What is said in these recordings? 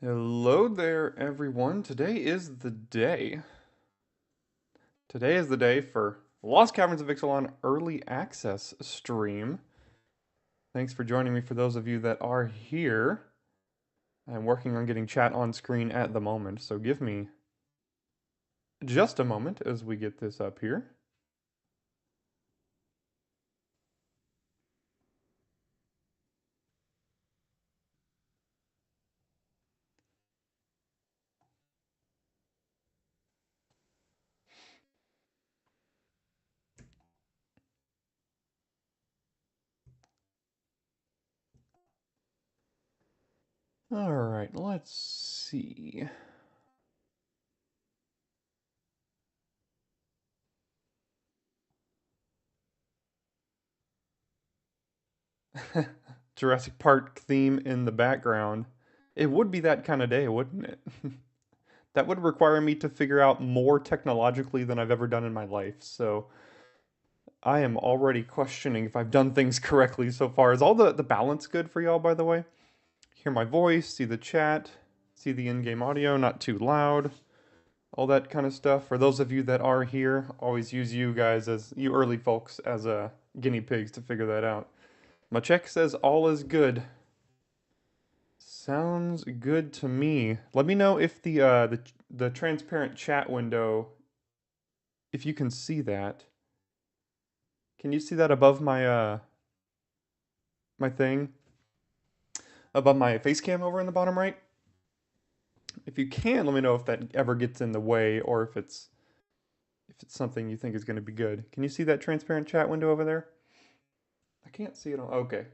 Hello there, everyone. Today is the day. Today is the day for Lost Caverns of Ixalan Early Access stream. Thanks for joining me for those of you that are here. I'm working on getting chat on screen at the moment, so give me just a moment as we get this up here. All right, let's see. Jurassic Park theme in the background. It would be that kind of day, wouldn't it? That would require me to figure out more technologically than I've ever done in my life, so I am already questioning if I've done things correctly so far. Is all the balance good for y'all, by the way? Hear my voice, see the chat, see the in-game audio, not too loud, all that kind of stuff. For those of you that are here, always use you guys as, you early folks, as guinea pigs to figure that out. My check says all is good. Sounds good to me. Let me know if the transparent chat window, if you can see that. Can you see that above my my thing? Above my face cam over in the bottom right? If you can, let me know if that ever gets in the way or if it's something you think is going to be good. Can you see that transparent chat window over there? I can't see it on. Okay.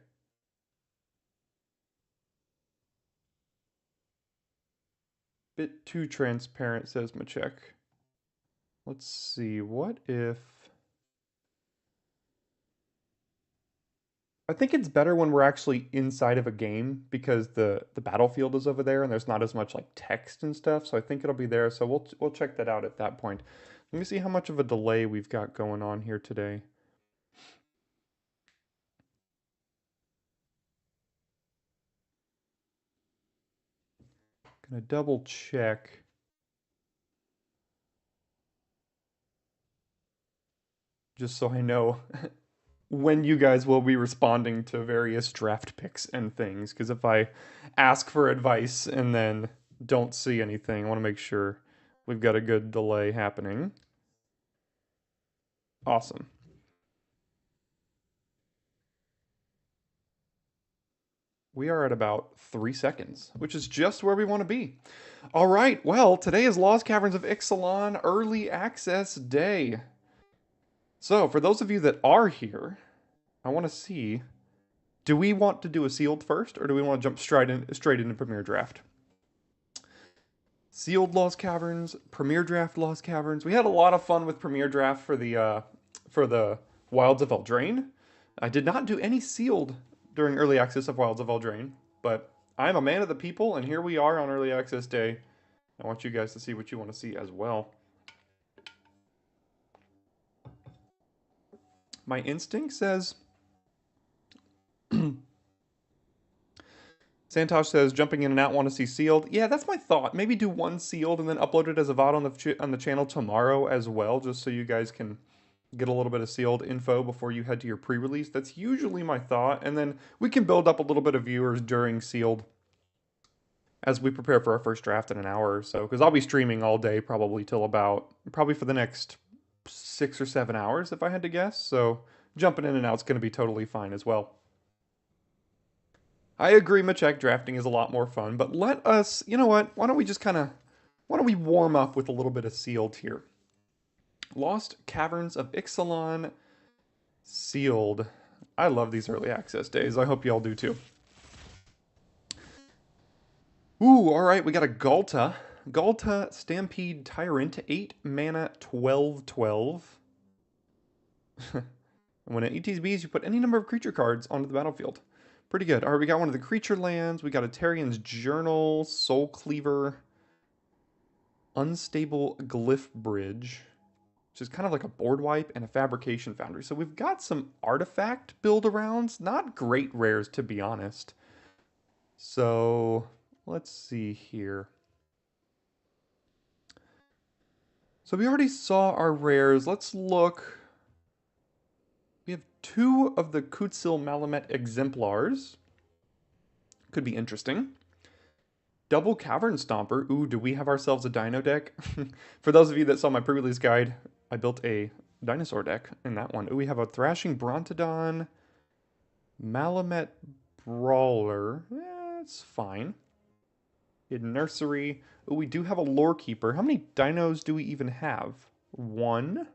Bit too transparent, says Machek. Let's see. What if... I think it's better when we're actually inside of a game because the battlefield is over there and there's not as much like text and stuff. So I think it'll be there. So we'll check that out at that point. Let me see how much of a delay we've got going on here today. Gonna double check. Just so I know when you guys will be responding to various draft picks and things. Because if I ask for advice and then don't see anything, I want to make sure we've got a good delay happening. Awesome. We are at about 3 seconds, which is just where we want to be. All right, well, today is Lost Caverns of Ixalan Early Access Day. So, for those of you that are here, I want to see, do we want to do a sealed first, or do we want to jump straight into Premier Draft? Sealed Lost Caverns, Premier Draft Lost Caverns. We had a lot of fun with Premier Draft for the Wilds of Eldraine. I did not do any sealed during early access of Wilds of Eldraine, but I'm a man of the people, and here we are on early access day. I want you guys to see what you want to see as well. My instinct says... Santosh says, jumping in and out, want to see sealed. Yeah, that's my thought. Maybe do one sealed and then upload it as a VOD on the channel tomorrow as well, just so you guys can get a little bit of sealed info before you head to your pre-release. That's usually my thought. And then we can build up a little bit of viewers during sealed as we prepare for our first draft in an hour or so. Because I'll be streaming all day probably till probably for the next 6 or 7 hours if I had to guess. So jumping in and out is going to be totally fine as well. I agree, Machek, drafting is a lot more fun, but let us, you know what, why don't we warm up with a little bit of sealed here. Lost Caverns of Ixalan sealed. I love these early access days. I hope y'all do too. Ooh, all right, we got a Galta. Galta Stampede Tyrant, 8 mana, 12/12. When it ETBs, you put any number of creature cards onto the battlefield. Pretty good. All right, we got one of the creature lands. We got a Tarian's Journal, Soul Cleaver, Unstable Glyph Bridge, which is kind of like a board wipe, and a Fabrication Foundry. So we've got some artifact build-arounds. Not great rares, to be honest. So Let's see here. So we already saw our rares. Let's look. We have 2 of the Kutsil Malamet exemplars. Could be interesting. Double Cavern Stomper. Ooh, do we have ourselves a dino deck? For those of you that saw my pre-release guide, I built a dinosaur deck in that one. Ooh, we have a Thrashing Brontodon, Malamet Brawler. That's fine. Hidden Nursery. Ooh, we do have a Lore Keeper. How many dinos do we even have? 1,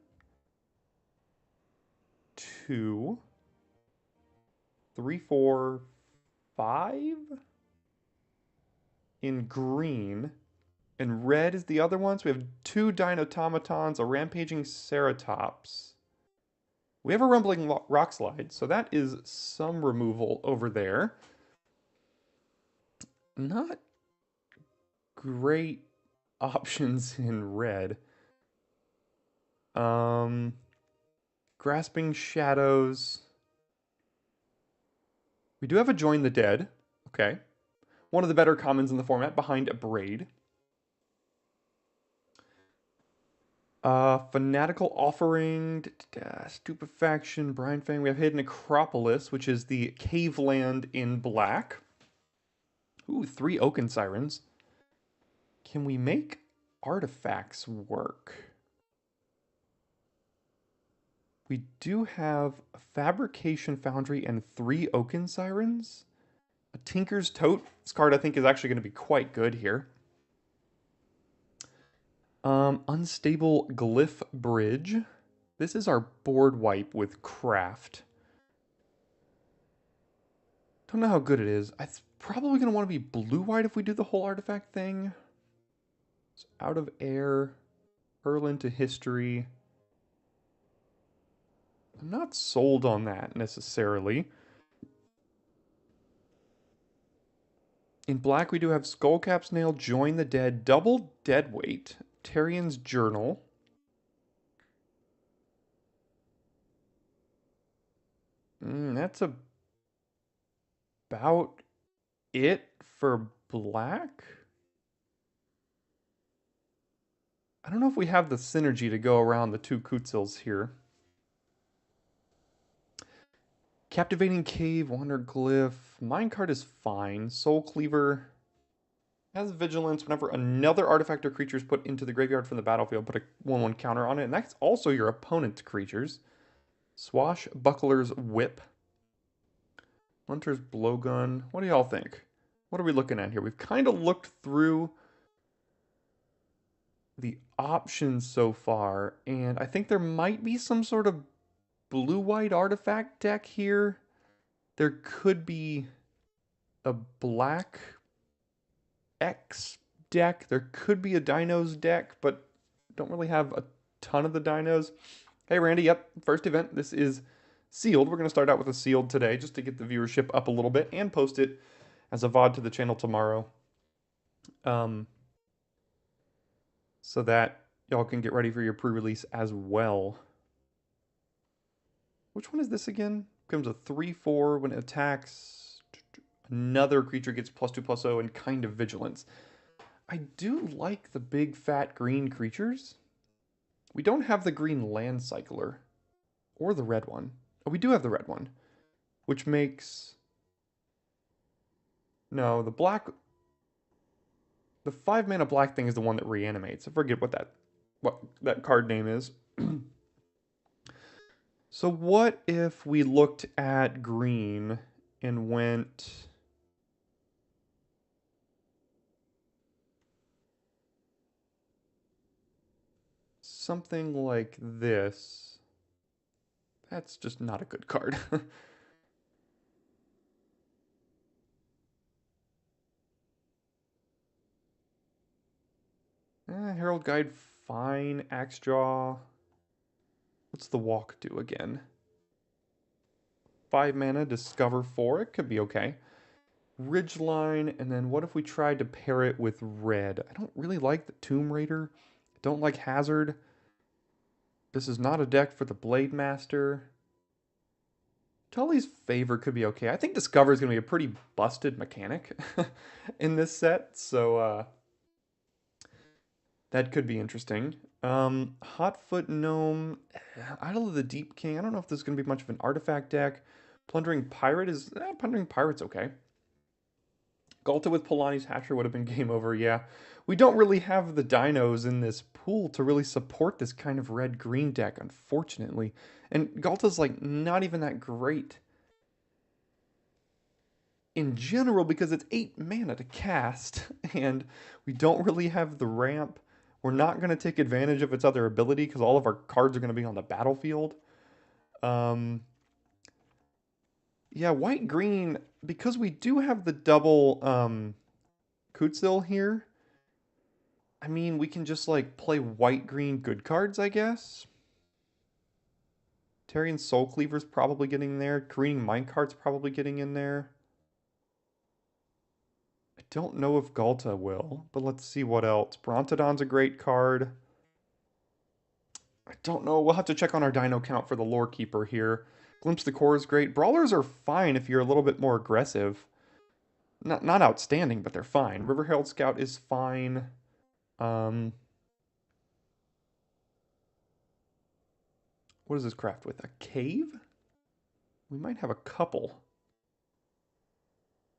2, 3, 4, 5? In green. And red is the other ones. We have 2 Dinotomatons, a Rampaging Ceratops. We have a Rumbling Rock Slide, so that is some removal over there. Not great options in red. Grasping Shadows. We do have a Join the Dead. Okay. One of the better commons in the format, behind a Braid. Fanatical Offering, Stupefaction, Brine Fang. We have Hidden Acropolis, which is the cave land in black. Ooh, 3 Oaken Sirens. Can we make artifacts work? We do have a Fabrication Foundry and 3 Oaken Sirens. A Tinker's Tote. This card I think is actually going to be quite good here. Unstable Glyph Bridge. This is our board wipe with Craft. Don't know how good it is. It's probably going to want to be blue-white if we do the whole artifact thing. It's Out of Air. Hurl into History. I'm not sold on that necessarily. In black, we do have Skullcap Snail, Join the Dead, Double Deadweight, Tarian's Journal. That's about it for black. I don't know if we have the synergy to go around the 2 Kutzils here. Captivating Cave, Wonder Glyph. Minecart is fine. Soul Cleaver has Vigilance. Whenever another artifact or creature is put into the graveyard from the battlefield, put a 1/1 counter on it. And that's also your opponent's creatures. Swashbuckler's Whip. Hunter's Blowgun. What do y'all think? What are we looking at here? We've kind of looked through the options so far, and I think there might be some sort of blue-white artifact deck here. There could be a black X deck. There could be a dinos deck, but don't really have a ton of the dinos. Hey, Randy, yep, first event. This is sealed. We're going to start out with a sealed today just to get the viewership up a little bit and post it as a VOD to the channel tomorrow. So that y'all can get ready for your pre-release as well. Which one is this again? Becomes a 3/4 when it attacks. Another creature gets +2/+0 and kind of vigilance. I do like the big fat green creatures. We don't have the green land cycler or the red one. Oh, we do have the red one, which makes no, the black, the 5 mana black thing is the one that reanimates. I forget what that card name is. So what if we looked at green and went something like this? That's just not a good card. Herald Guide, fine. Axe Jaw. What's the walk do again? 5 mana, discover 4. It could be okay. Ridgeline, and then what if we tried to pair it with red? I don't really like the Tomb Raider. I don't like Hazard. This is not a deck for the Blade Master. Tully's Favor could be okay. I think Discover is going to be a pretty busted mechanic in this set, so that could be interesting. Hotfoot Gnome, Idol of the Deep King. I don't know if this is going to be much of an artifact deck. Plundering Pirate is... Plundering Pirate's okay. Galta with Polani's Hatcher would have been game over, yeah. We don't really have the dinos in this pool to really support this kind of red-green deck, unfortunately. And Galta's, like, not even that great in general because it's 8 mana to cast, and we don't really have the ramp. We're not going to take advantage of its other ability because all of our cards are going to be on the battlefield. Yeah, white-green, because we do have the double Kutzil here, I mean, we can just, like, play white-green good cards, I guess. Tarian Soul Cleaver's probably getting there. Careening Minecart's probably getting in there. I don't know if Galta will, but let's see what else. Brontodon's a great card. I don't know. We'll have to check on our dino count for the Lore Keeper here. Glimpse the Core is great. Brawlers are fine if you're a little bit more aggressive. Not outstanding, but they're fine. River Herald Scout is fine. What does this craft with? A cave? We might have a couple.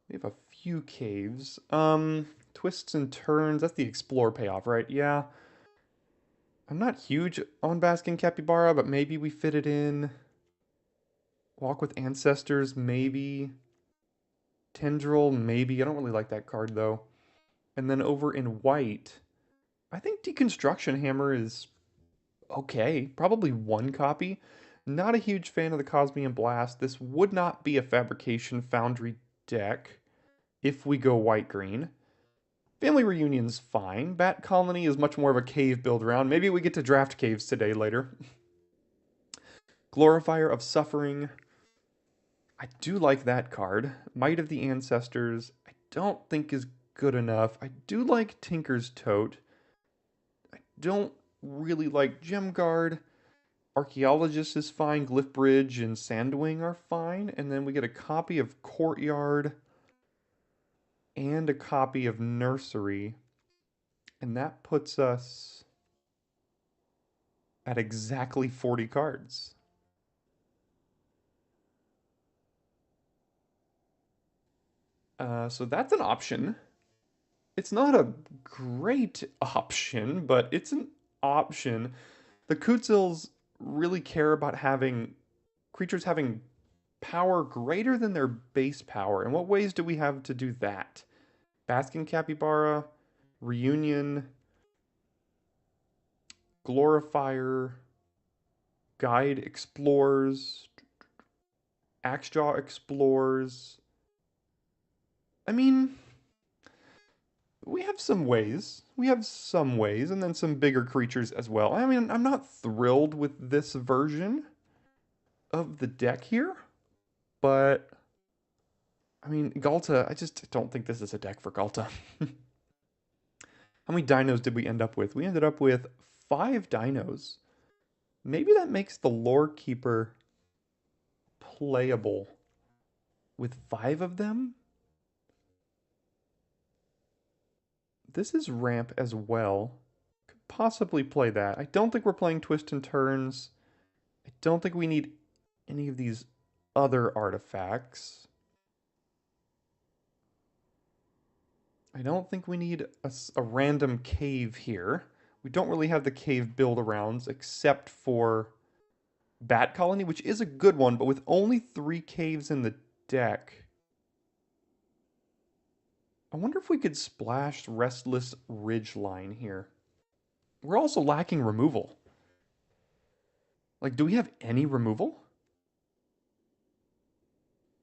We have a few caves. Twists and turns. That's the explore payoff, right? Yeah. I'm not huge on Basking Capybara, but maybe we fit it in. Walk with Ancestors, maybe. Tendril, maybe. I don't really like that card, though. And then over in white, I think Deconstruction Hammer is okay. Probably one copy. Not a huge fan of the Cosmian Blast. This would not be a Fabrication Foundry deck if we go white-green. Family Reunion's fine. Bat Colony is much more of a cave build around. Maybe we get to draft caves today later. Glorifier of Suffering. I do like that card. Might of the Ancestors, I don't think is good enough. I do like Tinker's Tote. I don't really like Gem Guard. Archaeologist is fine. Glyph Bridge and Sandwing are fine. And then we get a copy of Courtyard and a copy of Nursery. And that puts us at exactly 40 cards. So that's an option. It's not a great option, but it's an option. The Kutzils really care about having creatures having power greater than their base power. And what ways do we have to do that? Basking Capybara, Reunion, Glorifier, Guide Explores, Axejaw Explores. I mean, we have some ways. We have some ways, and then some bigger creatures as well. I mean, I'm not thrilled with this version of the deck here, but I mean, Galta, I just don't think this is a deck for Galta. How many dinos did we end up with? We ended up with 5 dinos. Maybe that makes the Lore Keeper playable with 5 of them? This is ramp as well. Could possibly play that. I don't think we're playing Twist and Turns. I don't think we need any of these other artifacts. I don't think we need a random cave here. We don't really have the cave build-arounds except for Bat Colony, which is a good one, but with only 3 caves in the deck. I wonder if we could splash Restless Ridgeline here. We're also lacking removal. Like, do we have any removal?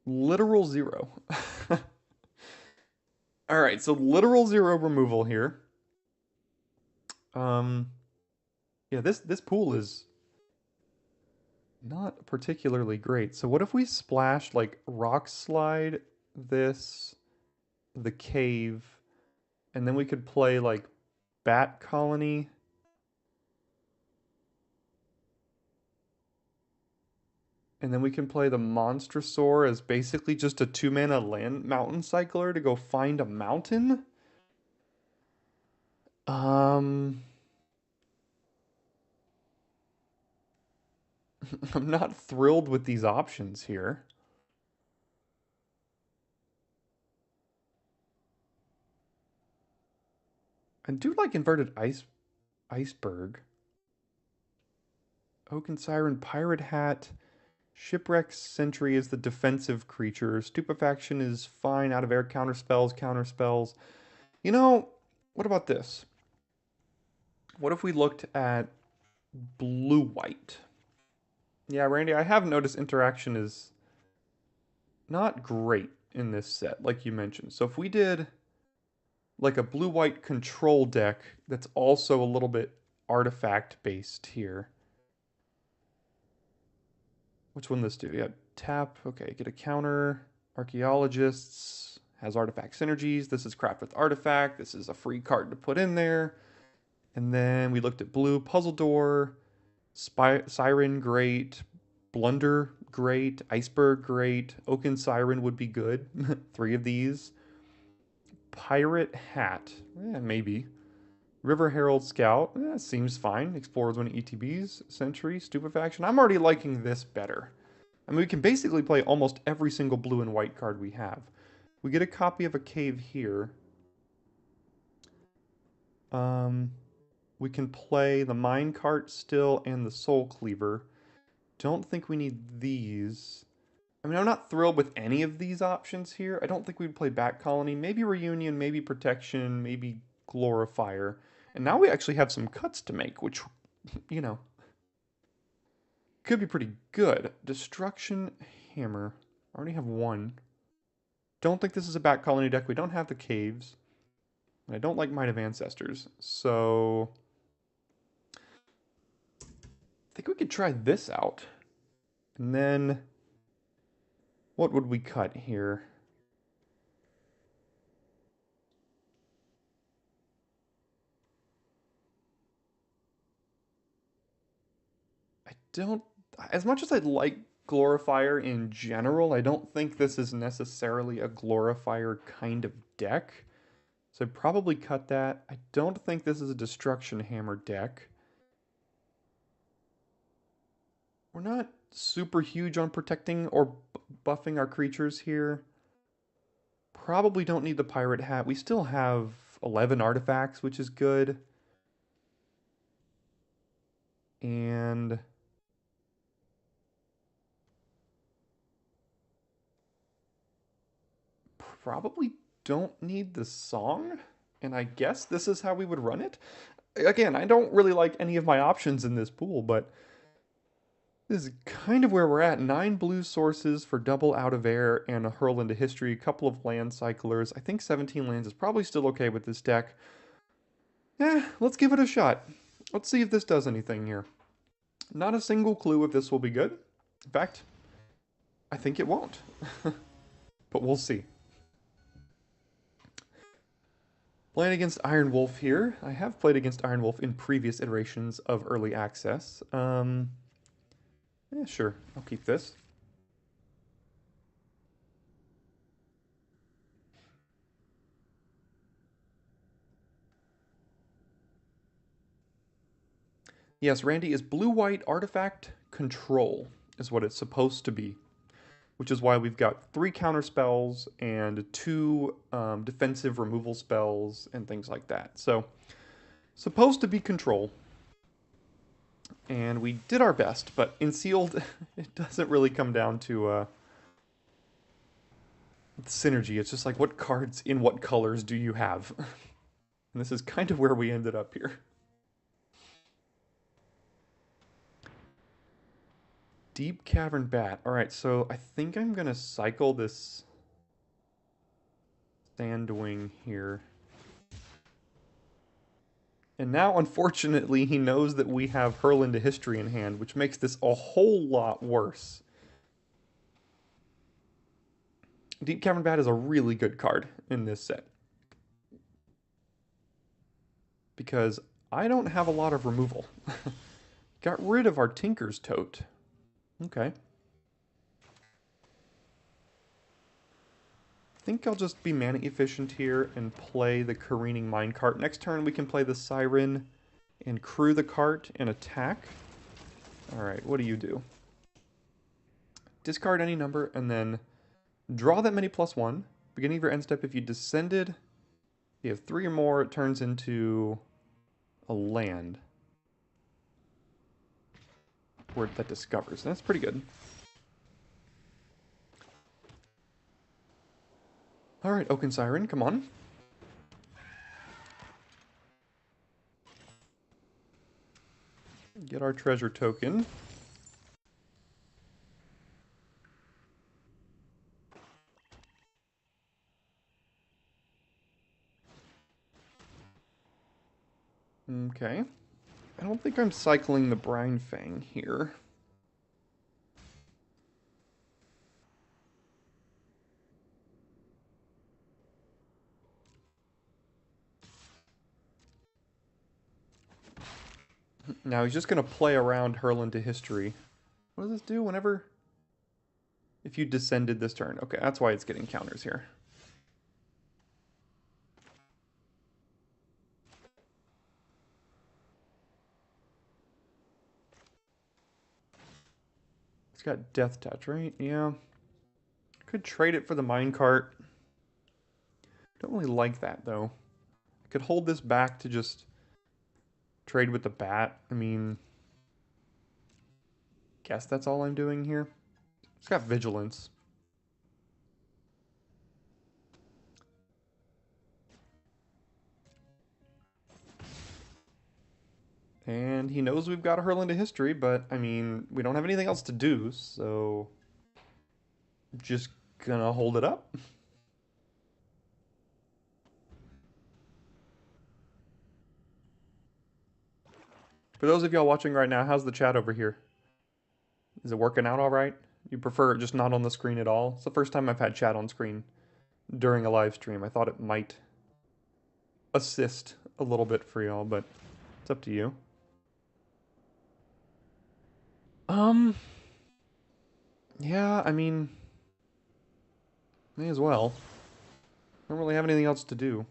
Literal 0. Alright, so literal 0 removal here. Yeah, this pool is not particularly great. So what if we splashed, like, Rock Slide, this, the cave, and then we could play, like, Bat Colony. And then we can play the Monstrosaur as basically just a 2-mana land mountain cycler to go find a mountain. Um, I'm not thrilled with these options here. I do like inverted iceberg. Oaken Siren, Pirate Hat. Shipwreck Sentry is the defensive creature. Stupefaction is fine. Out of air, counter spells, counter spells. You know, what about this? What if we looked at blue-white? Yeah, Randy, I have noticed interaction is not great in this set, like you mentioned. So if we did like a blue-white control deck that's also a little bit artifact-based here. Which one this do? Yeah, tap. Okay, get a counter. Archaeologists has artifact synergies. This is craft with artifact. This is a free card to put in there. And then we looked at blue. Puzzle door. Siren, great. Blunder, great. Iceberg, great. Oaken Siren would be good. 3 of these. Pirate Hat. Maybe. River Herald Scout. Seems fine. Explorers win ETBs. Sentry. Stupefaction. I'm already liking this better. I mean, we can basically play almost every single blue and white card we have. We get a copy of a cave here. We can play the minecart still and the soul cleaver. Don't think we need these. I mean, I'm not thrilled with any of these options here. I don't think we'd play Bat Colony. Maybe Reunion, maybe Protection, maybe Glorifier. And now we actually have some cuts to make, which, you know, could be pretty good. Destruction Hammer. I already have one. Don't think this is a Bat Colony deck. We don't have the caves. And I don't like Might of Ancestors. So I think we could try this out. And then what would we cut here? I don't, as much as I'd like Glorifier in general, I don't think this is necessarily a Glorifier kind of deck. So I'd probably cut that. I don't think this is a Destruction Hammer deck. We're not super huge on protecting or buffing our creatures here. Probably don't need the Pirate Hat. We still have 11 artifacts, which is good. And probably don't need the song. And I guess this is how we would run it. Again, I don't really like any of my options in this pool, but this is kind of where we're at. 9 blue sources for double out of air and a hurl into history, a couple of land cyclers. I think 17 lands is probably still okay with this deck. Let's give it a shot. Let's see if this does anything here. Not a single clue if this will be good. In fact, I think it won't. But we'll see. Playing against Iron Wolf here. I have played against Iron Wolf in previous iterations of Early Access. Sure, I'll keep this. Yes, Randy, is blue-white artifact control is what it's supposed to be. Which is why we've got 3 counter spells and 2 defensive removal spells and things like that. So, supposed to be control. And we did our best, but in sealed, it doesn't really come down to synergy. It's just like, what cards in what colors do you have? And this is kind of where we ended up here. Deep Cavern Bat. Alright, so I think I'm going to cycle this Sandwing here. And now, unfortunately, he knows that we have Hurl into History in hand, which makes this a whole lot worse. Deep Cavern Bat is a really good card in this set. Because I don't have a lot of removal. Got rid of our Tinker's Tote. Okay. think I'll just be mana efficient here and play the Careening Minecart. Next turn we can play the Siren and crew the cart and attack. Alright, what do you do? Discard any number and then draw that many +1. Beginning of your end step, if you descended, you have 3 or more, it turns into a land. Word that discovers. That's pretty good. Alright, Oaken Siren, come on. Get our treasure token. Okay. I don't think I'm cycling the Brine Fang here. Now he's just going to play around Hurl into History. What does this do whenever... If you descended this turn. Okay, that's why it's getting counters here. It's got Death Touch, right? Yeah. Could trade it for the Minecart. Don't really like that, though. I could hold this back to just trade with the bat. I mean... Guess that's all I'm doing here. It's got Vigilance. And he knows we've got to Hurl into History, but, I mean, we don't have anything else to do, so... Just gonna hold it up. For those of y'all watching right now, how's the chat over here? Is it working out all right? You prefer it just not on the screen at all? It's the first time I've had chat on screen during a live stream. I thought it might assist a little bit for y'all, but it's up to you. Yeah, I mean, may as well. Don't really have anything else to do.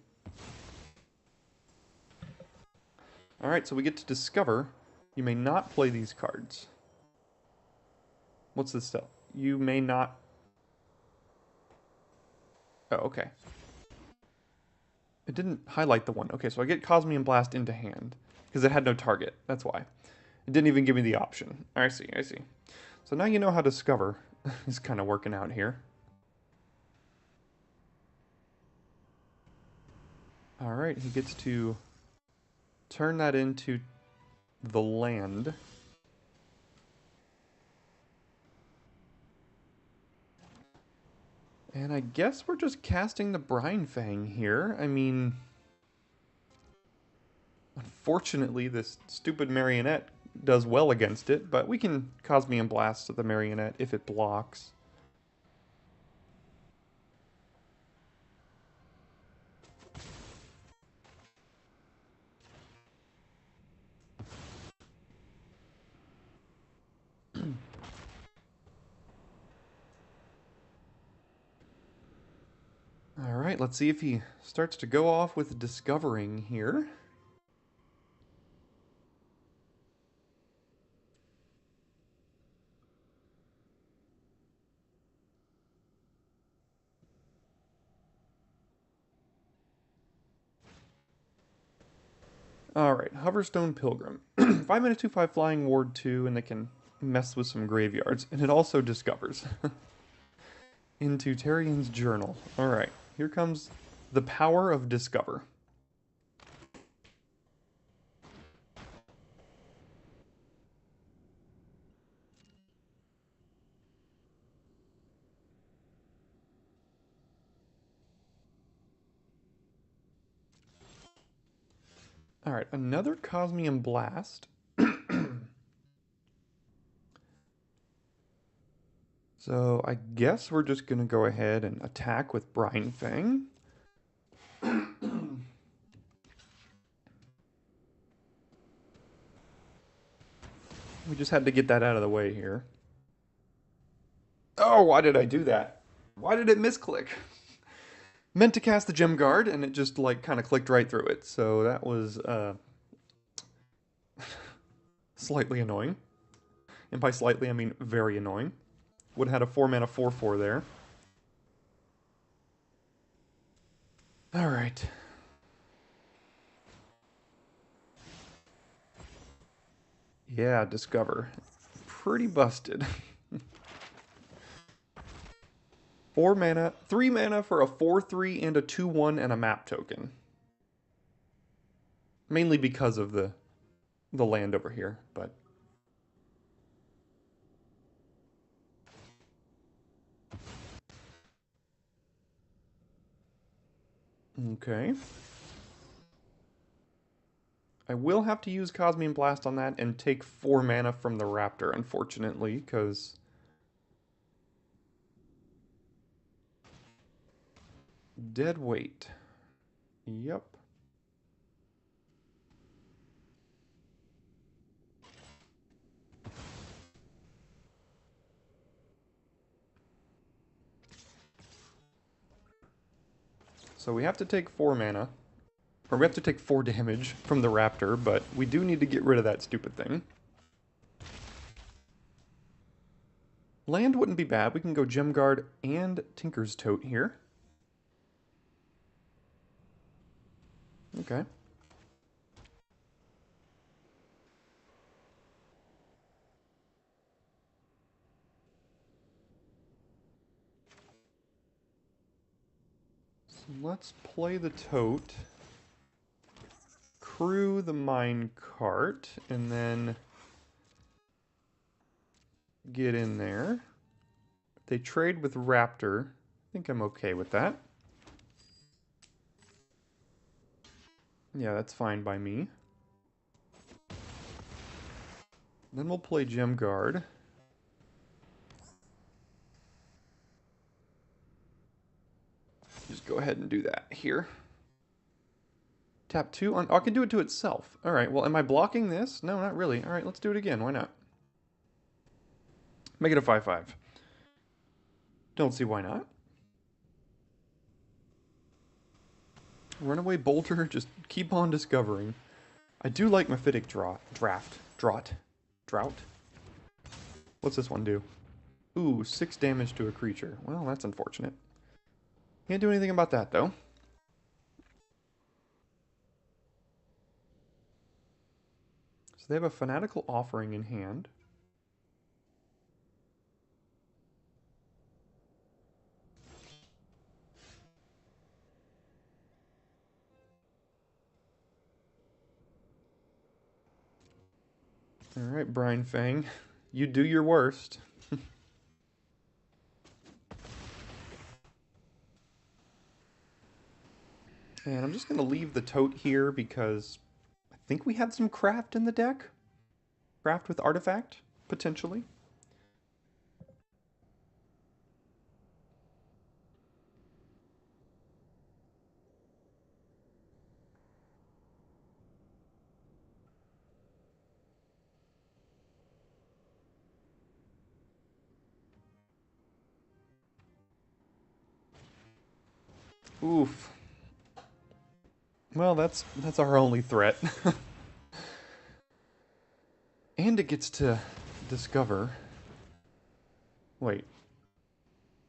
Alright, so we get to discover you may not play these cards. What's this stuff? You may not... Oh, okay. It didn't highlight the one. Okay, so I get Cosmium Blast into hand, because it had no target. That's why. It didn't even give me the option. I see, I see. So now you know how Discover is kind of working out here. Alright, he gets to turn that into the land. And I guess we're just casting the Brine Fang here. I mean... Unfortunately, this stupid Marionette does well against it, but we can Cosmium Blast the Marionette if it blocks. Alright, let's see if he starts to go off with Discovering here. Alright, Hoverstone Pilgrim. 5 mana 2/5 flying ward 2, and they can mess with some graveyards. And it also discovers. Into Tarian's Journal. Alright, here comes the power of Discover. Alright, another Cosmium Blast. So I guess we're just going to go ahead and attack with Brine Fang. We just had to get that out of the way here. Oh, why did I do that? Why did it misclick? Meant to cast the Gem Guard, and it just like kind of clicked right through it. So that was slightly annoying. And by slightly, I mean very annoying. Would have had a 4-mana 4/4 there. Alright. Yeah, Discover. Pretty busted. 4 mana, 3 mana for a 4/3 and a 2/1 and a map token. Mainly because of the land over here, but okay. I will have to use Cosmian Blast on that and take 4 mana from the Raptor, unfortunately, because dead weight. Yep. So we have to take 4 mana. Or we have to take 4 damage from the Raptor, but we do need to get rid of that stupid thing. Land wouldn't be bad. We can go Gem Guard and Tinker's Tote here. Okay. So let's play the Tote. Crew the Mine Cart, and then get in there. If they trade with Raptor, I think I'm okay with that. Yeah, that's fine by me. Then we'll play Gem Guard. Just go ahead and do that here. Tap 2 on... Oh, I can do it to itself. Alright, well, am I blocking this? No, not really. Alright, let's do it again. Why not? Make it a 5/5. Don't see why not. Runaway Bolter, just keep on discovering. I do like Mephitic Drought. What's this one do? Ooh, 6 damage to a creature. Well, that's unfortunate. Can't do anything about that, though. So they have a Fanatical Offering in hand. Alright, Brine Fang. You do your worst. And I'm just going to leave the Tote here because I think we had some craft in the deck. Craft with Artifact, potentially. Oof. Well, that's our only threat. And it gets to discover... Wait.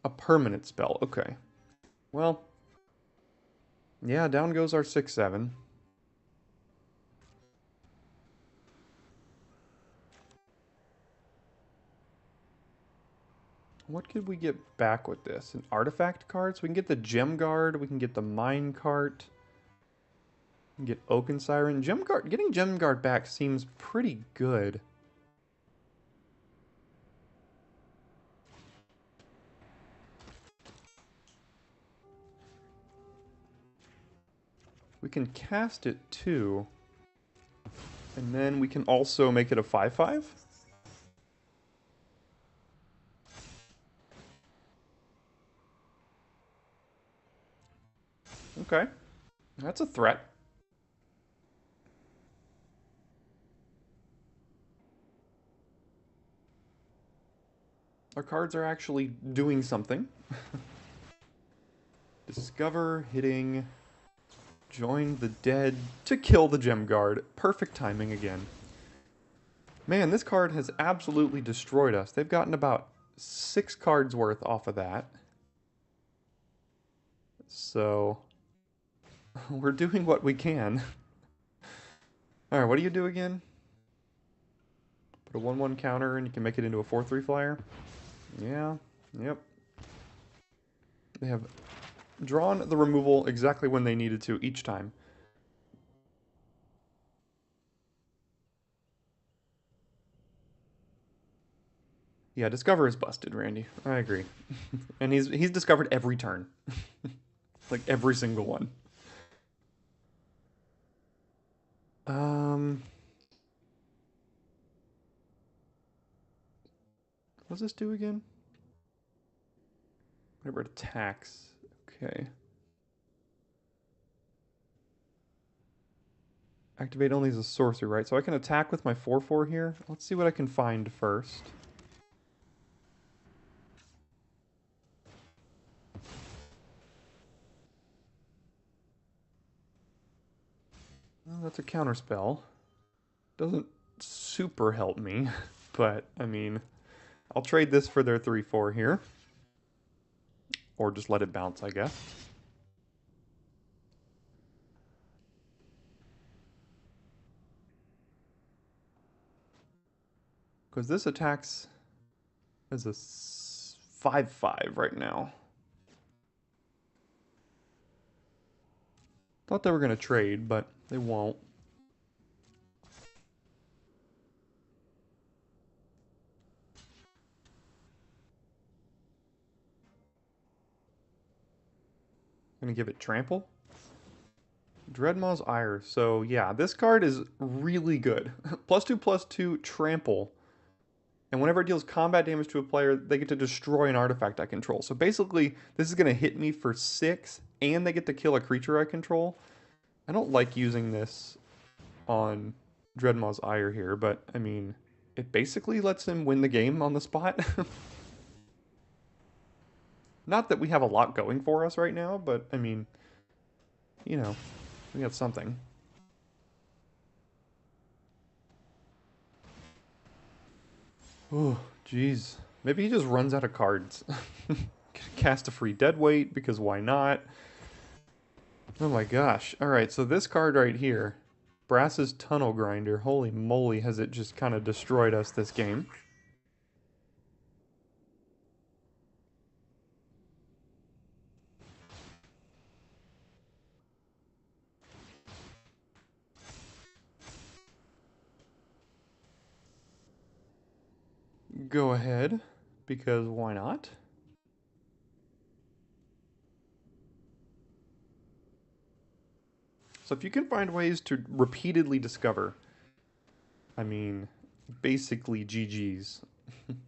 A permanent spell. Okay. Well. Yeah, down goes our 6/7. What could we get back with this? An artifact card? So we can get the Gem Guard, we can get the Mine Cart, we can get Oaken Siren. Getting Gem Guard back seems pretty good. We can cast it too. And then we can also make it a 5/5. Okay. That's a threat. Our cards are actually doing something. Discover, hitting, join the dead to kill the gem guard. Perfect timing again. Man, this card has absolutely destroyed us. They've gotten about 6 cards worth off of that. So, we're doing what we can. Alright, what do you do again? Put a 1/1 counter and you can make it into a 4/3 flyer. Yeah, yep. They have drawn the removal exactly when they needed to each time. Yeah, Discover is busted, Randy. I agree. And he's discovered every turn. Like every single one. What does this do again? Whenever it attacks. Okay. Activate only as a sorcery, right? So I can attack with my 4/4 here. Let's see what I can find first. Well, that's a counterspell. Doesn't super help me, but I mean, I'll trade this for their 3/4 here. Or just let it bounce, I guess. Because this attacks as a 5/5 right now. Thought they were going to trade, but they won't. Gonna give it trample. Dreadmaw's Ire. So yeah, this card is really good. +2/+2 trample. And whenever it deals combat damage to a player, they get to destroy an artifact I control. So basically, this is gonna hit me for 6, and they get to kill a creature I control. I don't like using this on Dreadmaw's Ire here, but I mean, it basically lets him win the game on the spot. Not that we have a lot going for us right now, but I mean, you know, we got something. Oh, jeez. Maybe he just runs out of cards. Cast a free deadweight, because why not? Oh my gosh. Alright, so this card right here, Brass's Tunnel Grinder, holy moly, has it just kind of destroyed us this game. Go ahead, because why not? So if you can find ways to repeatedly discover, I mean, basically GG's. I'm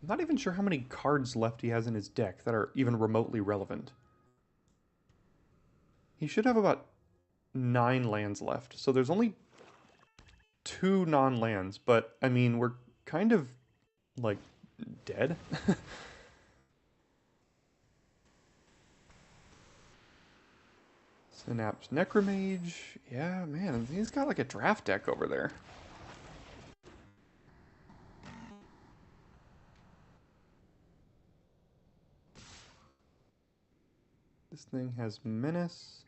not even sure how many cards left he has in his deck that are even remotely relevant. He should have about 9 lands left, so there's only 2 non-lands, but I mean, we're kind of, like, dead. Synapse Necromage. Yeah, man, he's got like a draft deck over there. This thing has Menace.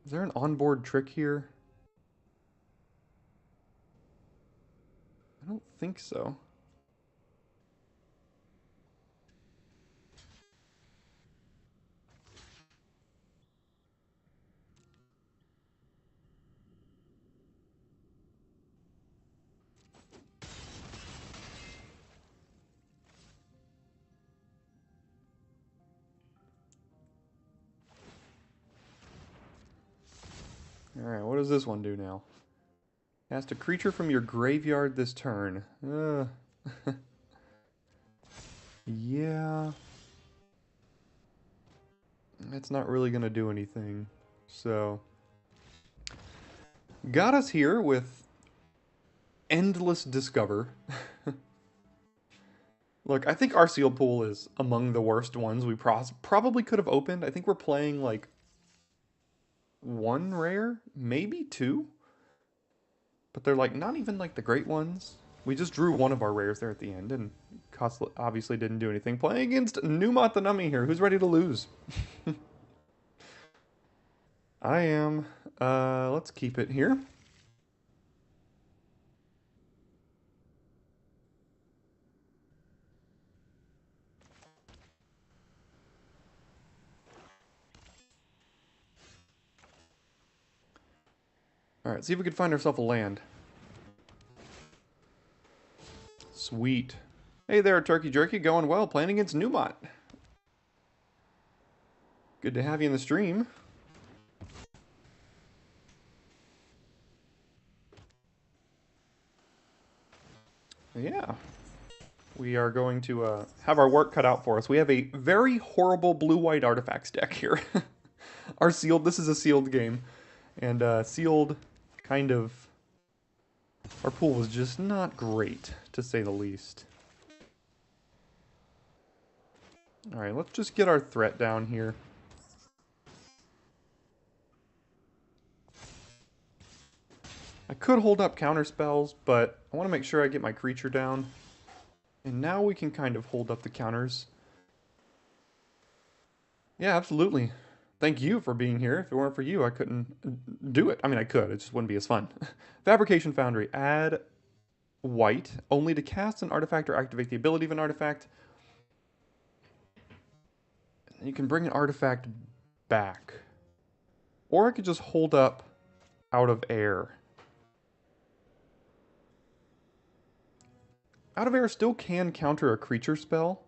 Is there an onboard trick here? I don't think so. Alright, what does this one do now? Cast a creature from your graveyard this turn. Yeah. It's not really going to do anything. So, got us here with endless discover. Look, I think our sealed pool is among the worst ones we probably could have opened. I think we're playing like one rare, maybe two, but they're like not even like the great ones. We just drew one of our rares there at the end, and Cost obviously didn't do anything. Playing against Numat the Nummy here. Who's ready to lose? I am. Let's keep it here. Alright, see if we can find ourselves a land. Sweet. Hey there, Turkey Jerky. Going well. Playing against Numot. Good to have you in the stream. Yeah. We are going to have our work cut out for us. We have a very horrible blue-white artifacts deck here. Our sealed, this is a sealed game. And sealed kind of, our pool was just not great, to say the least. Alright, let's just get our threat down here. I could hold up counter spells, but I want to make sure I get my creature down. And now we can kind of hold up the counters. Yeah, absolutely. Thank you for being here. If it weren't for you, I couldn't do it. I mean, I could. It just wouldn't be as fun. Fabrication Foundry. Add white only to cast an artifact or activate the ability of an artifact. And you can bring an artifact back. Or I could just hold up Out of Air. Out of Air still can counter a creature spell.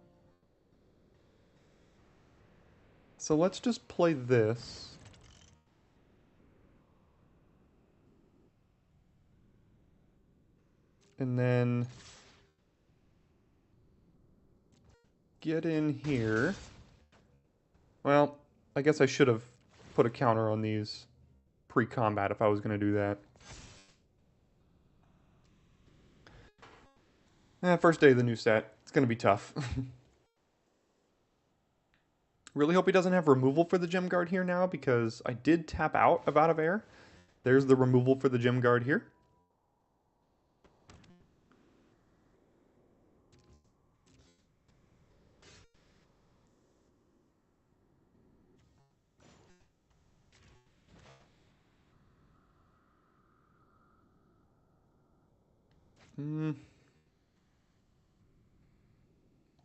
So let's just play this. And then get in here. Well, I guess I should have put a counter on these pre-combat if I was going to do that. First day of the new set. It's going to be tough. Really hope he doesn't have removal for the Gem Guard here now, because I did tap out of Air. There's the removal for the Gem Guard here.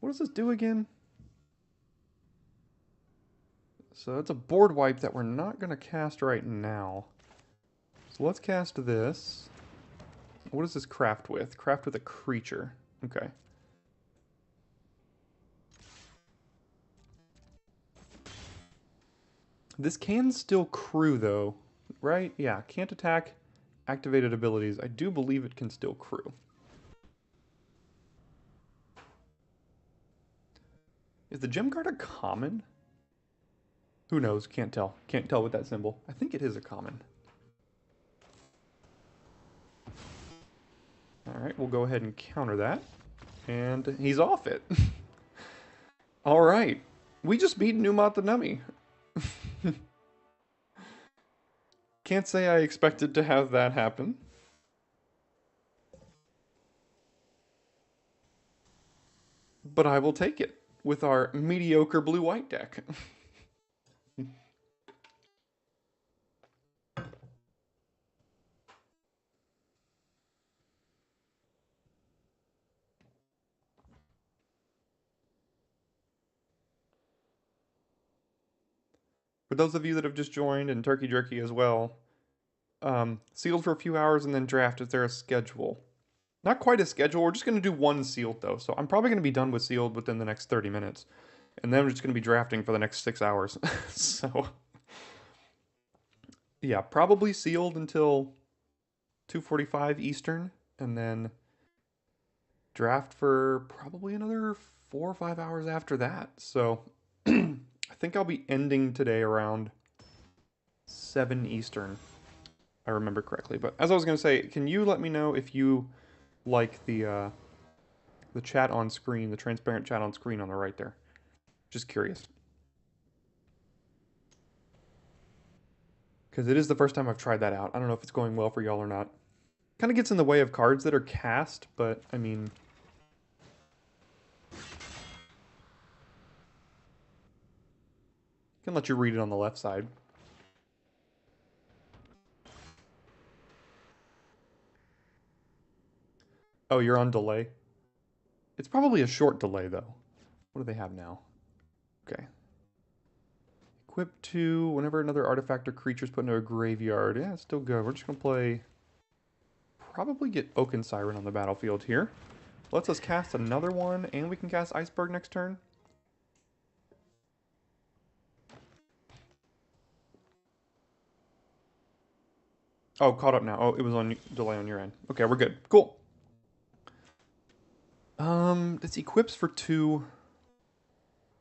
What does this do again? So that's a board wipe that we're not going to cast right now. So let's cast this. What does this craft with? Craft with a creature. Okay. This can still crew though, right? Yeah, can't attack activated abilities. I do believe it can still crew. Is the Gem Guard a common? Who knows? Can't tell. Can't tell with that symbol. I think it is a common. Alright, we'll go ahead and counter that. And he's off it. Alright. We just beat Numat the Nummy. Can't say I expected to have that happen. But I will take it with our mediocre blue-white deck. For those of you that have just joined, and Turkey Jerky as well, sealed for a few hours and then draft. Is there a schedule? Not quite a schedule. We're just going to do one sealed, though. So I'm probably going to be done with sealed within the next 30 minutes. And then we're just going to be drafting for the next 6 hours. So, yeah, probably sealed until 2:45 Eastern. And then draft for probably another 4 or 5 hours after that. So I think I'll be ending today around 7 Eastern. I remember correctly. But as I was going to say, can you let me know if you like the chat on screen, the transparent chat on screen on the right there? Just curious. Because it is the first time I've tried that out. I don't know if it's going well for y'all or not. Kind of gets in the way of cards that are cast, but I mean... I can let you read it on the left side. Oh, you're on delay? It's probably a short delay, though. What do they have now? Okay. Equip 2, whenever another artifact or creature is put into a graveyard. Yeah, it's still good. We're just going to play... Probably get Oaken Siren on the battlefield here. Lets us cast another one, and we can cast Iceberg next turn. Oh, caught up now. Oh, it was on delay on your end. Okay, we're good. Cool. This equips for 2.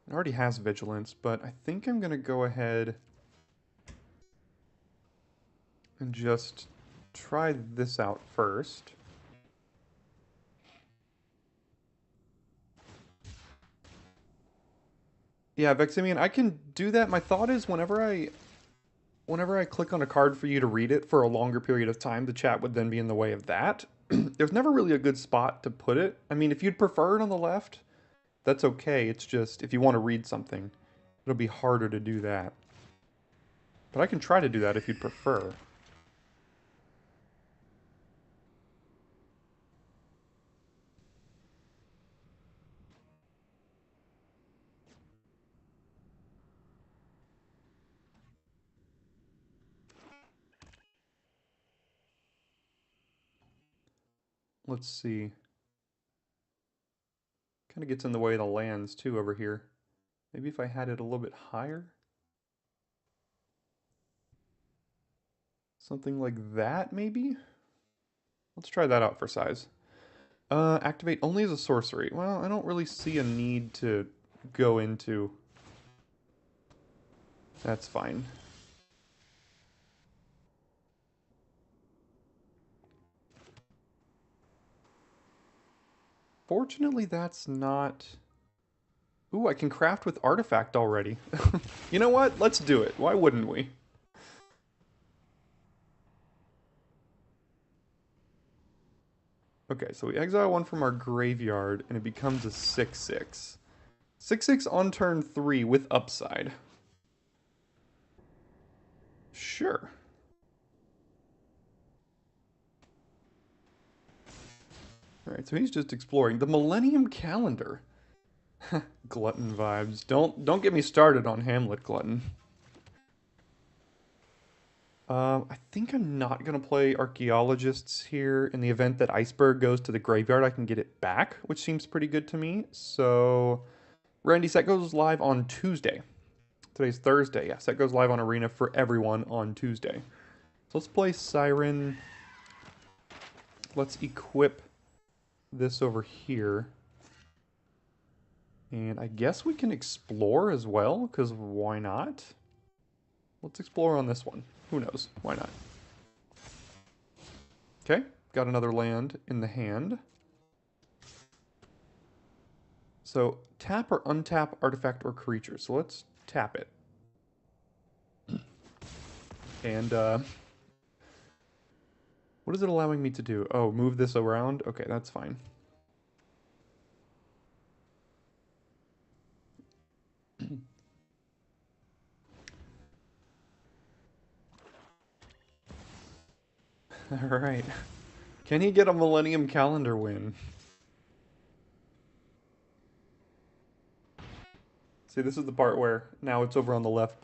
It already has Vigilance, but I think I'm going to go ahead and just try this out first. Yeah, Veximian, I can do that. My thought is whenever I click on a card for you to read it for a longer period of time, the chat would then be in the way of that. There's never really a good spot to put it. I mean, if you'd prefer it on the left, that's okay. It's just, if you want to read something, it'll be harder to do that. But I can try to do that if you'd prefer. Let's see. Kind of gets in the way of the lands too over here. Maybe if I had it a little bit higher? Something like that, maybe? Let's try that out for size. Activate only as a sorcery. Well, I don't really see a need to go into... That's fine. Fortunately, that's not... Ooh, I can craft with artifact already. You know what? Let's do it. Why wouldn't we? Okay, so we exile one from our graveyard, and it becomes a 6/6. 6/6 on turn 3 with upside. Sure. Alright, so he's just exploring. The Millennium Calendar. Glutton vibes. Don't get me started on Hamlet Glutton. I think I'm not going to play Archaeologists here. In the event that Iceberg goes to the graveyard, I can get it back, which seems pretty good to me. So, Randy, set goes live on Tuesday. Today's Thursday. Yeah, set goes live on Arena for everyone on Tuesday. So let's play Siren. Let's equip this over here. And I guess we can explore as well, because why not? Let's explore on this one. Who knows? Why not? Okay, got another land in the hand. So tap or untap artifact or creature. So let's tap it. And what is it allowing me to do? Oh, move this around? Okay, that's fine. Alright. Can he get a Millennium Calendar win? See, this is the part where now it's over on the left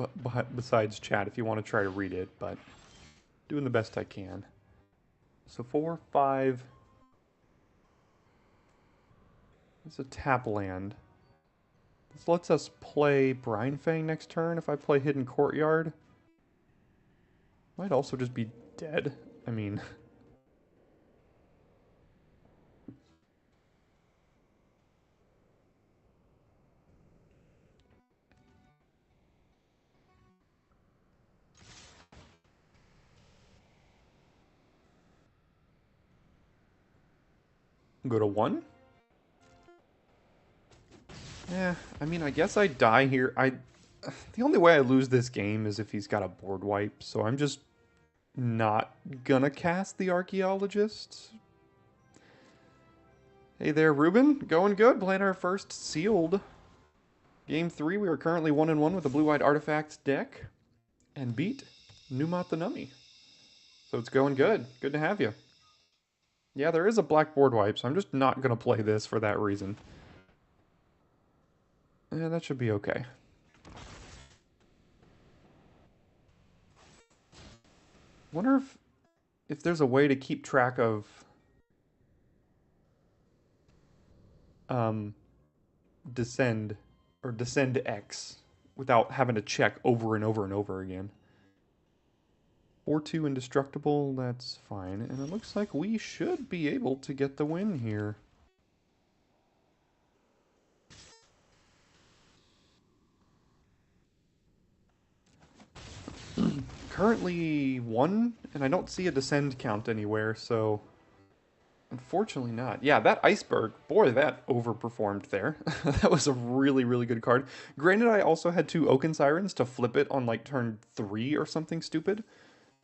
besides chat if you want to try to read it, but doing the best I can. So 4, 5. It's a tap land. This lets us play Brinefang next turn if I play Hidden Courtyard. Might also just be dead. I mean... Go to 1. Yeah, I mean, I guess I die here. The only way I lose this game is if he's got a board wipe, so I'm just not gonna cast the Archaeologist. Hey there, Ruben. Going good. Playing our first sealed. Game 3, we are currently 1-1 with a blue-white artifact deck. And beat Numat the Nummy. So it's going good. Good to have you. Yeah, there is a black board wipe, so I'm just not gonna play this for that reason. Yeah, that should be okay. Wonder if there's a way to keep track of descend or descend X without having to check over and over and over again. 4-2 indestructible, that's fine. And it looks like we should be able to get the win here. Currently 1, and I don't see a descend count anywhere, so unfortunately not. Yeah, that iceberg, boy, that overperformed there. That was a really, really good card. Granted, I also had 2 Oaken Sirens to flip it on like turn 3 or something stupid,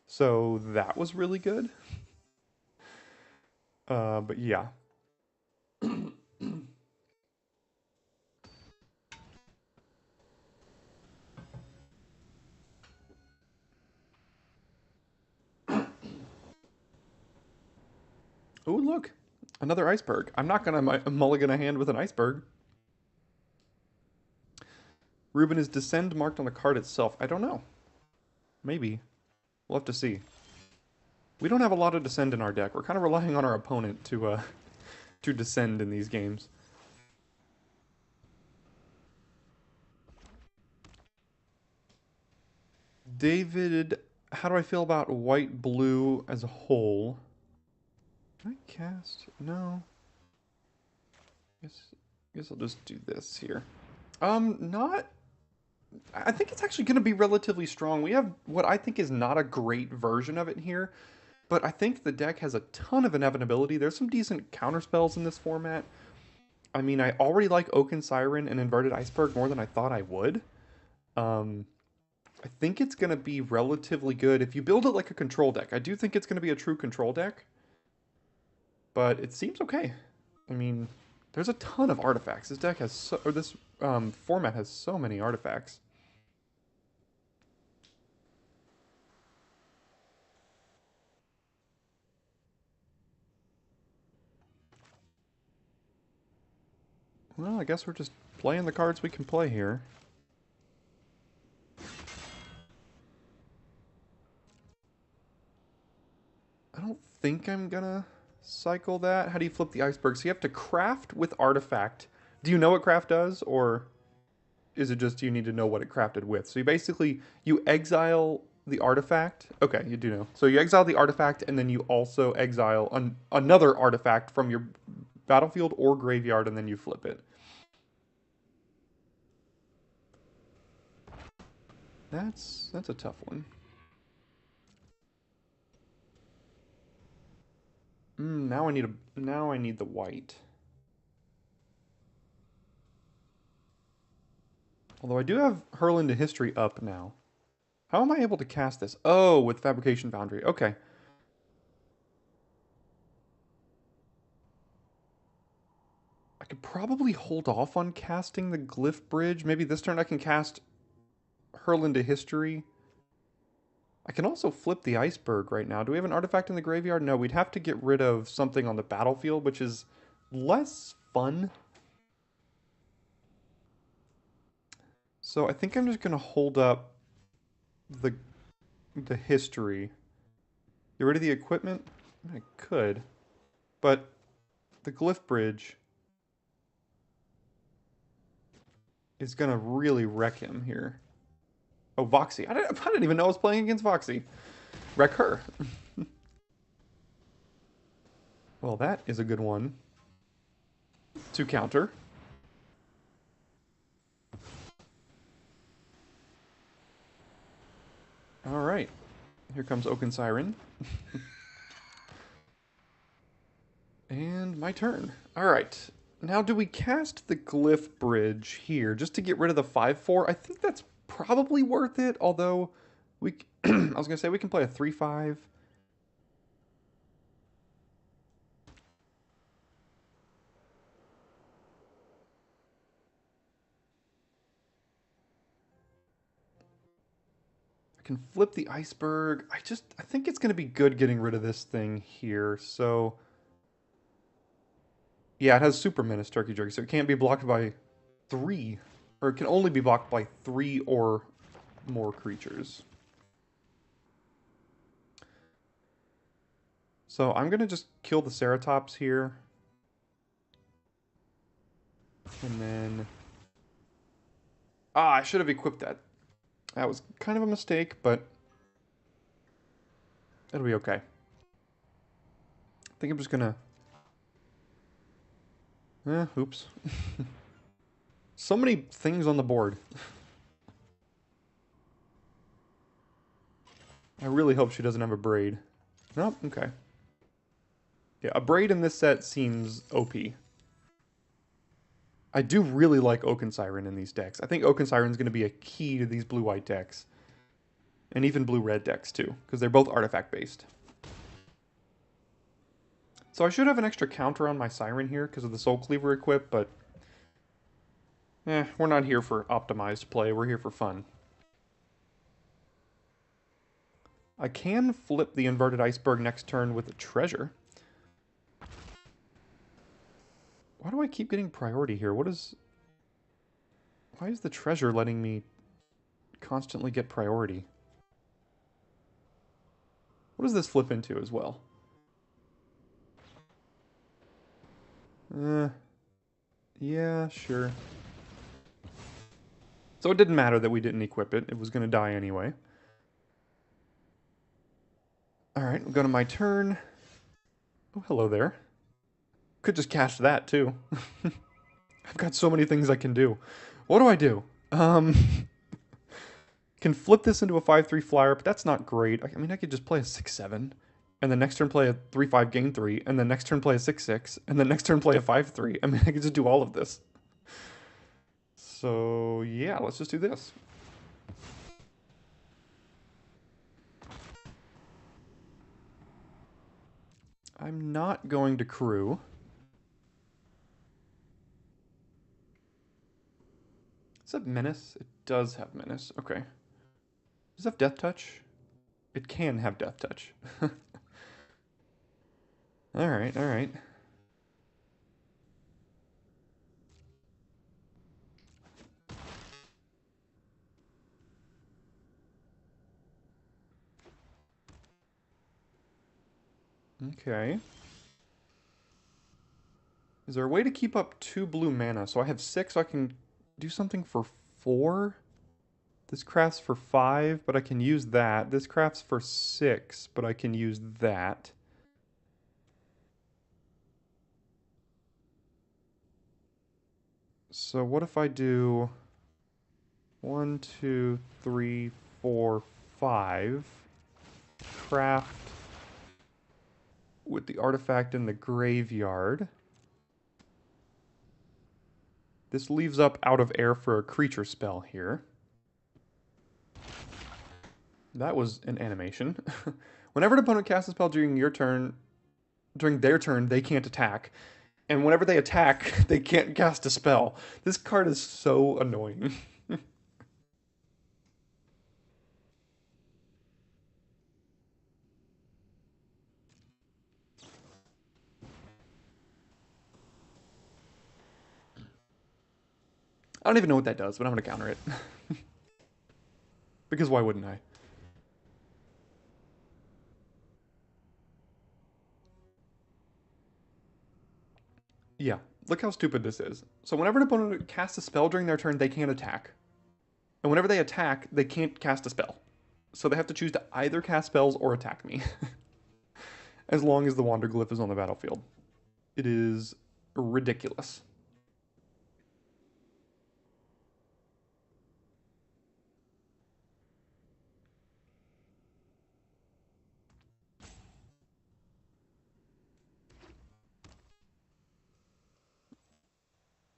so that was really good. But yeah. Oh, look. Another iceberg. I'm not going to mulligan a hand with an iceberg. Ruben, is descend marked on the card itself? I don't know. Maybe. We'll have to see. We don't have a lot of descend in our deck. We're kind of relying on our opponent to descend in these games. David, how do I feel about white-blue as a whole? Can I cast? No. Guess I'll just do this here. Not... I think it's actually going to be relatively strong. We have what I think is not a great version of it here, but I think the deck has a ton of inevitability. There's some decent counterspells in this format. I mean, I already like Oaken Siren and Inverted Iceberg more than I thought I would. I think it's going to be relatively good if you build it like a control deck. I do think it's going to be a true control deck, but it seems okay. I mean, there's a ton of artifacts. This deck has this format has so many artifacts. Well, I guess we're just playing the cards we can play here. I don't think I'm gonna cycle that. How do you flip the iceberg? So you have to craft with artifact. Do you know what craft does, or is it just you need to know what it crafted with? So you exile the artifact. Okay, you do know. So you exile the artifact, and then you also exile another artifact from your battlefield or graveyard, and then you flip it. That's a tough one. Now I need the white. Although I do have Hurl into History up now. How am I able to cast this? Oh, with Fabrication Foundry. Okay. I could probably hold off on casting the Glyph Bridge. Maybe this turn I can cast Hurl into History. I can also flip the Iceberg right now. Do we have an artifact in the graveyard? No, we'd have to get rid of something on the battlefield, which is less fun. So I think I'm just going to hold up the history. Get rid of the equipment? I could. But the Glyph Bridge is going to really wreck him here. Oh, Voxy. I didn't even know I was playing against Voxy. Wreck her. Well, that is a good one to counter. All right. Here comes Oaken Siren. And my turn. All right. Now, do we cast the Glyph Bridge here just to get rid of the 5/4? I think that's probably worth it, although we... I was going to say we can play a 3/5. I can flip the Iceberg. I think it's going to be good getting rid of this thing here, so... Yeah, it has Super Menace Turkey Jerky, so it can't be blocked by 3. Or it can only be blocked by 3 or more creatures. So I'm going to just kill the Ceratops here. And then... I should have equipped that. That was kind of a mistake, but... it'll be okay. I think I'm just going to... oops. So many things on the board. I really hope she doesn't have a braid. Nope, okay. Yeah, a braid in this set seems OP. I do really like Oaken Siren in these decks. I think Oaken Siren's going to be a key to these blue-white decks. And even blue-red decks, too, because they're both artifact-based. So I should have an extra counter on my Siren here because of the Soul Cleaver equip, but... we're not here for optimized play. We're here for fun. I can flip the Inverted Iceberg next turn with a treasure. Why do I keep getting priority here? Why is the treasure letting me constantly get priority? What does this flip into as well? Yeah, sure. So it didn't matter that we didn't equip it. It was going to die anyway. Alright, we'll go to my turn. Oh, hello there. Could just cast that, too. I've got so many things I can do. What do I do? Can flip this into a 5/3 flyer, but that's not great. I mean, I could just play a 6/7, and then next turn play a 3/5 gain 3, and then next turn play a 6/6, and then next turn play a 5/3. I mean, I could just do all of this. So, yeah, let's just do this. I'm not going to crew. Does it have Menace? It does have Menace. Okay. Does it have Death Touch? It can have Death Touch. Alright, alright. Okay. Is there a way to keep up 2 blue mana? So I have 6, so I can do something for 4? This crafts for 5, but I can use that. This crafts for 6, but I can use that. So what if I do 1, 2, 3, 4, 5? Craft with the artifact in the graveyard. This leaves up Out of Air for a creature spell here. That was an animation. Whenever an opponent casts a spell during their turn, they can't attack. And whenever they attack, they can't cast a spell. This card is so annoying. I don't even know what that does, but I'm going to counter it. Because why wouldn't I? Yeah, look how stupid this is. So whenever an opponent casts a spell during their turn, they can't attack. And whenever they attack, they can't cast a spell. So they have to choose to either cast spells or attack me. As long as the Wanderglyph is on the battlefield. It is ridiculous.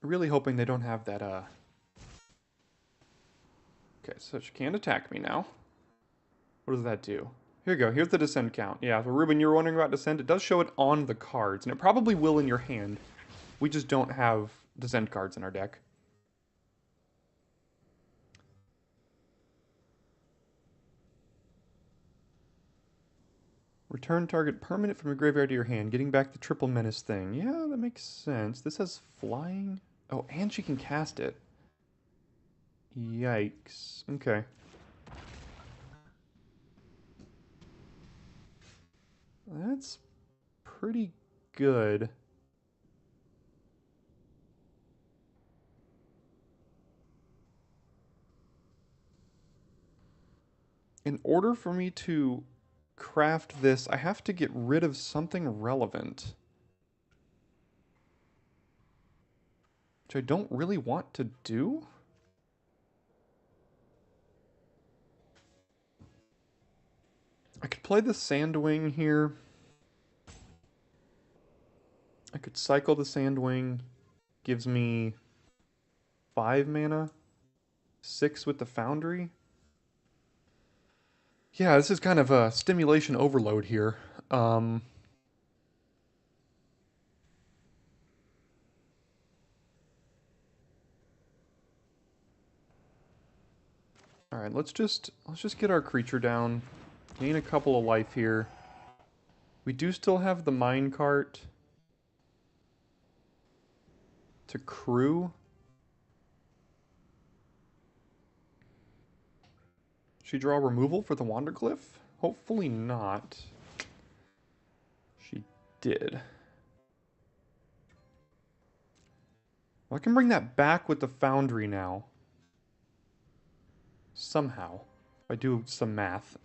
Really hoping they don't have that, Okay, so she can't attack me now. What does that do? Here you go. Here's the descent count. Yeah, so Ruben, you were wondering about descent. It does show it on the cards, and it probably will in your hand. We just don't have descent cards in our deck. Return target permanent from your graveyard to your hand, getting back the triple menace thing. Yeah, that makes sense. This has flying. Oh, and she can cast it. Yikes. Okay. That's pretty good. In order for me to craft this, I have to get rid of something relevant. Which I don't really want to do. I could play the Sandwing here. I could cycle the Sandwing. Gives me 5 mana. 6 with the Foundry. Yeah, this is kind of a stimulation overload here. Alright, let's just get our creature down. Gain a couple of life here. We do still have the minecart to crew. She draw removal for the Wanderglyph? Hopefully not. She did. Well, I can bring that back with the Foundry now. Somehow. If I do some math.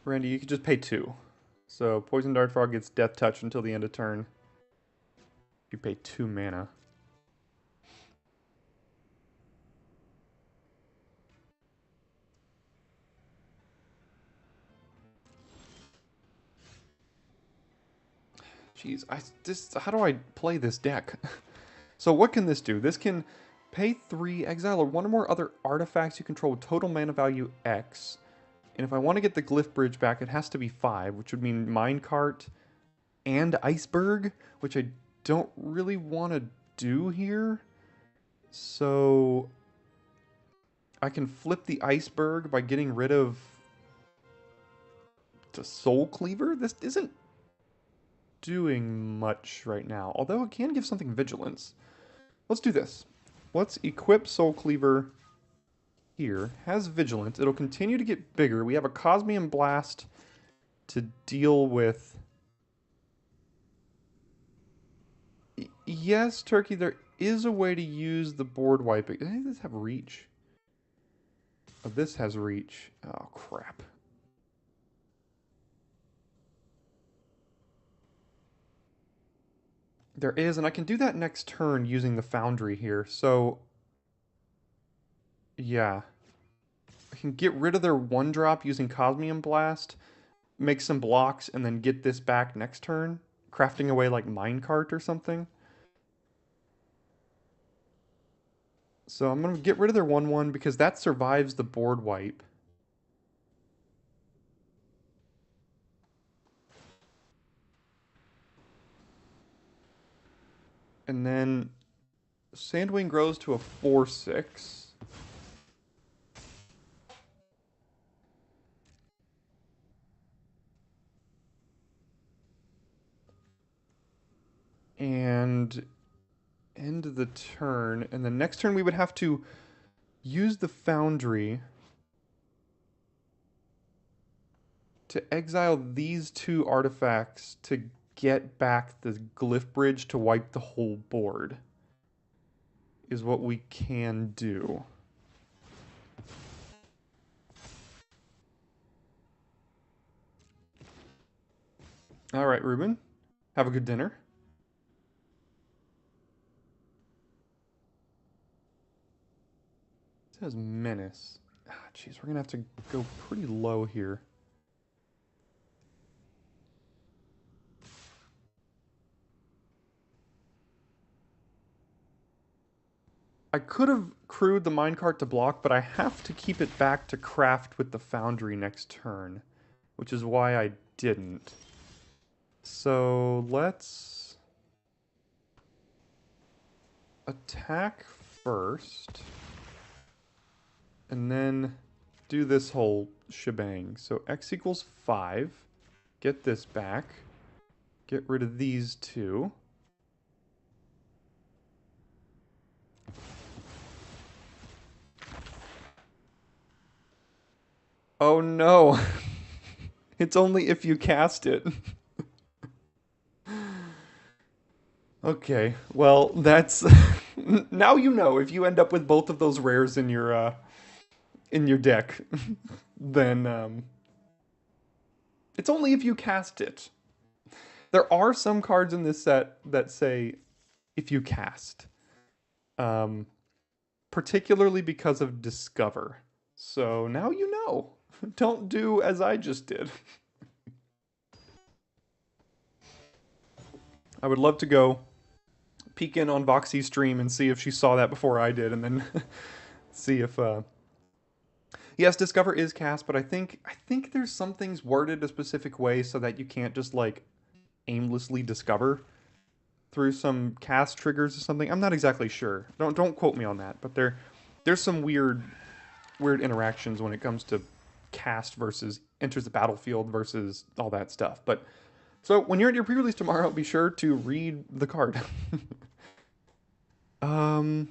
Randy, you could just pay 2. So Poison Dart Frog gets Death Touch until the end of turn. You pay 2 mana. Jeez, how do I play this deck? So what can this do? This can pay 3, exile or one or more other artifacts you control with total mana value X. And if I want to get the Glyph Bridge back, it has to be 5, which would mean Minecart and Iceberg, which I don't really want to do here. So I can flip the Iceberg by getting rid of the Soul Cleaver. This isn't doing much right now, although it can give something Vigilance. Let's do this. Let's equip Soul Cleaver here. Has Vigilance. It'll continue to get bigger. We have a Cosmium Blast to deal with. Yes, Turkey, there is a way to use the board wiping. Does this have reach? Oh, this has reach. Oh, crap. There is, and I can do that next turn using the Foundry here. So, yeah. I can get rid of their 1-drop using Cosmium Blast, make some blocks, and then get this back next turn, crafting away like Minecart or something. So I'm going to get rid of their 1/1 because that survives the board wipe. And then Sandwing grows to a 4/6. And end the turn. And the next turn we would have to use the Foundry to exile these 2 artifacts to get back the Glyph Bridge to wipe the whole board. Is what we can do. All right, Ruben. Have a good dinner. It says Menace. Ah, jeez, we're gonna have to go pretty low here. I could have crewed the minecart to block, but I have to keep it back to craft with the foundry next turn, which is why I didn't. So let's attack first, and then do this whole shebang. So x equals 5, get this back, get rid of these two. Oh no, it's only if you cast it. Okay, well, that's now you know if you end up with both of those rares in your deck, then it's only if you cast it. There are some cards in this set that say if you cast, particularly because of Discover. So now you know. Don't do as I just did. I would love to go peek in on Voxy's stream and see if she saw that before I did, and then see if yes, Discover is cast, but I think there's some things worded a specific way so that you can't just like aimlessly discover through some cast triggers or something. I'm not exactly sure. Don't quote me on that, but there's some weird interactions when it comes to cast versus enters the battlefield versus all that stuff. But so when you're at your pre-release tomorrow, be sure to read the card. What do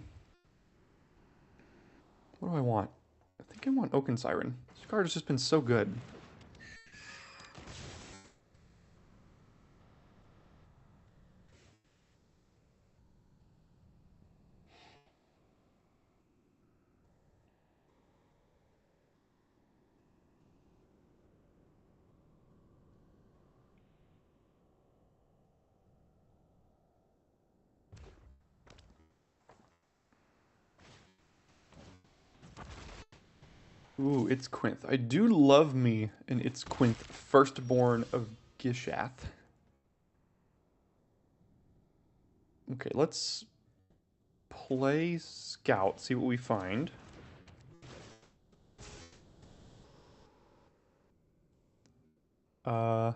I want? I think I want Oaken Siren. This card has just been so good. Ooh, it's Quinth. I do love me an It's Quinth, firstborn of Gishath. Okay, let's play Scout, see what we find. I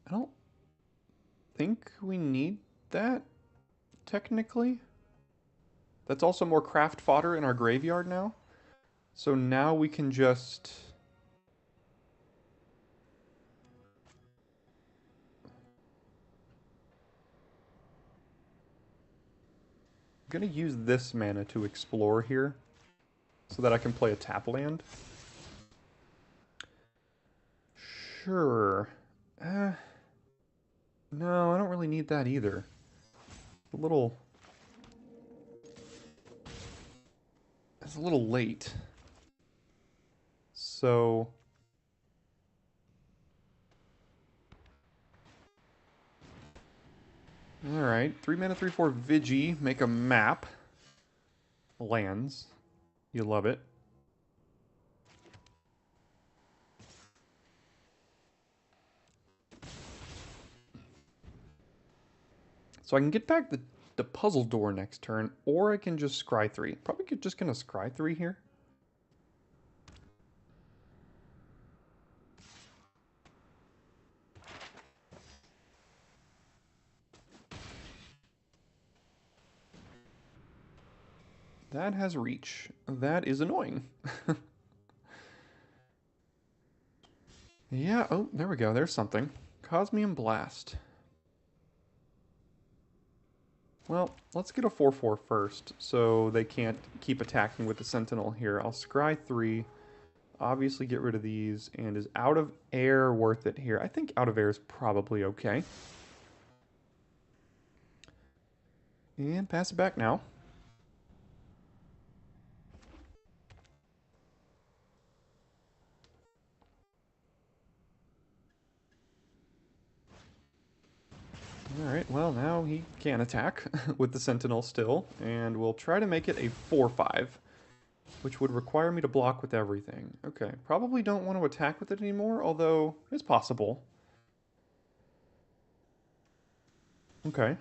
don't think we need that, technically. That's also more craft fodder in our graveyard now. So now we can just... I'm gonna use this mana to explore here so that I can play a tap land. Sure. No, I don't really need that either. A little... It's a little late. So... Alright, 3 mana, 3/4 Vigi, make a map. Lands. You love it. So I can get back the puzzle door next turn, or I can just scry 3. Probably just gonna scry 3 here. That has reach. That is annoying. Yeah, oh, there we go. There's something. Cosmium Blast. Well, let's get a 4/4 first, so they can't keep attacking with the Sentinel here. I'll scry 3, obviously get rid of these, and is Out of Air worth it here? I think Out of Air is probably okay. And pass it back now. Alright, well now he can attack with the Sentinel still, and we'll try to make it a 4/5. which would require me to block with everything. Okay, probably don't want to attack with it anymore, although it's possible. Okay.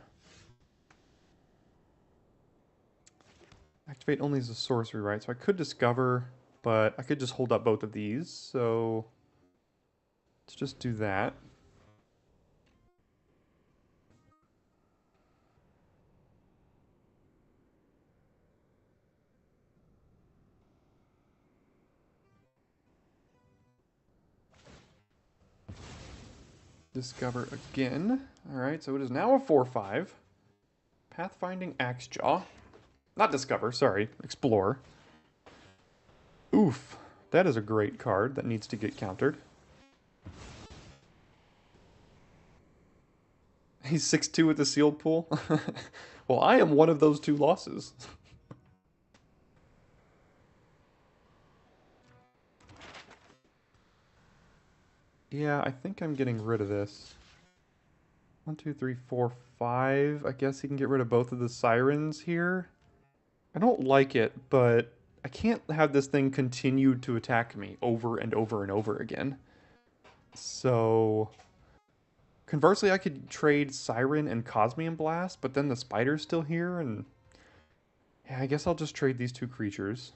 Activate only as a sorcery, right? So I could discover, but I could just hold up both of these. So let's just do that. Discover again. All right, so it is now a 4/5. Pathfinding Axejaw. Not discover, sorry, explore. Oof, that is a great card that needs to get countered. He's 6/2 with the sealed pool. Well, I am one of those two losses. Yeah, I think I'm getting rid of this. 1, 2, 3, 4, 5. I guess he can get rid of both of the sirens here. I don't like it, but I can't have this thing continue to attack me over and over and over again. So, conversely, I could trade Siren and Cosmium Blast, but then the spider's still here, and yeah, I guess I'll just trade these two creatures.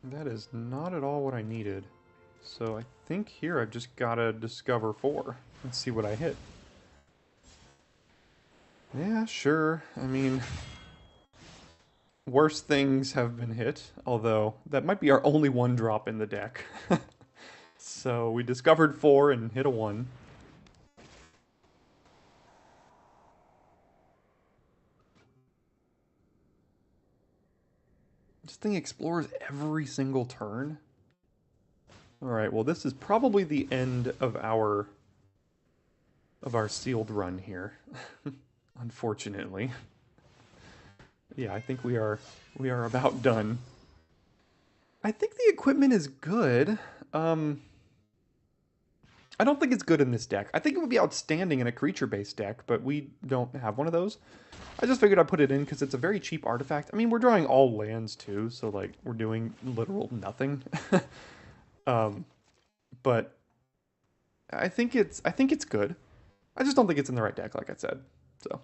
That is not at all what I needed. So I think here I've just gotta discover 4 and see what I hit. Yeah, sure. I mean, worse things have been hit, although that might be our only 1-drop in the deck. So we discovered 4 and hit a 1. This thing explores every single turn. Alright, well this is probably the end of our sealed run here. Unfortunately. Yeah, I think we are about done. I think the equipment is good. I don't think it's good in this deck. I think it would be outstanding in a creature-based deck, but we don't have one of those. I just figured I'd put it in because it's a very cheap artifact. I mean, we're drawing all lands too, so like we're doing literal nothing. But I think it's good. I just don't think it's in the right deck, like I said. So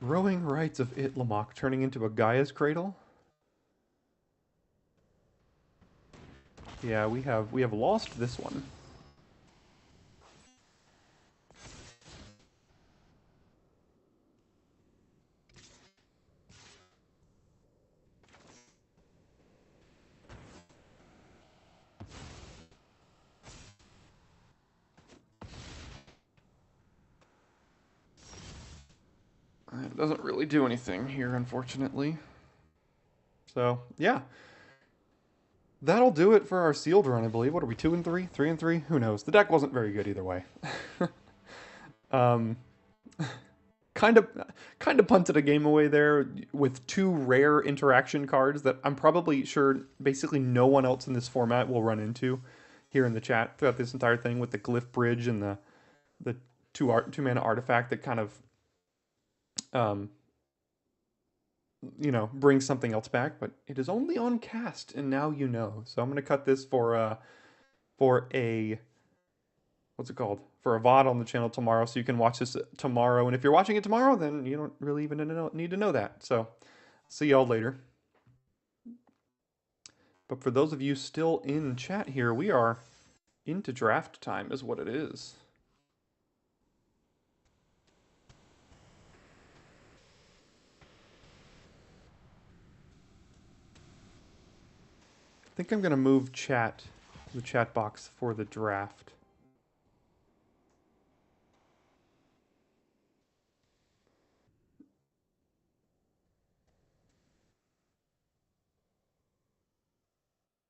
Rowing Rites of Itlamok turning into a Gaia's Cradle. Yeah, we have lost this one. It doesn't really do anything here, unfortunately. So, yeah. That'll do it for our sealed run, I believe. What are we, 2 and 3? 3 and 3? Who knows? The deck wasn't very good either way. um, kind of punted a game away there with 2 rare interaction cards that I'm probably sure basically no one else in this format will run into here in the chat throughout this entire thing, with the Glyph Bridge and the 2-mana artifact that kind of you know, bring something else back, but it is only on cast, and now you know. So I'm gonna cut this for a what's it called? For a VOD on the channel tomorrow, so you can watch this tomorrow. And if you're watching it tomorrow, then you don't really even need to know that. So see y'all later. But for those of you still in chat here, we are into draft time, is what it is. I think I'm gonna move the chat box for the draft.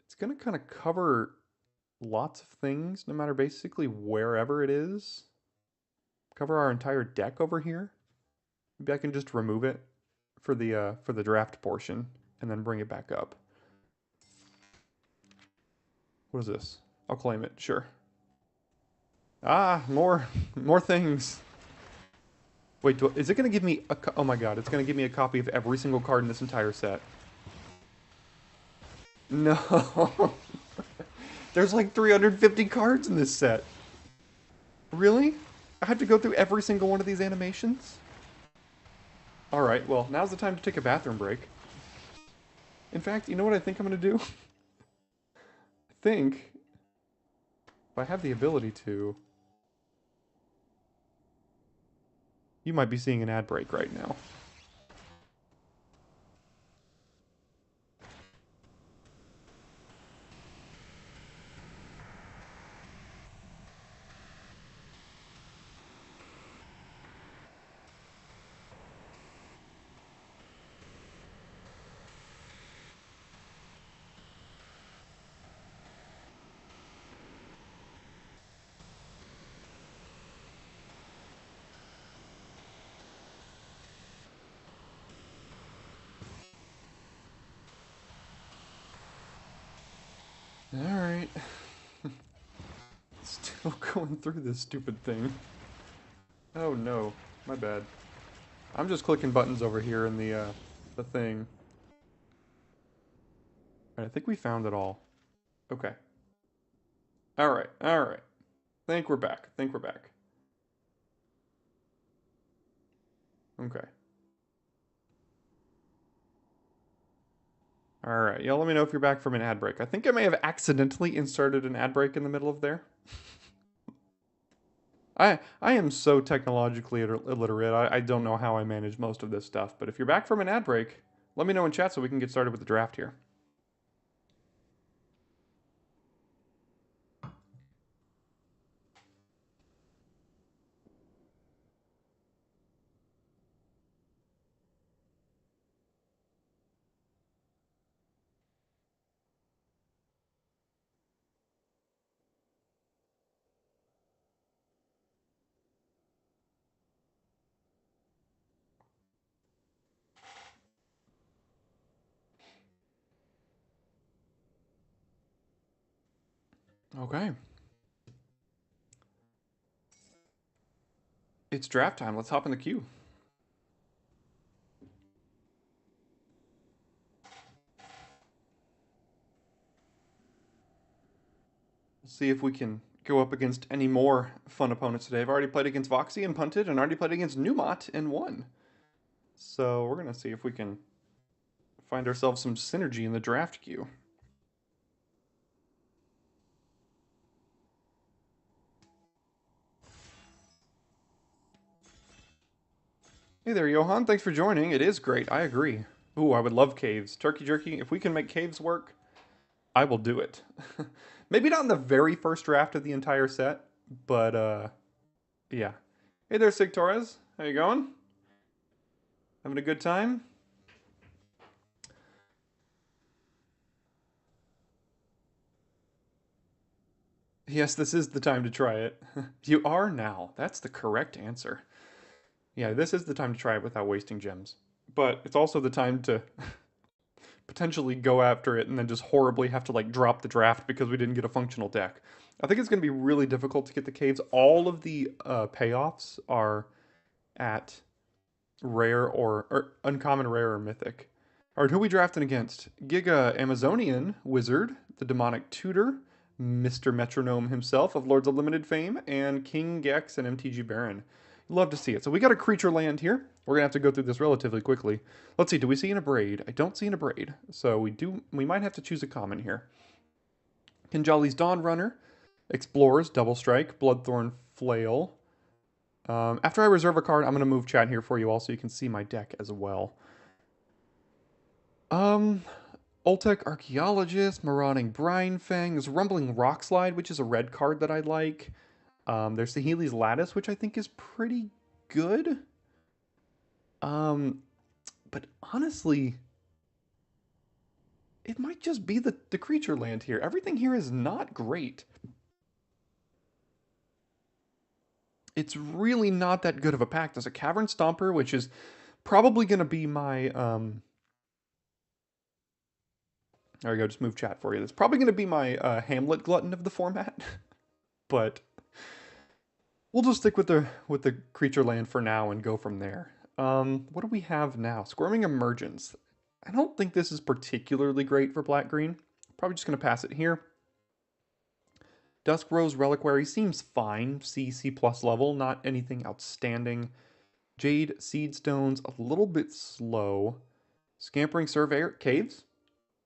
It's gonna kind of cover lots of things, no matter basically wherever it is. Cover our entire deck over here. Maybe I can just remove it for the draft portion and then bring it back up. What is this? I'll claim it, sure. Ah, more things. Wait, is it going to give me a... Oh my god, it's going to give me a copy of every single card in this entire set. No. There's like 350 cards in this set. Really? I have to go through every single one of these animations? Alright, well, now's the time to take a bathroom break. In fact, you know what I think I'm going to do? I think... if I have the ability to... You might be seeing an ad break right now. Alright. Still going through this stupid thing. Oh no, my bad. I'm just clicking buttons over here in the thing. Alright, I think we found it all. Okay. Alright, alright. Think we're back. Think we're back. Okay. Alright, yeah, let me know if you're back from an ad break. I think I may have accidentally inserted an ad break in the middle of there. I am so technologically illiterate, I don't know how I manage most of this stuff, but if you're back from an ad break, let me know in chat so we can get started with the draft here. Okay. It's draft time. Let's hop in the queue. See if we can go up against any more fun opponents today. I've already played against Voxy and punted, and already played against Numot and won. So we're going to see if we can find ourselves some synergy in the draft queue. Hey there, Johan. Thanks for joining. It is great. I agree. Ooh, I would love caves. Turkey jerky. If we can make caves work, I will do it. Maybe not in the very first draft of the entire set, but yeah. Hey there, Sig Torres. How you going? Having a good time? Yes, this is the time to try it. You are now. That's the correct answer. Yeah, this is the time to try it without wasting gems. But it's also the time to potentially go after it and then just horribly have to like drop the draft because we didn't get a functional deck. I think it's going to be really difficult to get the caves. All of the payoffs are at rare or uncommon, rare, or mythic. All right, who are we drafting against? Giga Amazonian Wizard, the Demonic Tutor, Mr. Metronome himself of Lords of Limited fame, and King Gex and MTG Baron. Love to see it. So we got a creature land here. We're gonna have to go through this relatively quickly. Let's see, do we see an Abrade? I don't see an Abrade. So we might have to choose a common here. Kinjali's Dawn Runner, Explorers, Double Strike, Bloodthorn Flail. After I reserve a card, I'm gonna move chat here for you all so you can see my deck as well. Oltec Archaeologist, Marauding Brinefang, there's Rumbling Rockslide, which is a red card that I like. There's Saheeli's Lattice, which I think is pretty good. But honestly, it might just be the creature land here. Everything here is not great. It's really not that good of a pack. There's a Cavern Stomper, which is probably going to be my There we go, just move chat for you. That's probably going to be my Hamlet glutton of the format, but we'll just stick with the creature land for now and go from there. What do we have now? Squirming Emergence. I don't think this is particularly great for black-green. Probably just going to pass it here. Dusk Rose Reliquary seems fine. C plus level, not anything outstanding. Jade Seedstone's a little bit slow. Scampering Surveyor. Caves?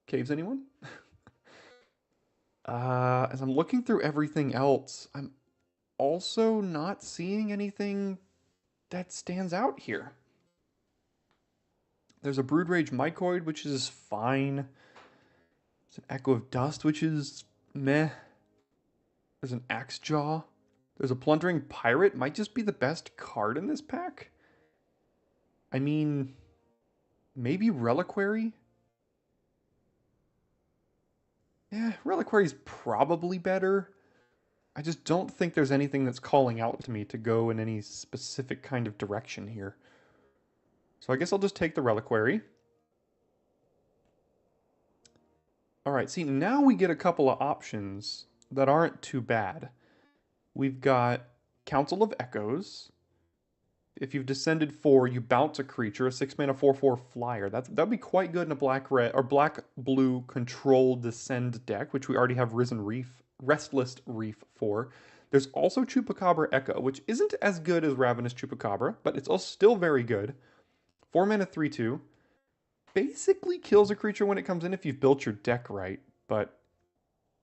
Caves, anyone? As I'm looking through everything else, I'm also not seeing anything that stands out here. There's a Brood Rage Mycoid, which is fine. There's an Echo of Dust, which is meh. There's an Axe Jaw. There's a Plundering Pirate. Might just be the best card in this pack. I mean, maybe Reliquary? Yeah, Reliquary's probably better. I just don't think there's anything that's calling out to me to go in any specific kind of direction here. So I guess I'll just take the Reliquary. Alright, see, now we get a couple of options that aren't too bad. We've got Council of Echoes. If you've descended 4, you bounce a creature, a 6-mana 4/4 flyer. That'd be quite good in a black-red or black-blue controlled descend deck, which we already have Restless Reef for. There's also Chupacabra Echo, which isn't as good as Ravenous Chupacabra, but it's also still very good. 4 mana 3/2. Basically kills a creature when it comes in if you've built your deck right, but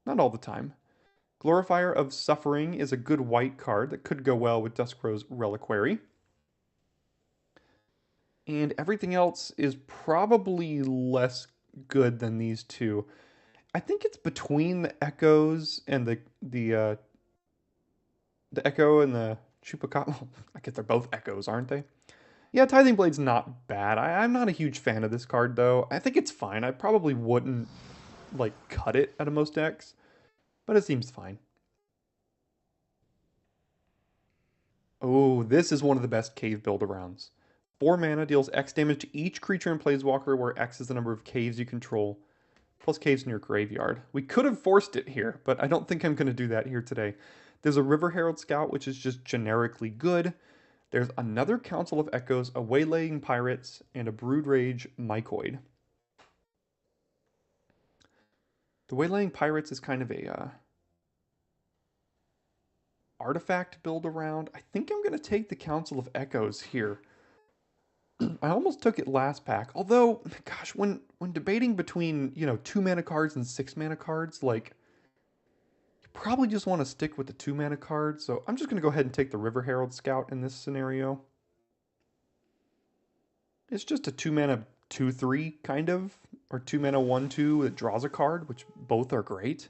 not all the time. Glorifier of Suffering is a good white card that could go well with Duskrose Reliquary. And everything else is probably less good than these two. I think it's between the Echoes and the Echo and the Chupacabra. I guess they're both Echoes, aren't they? Yeah, Tithing Blade's not bad. I'm not a huge fan of this card, though. I think it's fine. I probably wouldn't, like, cut it out of most decks, but it seems fine. Oh, this is one of the best cave build-arounds. 4 mana deals X damage to each creature in Planeswalker, where X is the number of caves you control, plus caves in your graveyard. We could have forced it here, but I don't think I'm going to do that here today. There's a River Herald Scout, which is just generically good. There's another Council of Echoes, a Waylaying Pirates, and a Brood Rage Mycoid. The Waylaying Pirates is kind of a artifact build around. I think I'm going to take the Council of Echoes here. I almost took it last pack, although, gosh, when debating between, 2 mana cards and 6 mana cards, like, you probably just want to stick with the 2 mana cards, so I'm just going to go ahead and take the River Herald Scout in this scenario. It's just a 2 mana 2/3, kind of, or 2 mana 1/2 that draws a card, which both are great.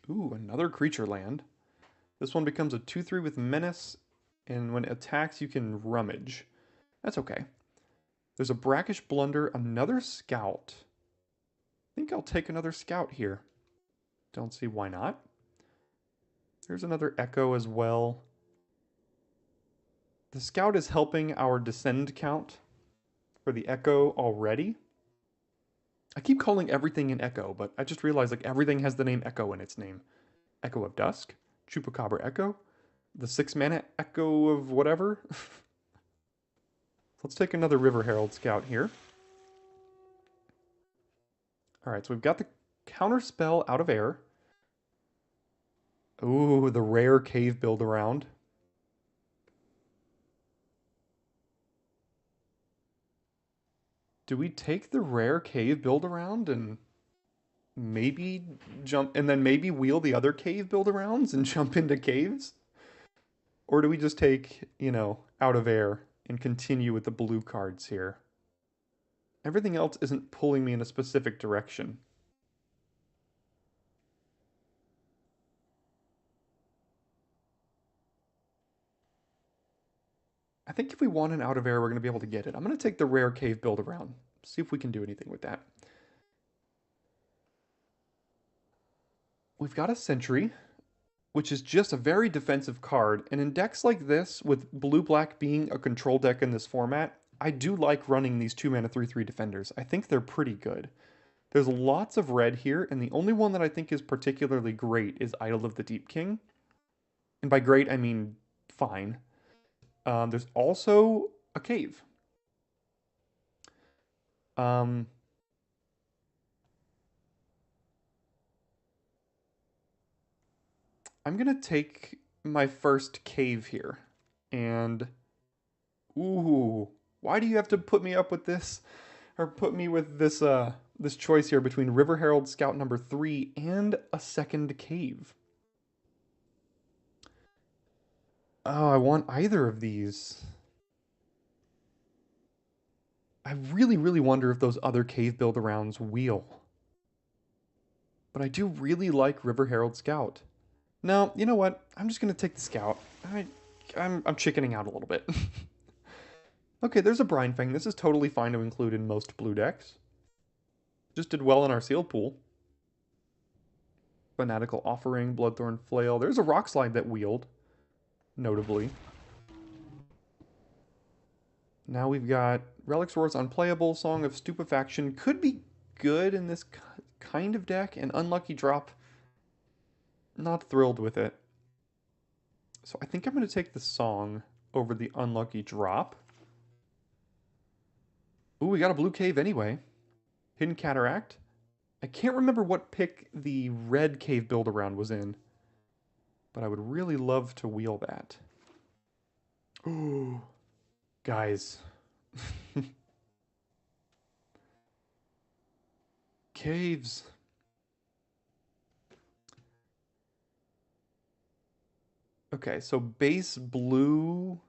Ooh, another creature land. This one becomes a 2/3 with Menace, and when it attacks, you can rummage. That's okay. There's a Brackish Blunder, another Scout. I think I'll take another Scout here. Don't see why not. There's another Echo as well. The Scout is helping our Descend count for the Echo already. I keep calling everything an Echo, but I just realized like everything has the name Echo in its name. Echo of Dusk, Chupacabra Echo, the 6 mana Echo of whatever. Let's take another River Herald Scout here. Alright, so we've got the counter spell out of air. Ooh, the rare cave build around. Do we take the rare cave build around and maybe jump and then maybe wheel the other cave build arounds and jump into caves? Or do we just take, out of air and continue with the blue cards here? Everything else isn't pulling me in a specific direction. I think if we want an out of air, we're going to be able to get it. I'm going to take the rare cave build around. See if we can do anything with that. We've got a Sentry, which is just a very defensive card. And in decks like this, with blue-black being a control deck in this format, I do like running these 2 mana 3/3 defenders. I think they're pretty good. There's lots of red here, and the only one that I think is particularly great is Idol of the Deep King. And by great, I mean fine. There's also a cave. Um, I'm gonna take my first cave here. And, ooh, why do you have to put me up with this? Or put me with this choice here between River Herald Scout number 3 and a second cave? Oh, I want either of these. I really, really wonder if those other cave build-arounds wheel. But I do really like River Herald Scout. No, you know what? I'm just going to take the Scout. I'm chickening out a little bit. Okay, there's a Brine Fang. This is totally fine to include in most blue decks. Just did well in our sealed pool. Fanatical Offering, Bloodthorn Flail. There's a Rock Slide that wheeled, notably. Now we've got Relic Roar's Unplayable, Song of Stupefaction. Could be good in this kind of deck, and Unlucky Drop. Not thrilled with it. So I think I'm going to take the Song over the Unlucky Drop. Ooh, we got a blue cave anyway. Hidden Cataract. I can't remember what pick the red cave build-around was in, but I would really love to wheel that. Ooh, guys. Caves. Okay, so base blue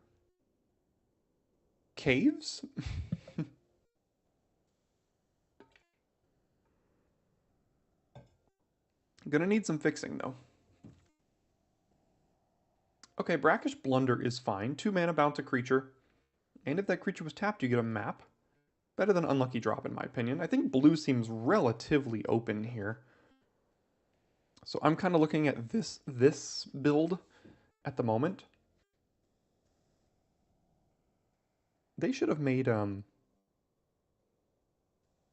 caves? Gonna need some fixing, though. Okay, Brackish Blunder is fine. 2 mana, bounce a creature. And if that creature was tapped, you get a map. Better than Unlucky Drop, in my opinion. I think blue seems relatively open here. So I'm kind of looking at this build at the moment. They should have made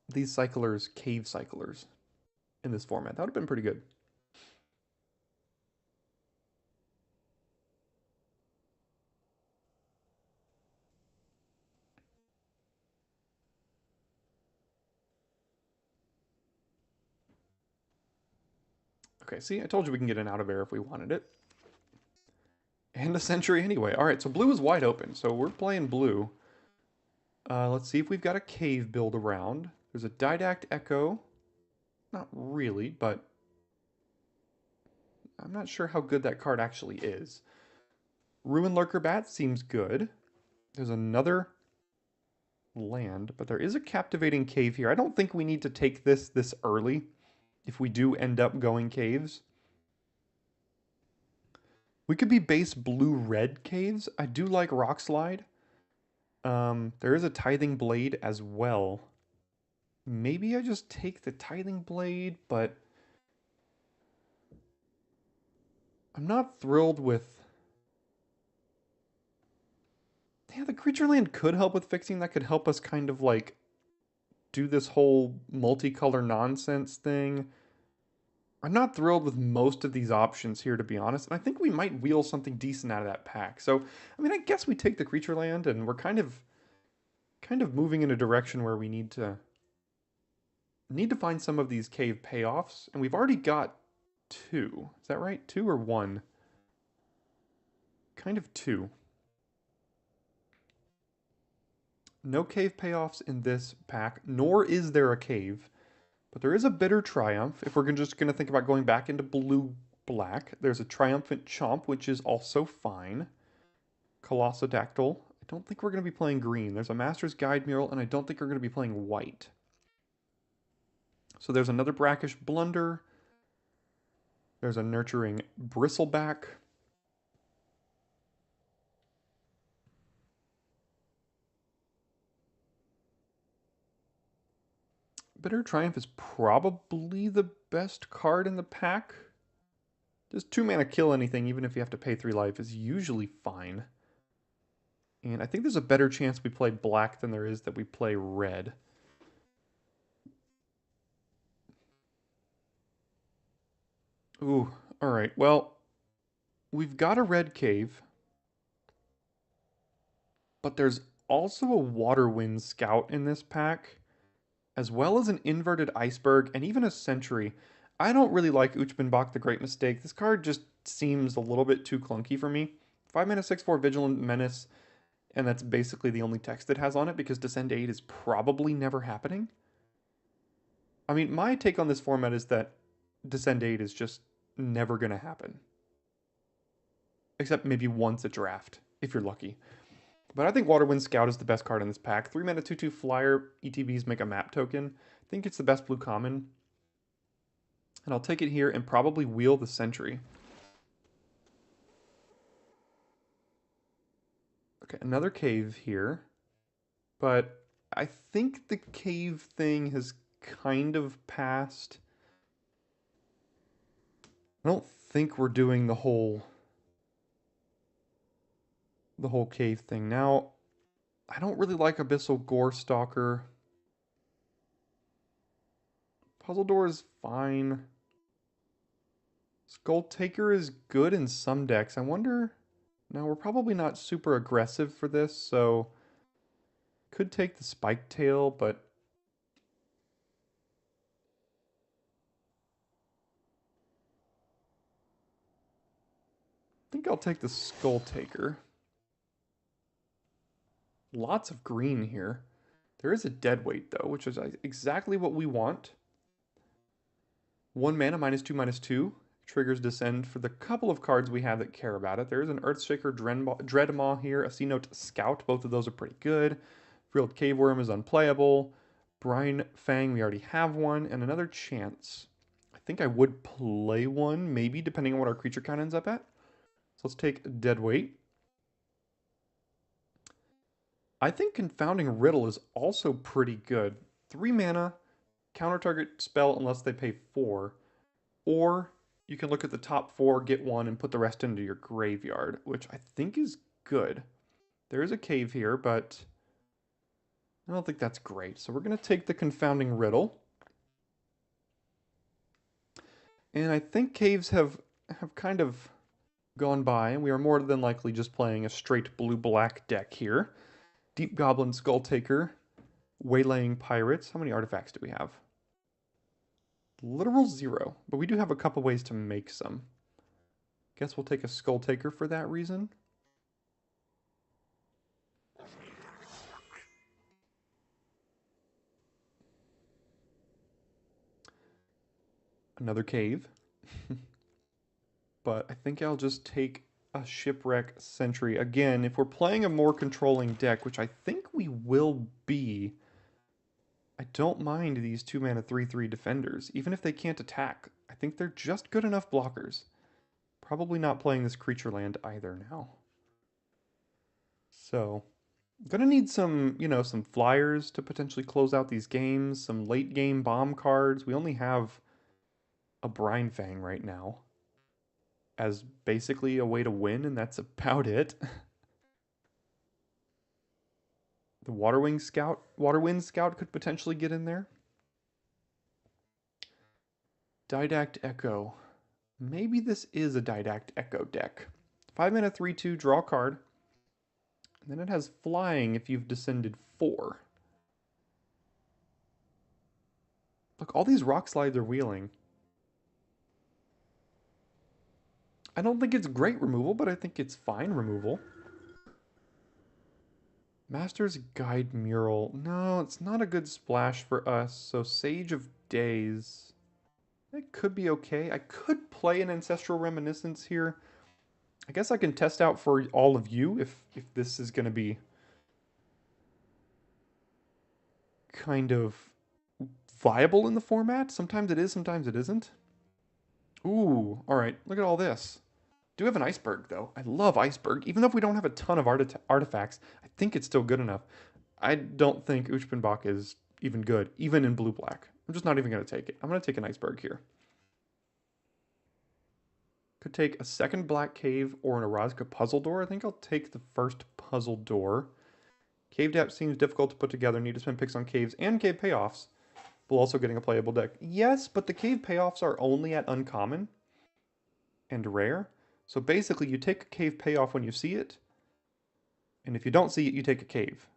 these cyclers cave cyclers in this format. That would have been pretty good. Okay, see, I told you we can get an out of air if we wanted it. And a Sentry anyway. All right, so blue is wide open, so we're playing blue. Let's see if we've got a cave build around. There's a Didact Echo. Not really, but I'm not sure how good that card actually is. Ruin Lurker Bat seems good. There's another land, but there is a Captivating Cave here. I don't think we need to take this early if we do end up going caves. We could be base blue-red caves. I do like Rock Slide. There is a Tithing Blade as well. Maybe I just take the Tithing Blade, but I'm not thrilled with... Yeah, the creature land could help with fixing. That could help us kind of like do this whole multicolor nonsense thing. I'm not thrilled with most of these options here, to be honest, and I think we might wheel something decent out of that pack. So, I mean, I guess we take the creature land, and we're kind of moving in a direction where we need to find some of these cave payoffs, and we've already got 2. Is that right? 2 or 1? Kind of 2. No cave payoffs in this pack, nor is there a cave. But there is a Bitter Triumph. If we're just going to think about going back into blue-black, there's a Triumphant Chomp, which is also fine. Colossodactyl. I don't think we're going to be playing green. There's a Master's Guide Mural, and I don't think we're going to be playing white. So there's another Brackish Blunder. There's a Nurturing Bristleback. Bitter Triumph is probably the best card in the pack. Just 2 mana kill anything, even if you have to pay 3 life, is usually fine. And I think there's a better chance we play black than there is that we play red. Ooh, alright. Well, we've got a red cave, but there's also a water wind scout in this pack, as well as an inverted iceberg and even a sentry. I don't really like Uchbenbach the Great Mistake. This card just seems a little bit too clunky for me. 5 mana 6/4 Vigilant Menace, and that's basically the only text it has on it because Descend 8 is probably never happening. I mean, my take on this format is that Descend 8 is just never going to happen. Except maybe once a draft, if you're lucky. But I think Waterwind Scout is the best card in this pack. 3 mana 2/2 flyer, ETBs make a map token. I think it's the best blue common. And I'll take it here and probably wheel the Sentry. Okay, another cave here. But I think the cave thing has kind of passed. I don't think we're doing the whole cave thing. Now, I don't really like Abyssal Gore Stalker. Puzzle Door is fine. Skull Taker is good in some decks. I wonder... No, we're probably not super aggressive for this, so... Could take the Spike Tail, but... I think I'll take the Skull Taker. Lots of green here. There is a deadweight, though, which is exactly what we want. 1 mana, -2/-2. Triggers Descend for the couple of cards we have that care about it. There is an Earthshaker Dreadmaw here, a C-Note Scout. Both of those are pretty good. Frilled Caveworm is unplayable. Brine Fang, we already have one. And another Chance. I think I would play one, maybe, depending on what our creature count ends up at. So let's take Deadweight. I think Confounding Riddle is also pretty good. 3 mana, counter target spell unless they pay 4. Or you can look at the top 4, get 1, and put the rest into your graveyard, which I think is good. There is a cave here, but I don't think that's great. So we're going to take the Confounding Riddle. And I think caves have kind of gone by, and we are more than likely just playing a straight blue-black deck here. Deep Goblin Skull Taker, Waylaying Pirates. How many artifacts do we have? Literal 0, but we do have a couple ways to make some. Guess we'll take a Skull Taker for that reason. Another cave. But I think I'll just take a Shipwreck Sentry. Again, if we're playing a more controlling deck, which I think we will be, I don't mind these 2 mana 3/3 defenders, even if they can't attack. I think they're just good enough blockers. Probably not playing this creature land either now. So, gonna need some, some flyers to potentially close out these games, some late game bomb cards. We only have a Brine Fang right now as basically a way to win, and that's about it. The Waterwind Scout could potentially get in there. Didact Echo. Maybe this is a Didact Echo deck. 5 mana 3/2, draw a card. And then it has flying if you've descended 4. Look, all these rock slides are wheeling. I don't think it's great removal, but I think it's fine removal. Master's Guide Mural. No, it's not a good splash for us, so Sage of Days. It could be okay. I could play an Ancestral Reminiscence here. I guess I can test out for all of you if this is going to be kind of viable in the format. Sometimes it is, sometimes it isn't. Ooh, all right. Look at all this. Do have an Iceberg, though. I love Iceberg. Even though if we don't have a ton of artifacts, I think it's still good enough. I don't think Uchbenbach is even good, even in blue-black. I'm just not even going to take it. I'm going to take an Iceberg here. Could take a second Black Cave or an Erazka Puzzle Door. I think I'll take the first Puzzle Door. Cave Depth seems difficult to put together. Need to spend picks on caves and cave payoffs. While also getting a playable deck. Yes, but the cave payoffs are only at uncommon. and rare. So basically, you take a cave payoff when you see it, and if you don't see it, you take a cave.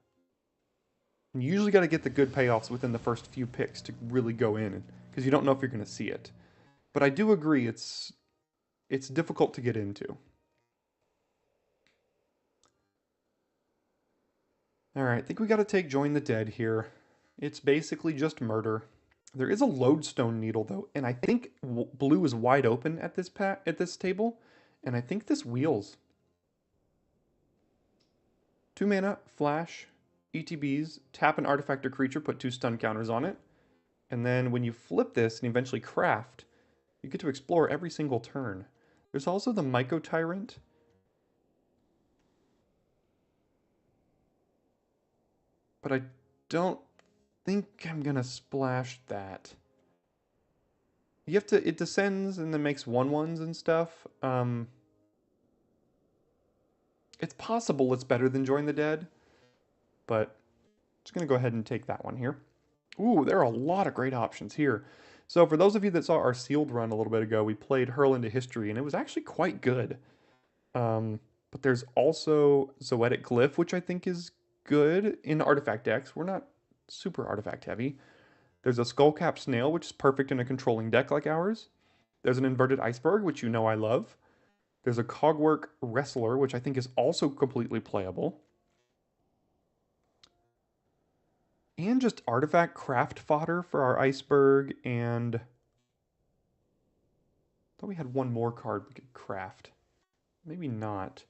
And you usually got to get the good payoffs within the first few picks to really go in, because you don't know if you're going to see it. But I do agree, it's difficult to get into. Alright, I think we got to take Join the Dead here. It's basically just murder. There is a lodestone needle though, and I think blue is wide open at this table, and I think this wheels. 2 mana, flash, ETBs, tap an artifact or creature, put 2 stun counters on it, and then when you flip this and eventually craft, you get to explore every single turn. There's also the Myco Tyrant. But I don't think I'm gonna splash that. You have to, it descends and then makes 1/1s and stuff. It's possible it's better than Join the Dead, but I'm just gonna go ahead and take that one here. Ooh, there are a lot of great options here. So for those of you that saw our sealed run a little bit ago, we played Hurl into History, and it was actually quite good. But there's also Zoetic Glyph, which I think is good in artifact decks. We're not super artifact heavy. There's a Skullcap Snail, which is perfect in a controlling deck like ours. There's an Inverted Iceberg, which you know I love. There's a Cogwork Wrestler, which I think is also completely playable. And just artifact craft fodder for our Iceberg, and I thought we had one more card we could craft. Maybe not.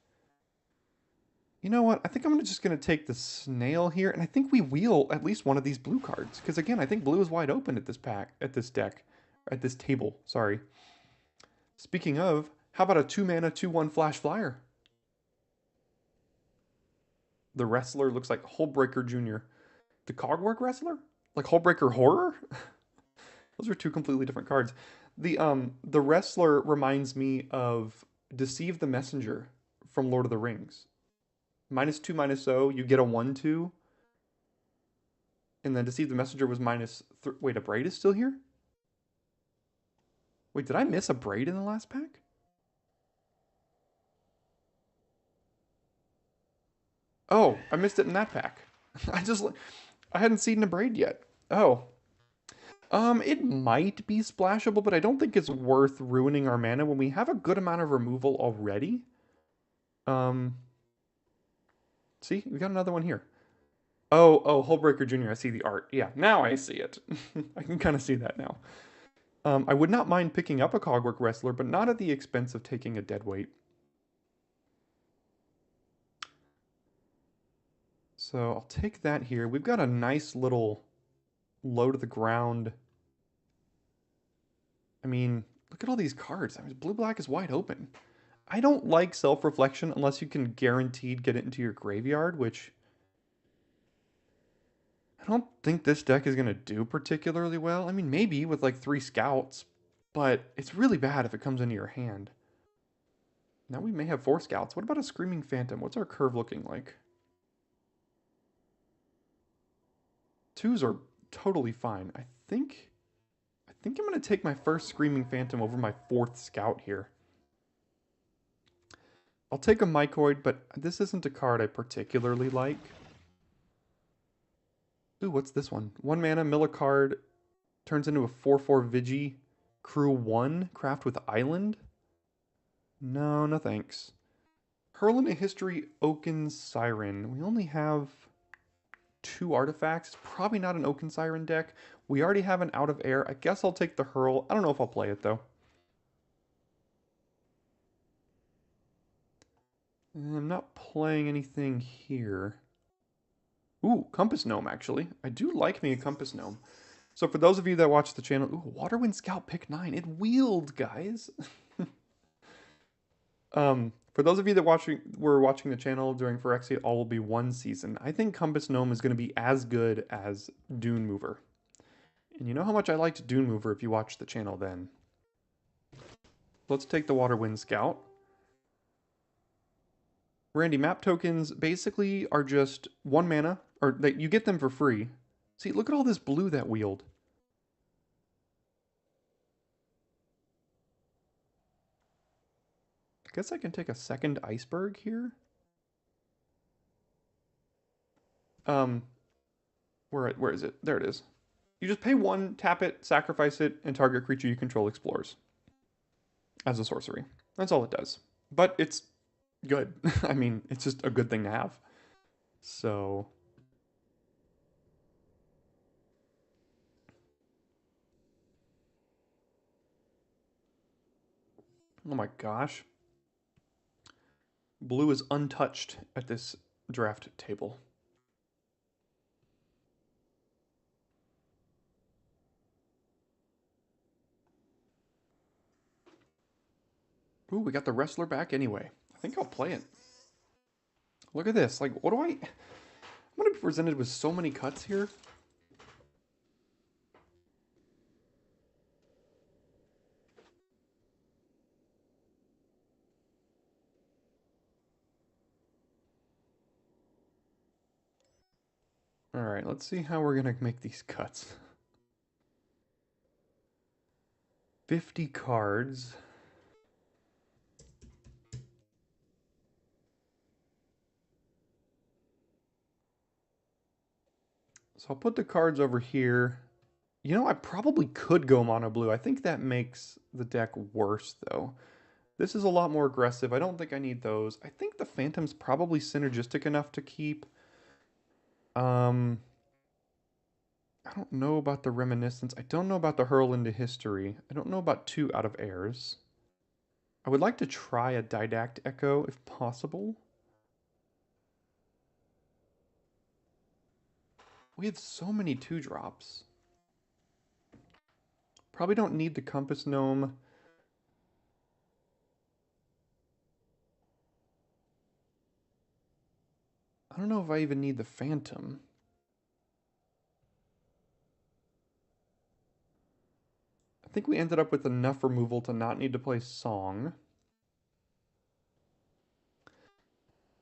You know what? I think I'm just going to take the snail here, and I think we wheel at least one of these blue cards. Because again, I think blue is wide open at this table, sorry. Speaking of, how about a 2-mana, 2/1 flash flyer? The Wrestler looks like Hullbreaker Jr. The Cogwork Wrestler? Like Hullbreaker Horror? Those are 2 completely different cards. The Wrestler reminds me of Deceive the Messenger from Lord of the Rings. -2, -0, you get a 1/2. And then Deceive the Messenger was -3. Wait, a Braid is still here? Wait, did I miss a Braid in the last pack? Oh, I missed it in that pack. I hadn't seen a Braid yet. Oh. It might be splashable, but I don't think it's worth ruining our mana when we have a good amount of removal already. See, we got another one here. Oh, Hullbreaker Jr., I see the art. Yeah, now I see it. I can kind of see that now. I would not mind picking up a Cogwork Wrestler, but not at the expense of taking a deadweight. So I'll take that here. We've got a nice little low to the ground. I mean, look at all these cards. I mean, blue-black is wide open. I don't like Self-Reflection unless you can guaranteed get it into your graveyard, which I don't think this deck is going to do particularly well. I mean, maybe with like 3 scouts, but it's really bad if it comes into your hand. Now we may have 4 scouts. What about a Screaming Phantom? What's our curve looking like? 2s are totally fine. I think I'm going to take my first Screaming Phantom over my 4th scout here. I'll take a Mycoid, but this isn't a card I particularly like. Ooh, what's this one? 1 mana, mill a card, turns into a 4/4 Vigi, crew 1, craft with Island? No, no thanks. Hurl into History, Oaken Siren. We only have 2 artifacts. It's probably not an Oaken Siren deck. We already have an Out of Air. I guess I'll take the Hurl. I don't know if I'll play it, though. I'm not playing anything here. Ooh, Compass Gnome, actually. I do like me a Compass Gnome. So for those of you that watch the channel, ooh, Waterwind Scout pick 9. It wheeled, guys. For those of you that were watching the channel during Phyrexia All Will Be One season, I think Compass Gnome is going to be as good as Dune Mover. And you know how much I liked Dune Mover if you watched the channel then. Let's take the Waterwind Scout. Randy, map tokens basically are just 1 mana, or you get them for free. See, look at all this blue that wheeled. guess I can take a second iceberg here. Where is it? There it is. You just pay 1, tap it, sacrifice it, and target creature you control explores as a sorcery. That's all it does. But it's good. I mean, it's just a good thing to have. So... Oh my gosh. Blue is untouched at this draft table. Ooh, we got the wrestler back anyway. I think I'll play it. Look at this. Like, what do I'm gonna be presented with so many cuts here. Alright, let's see how we're gonna make these cuts. 50 cards. So I'll put the cards over here. You know, I probably could go mono blue. I think that makes the deck worse, though. This is a lot more aggressive. I don't think I need those. I think the Phantom's probably synergistic enough to keep. I don't know about the Reminiscence. I don't know about the Hurl into History. I don't know about 2 Out of Airs. I would like to try a Didact Echo if possible. We have so many 2-drops. Probably don't need the Compass Gnome. I don't know if I even need the Phantom. I think we ended up with enough removal to not need to play Song.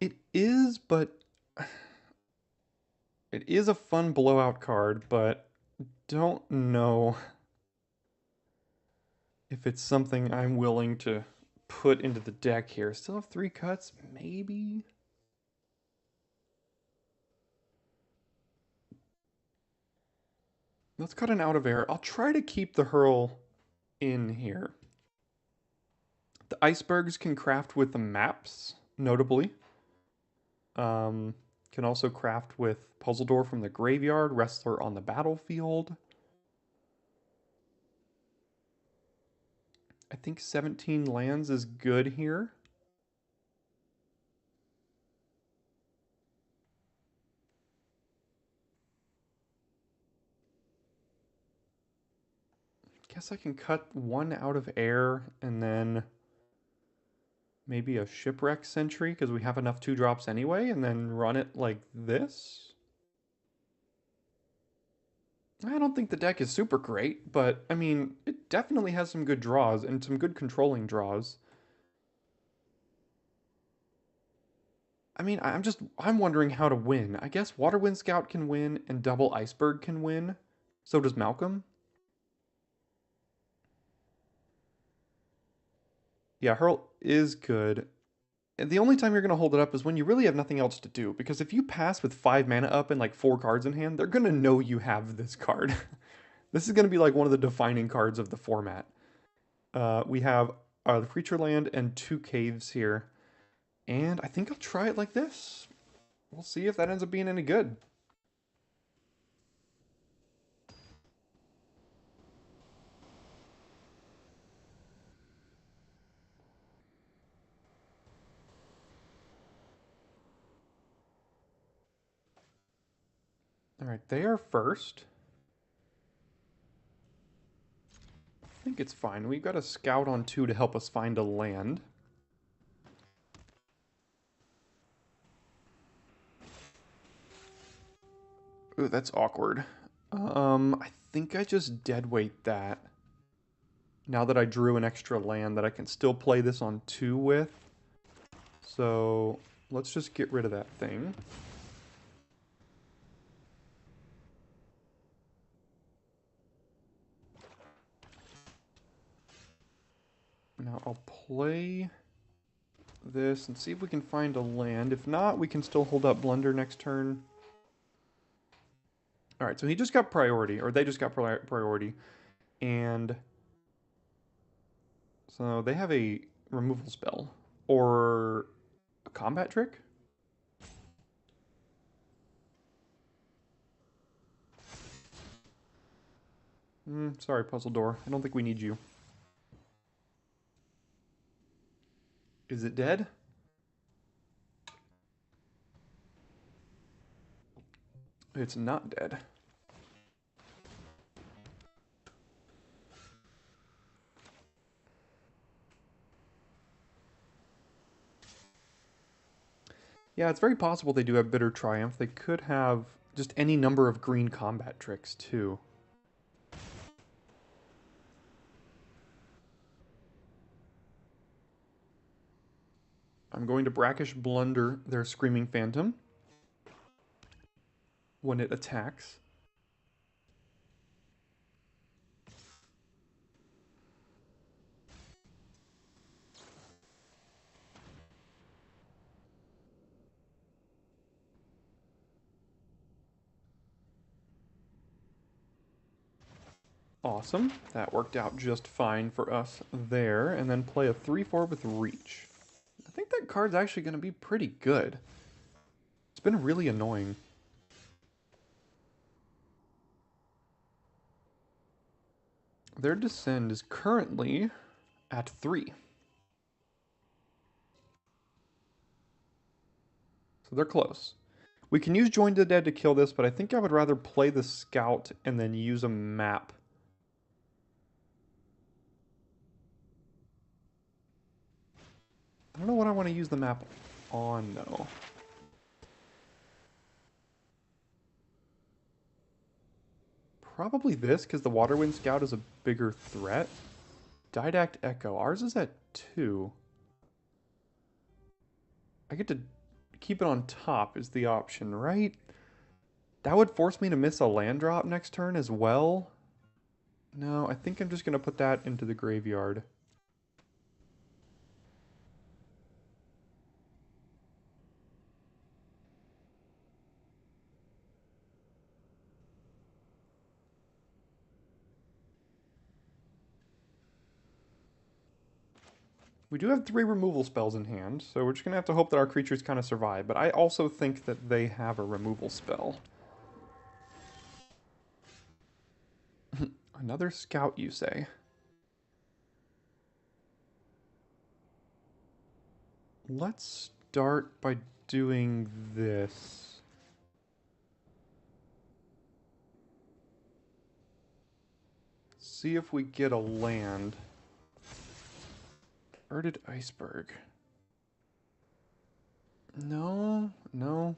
It is, but... It is a fun blowout card, but don't know if it's something I'm willing to put into the deck here. Still have 3 cuts? Maybe? Let's cut an Out of Air. I'll try to keep the Hurl in here. The icebergs can craft with the maps, notably. Can also craft with Puzzle Door from the graveyard, Wrestler on the battlefield. I think 17 lands is good here. Guess I can cut 1 Out of Air and then maybe a Shipwreck Sentry because we have enough 2-drops anyway, and then run it like this. I don't think the deck is super great, but I mean, it definitely has some good draws and some good controlling draws. I mean, I'm wondering how to win. I guess Waterwind Scout can win and Double Iceberg can win. So does Malcolm. Yeah, Hurl is good. And the only time you're going to hold it up is when you really have nothing else to do. Because if you pass with 5 mana up and like 4 cards in hand, they're going to know you have this card. This is going to be like one of the defining cards of the format. We have the Creature Land and 2 Caves here. And I think I'll try it like this. We'll see if that ends up being any good. All right, they are first. I think it's fine. We've got a scout on 2 to help us find a land. Ooh, that's awkward. I think I just deadweight that. Now that I drew an extra land that I can still play this on 2 with. So let's just get rid of that thing. Now I'll play this and see if we can find a land. If not, we can still hold up Blunder next turn. Alright, so he just got priority, or they just got priority. And so they have a removal spell. Or a combat trick? Sorry, Puzzle Door. I don't think we need you. Is it dead? It's not dead. Yeah, it's very possible they do have Bitter Triumph. They could have just any number of green combat tricks, too. I'm going to Brackish Blunder their Screaming Phantom when it attacks. Awesome. That worked out just fine for us there. And then play a 3/4 with Reach. I think that card's actually going to be pretty good. It's been really annoying. Their Descend is currently at 3. So they're close. We can use Join the Dead to kill this, but I think I would rather play the Scout and then use a map. I don't know what I want to use the map on, though. Probably this, because the Waterwind Scout is a bigger threat. Didact Echo. Ours is at 2. I get to keep it on top is the option, right? That would force me to miss a land drop next turn as well. No, I think I'm just going to put that into the graveyard. We do have 3 removal spells in hand, so we're just going to have to hope that our creatures kind of survive. But I also think that they have a removal spell. Another Scout, you say? Let's start by doing this. See if we get a land. Erded Iceberg. No, no.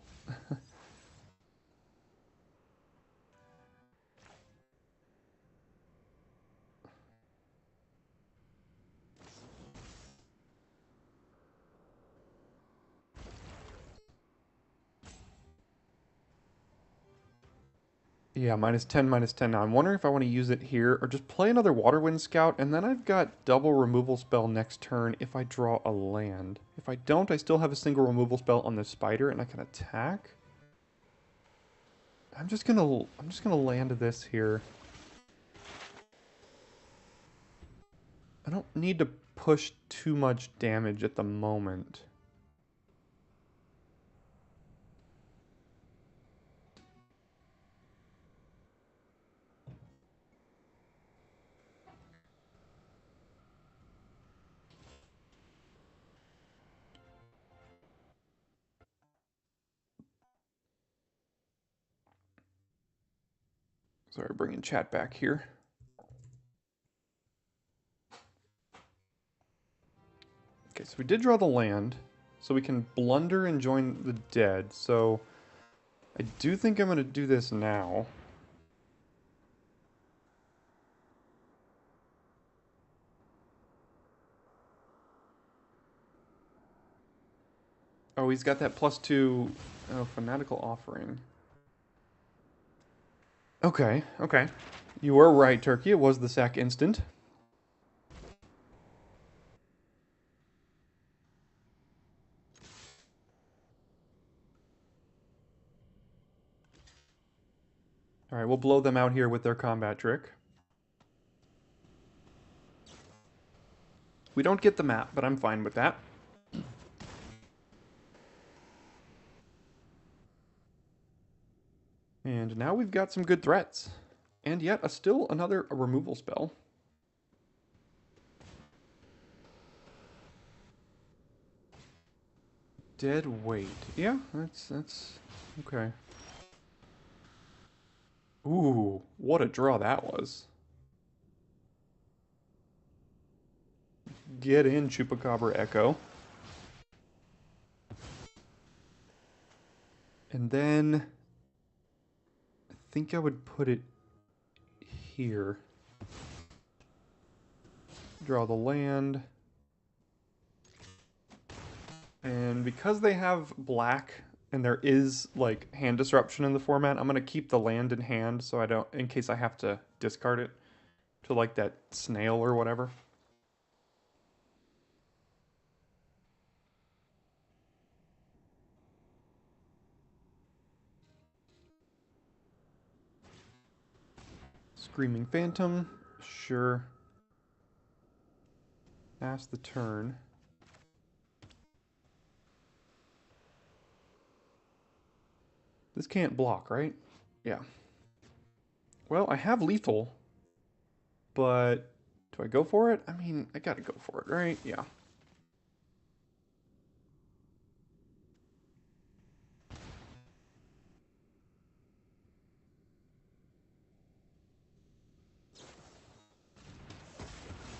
Yeah, -10, -10 now. I'm wondering if I want to use it here or just play another Waterwind Scout, and then I've got double removal spell next turn if I draw a land. If I don't, I still have a single removal spell on the spider and I can attack. I'm just gonna land this here. I don't need to push too much damage at the moment. Sorry, bringing chat back here. Okay, so we did draw the land, so we can blunder and join the dead. So I do think I'm going to do this now. Oh, he's got that +2 Fanatical Offering. Okay, okay. You were right, Turkey. It was the sack instant. we'll blow them out here with their combat trick. We don't get the map, but I'm fine with that. And now we've got some good threats. And yet, still another removal spell. Dead weight. Yeah, that's okay. Ooh, what a draw that was. Get in, Chupacabra Echo. And then I think I would put it here. Draw the land. And because they have black and there is like hand disruption in the format, I'm gonna keep the land in hand so I don't, in case I have to discard it to like that snail or whatever. Screaming Phantom, sure. Pass the turn. This can't block, right? Yeah. Well, I have lethal, but do I go for it? I mean, I gotta go for it, right? Yeah.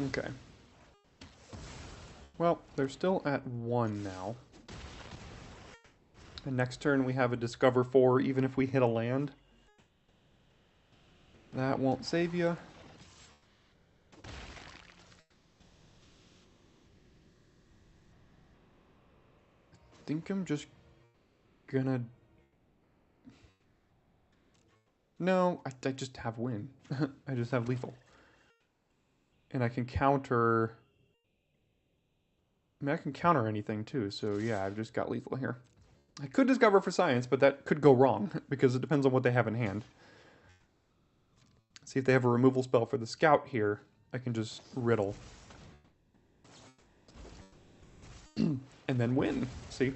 Okay. Well, they're still at 1 now. And next turn we have a Discover 4, even if we hit a land. That won't save you. I think I'm just gonna... No, I just have win. I just have lethal. And I can counter... I mean, I can counter anything too, so yeah, I've just got lethal here. I could Discover for Science, but that could go wrong, because it depends on what they have in hand. See if they have a removal spell for the Scout here. I can just riddle. And then win. See?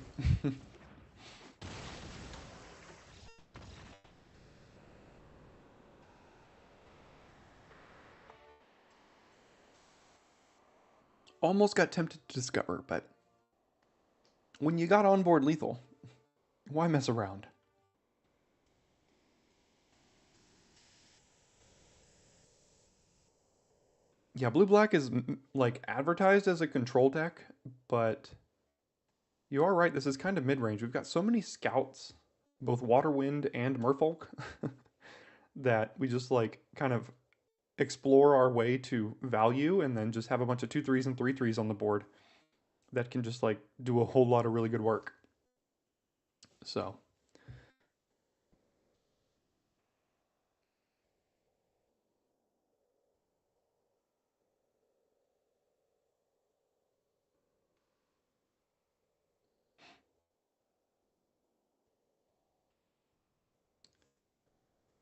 Almost got tempted to Discover, but when you got onboard lethal, why mess around? Yeah, blue-black is like advertised as a control deck, but you are right, this is kind of mid-range. We've got so many scouts, both Waterwind and Merfolk, that we just like kind of explore our way to value and then just have a bunch of 2/3s and 3/3s on the board that can just like do a whole lot of really good work. So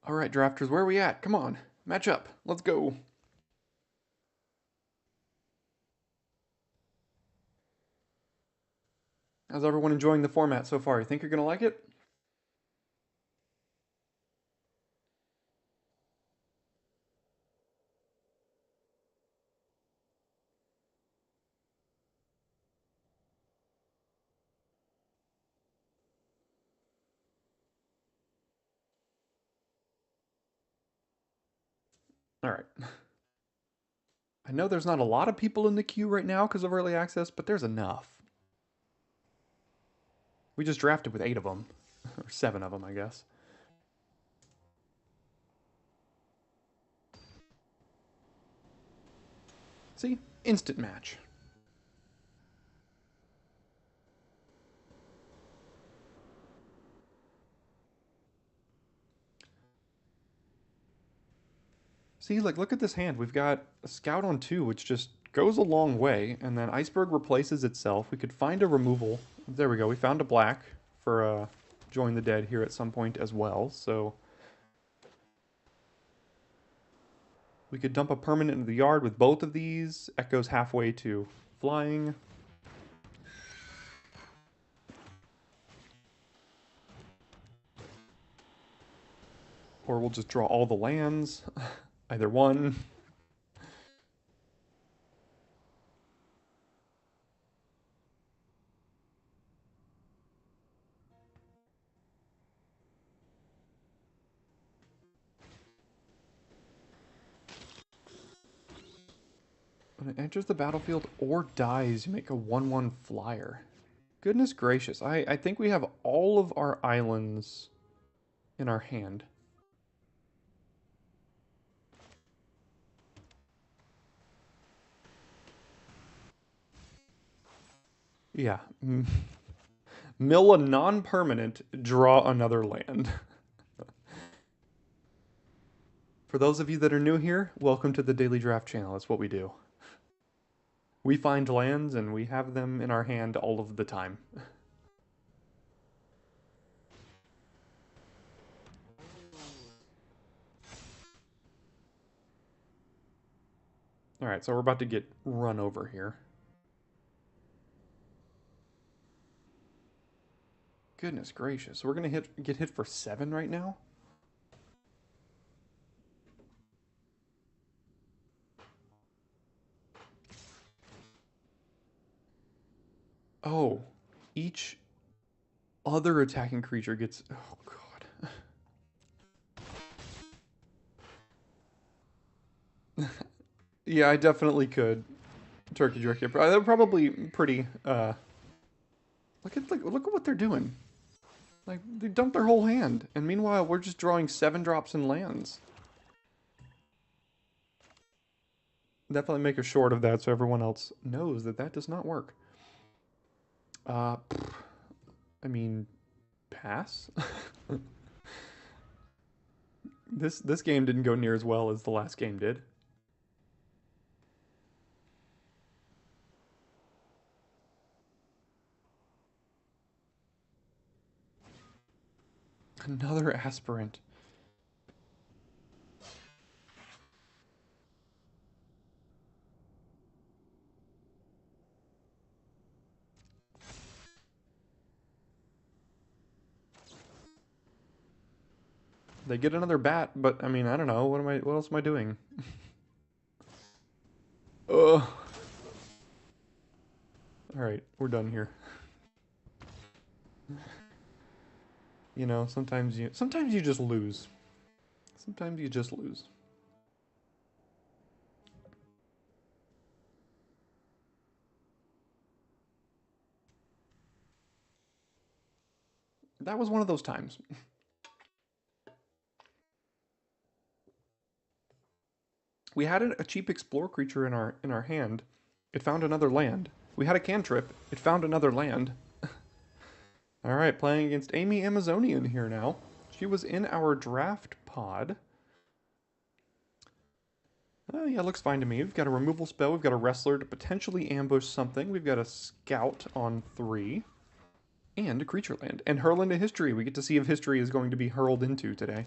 all right, drafters, where are we at? Come on, match up. Let's go. How's everyone enjoying the format so far? You think you're going to like it? All right. I know there's not a lot of people in the queue right now because of early access, but there's enough. We just drafted with 8 of them, or 7 of them, I guess. See? Instant match. See, like, look at this hand. We've got a Scout on 2, which just goes a long way, and then Iceberg replaces itself. We could find a removal. There we go. We found a black for Join the Dead here at some point as well, so... We could dump a permanent into the yard with both of these. Echo's halfway to flying. Or we'll just draw all the lands. Either one. When it enters the battlefield or dies, you make a 1/1 flyer. Goodness gracious. I think we have all of our islands in our hand. Yeah. Mill a non-permanent, draw another land. For those of you that are new here, welcome to the Daily Draft channel. That's what we do. We find lands and we have them in our hand all of the time. Alright, so we're about to get run over here. Goodness gracious. We're going to get hit for 7 right now? Oh, each other attacking creature gets... Oh, God. Yeah, I definitely could. Turkey jerky. They're probably pretty... Look at what they're doing. Like, they dumped their whole hand. And meanwhile, we're just drawing 7 drops in lands. Definitely make a short of that so everyone else knows that that does not work. I mean, pass? This game didn't go near as well as the last game did. Another aspirant. They get another bat, but I mean, I don't know. What else am I doing? Ugh. Alright, we're done here. You know, sometimes you just lose. Sometimes you just lose. That was one of those times. We had a cheap explore creature in our hand. It found another land. We had a cantrip. It found another land. All right, playing against Amy Amazonian here now. She was in our draft pod. Yeah, looks fine to me. We've got a removal spell. We've got a wrestler to potentially ambush something. We've got a scout on 3. And a creature land. And hurl into history. We get to see if history is going to be hurled into today.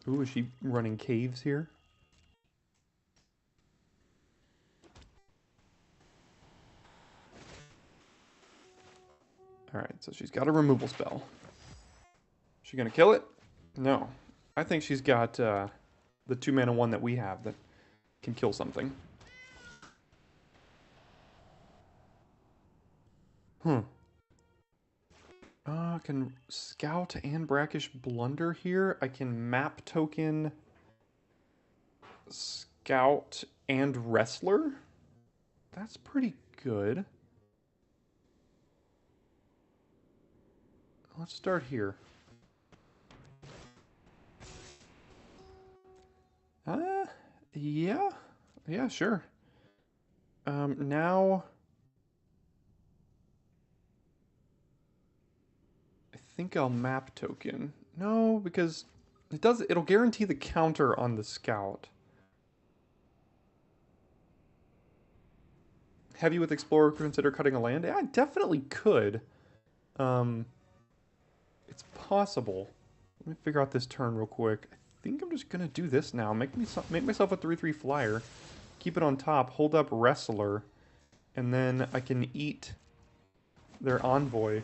Ooh, is she running caves here? Alright, so she's got a removal spell. Is she gonna kill it? No. I think she's got the 2-mana one that we have that can kill something. Can Scout and Brackish Blunder here. I can map token Scout and Wrestler. That's pretty good. Let's start here. Yeah. Yeah, sure. Now... I think I'll map token. No, because it'll guarantee the counter on the Scout. Heavy with Explorer, consider cutting a land? Yeah, I definitely could. It's possible. Let me figure out this turn real quick. I think I'm just gonna do this now. Make myself a 3/3 flyer. Keep it on top. Hold up Wrestler, and then I can eat their envoy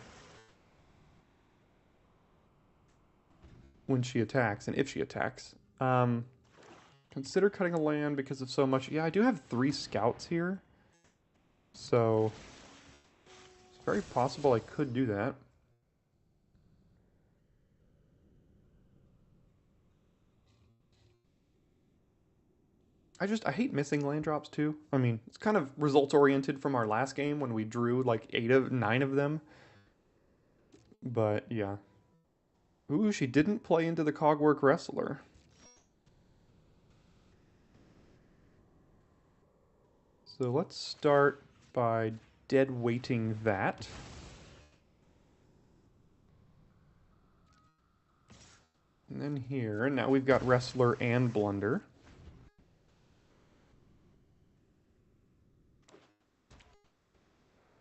when she attacks, and if she attacks. Consider cutting a land because of so much. Yeah, I do have 3 scouts here, so it's very possible I could do that. I hate missing land drops too. I mean, it's kind of results oriented from our last game when we drew like 9 of them. But yeah. Ooh, she didn't play into the Cogwork Wrestler. So let's start by dead weighting that. And then here, now we've got Wrestler and Blunder.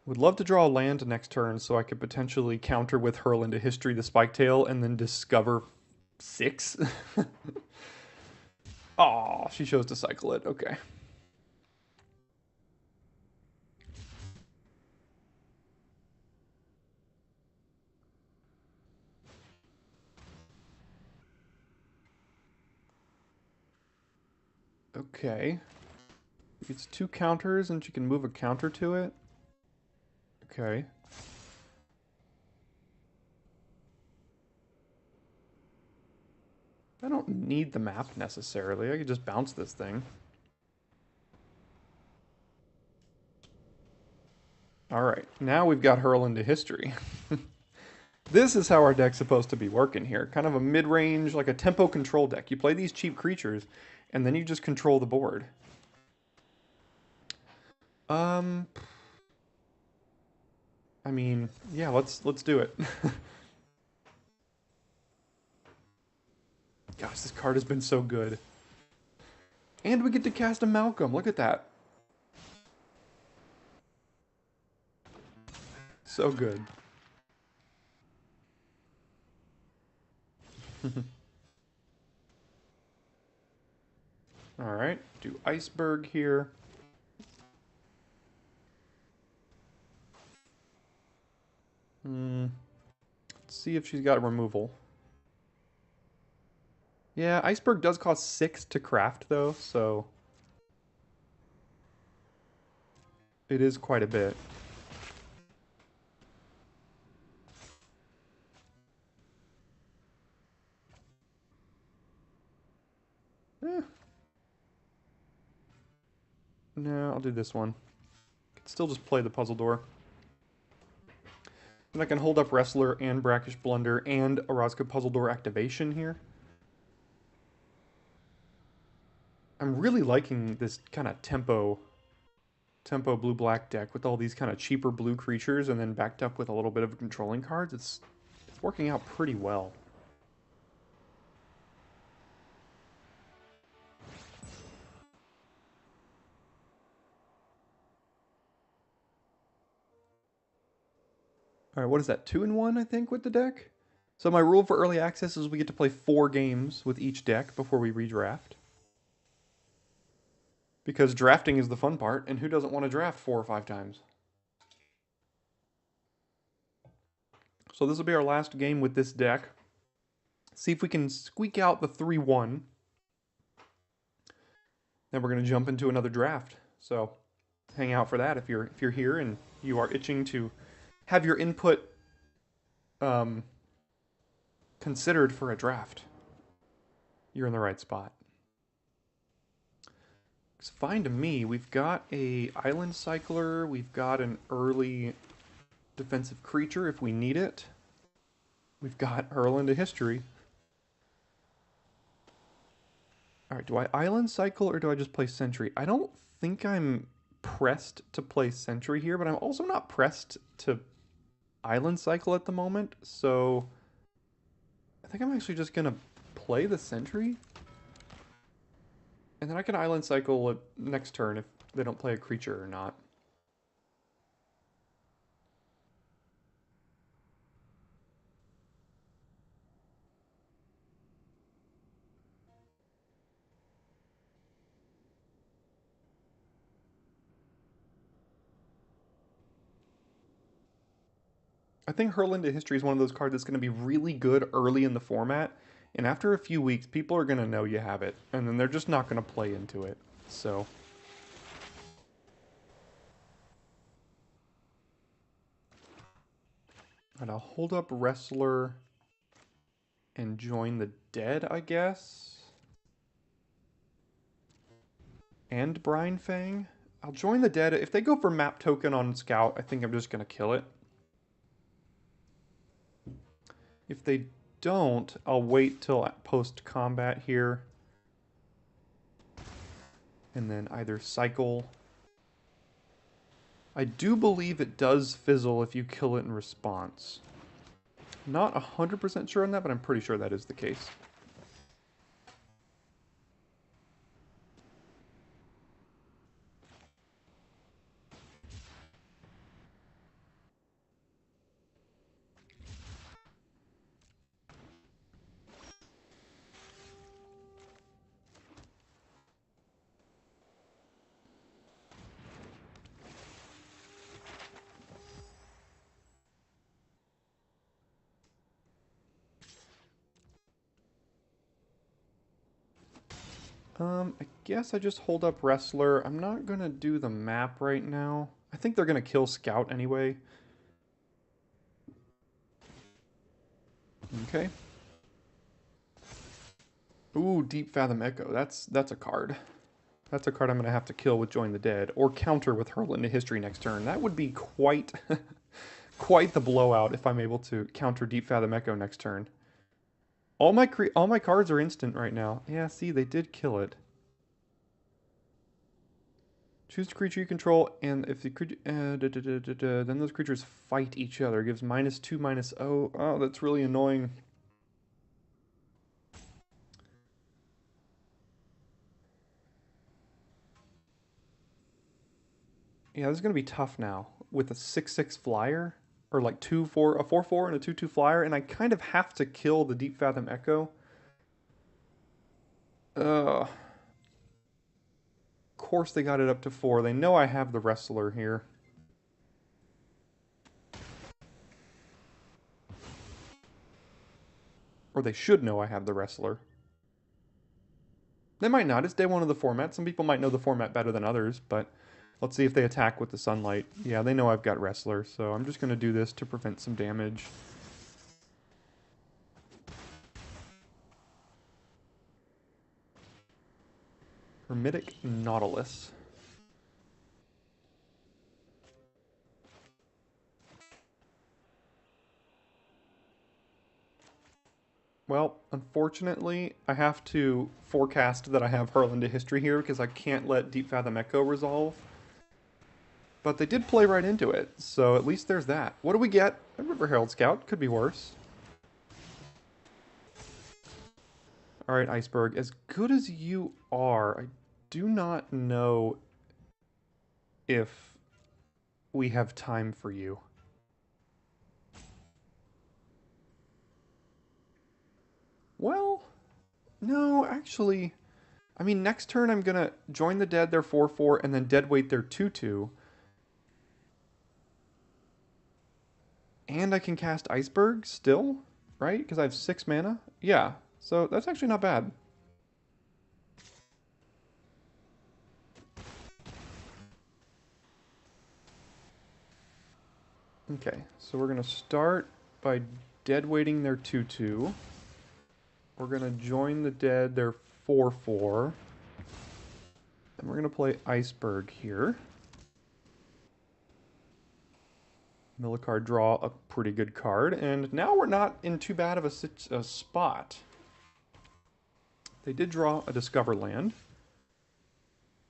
Would love to draw a land next turn so I could potentially counter with Hurl into History the Spiketail and then discover 6. Aw, she chose to cycle it. Okay. Okay. It's 2 counters and she can move a counter to it. Okay. I don't need the map necessarily. I could just bounce this thing. Alright, now we've got Hurl into History. This is how our deck's supposed to be working here. Kind of a mid-range, like a tempo control deck. You play these cheap creatures, and then you just control the board. I mean, yeah, let's do it. Gosh, this card has been so good. And we get to cast a Malcolm. Look at that. So good. Alright, do Iceberg here. Let's see if she's got a removal. Yeah, Iceberg does cost 6 to craft though, so it is quite a bit. No, I'll do this one. Can still just play the Puzzle Door. And I can hold up Wrestler and Brackish Blunder and Orazca Puzzle Door activation here. I'm really liking this kind of tempo blue-black deck with all these kind of cheaper blue creatures and then backed up with a little bit of controlling cards. It's working out pretty well. All right, what is that? 2-in-1, I think, with the deck? So my rule for early access is we get to play 4 games with each deck before we redraft. Because drafting is the fun part, and who doesn't want to draft 4 or 5 times? So this will be our last game with this deck. See if we can squeak out the 3-1. Then we're going to jump into another draft. So hang out for that if you're here and you are itching to have your input considered for a draft. You're in the right spot. It's fine to me. We've got a Island Cycler. We've got an early defensive creature if we need it. We've got Hurl into History. Alright, do I Island Cycle or do I just play Sentry? I don't think I'm pressed to play Sentry here, but I'm also not pressed to Island Cycle at the moment, so I think I'm actually just going to play the Sentry. And then I can Island Cycle next turn if they don't play a creature or not. I think Hurl into History is one of those cards that's going to be really good early in the format, and after a few weeks, people are going to know you have it, and then they're just not going to play into it. So, and I'll hold up Wrestler and join the dead, I guess. And Brine Fang. I'll join the dead. If they go for map token on Scout, I think I'm just going to kill it. If they don't, I'll wait till post-combat here. And then either cycle. I do believe it does fizzle if you kill it in response. Not 100% sure on that, but I'm pretty sure that is the case. I guess I just hold up Wrestler. I'm not gonna do the map right now. I think they're gonna kill Scout anyway. Okay. Ooh, Deep Fathom Echo. That's a card. That's a card I'm gonna have to kill with Join the Dead, or counter with Hurl into History next turn. That would be quite quite the blowout if I'm able to counter Deep Fathom Echo next turn. All my cards are instant right now. Yeah, see, they did kill it. Choose a creature you control, and if the creature, then those creatures fight each other. It gives -2/-0. Oh, that's really annoying. Yeah, this is gonna be tough now with a 6/6 flyer, or like a 4/4 and a 2/2 flyer, and I kind of have to kill the Deep Fathom Echo. Of course they got it up to 4. They know I have the Wrestler here. Or they should know I have the Wrestler. They might not. It's day 1 of the format. Some people might know the format better than others, but let's see if they attack with the Sunlight. Yeah, they know I've got Wrestler, so I'm just going to do this to prevent some damage. Hermitic Nautilus. Well, unfortunately, I have to forecast that I have Hurl into History here because I can't let Deep Fathom Echo resolve. But they did play right into it, so at least there's that. What do we get? A River Herald Scout. Could be worse. Alright, Iceberg. As good as you are, I do not know if we have time for you. Well, no, actually, I mean, next turn I'm gonna join the dead, they're 4/4, and then deadweight their 2/2. And I can cast Iceberg still, right? Because I have 6 mana? Yeah, so that's actually not bad. Okay, so we're gonna start by deadweighting their 2/2. We're gonna join the dead, their 4/4. And we're gonna play Iceberg here. Mill a card, draw a pretty good card, and now we're not in too bad of a spot. They did draw a Discover Land.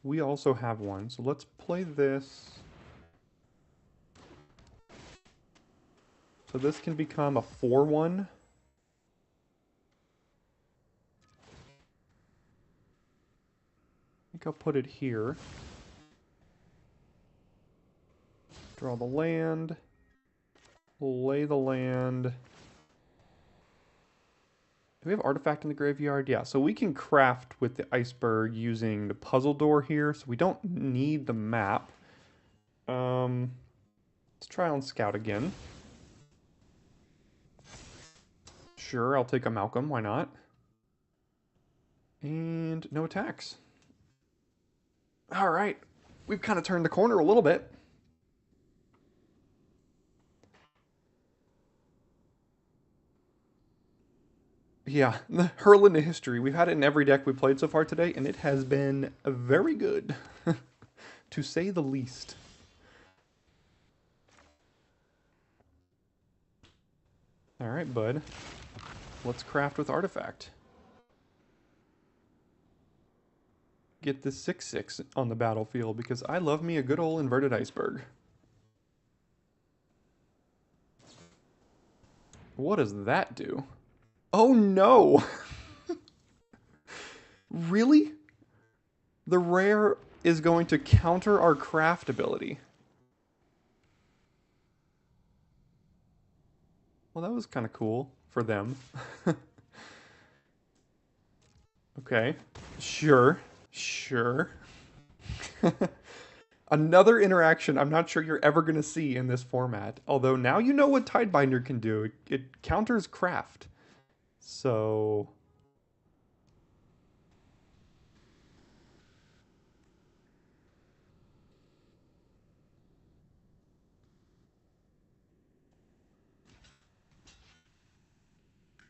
We also have one, so let's play this. So this can become a 4/1. I think I'll put it here. Draw the land. Lay the land. Do we have Artifact in the graveyard? Yeah, so we can craft with the Iceberg using the puzzle door here, so we don't need the map. Let's try on Scout again. Sure, I'll take a Malcolm, why not? And no attacks. All right, we've kind of turned the corner a little bit. Yeah, the hurl into history. We've had it in every deck we played so far today, and it has been very good, to say the least. All right, bud. Let's craft with Artifact. Get this 6/6 on the battlefield because I love me a good old inverted iceberg. What does that do? Oh no! Really? The rare is going to counter our craft ability. Well, that was kind of cool for them. Okay. Sure. Sure. Another interaction I'm not sure you're ever going to see in this format. Although now you know what Tidebinder can do. It counters craft. So...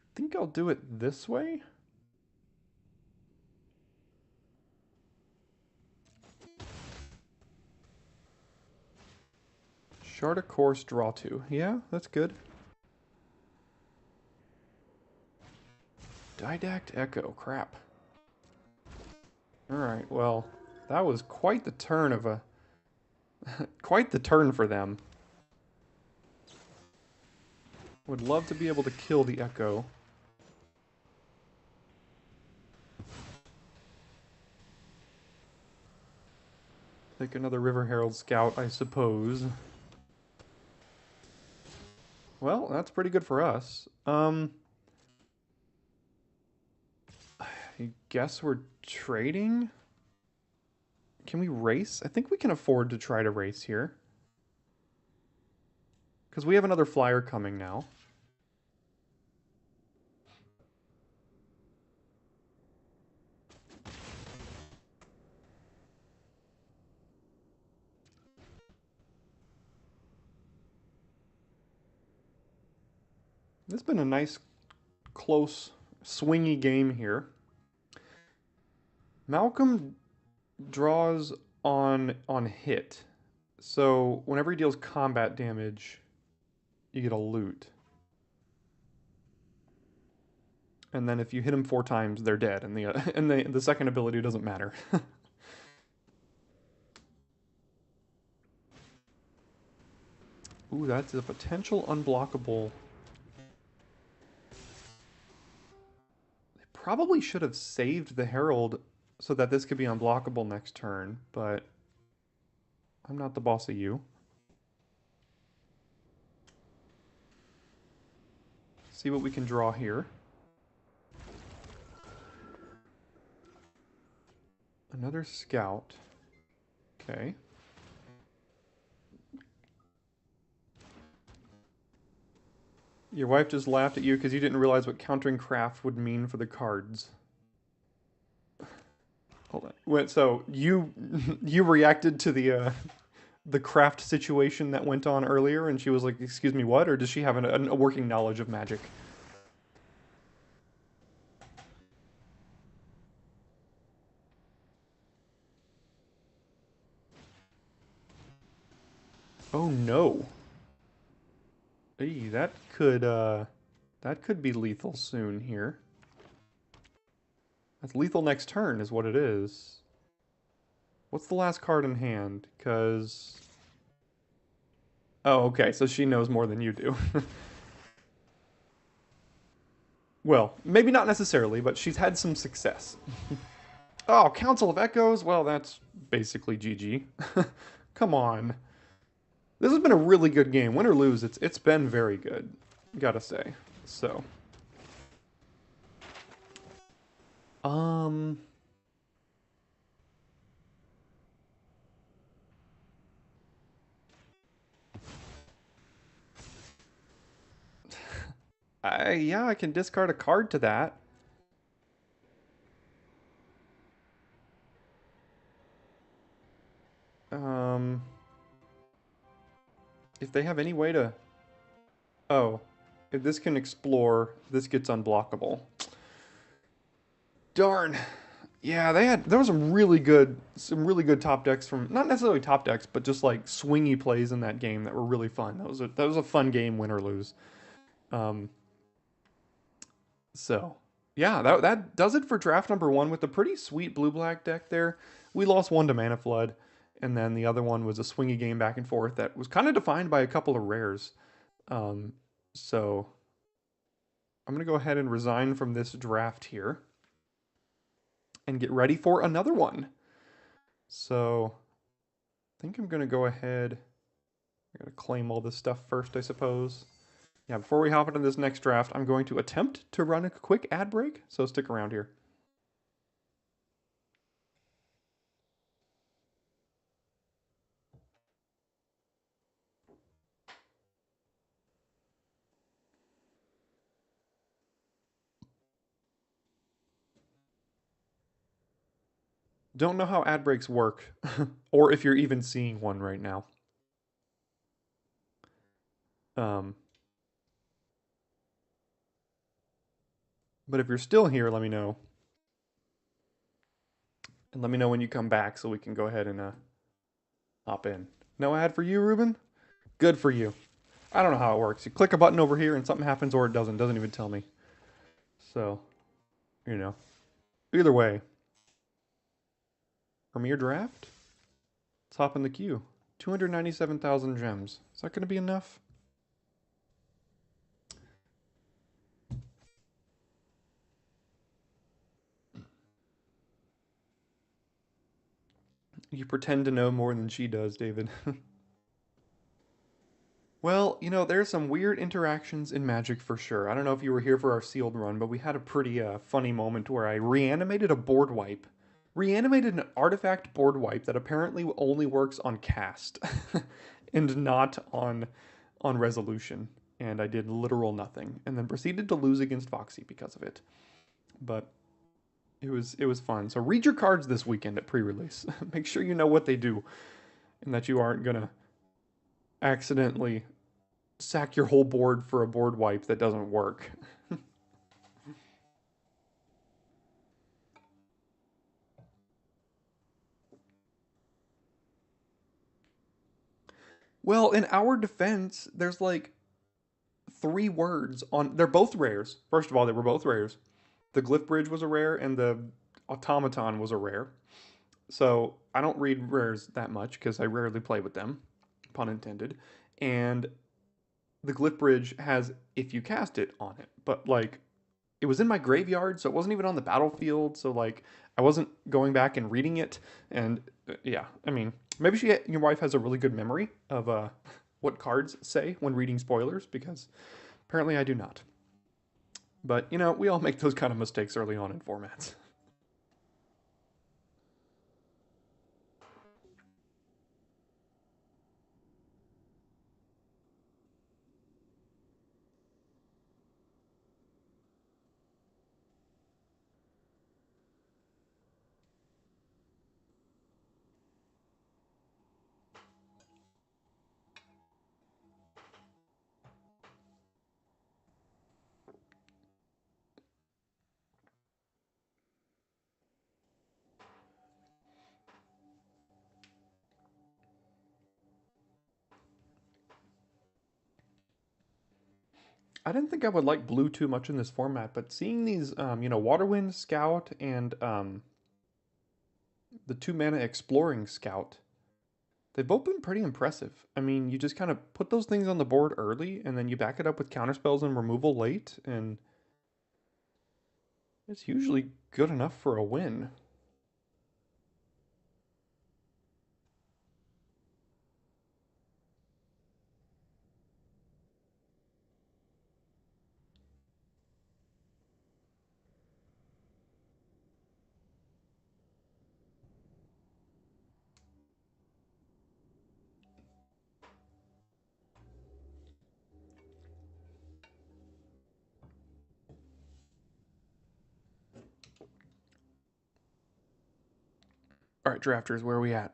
I think I'll do it this way. Shard a course, draw 2. Yeah, that's good. Didact Echo, crap. Alright, well, that was quite the turn of a... quite the turn for them. Would love to be able to kill the Echo. Take another River Herald Scout, I suppose. Well, that's pretty good for us. I guess we're trading? Can we race? I think we can afford to try to race here. Because we have another flyer coming now. It's been a nice, close, swingy game here. Malcolm draws on hit. So whenever he deals combat damage, you get a loot. And then if you hit him 4 times, they're dead, and the second ability doesn't matter. Ooh, that's a potential unblockable. They probably should have saved the Herald so that this could be unblockable next turn, but I'm not the boss of you. See what we can draw here. Another scout. Okay. Your wife just laughed at you because you didn't realize what countering craft would mean for the cards. Hold on. Wait, so you reacted to the craft situation that went on earlier, and she was like, "Excuse me, what?" Or does she have a working knowledge of magic? Oh no. Hey, that could be lethal soon here. That's lethal next turn is what it is. What's the last card in hand? Because... Oh, okay, so she knows more than you do. Well, maybe not necessarily, but she's had some success. Oh, Council of Echoes? Well, that's basically GG. Come on. This has been a really good game. Win or lose, it's been very good, gotta say. So... Yeah, I can discard a card to that. Um, if they have any way to... Oh, if this can explore, this gets unblockable. Darn. Yeah, there was some really good top decks from, not necessarily top decks, but just like swingy plays in that game that were really fun. That was a fun game, win or lose. Um, so yeah, that does it for draft number one with a pretty sweet blue black deck there. We lost one to Mana Flood, and then the other one was a swingy game back and forth that was kind of defined by a couple of rares. Um, so I'm gonna go ahead and resign from this draft here and get ready for another one. So I think I'm gonna go ahead. I gotta claim all this stuff first, I suppose. Yeah, before we hop into this next draft, I'm going to attempt to run a quick ad break, so stick around here. Don't know how ad breaks work, or if you're even seeing one right now. Um, but if you're still here, let me know. And let me know when you come back so we can go ahead and hop in. No ad for you, Ruben? Good for you. I don't know how it works. You click a button over here and something happens or it doesn't. Doesn't even tell me. So, you know. Either way. Premier draft? Let's hop in the queue. 297,000 gems. Is that going to be enough? You pretend to know more than she does, David. Well, you know, there's some weird interactions in Magic for sure. I don't know if you were here for our sealed run, but we had a pretty funny moment where I reanimated a board wipe. Reanimated an artifact board wipe that apparently only works on cast and not on resolution. And I did literal nothing and then proceeded to lose against Foxy because of it. But it was fun. So read your cards this weekend at pre-release. Make sure you know what they do and that you aren't gonna accidentally sack your whole board for a board wipe that doesn't work. Well, in our defense, there's like three words on. They're both rares. First of all, they were both rares. The Glyph Bridge was a rare, and the Automaton was a rare. So I don't read rares that much because I rarely play with them, pun intended. And the Glyph Bridge has if you cast it on it, but like it was in my graveyard, so it wasn't even on the battlefield. So like I wasn't going back and reading it. And yeah, I mean, maybe your wife has a really good memory of what cards say when reading spoilers because apparently I do not. But you know, we all make those kind of mistakes early on in formats. I didn't think I would like blue too much in this format, but seeing these, Waterwind Scout and the 2 mana Exploring Scout, they've both been pretty impressive. I mean, you just kind of put those things on the board early, and then you back it up with counterspells and removal late, and it's usually good enough for a win. All right, drafters, where are we at?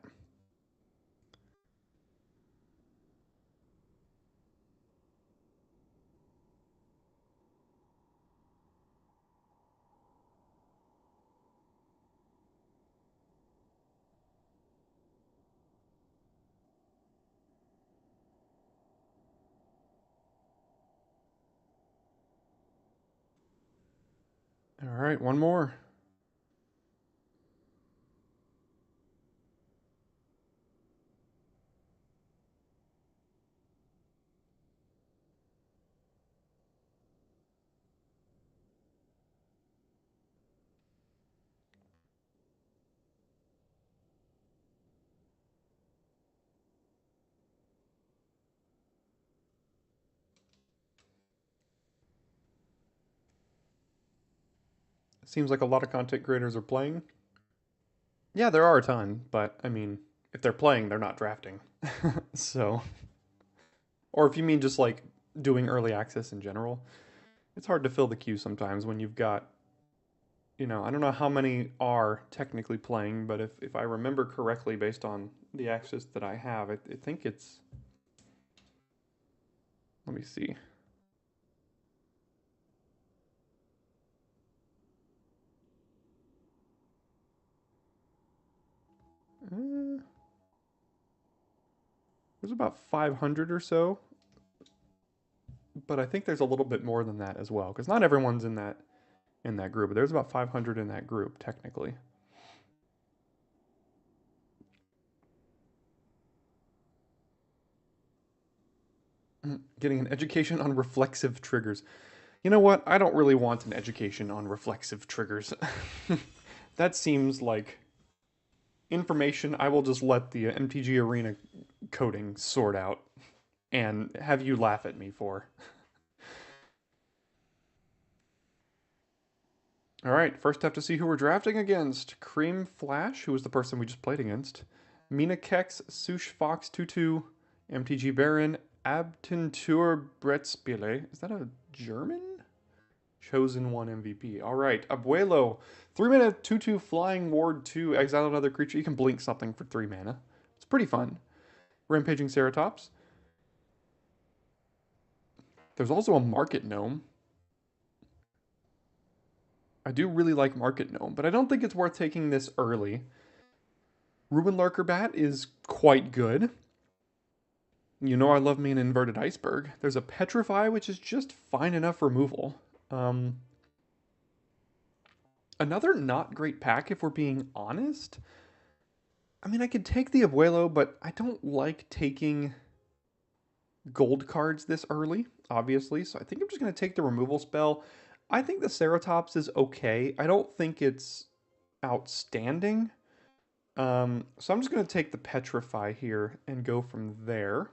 All right, one more. Seems like a lot of content creators are playing. Yeah, there are a ton, but I mean, if they're playing, they're not drafting. So, or if you mean just like doing early access in general, it's hard to fill the queue sometimes when you've got, I don't know how many are technically playing, but if I remember correctly based on the access that I have, I think it's, let me see. There's about 500 or so, but I think there's a little bit more than that as well, because not everyone's in that group. But there's about 500 in that group technically. Getting an education on reflexive triggers. You know what? I don't really want an education on reflexive triggers. That seems like information I will just let the MTG Arena coding sort out and have you laugh at me for. All right, first have to see who we're drafting against. Cream Flash, who was the person we just played against. Mina Kex, Sush Fox 22, MTG Baron, Abtentur Brettspiele. Is that a German? Chosen One MVP. All right, Abuelo. 3 mana, 2/2 Flying Ward 2. Exile another creature. You can blink something for 3 mana. It's pretty fun. Rampaging Ceratops. There's also a Market Gnome. I do really like Market Gnome, but I don't think it's worth taking this early. Ruben Lurker Bat is quite good. You know I love me an Inverted Iceberg. There's a Petrify, which is just fine enough removal. Another not great pack, if we're being honest. I mean, I could take the Abuelo, but I don't like taking gold cards this early, obviously. So I think I'm just going to take the removal spell. I think the Ceratops is okay. I don't think it's outstanding. So I'm just going to take the Petrify here and go from there.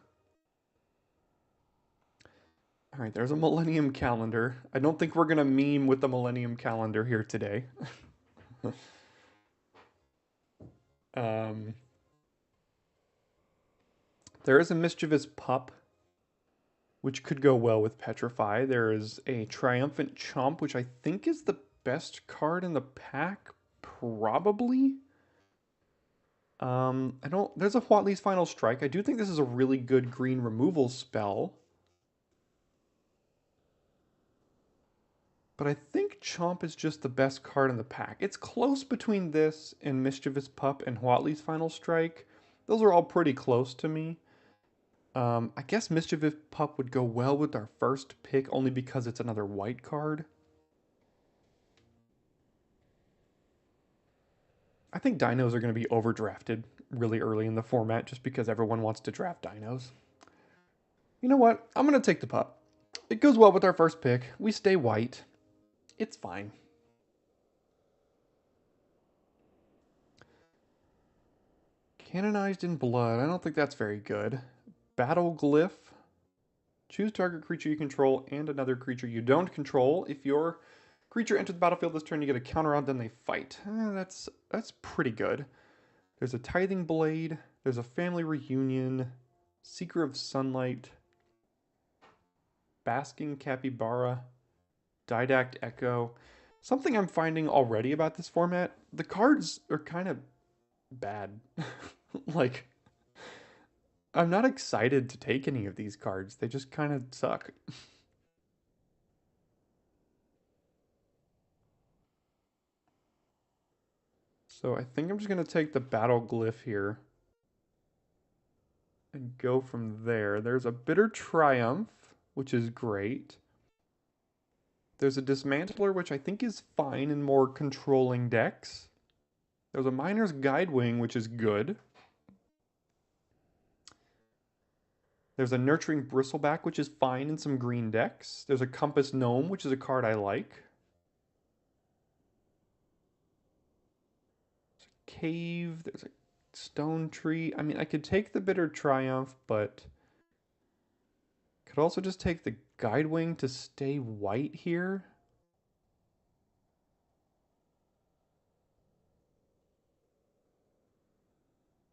All right, there's a Millennium Calendar. I don't think we're going to meme with the Millennium Calendar here today. There is a Mischievous Pup, which could go well with Petrify. There is a Triumphant Chomp, which I think is the best card in the pack, probably. There's a Huatli's Final Strike. I do think this is a really good green removal spell. But I think Chomp is just the best card in the pack. It's close between this and Mischievous Pup and Huatli's Final Strike. Those are all pretty close to me. I guess Mischievous Pup would go well with our first pick only because it's another white card. I think dinos are going to be overdrafted really early in the format just because everyone wants to draft dinos. You know what? I'm going to take the pup. It goes well with our first pick. We stay white. It's fine. Canonized in Blood. I don't think that's very good. Battle Glyph. Choose target creature you control and another creature you don't control. If your creature enters the battlefield this turn, you get a counter on, then they fight. That's pretty good. There's a Tithing Blade. There's a Family Reunion. Seeker of Sunlight. Basking Capybara. Didact Echo. Something I'm finding already about this format, the cards are kind of bad. Like, I'm not excited to take any of these cards. They just kind of suck. So I think I'm just going to take the Battle Glyph here and go from there. There's a Bitter Triumph, which is great. There's a Dismantler, which I think is fine in more controlling decks. There's a Miner's Guidewing, which is good. There's a Nurturing Bristleback, which is fine in some green decks. There's a Compass Gnome, which is a card I like. There's a Cave. There's a Stone Tree. I mean, I could take the Bitter Triumph, but could also just take the Guidewing to stay white here.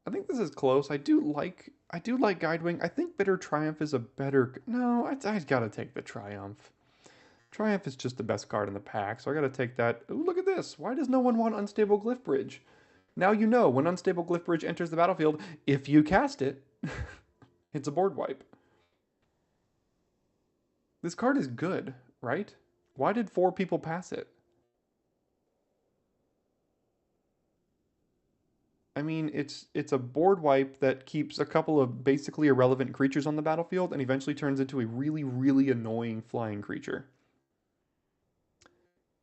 I think this is close. I do like Guidewing. I think Bitter Triumph is a better. No, I gotta take the Triumph. Triumph is just the best card in the pack, so I gotta take that. Ooh, look at this. Why does no one want Unstable Glyph Bridge? Now you know when Unstable Glyph Bridge enters the battlefield, if you cast it, it's a board wipe. This card is good, right? Why did 4 people pass it? I mean, it's a board wipe that keeps a couple of basically irrelevant creatures on the battlefield and eventually turns into a really, really annoying flying creature.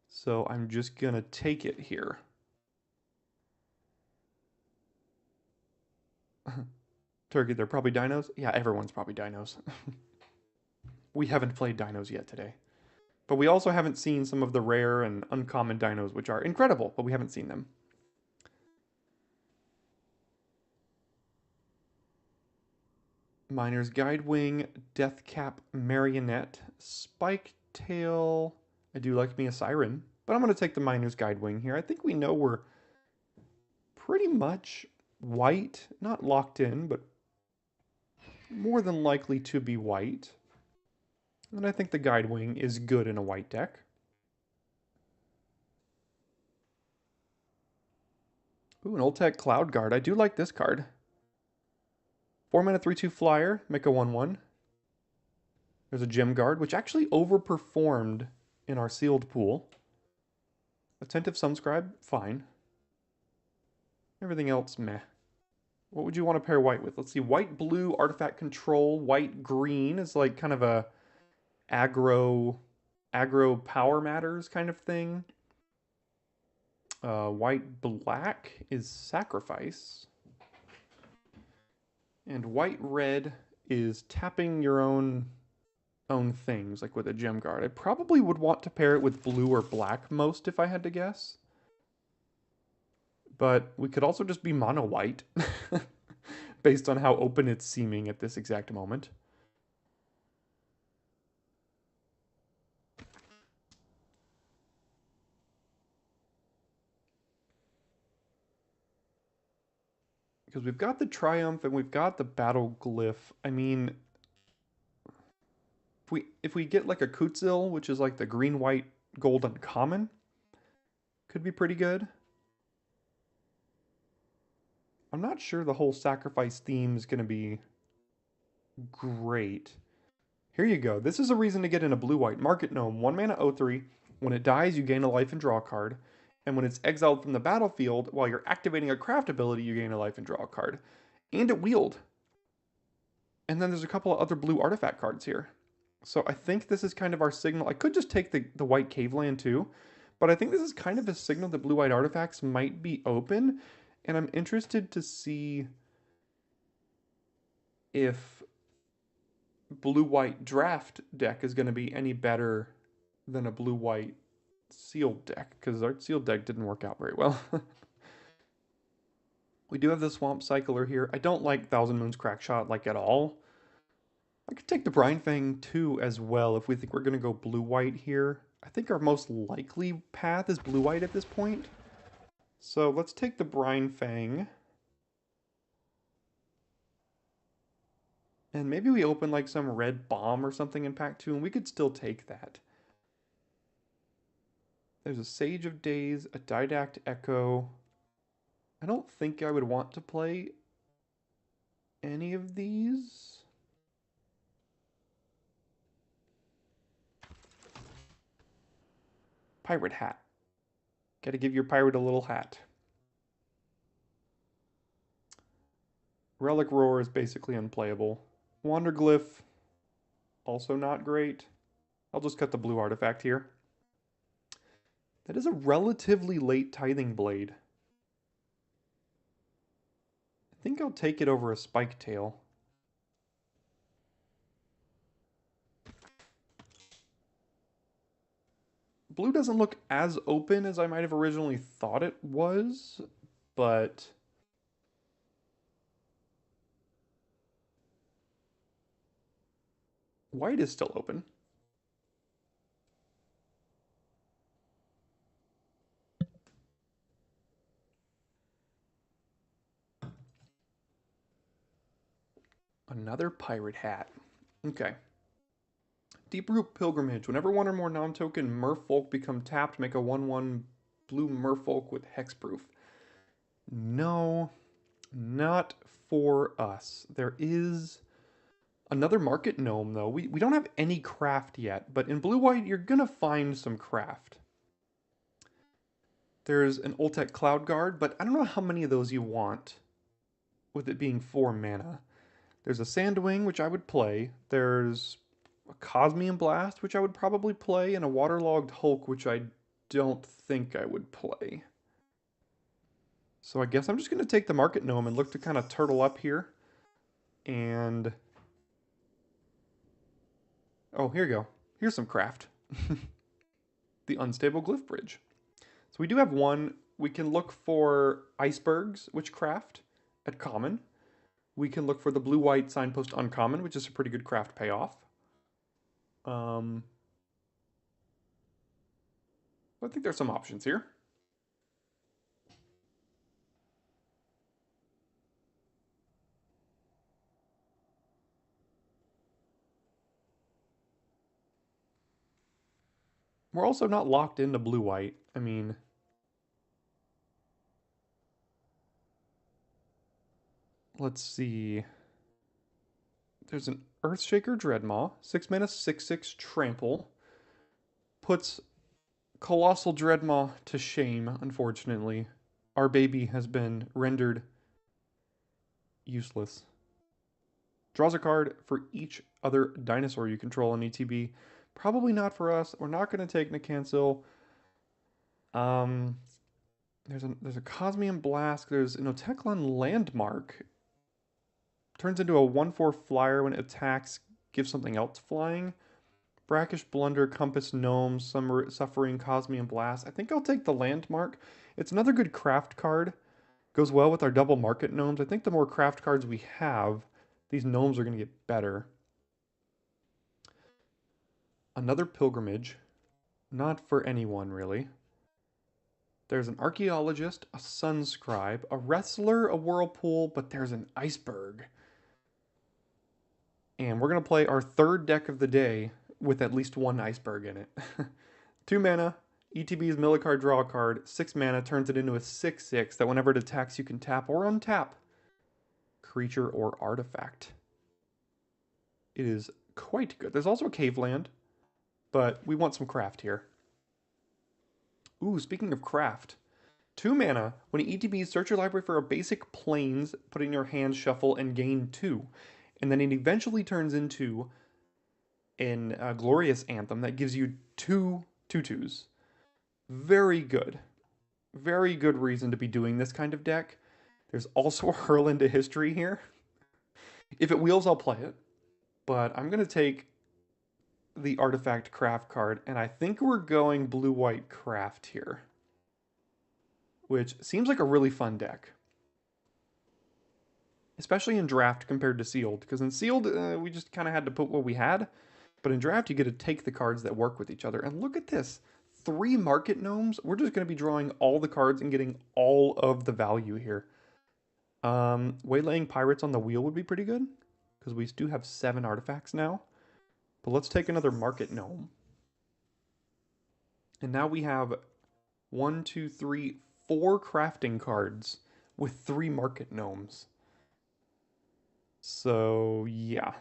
So I'm just gonna take it here. Turkey, they're probably dinos? Yeah, everyone's probably dinos. We haven't played dinos yet today. But we also haven't seen some of the rare and uncommon dinos, which are incredible, but we haven't seen them. Miner's Guidewing, Deathcap Marionette, Spiketail. I do like me a Siren, but I'm going to take the Miner's Guidewing here. I think we know we're pretty much white, not locked in, but more than likely to be white. And I think the Guidewing is good in a white deck. Ooh, an Old-Tech Cloud Guard. I do like this card. 4 mana 3/2 flyer, make a 1/1. There's a Gem Guard, which actually overperformed in our sealed pool. Attentive Sunscribe, fine. Everything else, meh. What would you want to pair white with? Let's see, white-blue, artifact control, white-green is like kind of a aggro power matters kind of thing. White-black is sacrifice. And white-red is tapping your own things, like with a Gem Guard. I probably would want to pair it with blue or black most if I had to guess. But we could also just be mono white based on how open it's seeming at this exact moment. Because we've got the Triumph and we've got the Battle Glyph. I mean, if we get like a Kutzil, which is like the green, white, gold uncommon, could be pretty good. I'm not sure the whole sacrifice theme is going to be great. Here you go. This is a reason to get in a blue-white. Market Gnome, 1 mana 0/3. When it dies, you gain a life and draw a card. And when it's exiled from the battlefield, while you're activating a craft ability, you gain a life and draw a card. And it wheeled. And then there's a couple of other blue artifact cards here. So I think this is kind of our signal. I could just take the white Caveland too, but I think this is kind of a signal that blue-white artifacts might be open. And I'm interested to see if blue-white draft deck is going to be any better than a blue-white sealed deck, because our sealed deck didn't work out very well. We do have the Swamp Cycler here. I don't like Thousand Moons Crackshot like at all. I could take the Brine Fang too as well if we think we're going to go blue-white here. I think our most likely path is blue-white at this point. So let's take the Brine Fang. And maybe we open like some red bomb or something in pack 2 and we could still take that. There's a Sage of Days, a Didact Echo. I don't think I would want to play any of these. Pirate hat. Gotta give your pirate a little hat. Relic Roar is basically unplayable. Wanderglyph, also not great. I'll just cut the blue artifact here. That is a relatively late Tithing Blade. I think I'll take it over a Spike Tail. Blue doesn't look as open as I might have originally thought it was, but white is still open. Another pirate hat. Okay. Deep-Root Pilgrimage. Whenever one or more non-token merfolk become tapped, make a 1/1 blue merfolk with hexproof. No, not for us. There is another market gnome, though. We don't have any craft yet, but in blue-white, you're going to find some craft. There's an Oltec Cloud Guard, but I don't know how many of those you want, with it being 4 mana. There's a Sandwing, which I would play. There's a Cosmium Blast, which I would probably play, and a Waterlogged Hulk, which I don't think I would play. So I guess I'm just going to take the Market Gnome and look to kind of turtle up here. And... oh, here you go. Here's some craft. The Unstable Glyph Bridge. So we do have one. We can look for Icebergs, which craft at common. We can look for the blue-white Signpost uncommon, which is a pretty good craft payoff. I think there's some options here. We're also not locked into blue-white. I mean... let's see. There's an Earthshaker Dreadmaw, 6 mana, 6/6 trample. Puts Colossal Dreadmaw to shame, unfortunately. Our baby has been rendered useless. Draws a card for each other dinosaur you control in ETB. Probably not for us. We're not going to take Nicancel. There's a Cosmium Blast. There's an Oteclan Landmark. Turns into a 1/4 flyer when it attacks, gives something else flying. Brackish Blunder, Compass Gnome, Suffering, Cosmium Blast. I think I'll take the Landmark. It's another good craft card. Goes well with our double market gnomes. I think the more craft cards we have, these gnomes are going to get better. Another Pilgrimage. Not for anyone, really. There's an Archaeologist, a Sunscribe, a Wrestler, a Whirlpool, but there's an Iceberg. And we're going to play our third deck of the day with at least one Iceberg in it. 2 mana, ETB's mill a card, draw a card. 6 mana turns it into a 6/6 that whenever it attacks you can tap or untap creature or artifact. It is quite good. There's also a Cave Land, but we want some craft here. Ooh, speaking of craft. 2 mana, when ETB, search your library for a basic plains, put in your hand, shuffle, and gain 2. And then it eventually turns into a Glorious Anthem that gives you 2 2/2s. Very good. Very good reason to be doing this kind of deck. There's also a Hurl into History here. If it wheels, I'll play it. But I'm going to take the Artifact Craft card, and I think we're going blue-white craft here. Which seems like a really fun deck. Especially in draft compared to sealed, because in sealed, we just kind of had to put what we had. But in draft, you get to take the cards that work with each other. And look at this. 3 market gnomes. We're just going to be drawing all the cards and getting all of the value here. Waylaying Pirates on the wheel would be pretty good, because we do have 7 artifacts now. But let's take another market gnome. And now we have 1, 2, 3, 4 crafting cards with 3 market gnomes. So, yeah.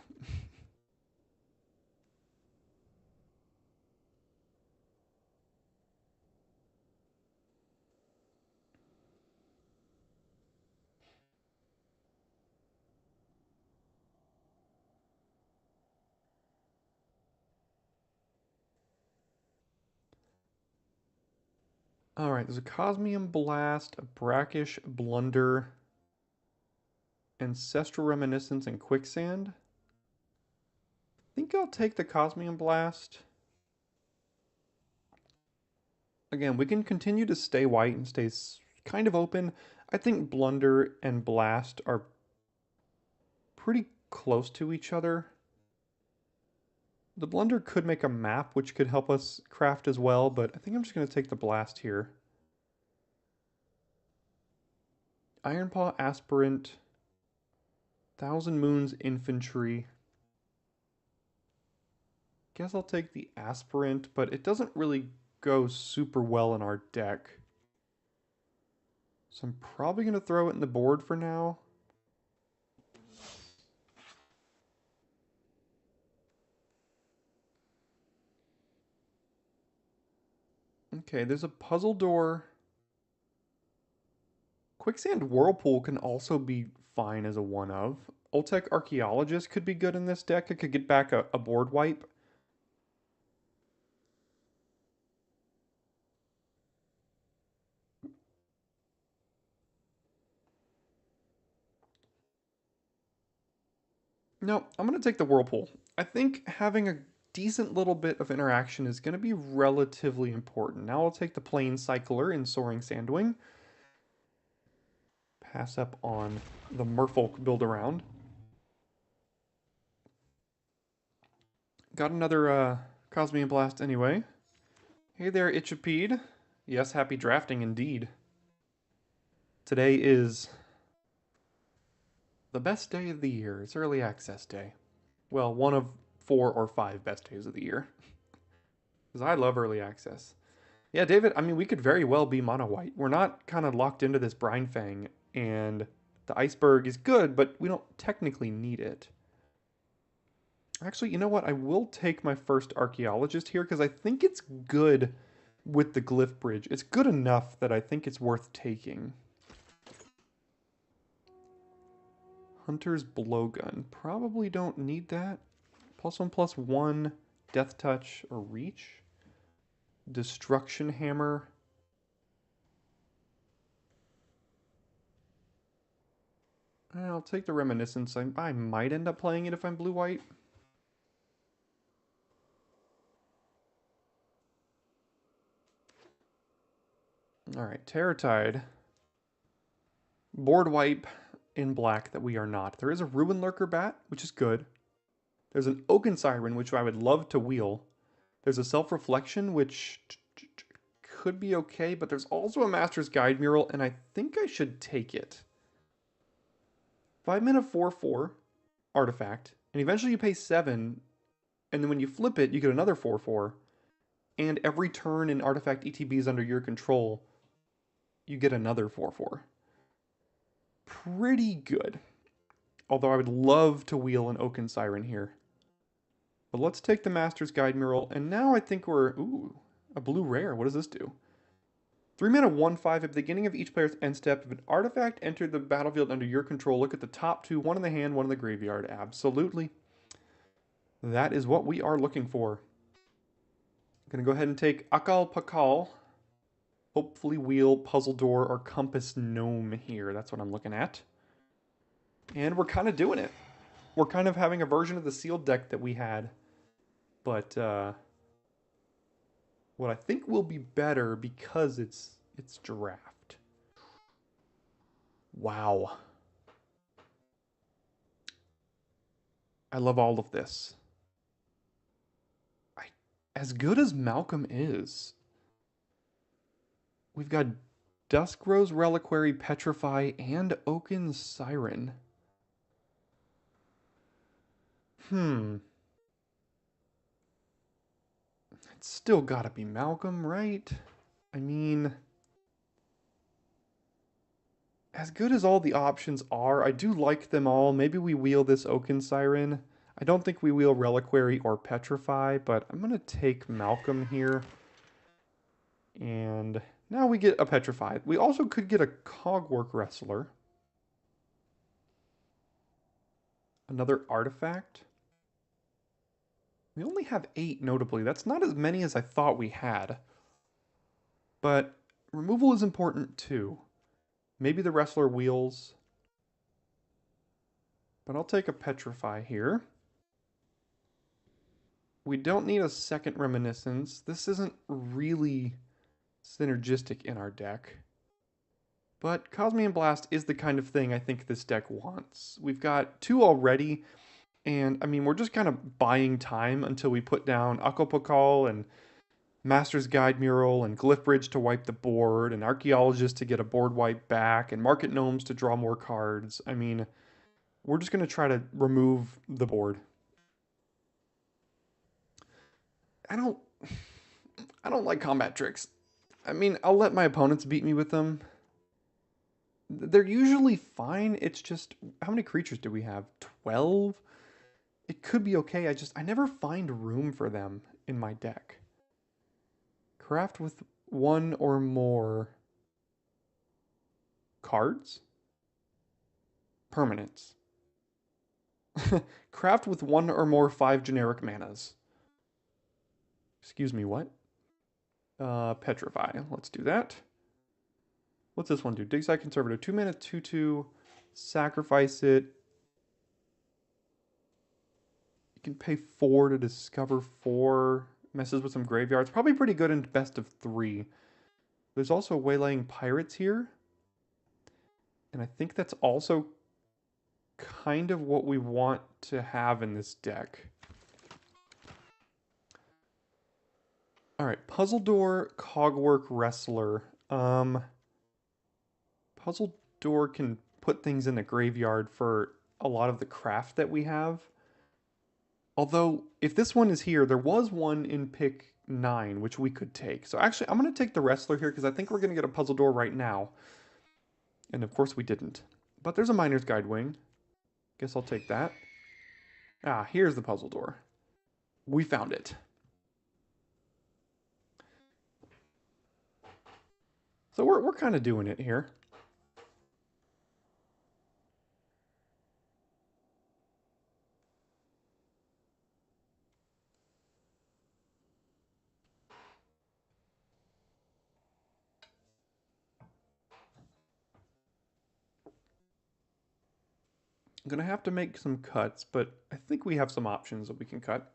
Alright, there's a Cosmium Blast, a Brackish Blunder, Ancestral Reminiscence, and Quicksand. I think I'll take the Cosmium Blast. Again, we can continue to stay white and stay kind of open. I think Blunder and Blast are pretty close to each other. The Blunder could make a map, which could help us craft as well, but I think I'm just going to take the Blast here. Ironpaw Aspirant, Thousand Moons Infantry. Guess I'll take the Aspirant, but it doesn't really go super well in our deck. So I'm probably going to throw it in the board for now. Okay, there's a puzzle door. Quicksand Whirlpool can also be fine as a one of. Oltec Archaeologist could be good in this deck. It could get back a board wipe. No, I'm going to take the Whirlpool. I think having a decent little bit of interaction is going to be relatively important. Now I'll take the Plane Cycler in Soaring Sandwing. Pass up on the Merfolk build around. Got another Cosmium Blast anyway. Hey there, Itchapede. Yes, happy drafting indeed. Today is the best day of the year. It's early access day. Well, one of 4 or 5 best days of the year. Because I love early access. Yeah, David, I mean, we could very well be mono white. We're not kind of locked into this Brine Fang, and the Iceberg is good, but we don't technically need it. Actually, you know what? I will take my first Archaeologist here because I think it's good with the Glyph Bridge. It's good enough that I think it's worth taking. Hunter's Blowgun. Probably don't need that. +1/+1, Death Touch, or Reach. Destruction Hammer. I'll take the Reminiscence. I might end up playing it if I'm blue-white. Alright, Terratide. Board wipe in black that we are not. There is a Ruin Lurker Bat, which is good. There's an Oaken Siren, which I would love to wheel. There's a Self-Reflection, which could be okay, but there's also a Master's Guide Mural, and I think I should take it. 5-mana 4/4 artifact, and eventually you pay 7, and then when you flip it, you get another 4/4, and every turn in artifact ETBs under your control, you get another 4/4. Pretty good. Although I would love to wheel an Oaken Siren here. But let's take the Master's Guide Mural, and now I think we're... Ooh, a blue rare. What does this do? 3-mana 1/5 at the beginning of each player's end step. If an artifact entered the battlefield under your control, look at the top 2, one in the hand, one in the graveyard. Absolutely. That is what we are looking for. I'm going to go ahead and take Akal Pakal. Hopefully wheel Puzzle Door or Compass Gnome here. That's what I'm looking at. And we're kind of doing it. We're kind of having a version of the sealed deck that we had. But what I think will be better because it's draft. Wow. I love all of this. As good as Malcolm is, we've got Duskrose Reliquary, Petrify, and Oaken Siren. It's still gotta be Malcolm, right? I mean... as good as all the options are, I do like them all. Maybe we wheel this Oaken Siren. I don't think we wheel Reliquary or Petrify, but I'm going to take Malcolm here. And now we get a Petrify. We also could get a Cogwork Wrestler. Another Artifact. We only have 8, notably. That's not as many as I thought we had. But removal is important too. Maybe the Wrestler wheels. But I'll take a Petrify here. We don't need a second Reminiscence. This isn't really synergistic in our deck. But Cosmian Blast is the kind of thing I think this deck wants. We've got 2 already, and I mean, we're just kind of buying time until we put down Akopakal and Master's Guide Mural and Glyph Bridge to wipe the board, and Archaeologist to get a board wipe back, and Market Gnomes to draw more cards. I mean, we're just going to try to remove the board. I don't like combat tricks. I mean, I'll let my opponents beat me with them. They're usually fine. It's just, how many creatures do we have? 12? It could be okay. I never find room for them in my deck. Craft with 1 or more cards? Permanents. Craft with 1 or more 5 generic manas. Excuse me, what? Petrify. Let's do that. What's this one do? Digside Conservator. 2 mana, 2/2. Sacrifice it. You can pay 4 to discover 4. Messes with some graveyards. Probably pretty good in best of 3. There's also Waylaying Pirates here. And I think that's also kind of what we want to have in this deck. Alright, Puzzle Door, Cogwork Wrestler. Puzzle Door can put things in the graveyard for a lot of the craft that we have. Although, if this one is here, there was one in pick 9, which we could take. So actually, I'm going to take the Wrestler here, because I think we're going to get a Puzzle Door right now. And of course we didn't. But there's a Miner's Guide Wing. Guess I'll take that. Ah, here's the Puzzle Door. We found it. So we're kind of doing it here. I'm going to have to make some cuts, but I think we have some options that we can cut.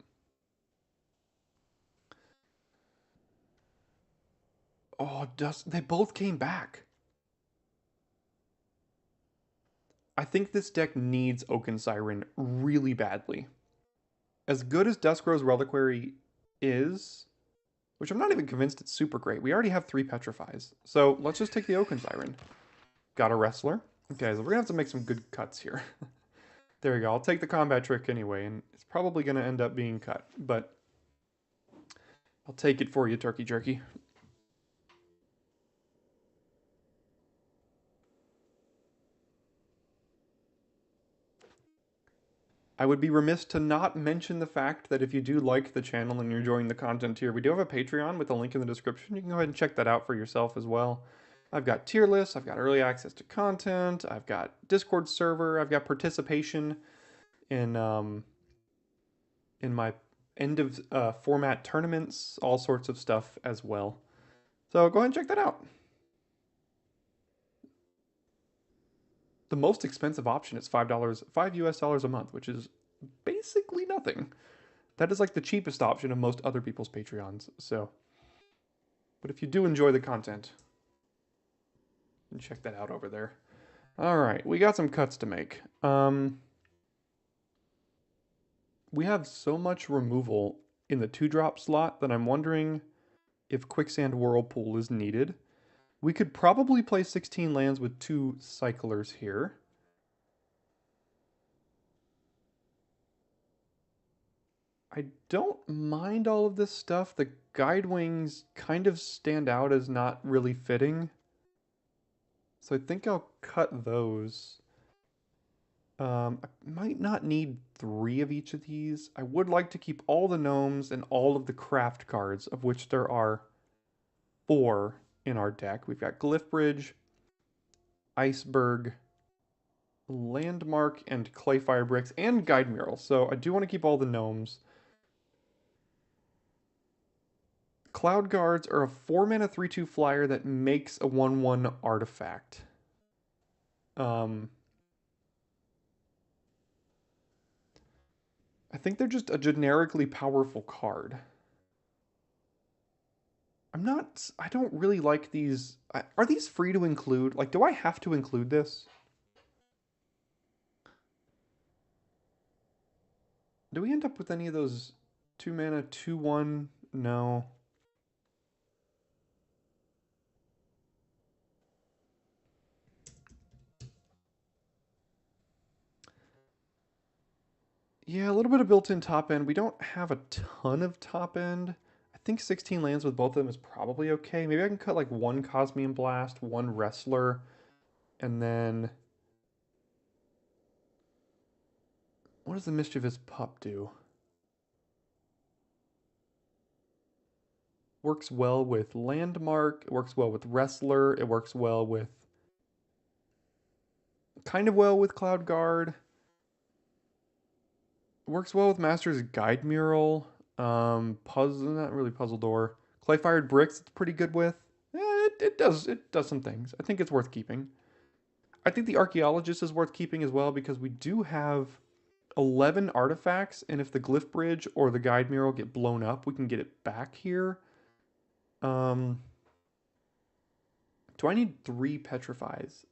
Oh, they both came back. I think this deck needs Oaken Siren really badly. As good as Duskrow's Reliquary is, which I'm not even convinced it's super great. We already have 3 Petrifies. So let's just take the Oaken Siren. Got a Wrestler. Okay, so we're going to have to make some good cuts here. There we go. I'll take the combat trick anyway, and it's probably going to end up being cut. But I'll take it for you, Turkey Jerky. I would be remiss to not mention the fact that if you do like the channel and you're enjoying the content here, we do have a Patreon with a link in the description. You can go ahead and check that out for yourself as well. I've got tier lists, I've got early access to content, I've got Discord server, I've got participation in my end of format tournaments, all sorts of stuff as well. So go ahead and check that out. The most expensive option is $5 US a month, which is basically nothing. That is like the cheapest option of most other people's Patreons. So, but if you do enjoy the content, you can check that out over there. All right, we got some cuts to make. We have so much removal in the 2-drop slot that I'm wondering if Quicksand Whirlpool is needed. We could probably play 16 lands with 2 cyclers here. I don't mind all of this stuff. The Guide Wings kind of stand out as not really fitting. So I think I'll cut those. I might not need 3 of each of these. I would like to keep all the gnomes and all of the craft cards, of which there are 4 in our deck. We've got Glyph Bridge, Iceberg, Landmark, and Clayfire Bricks, and Guide Mural. So I do want to keep all the gnomes. Cloud Guards are a 4 mana 3/2 flyer that makes a 1/1 artifact. I think they're just a generically powerful card. I don't really like these. Are these free to include? Like, do I have to include this? Do we end up with any of those 2 mana, 2/1? No. Yeah, a little bit of built-in top end. We don't have a ton of top end. I think 16 lands with both of them is probably okay. Maybe I can cut like 1 Cosmian Blast, 1 Wrestler, and then... What does the Mischievous Pup do? Works well with Landmark, it works well with Wrestler, it works well with... Kind of well with Cloud Guard. Works well with Master's Guide Mural. Puzzle, not really Puzzle Door. Clay-Fired Bricks, it's pretty good with. It does some things. I think it's worth keeping. I think the Archaeologist is worth keeping as well because we do have 11 artifacts, and if the Glyph Bridge or the Guide Mural get blown up, we can get it back here. Do I need 3 Petrifies?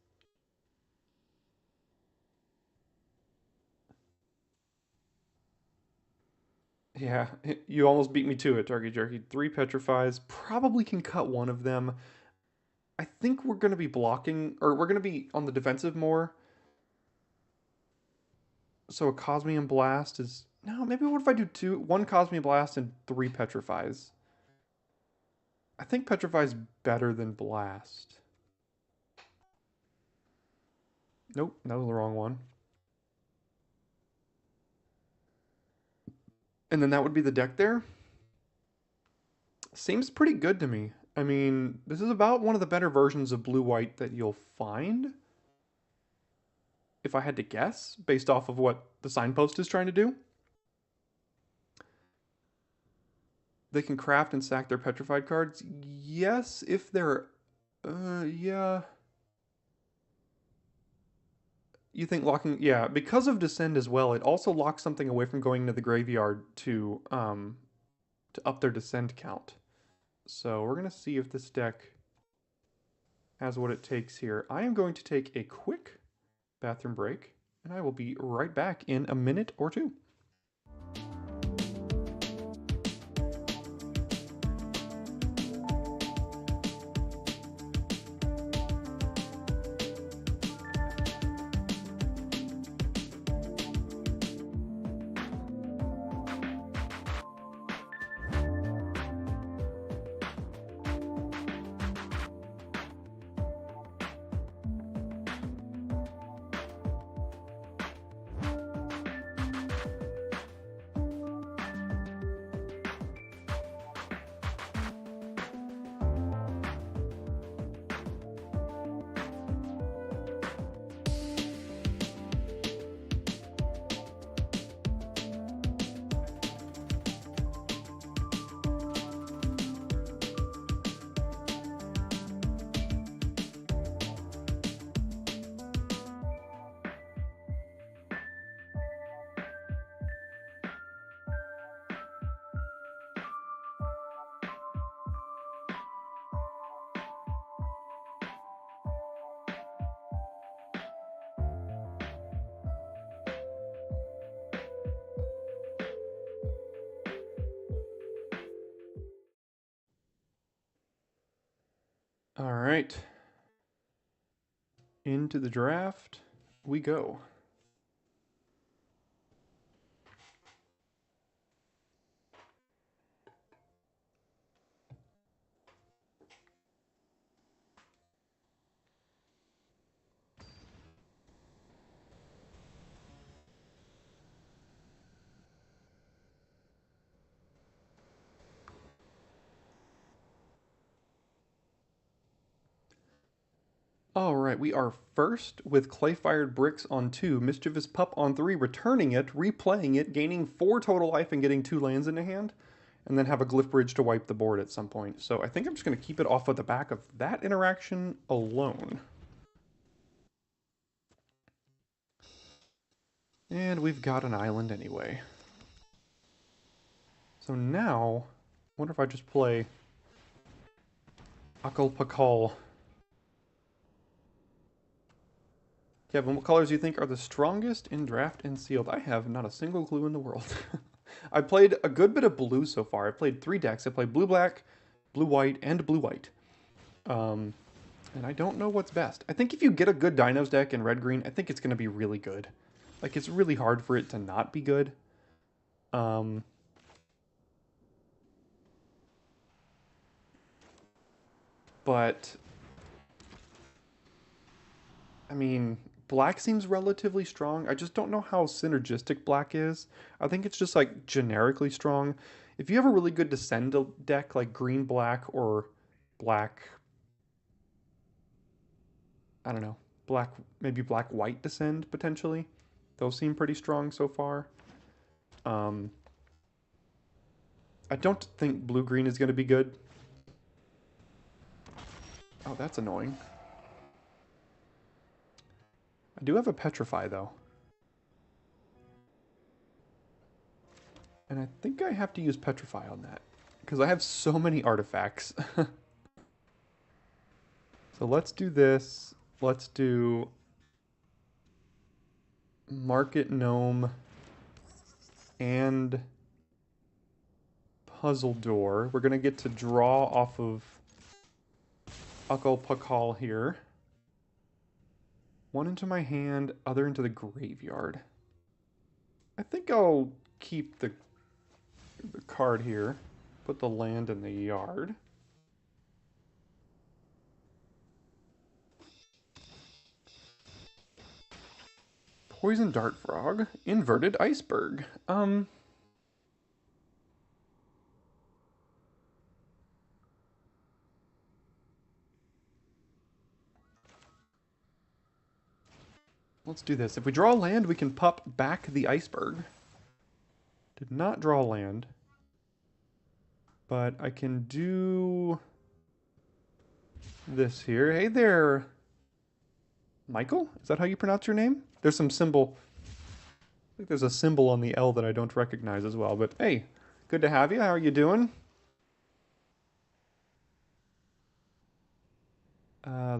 Yeah, you almost beat me to it, Turkey Jerky. 3 Petrifies. Probably can cut one of them. I think we're going to be blocking, or we're going to be on the defensive more. So a Cosmian Blast is... No, maybe what if I do 1 Cosmian Blast and 3 Petrifies? I think Petrify's better than Blast. Nope, that was the wrong one. And then that would be the deck there. Seems pretty good to me. I mean, this is about one of the better versions of blue-white that you'll find. If I had to guess, based off of what the signpost is trying to do. They can craft and sack their petrified cards. Yes, if they're... yeah. You think locking... Yeah, because of Descend as well, it also locks something away from going into the graveyard to up their Descend count. So we're going to see if this deck has what it takes here. I am going to take a quick bathroom break, and I will be right back in a minute or two. All right. Into the draft we go. All right, we are first with Clay-Fired Bricks on 2, Mischievous Pup on 3, returning it, replaying it, gaining 4 total life and getting 2 lands into hand, and then have a Glyph Bridge to wipe the board at some point. So I think I'm just going to keep it off of the back of that interaction alone. And we've got an island anyway. So now, I wonder if I just play Akal Pakal. Kevin, what colors do you think are the strongest in Draft and Sealed? I have not a single clue in the world. I played a good bit of blue so far. I played 3 decks. I played blue-black, blue-white, and blue-white. And I don't know what's best. I think if you get a good Dinos deck in red-green, I think it's going to be really good. Like, it's really hard for it to not be good. But I mean, black seems relatively strong. I just don't know how synergistic black is. I think it's just like generically strong. If you have a really good descend deck like green black or black, I don't know, black, maybe black white descend potentially. Those seem pretty strong so far. I don't think blue green is going to be good. Oh, that's annoying. I do have a Petrify, though. And I think I have to use Petrify on that. Because I have so many artifacts. So let's do this. Let's do Market Gnome and Puzzle Door. We're going to get to draw off of Akal Pakal here. One into my hand, other into the graveyard. I think I'll keep the card here. Put the land in the yard. Poison Dart Frog. Inverted Iceberg. Let's do this. If we draw land, we can pop back the iceberg. Did not draw land. But I can do this here. Hey there, Michael? Is that how you pronounce your name? There's some symbol. I think there's a symbol on the L that I don't recognize as well. But hey, good to have you. How are you doing?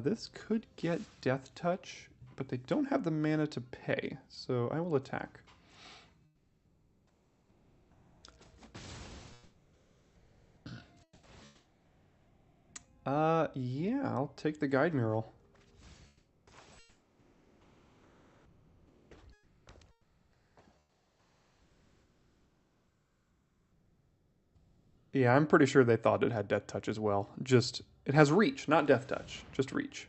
This could get Death Touch, but they don't have the mana to pay, so I will attack. Yeah, I'll take the Guide Mural. Yeah, I'm pretty sure they thought it had Death Touch as well. Just, it has Reach, not Death Touch, just Reach.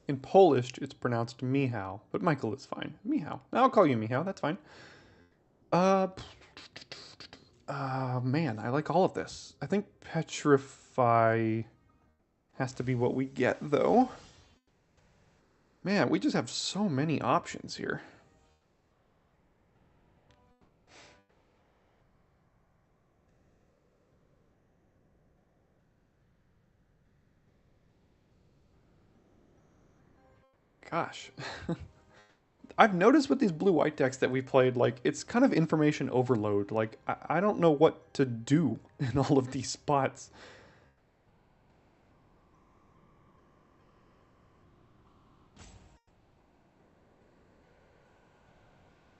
In Polish, it's pronounced Michał, but Michael is fine. Michał. I'll call you Michał, that's fine. Man, I like all of this. I think Petrify has to be what we get, though. Man, we just have so many options here. Gosh. I've noticed with these blue-white decks that we played, like, it's kind of information overload. Like, I don't know what to do in all of these spots.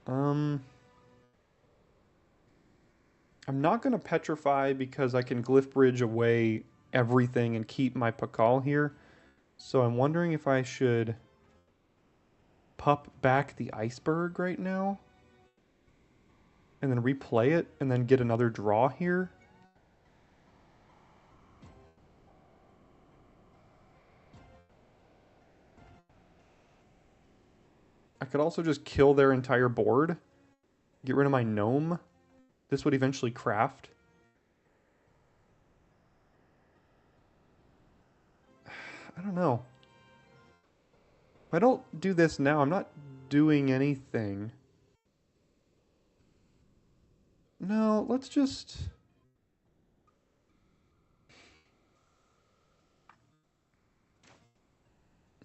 I'm not going to Petrify because I can Glyph Bridge away everything and keep my Pakal here. So I'm wondering if I should pup back the iceberg right now and then replay it and then get another draw here. I could also just kill their entire board Get rid of my gnome. This would eventually craft. I don't know. If I don't do this now, I'm not doing anything. No, let's just...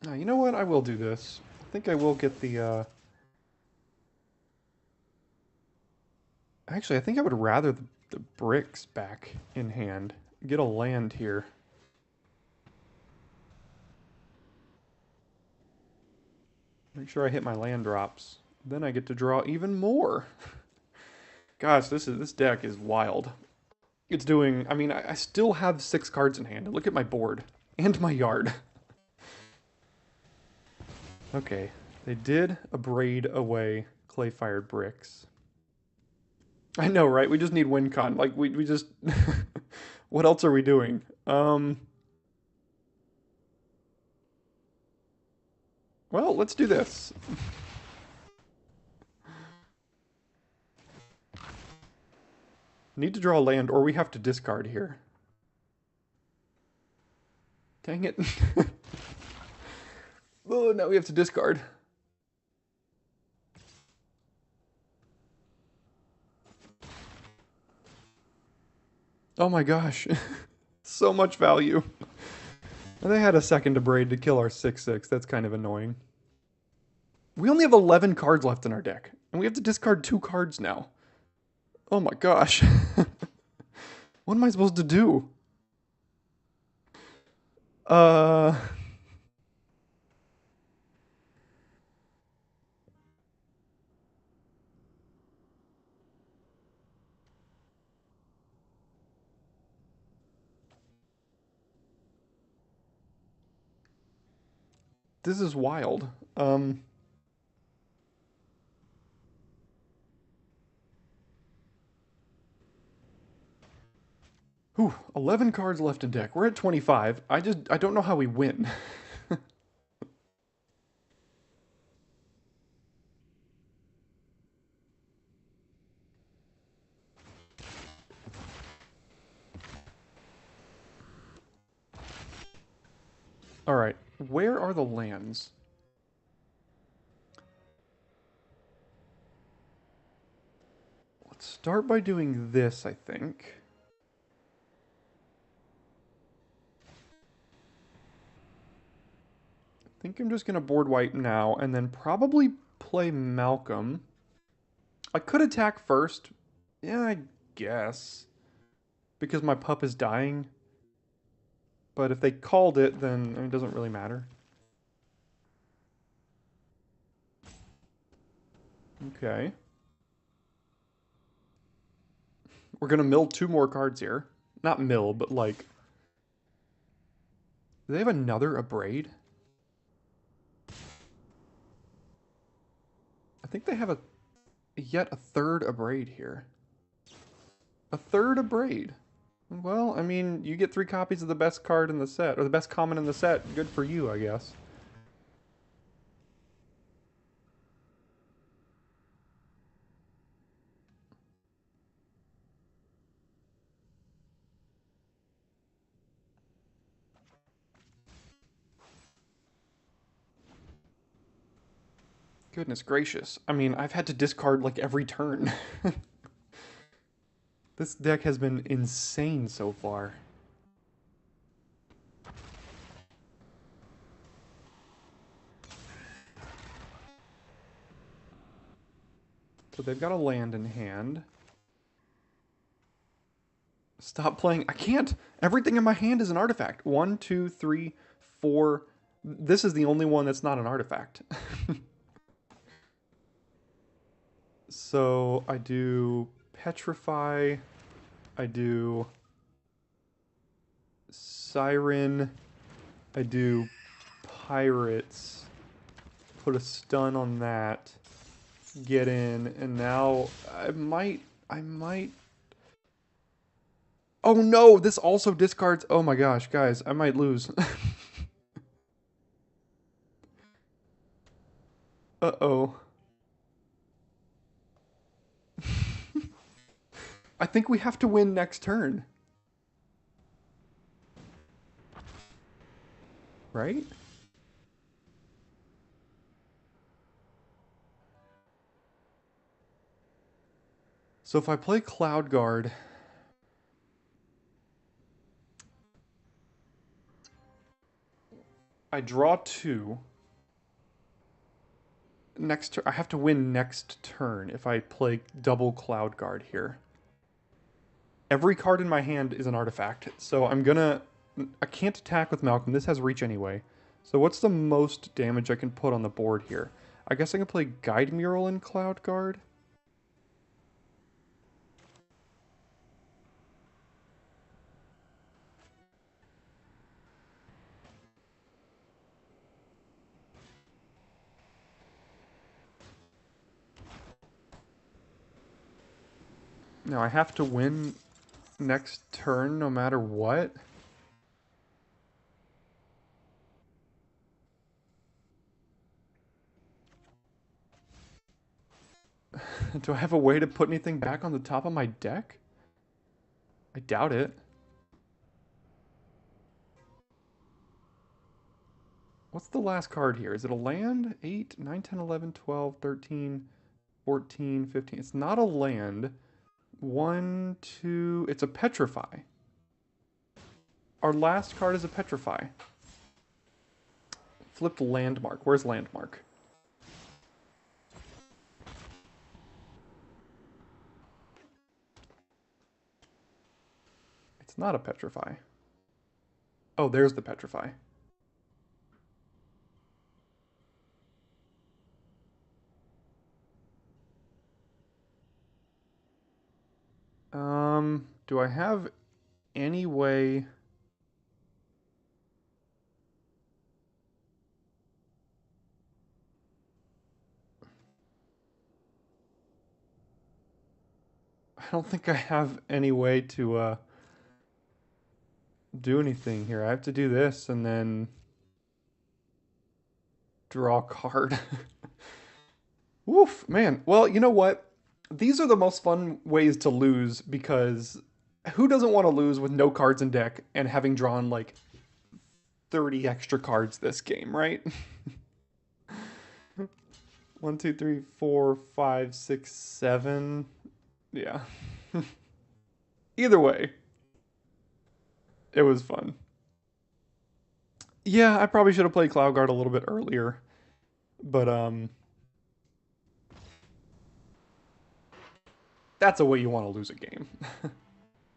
No, you know what? I will do this. I think I will get the, Actually, I think I would rather the bricks back in hand. Get a land here. Make sure I hit my land drops. Then I get to draw even more. Gosh, this deck is wild. It's doing... I mean, I still have 6 cards in hand. Look at my board. And my yard. Okay. They did abrade away clay-fired bricks. I know, right? We just need win con. Like, we just... What else are we doing? Well, let's do this. Need to draw land, or we have to discard here. Dang it. Oh, now we have to discard. Oh my gosh. So much value. And they had a second to braid to kill our 6/6. That's kind of annoying. We only have 11 cards left in our deck. And we have to discard 2 cards now. Oh my gosh. What am I supposed to do? This is wild. Whew, 11 cards left in deck. We're at 25. I don't know how we win. Alright, where are the lands? Let's start by doing this, I think. I think I'm just going to board wipe now, and then probably play Malcolm. I could attack first. Yeah, I guess. Because my pup is dying. But if they called it, then it doesn't really matter. Okay. We're going to mill 2 more cards here. Not mill, but like... Do they have another abrade? I think they have yet a third abrade here. A third abrade. Well, I mean, you get 3 copies of the best card in the set, or the best common in the set. Good for you, I guess. Goodness gracious. I mean, I've had to discard like every turn. This deck has been insane so far. So they've got a land in hand. Stop playing. I can't. Everything in my hand is an artifact. 1, 2, 3, 4. This is the only one that's not an artifact. So I do Petrify. I do Siren. I do Pirates. Put a stun on that. Get in. And now I might... Oh no, this also discards... Oh my gosh, guys, I might lose. Uh-oh. I think we have to win next turn. Right? So if I play Cloud Guard, I draw 2. Next turn, I have to win next turn if I play double Cloud Guard here. Every card in my hand is an artifact, so I can't attack with Malcolm. This has reach anyway. So what's the most damage I can put on the board here? I guess I can play Guide Mural in Cloud Guard. Now I have to win next turn no matter what. Do I have a way to put anything back on the top of my deck? I doubt it. What's the last card here? Is it a land? 8, 9, 10, 11, 12, 13, 14, 15. It's not a land. 1, 2. It's a Petrify. Our last card is a Petrify. Flipped Landmark. Where's Landmark? It's not a Petrify. Oh, there's the Petrify. Do I have any way... I don't think I have any way to do anything here. I have to do this and then draw a card. Woof, man. Well, you know what? These are the most fun ways to lose because who doesn't want to lose with no cards in deck and having drawn like 30 extra cards this game, right? 1, 2, 3, 4, 5, 6, 7. Yeah. Either way, it was fun. Yeah, I probably should have played Cloud Guard a little bit earlier, but that's a way you want to lose a game.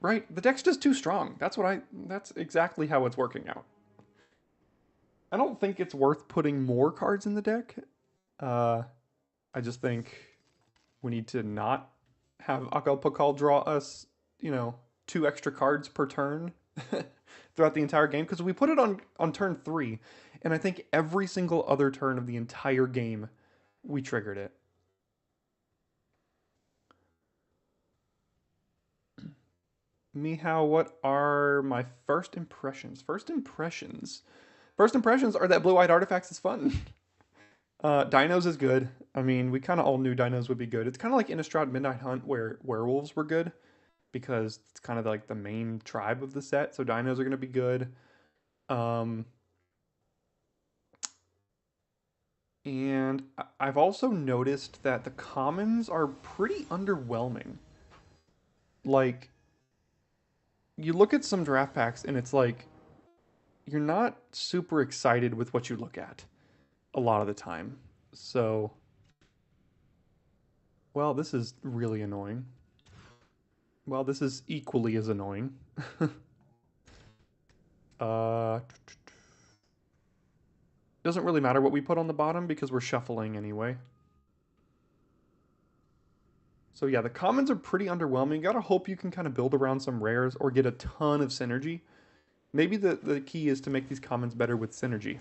Right? The deck's just too strong. That's exactly how it's working out. I don't think it's worth putting more cards in the deck. I just think we need to not have Akal Pakal draw us, 2 extra cards per turn throughout the entire game. Because we put it on turn 3, and I think every single other turn of the entire game, we triggered it. Mihao, what are my first impressions? First impressions are that Blue-White Artifacts is fun. Dinos is good. I mean, we kind of all knew Dinos would be good. It's kind of like Innistrad Midnight Hunt where werewolves were good because it's kind of like the main tribe of the set. So Dinos are going to be good. And I've also noticed that the commons are pretty underwhelming. Like, you look at some draft packs and it's like, you're not super excited with what you look at a lot of the time. So, well, this is really annoying. Well, this is equally as annoying. Doesn't really matter what we put on the bottom because we're shuffling anyway. So yeah, the commons are pretty underwhelming. You gotta hope you can kind of build around some rares or get a ton of synergy. Maybe the key is to make these commons better with synergy.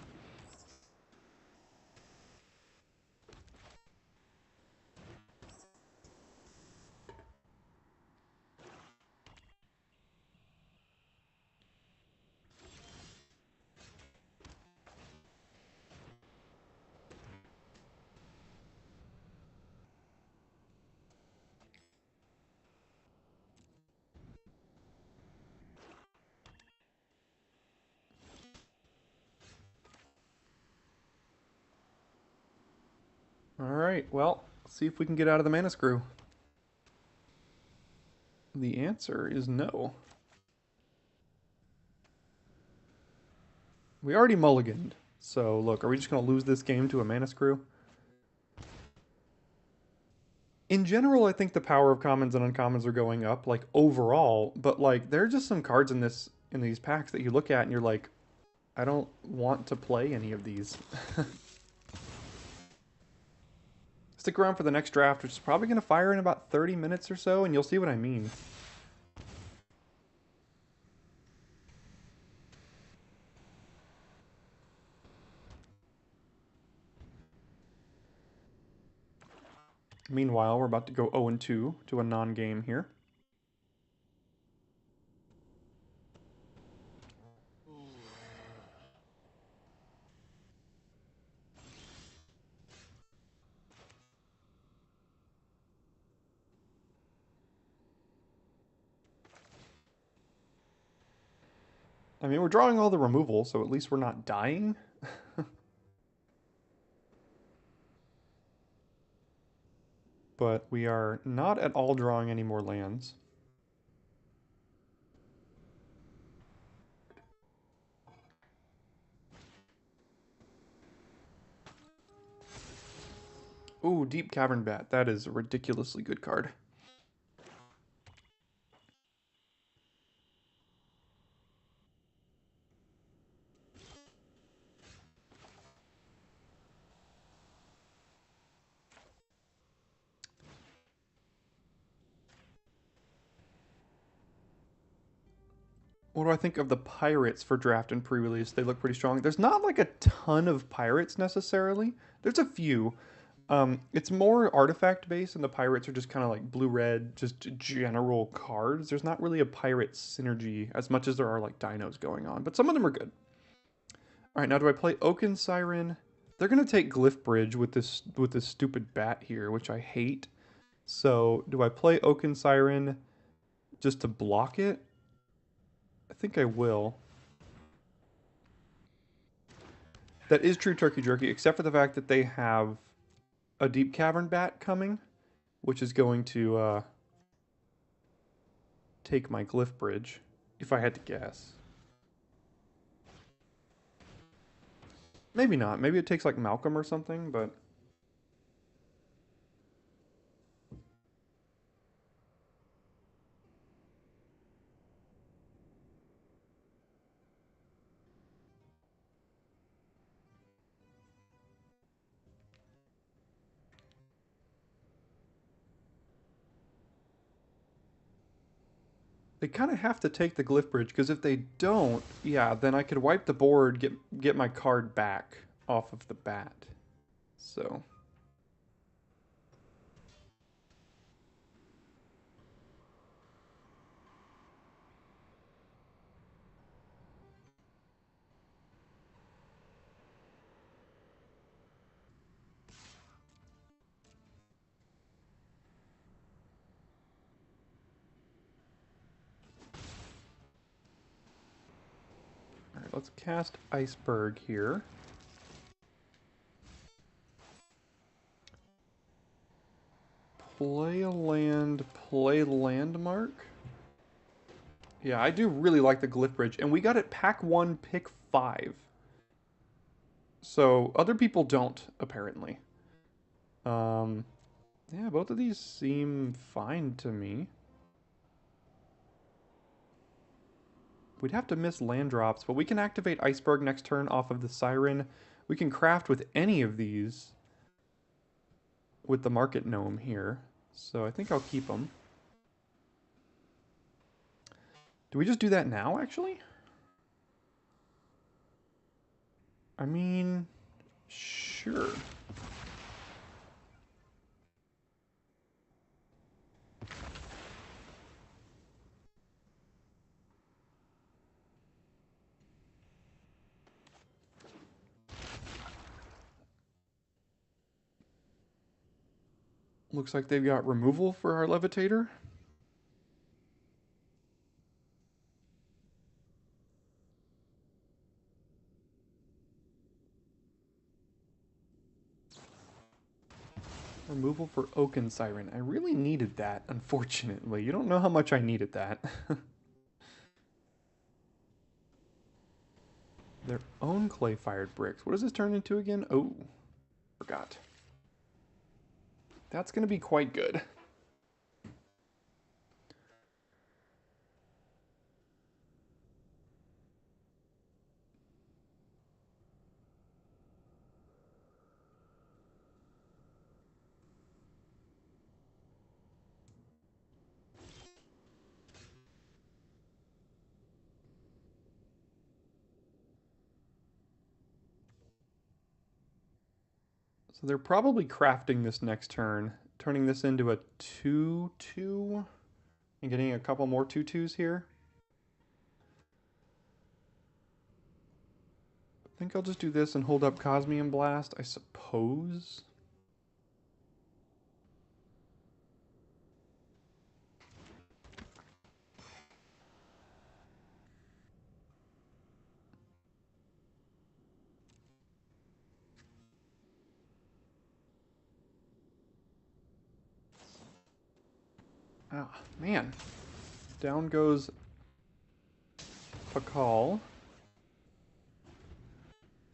Alright, well, let's see if we can get out of the mana screw. The answer is no. We already mulliganed. So, look, are we just going to lose this game to a mana screw? In general, I think the power of commons and uncommons are going up, like, overall. But, like, there are just some cards in these packs that you look at and you're like, I don't want to play any of these. Stick around for the next draft, which is probably going to fire in about 30 minutes or so, and you'll see what I mean. Meanwhile, we're about to go 0-2 to a non-game here. I mean, we're drawing all the removal, so at least we're not dying. But we are not at all drawing any more lands. Ooh, Deep Cavern Bat. That is a ridiculously good card. What do I think of the pirates for draft and pre-release? They look pretty strong. There's not like a ton of pirates necessarily. There's a few. It's more artifact based, and the pirates are just kind of like blue-red, just general cards. There's not really a pirate synergy as much as there are like dinos going on, but some of them are good. All right, now do I play Oaken Siren? They're gonna take Glyph Bridge with this stupid bat here, which I hate. So do I play Oaken Siren just to block it? I think I will. That is true turkey jerky, except for the fact that they have a Deep Cavern Bat coming, which is going to take my Glyph Bridge, if I had to guess. Maybe not. Maybe it takes like Malcolm or something, but... They kind of have to take the Glyph Bridge, because if they don't, yeah, then I could wipe the board, get my card back off of the bat. So... Alright, let's cast Iceberg here. Play a land, play landmark. Yeah, I do really like the Glyph Bridge, and we got it pack 1, pick 5. So, other people don't, apparently. Yeah, both of these seem fine to me. We'd have to miss land drops, but we can activate Iceberg next turn off of the Siren. We can craft with any of these with the Market Gnome here. So I think I'll keep them. Do we just do that now, actually? I mean, sure. Looks like they've got removal for our Levitator. removal for Oaken Siren. I really needed that, unfortunately. You don't know how much I needed that. Their own clay-fired bricks. What does this turn into again? Oh, forgot. That's going to be quite good. So they're probably crafting this next turn, turning this into a 2/2 and getting a couple more 2/2s here. I think I'll just do this and hold up Cosmium Blast, I suppose. Ah, man. Down goes Pakal.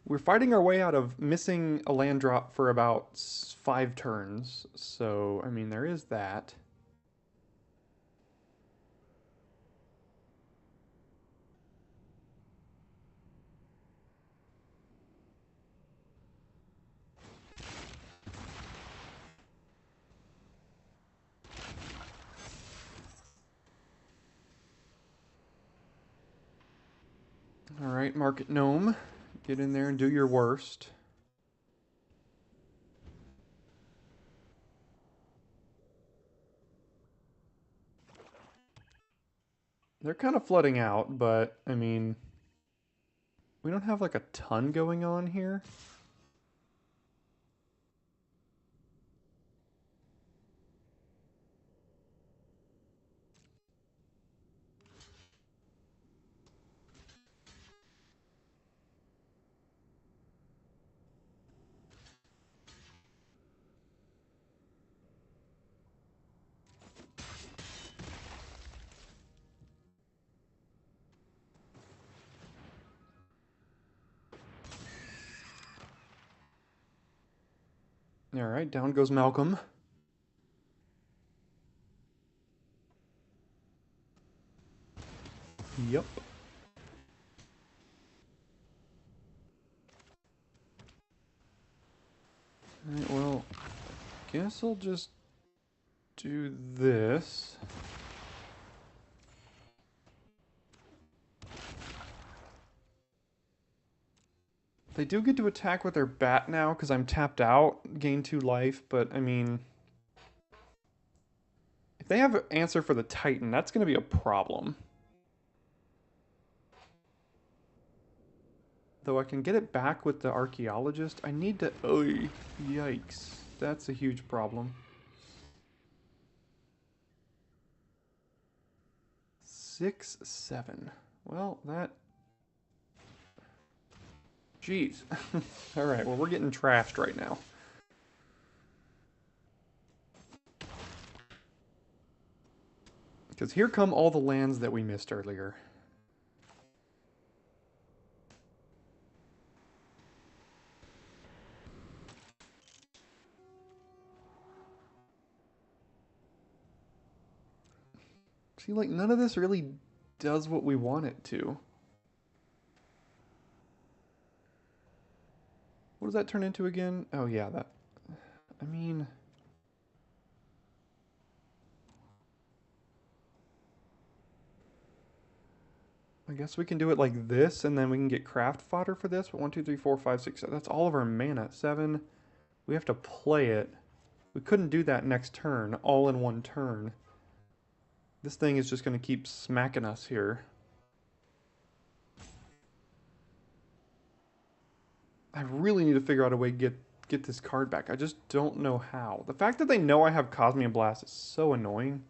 We're fighting our way out of missing a land drop for about 5 turns. So, I mean, there is that. Alright, Market Gnome. Get in there and do your worst. They're kind of flooding out, but, I mean, we don't have like a ton going on here. Alright, down goes Malcolm. Yep. Alright, well, guess I'll just do this. They do get to attack with their bat now because I'm tapped out, gain 2 life, but I mean, if they have an answer for the Titan, that's going to be a problem. Though I can get it back with the Archaeologist, I need to... Oh, yikes. That's a huge problem. 6/7. Well, that... Jeez. Alright, well, we're getting trashed right now. Because here come all the lands that we missed earlier. See, like, none of this really does what we want it to. What does that turn into again? Oh, yeah, that... I mean... I guess we can do it like this, and then we can get craft fodder for this. But 1, 2, 3, 4, 5, 6, 7. That's all of our mana. 7. We have to play it. We couldn't do that next turn, all in one turn. This thing is just going to keep smacking us here. I really need to figure out a way to get this card back. I just don't know how. The fact that they know I have Cosmium Blast is so annoying.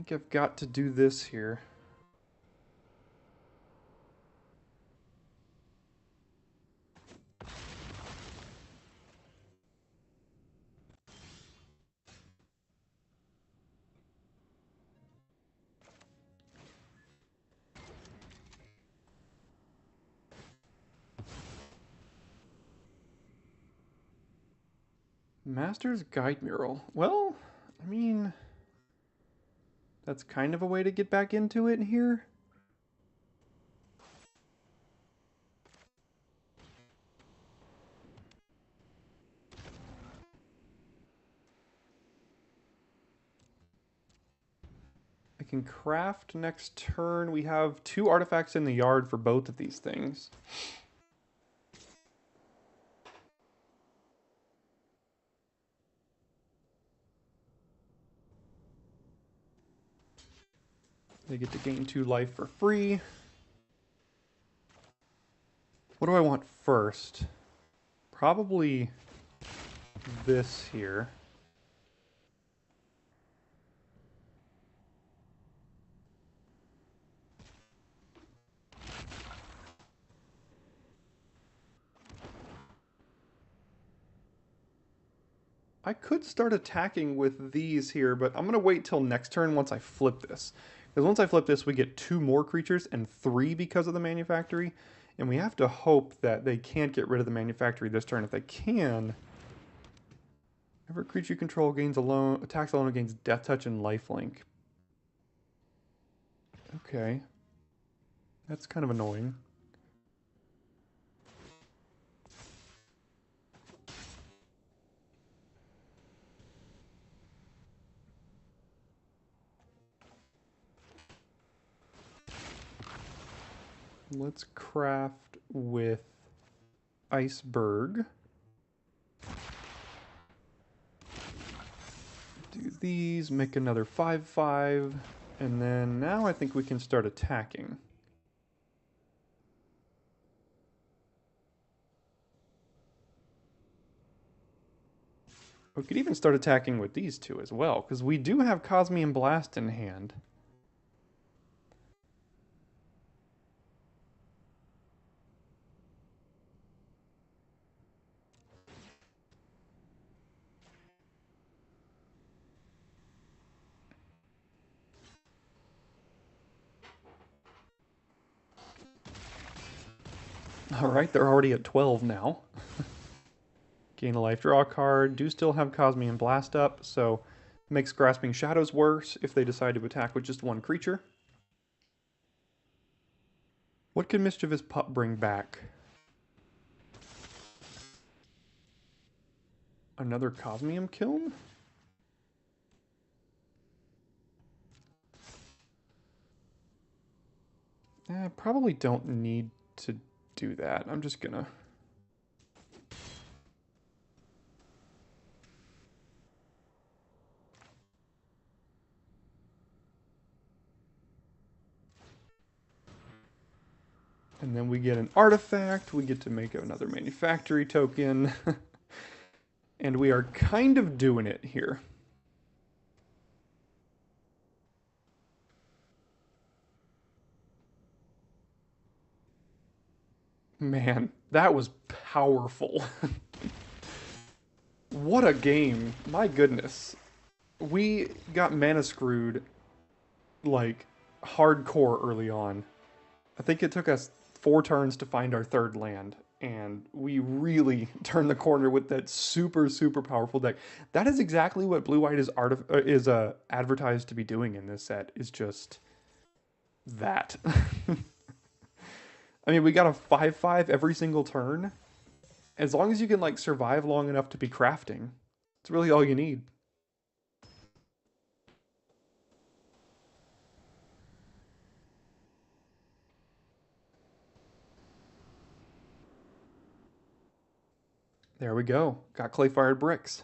think I've got to do this here. Master's Guide Mural. Well, I mean, that's kind of a way to get back into it here. I can craft next turn. We have 2 artifacts in the yard for both of these things. They get to gain 2 life for free. What do I want first? Probably this here. I could start attacking with these here, but I'm going to wait till next turn once I flip this. Because once I flip this, we get 2 more creatures and 3 because of the Manufactory. And we have to hope that they can't get rid of the Manufactory this turn. If they can, every creature you control gains alone, attacks alone against Death Touch and Lifelink. Okay. That's kind of annoying. Let's craft with Iceberg. Do these, make another 5/5, and then now I think we can start attacking. We could even start attacking with these 2 as well, because we do have Cosmian Blast in hand. Alright, they're already at 12 now. Gain a life, draw a card. Do still have Cosmian Blast up, so makes Grasping Shadows worse if they decide to attack with just 1 creature. What can Mischievous Pup bring back? Another Cosmium Kiln? I probably don't need to do that. I'm just gonna... And then we get an artifact, we get to make another Manufactory token, and we are kind of doing it here. Man, that was powerful. What a game, my goodness. We got mana screwed, like, hardcore early on. I think it took us 4 turns to find our 3rd land, and we really turned the corner with that super, super powerful deck. That is exactly what Blue-White is advertised to be doing in this set, is just that. I mean, we got a 5/5 every single turn. As long as you can, like, survive long enough to be crafting, it's really all you need. There we go. Got clay-fired bricks.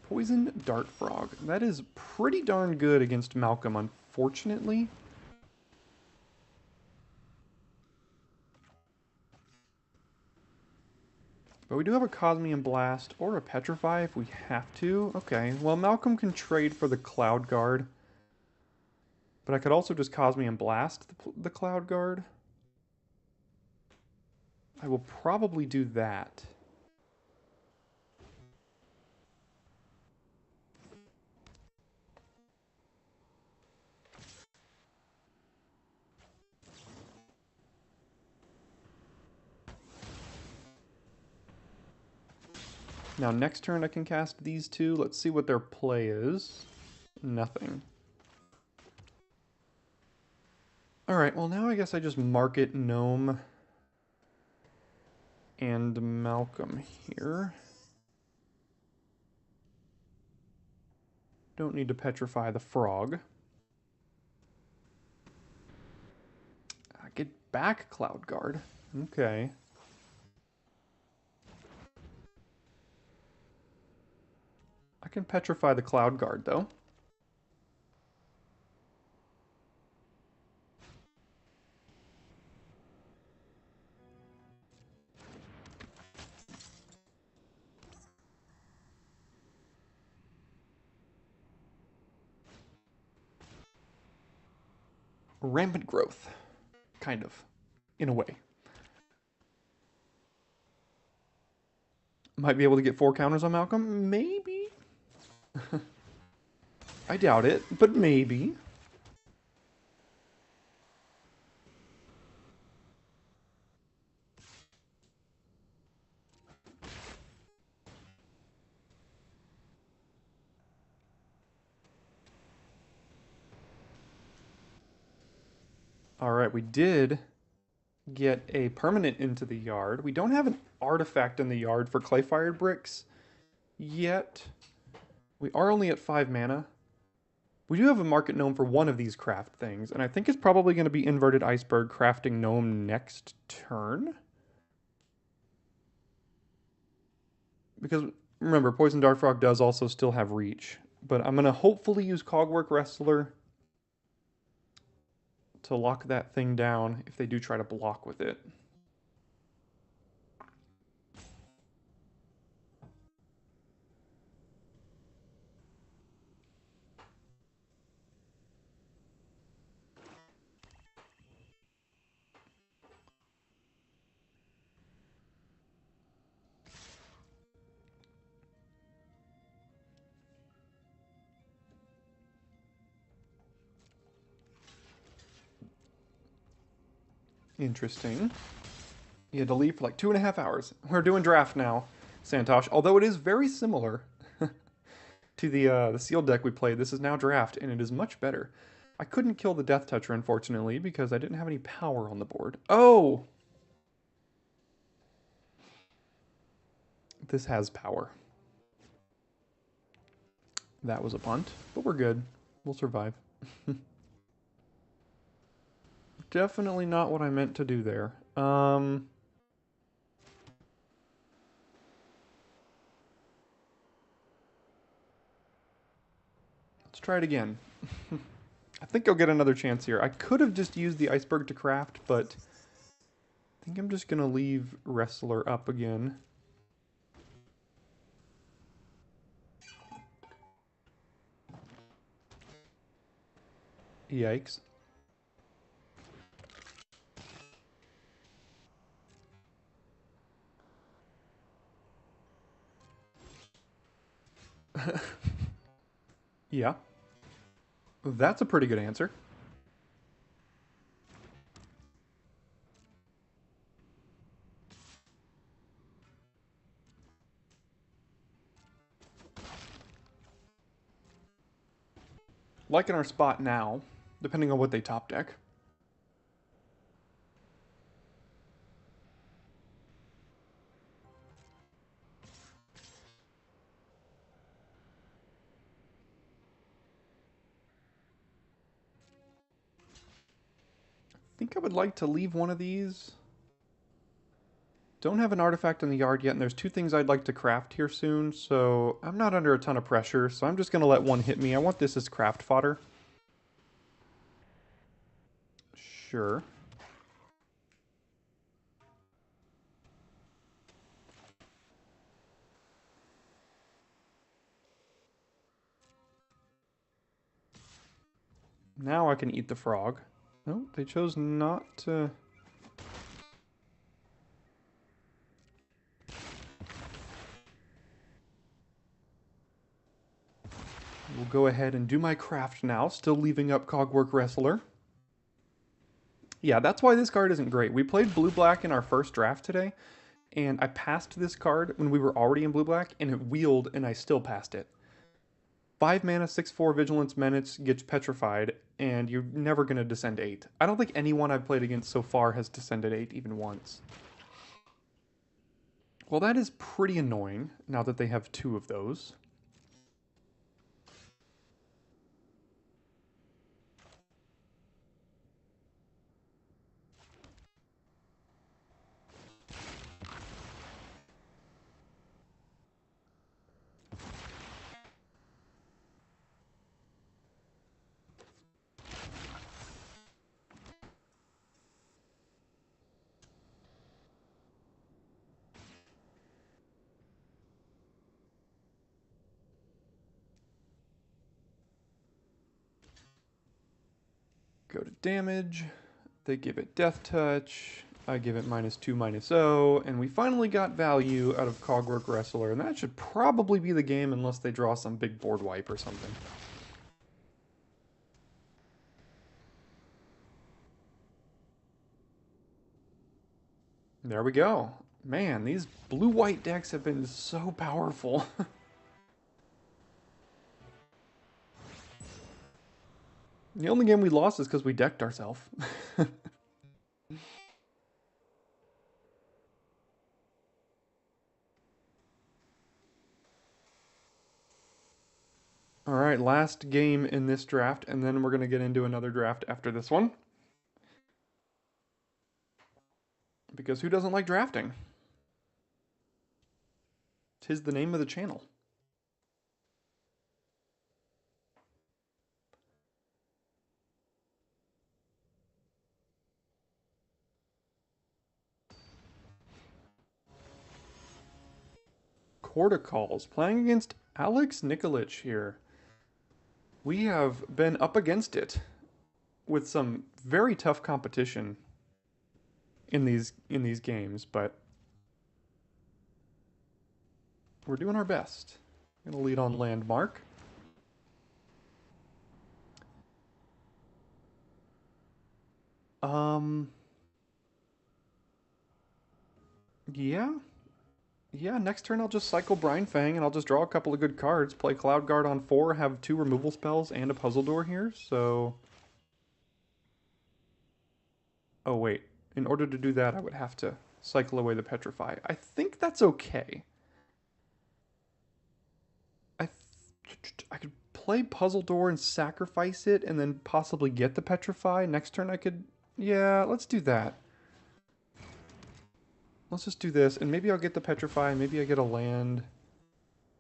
Poison Dart Frog. That is pretty darn good against Malcolm, unfortunately. But we do have a Cosmian Blast or a Petrify if we have to. Okay, well Malcolm can trade for the Cloud Guard. But I could also just Cosmian Blast the Cloud Guard. I will probably do that. Now next turn I can cast these two. Let's see what their play is. Nothing. Alright, well now I guess I just market Gnome and Malcolm here. Don't need to petrify the frog. Get back Cloud Guard. Okay. I can petrify the Cloud Guard though. Rampant growth. Kind of. In a way. Might be able to get 4 counters on Malcolm? Maybe. I doubt it, but maybe. Alright, we did get a permanent into the yard. We don't have an artifact in the yard for clay-fired bricks yet. We are only at 5 mana. We do have a market gnome for one of these craft things, and I think it's probably going to be Inverted Iceberg crafting gnome next turn. Because, remember, Poison Dart Frog does also still have reach. But I'm going to hopefully use Cogwork Wrestler to lock that thing down if they do try to block with it. Interesting. You had to leave for like 2.5 hours. We're doing draft now, Santosh. Although it is very similar to the sealed deck we played. This is now draft, and it is much better. I couldn't kill the Death Toucher, unfortunately, because I didn't have any power on the board. Oh! This has power. That was a punt, but we're good. We'll survive. Definitely not what I meant to do there. Let's try it again. I think I'll get another chance here. I could have just used the iceberg to craft, but I think I'm just going to leave Wrestler up again. Yikes. Yeah. That's a pretty good answer. Liking our spot now, depending on what they top deck. I think I would like to leave one of these. Don't have an artifact in the yard yet, and there's 2 things I'd like to craft here soon, so I'm not under a ton of pressure, so I'm just going to let one hit me. I want this as craft fodder. Sure. Now I can eat the frog. No, they chose not to. We'll go ahead and do my craft now, still leaving up Cogwork Wrestler. Yeah, that's why this card isn't great. We played blue-black in our first draft today, and I passed this card when we were already in blue-black, and it wheeled, and I still passed it. 5 mana, 6/4 Vigilance Menace gets petrified, and you're never going to descend 8. I don't think anyone I've played against so far has descended 8 even once. Well, that is pretty annoying, now that they have 2 of those. Go to damage. They give it Death Touch. I give it -2/-0, and we finally got value out of Cogwork Wrestler, and that should probably be the game unless they draw some big board wipe or something. There we go. Man, these blue-white decks have been so powerful. The only game we lost is because we decked ourselves. All right, last game in this draft, and then we're going to get into another draft after this one. Because who doesn't like drafting? 'Tis the name of the channel. Corticals, playing against Alex Nikolic here. We have been up against it with some very tough competition in these games, but we're doing our best. I'm gonna lead on Landmark. Yeah. Yeah, next turn I'll just cycle Brine Fang and I'll just draw a couple of good cards, play Cloud Guard on 4, have 2 removal spells and a Puzzle Door here, so... Oh wait, in order to do that I would have to cycle away the Petrify. I think that's okay. I could play Puzzle Door and sacrifice it and then possibly get the Petrify. Next turn I could... Yeah, let's do that. Let's just do this, and maybe I'll get the Petrify, maybe I get a land.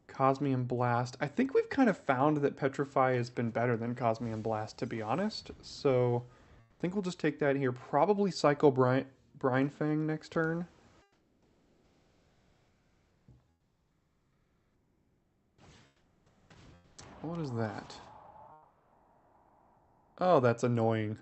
Cosmium Blast. I think we've kind of found that Petrify has been better than Cosmium Blast, to be honest. So I think we'll just take that here. Probably cycle Brine Fang next turn. What is that? Oh, that's annoying.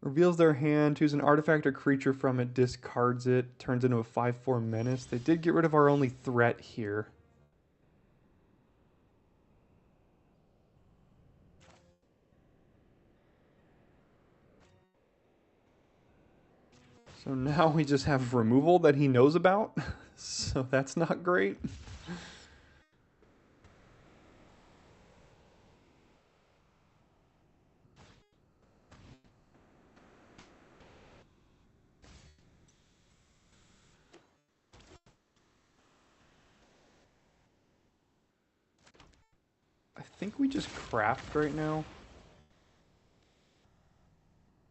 Reveals their hand, choose an artifact or creature from it, discards it, turns into a 5/4 menace. They did get rid of our only threat here. So now we just have removal that he knows about, so that's not great. I think we just craft right now.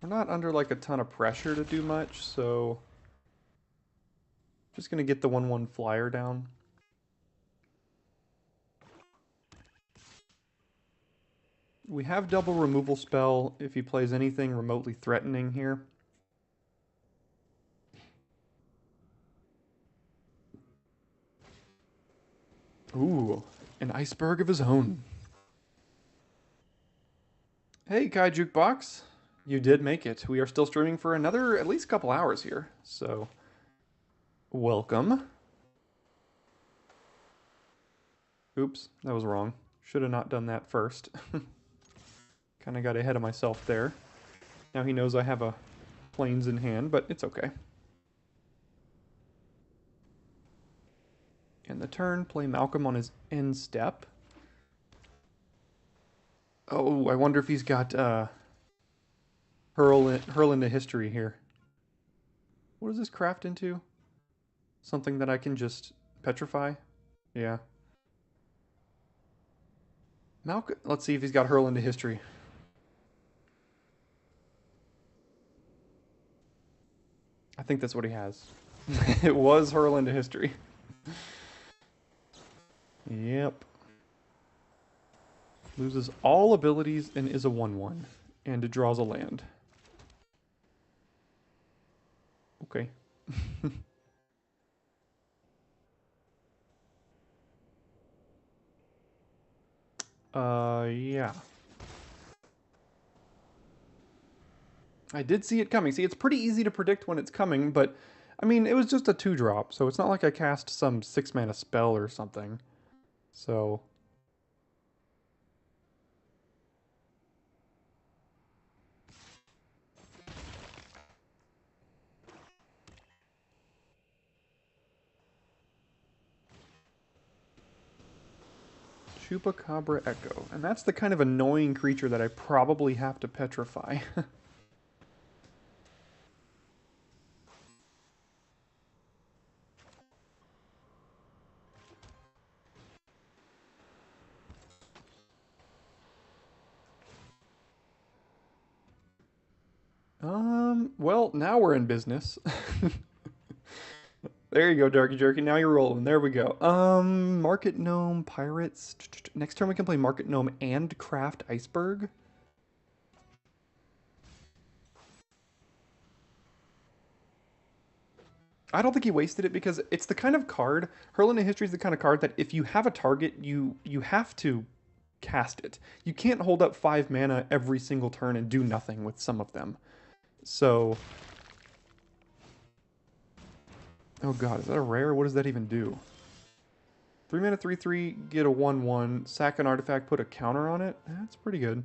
We're not under like a ton of pressure to do much, so just gonna get the 1/1 flyer down. We have double removal spell if he plays anything remotely threatening here. Ooh, an iceberg of his own. Hey, Kai Jukebox. You did make it. We are still streaming for another at least couple hours here. So, welcome. Oops, that was wrong. Should have not done that first. Kind of got ahead of myself there. Now he knows I have a planes in hand, but it's okay. And the turn, play Malcolm on his end step. Oh, I wonder if he's got hurl into history here. What does this craft into? Something that I can just petrify? Yeah. Malcolm, let's see if he's got hurl into history. I think that's what he has. It was hurl into history. Yep. Loses all abilities and is a 1/1. And it draws a land. Okay. Yeah. I did see it coming. See, it's pretty easy to predict when it's coming, but I mean, it was just a 2-drop, so it's not like I cast some 6-mana spell or something. So, Chupacabra Echo. And that's the kind of annoying creature that I probably have to petrify. Well, now we're in business. There you go, Darky Jerky. Now you're rolling. There we go. Market Gnome, Pirates. Next turn we can play Market Gnome and Craft Iceberg. I don't think he wasted it because it's the kind of card. Hurl into History is the kind of card that if you have a target, you have to cast it. You can't hold up 5 mana every single turn and do nothing with some of them. So, oh god, is that a rare? What does that even do? 3 mana, 3/3, get a 1/1, sack an artifact, put a counter on it. That's pretty good.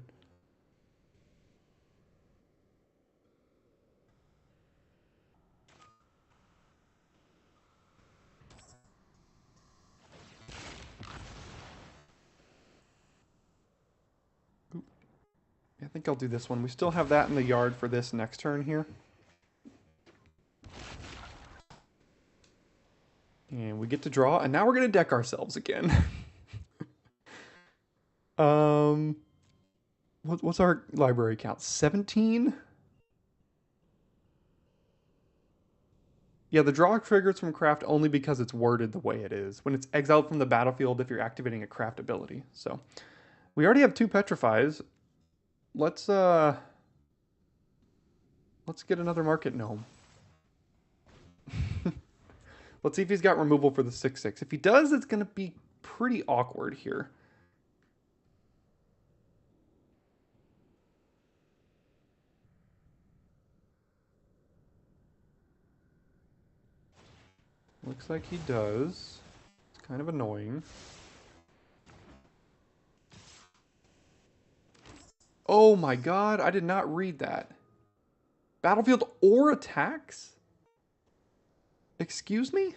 Oop. I think I'll do this one. We still have that in the yard for this next turn here. And we get to draw, and now we're going to deck ourselves again. um, what's our library count? 17? Yeah, the draw triggers from craft only because it's worded the way it is. When it's exiled from the battlefield if you're activating a craft ability. So, we already have 2 petrifies. Let's get another Market Gnome. Let's see if he's got removal for the 6/6. If he does, it's going to be pretty awkward here. Looks like he does. It's kind of annoying. Oh my god, I did not read that. Battlefield or attacks? Excuse me?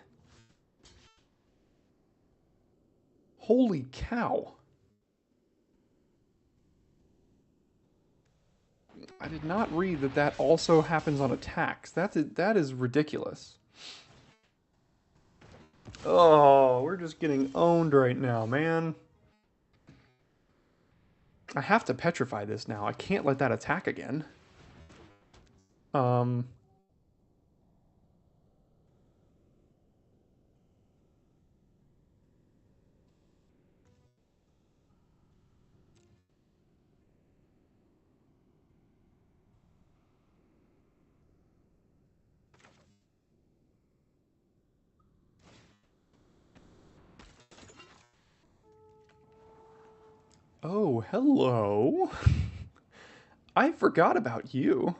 Holy cow. I did not read that that also happens on attacks. That is ridiculous. Oh, we're just getting owned right now, man. I have to petrify this now. I can't let that attack again. Oh, hello. I forgot about you.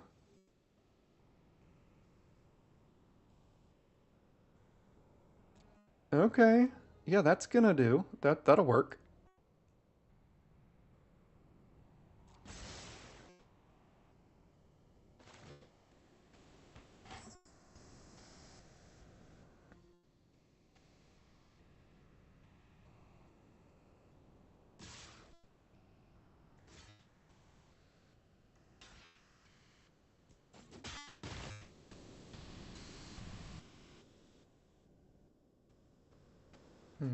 Okay. Yeah, that's gonna do. That'll work.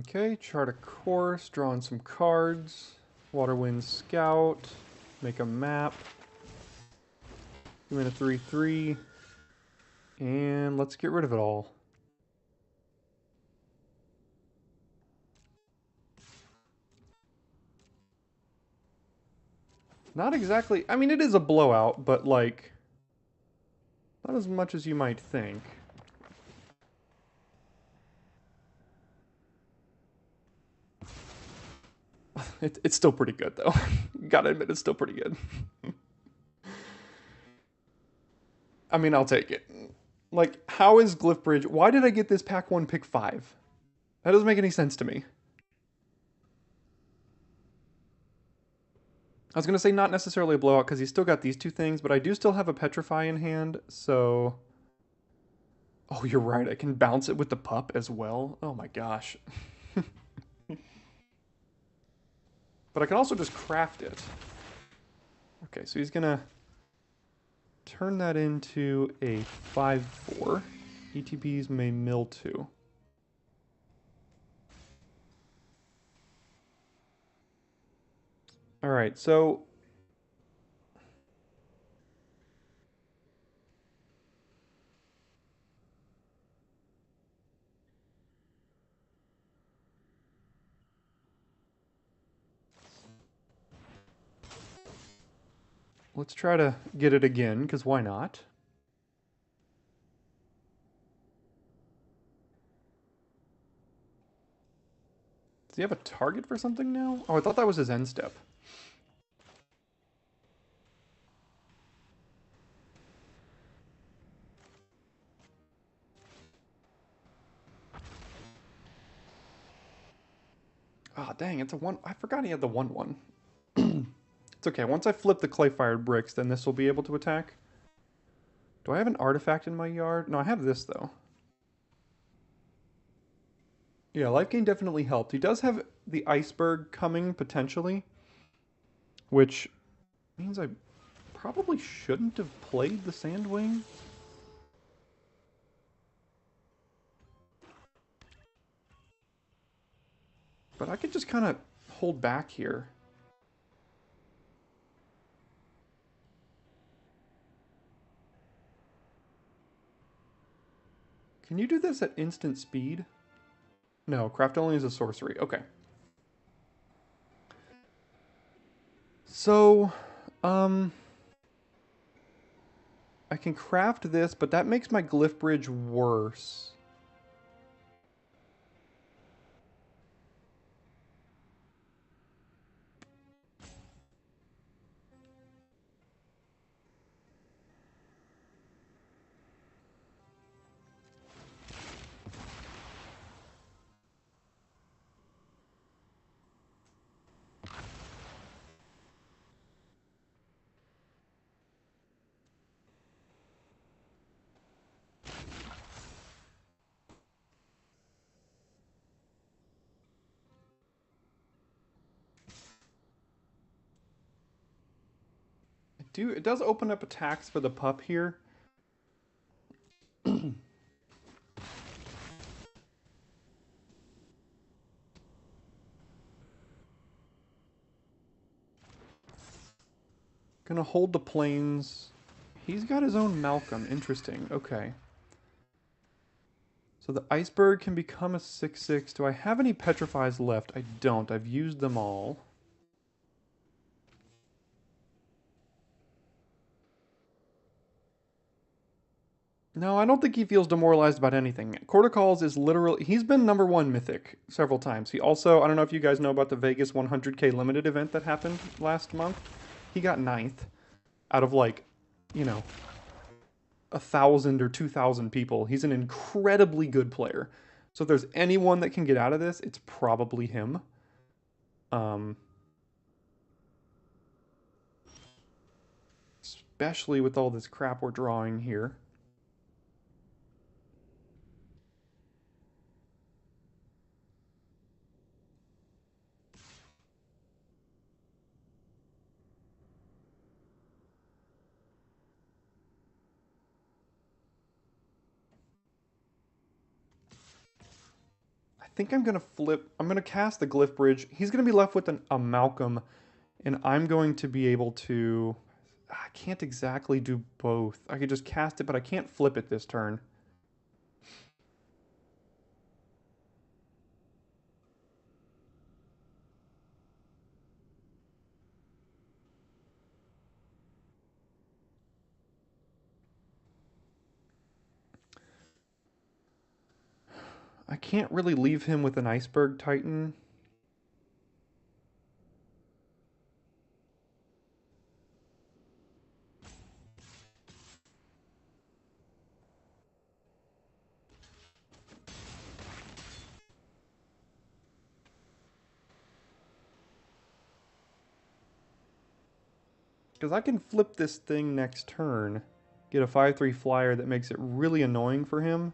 Okay, chart a course, draw in some cards, Waterwind Scout, make a map, give it a 3/3, and let's get rid of it all. Not exactly, I mean it is a blowout, but like, not as much as you might think. It's still pretty good though. Gotta admit, it's still pretty good. I mean, I'll take it. Like, how is Glyph Bridge? Why did I get this pack 1 pick 5? That doesn't make any sense to me. I was going to say not necessarily a blowout because he's still got these two things, but I do still have a Petrify in hand, so... Oh, you're right. I can bounce it with the pup as well. Oh my gosh. But I can also just craft it. Okay, so he's going to turn that into a 5/4. ETBs may mill 2. All right, so let's try to get it again, because why not? Does he have a target for something now? Oh, I thought that was his end step. Ah, oh, dang, it's a 1. I forgot he had the 1/1. It's okay. Once I flip the clay-fired bricks, then this will be able to attack. Do I have an artifact in my yard? No, I have this, though. Yeah, life gain definitely helped. He does have the iceberg coming, potentially, which means I probably shouldn't have played the Sandwing. But I could just kind of hold back here. Can you do this at instant speed? No, craft only is a sorcery. Okay. So, I can craft this, but that makes my glyph bridge worse. It does open up attacks for the pup here. Gonna hold the plains. He's got his own Malcolm. Interesting. Okay. So the iceberg can become a 6/6. Do I have any petrifies left? I don't. I've used them all. No, I don't think he feels demoralized about anything. Corticals is literally... He's been #1 Mythic several times. He also... I don't know if you guys know about the Vegas 100K limited event that happened last month. He got 9th. out of like, you know, 1,000 or 2,000 people. He's an incredibly good player. So if there's anyone that can get out of this, it's probably him. Um, Especially with all this crap we're drawing here. I think I'm going to flip. I'm going to cast the Glyph Bridge. He's going to be left with a Malcolm, and I'm going to be able to... I can't exactly do both. I could just cast it, but I can't flip it this turn. I can't really leave him with an Iceberg Titan. Because I can flip this thing next turn, get a 5/3 flyer that makes it really annoying for him.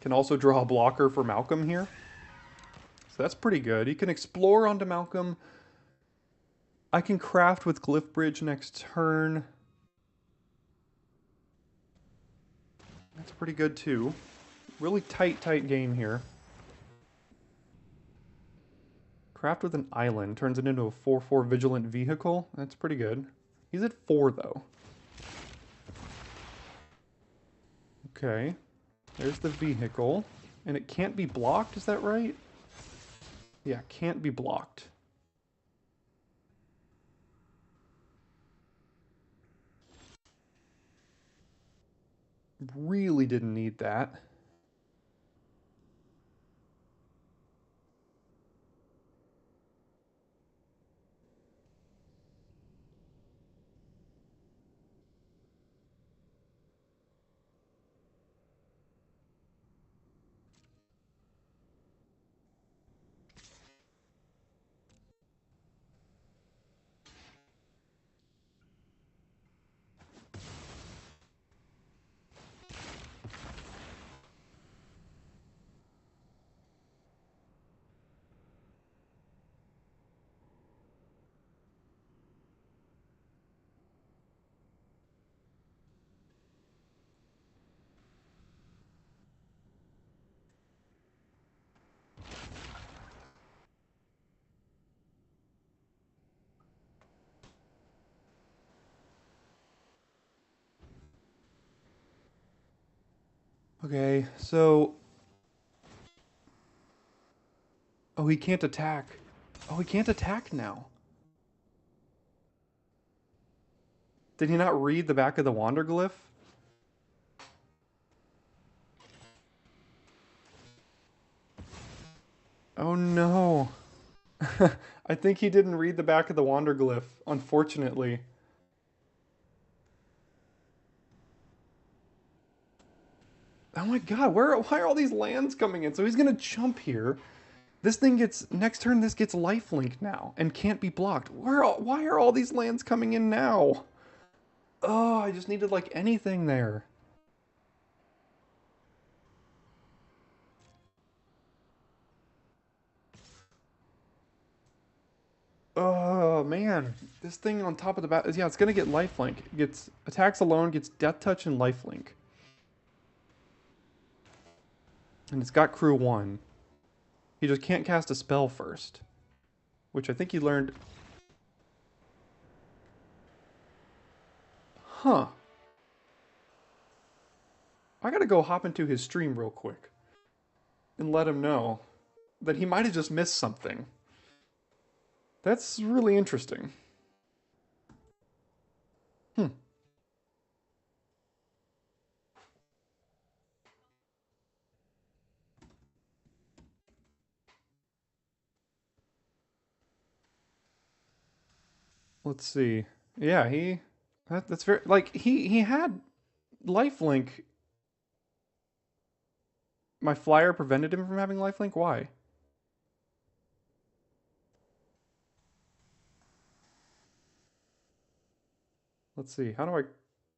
Can also draw a blocker for Malcolm here. So that's pretty good. He can explore onto Malcolm. I can craft with Glyph Bridge next turn. That's pretty good too. Really tight game here. Craft with an island. Turns it into a 4/4 Vigilant Vehicle. That's pretty good. He's at 4 though. Okay. There's the vehicle. And it can't be blocked, is that right? Yeah, can't be blocked. Really didn't need that. Okay, so... Oh, he can't attack. Oh, he can't attack now. Did he not read the back of the Wanderglyph? Oh no. I think he didn't read the back of the Wanderglyph, unfortunately. Oh my god, why are all these lands coming in? So he's gonna jump here. This thing gets, next turn this gets lifelink now and can't be blocked. Why are all these lands coming in now? Oh, I just needed like anything there. Oh man, this thing on top of the bat, yeah, it's gonna get lifelink. It gets attacks alone, gets death touch and lifelink. And it's got crew 1. He just can't cast a spell first. Which I think he learned. Huh. I gotta go hop into his stream real quick. And let him know that he might have just missed something. That's really interesting. Hmm. Let's see. Yeah, that's very like he had lifelink. My flyer prevented him from having lifelink. Why? Let's see. How do I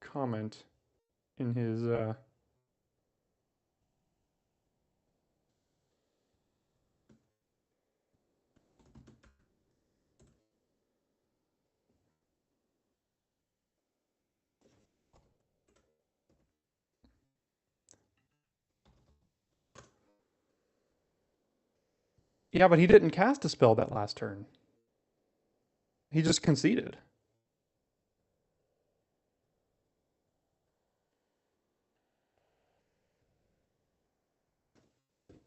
comment in his Yeah, but he didn't cast a spell that last turn. He just conceded.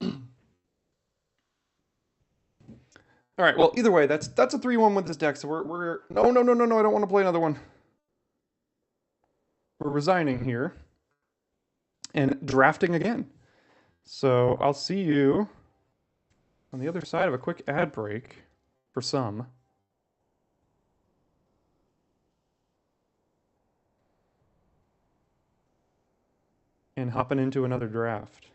All right. Well, either way, that's a 3-1 with this deck. So we're no. I don't want to play another one. We're resigning here and drafting again. So I'll see you on the other side of a quick ad break for some. And hopping into another draft.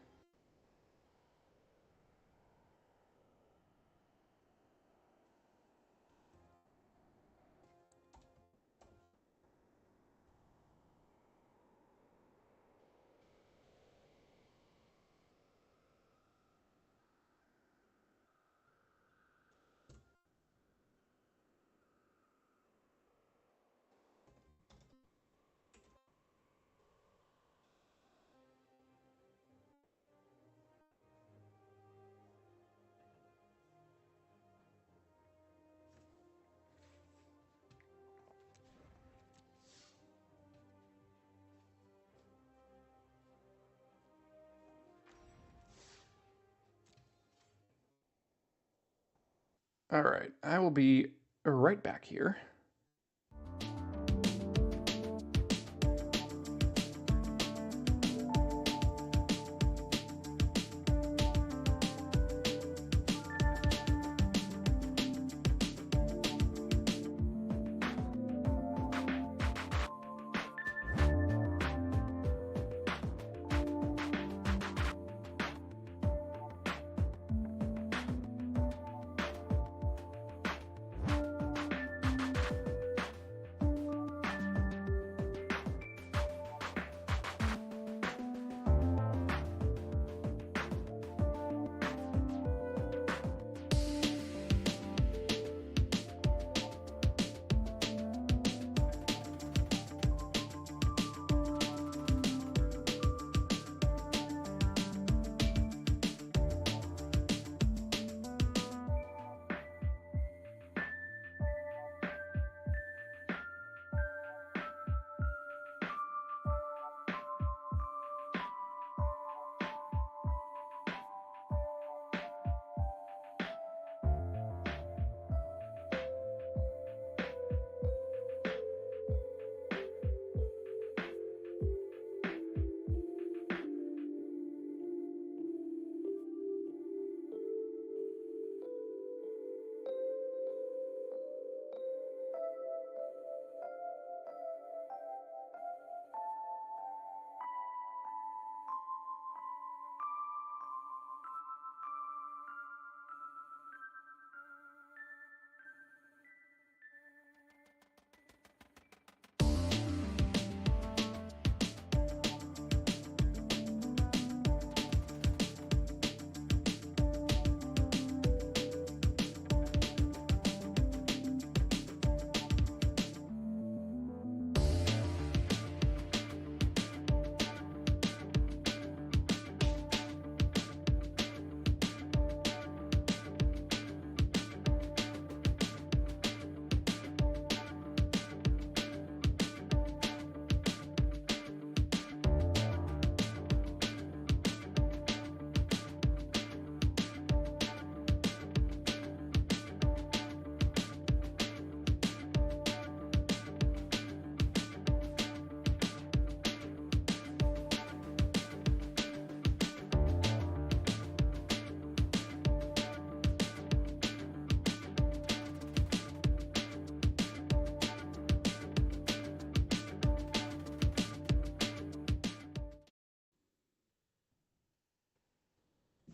All right, I will be right back here.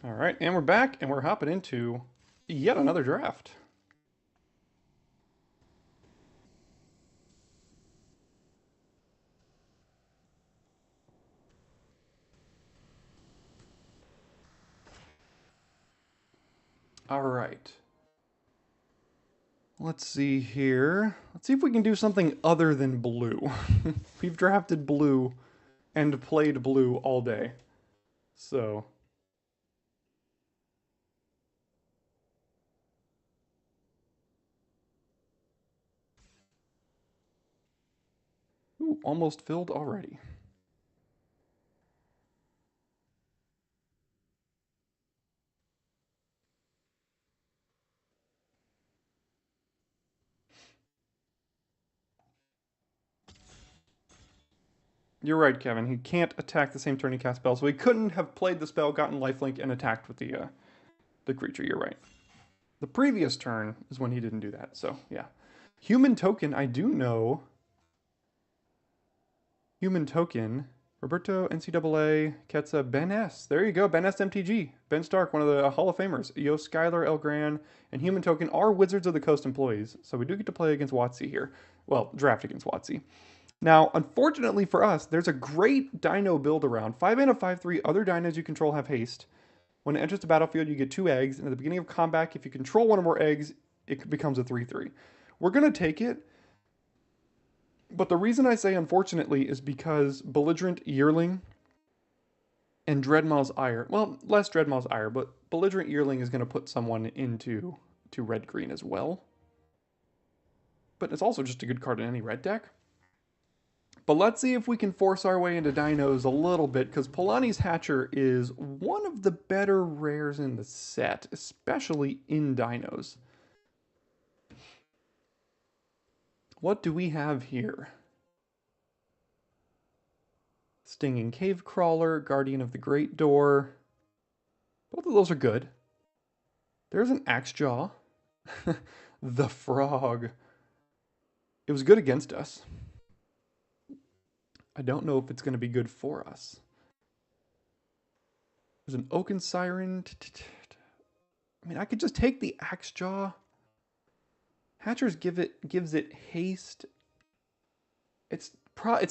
All right, and we're back, and we're hopping into yet another draft. All right. Let's see here. Let's see if we can do something other than blue. We've drafted blue and played blue all day. So, ooh, almost filled already. You're right, Kevin. He can't attack the same turn he cast spells, so he couldn't have played the spell, gotten lifelink, and attacked with the creature. You're right. The previous turn is when he didn't do that. So yeah, human token. I do know. Human token. Roberto, NCAA, Ketsa, Ben S. There you go, Ben S. MTG. Ben Stark, one of the Hall of Famers. Yo, Skylar, El Gran, and Human Token are Wizards of the Coast employees, so we do get to play against WotC here. Well, draft against WotC. Now, unfortunately for us, there's a great dino build around. 5 mana, 5/3, other dinos you control have haste. When it enters the battlefield, you get 2 eggs, and at the beginning of combat, if you control one or more eggs, it becomes a 3/3. We're going to take it, but the reason I say unfortunately is because Belligerent Yearling and Dreadmaw's Ire, well, less Dreadmaw's Ire, but Belligerent Yearling is going to put someone into red-green as well. But it's also just a good card in any red deck. But let's see if we can force our way into dinos a little bit, because Polanyi's Hatcher is one of the better rares in the set, especially in dinos. What do we have here? Stinging Cave Crawler, Guardian of the Great Door. Both of those are good. There's an Axejaw. The Frog. It was good against us. I don't know if it's going to be good for us. There's an Oaken Siren. I mean, I could just take the Axejaw. Hatchers gives it haste. It's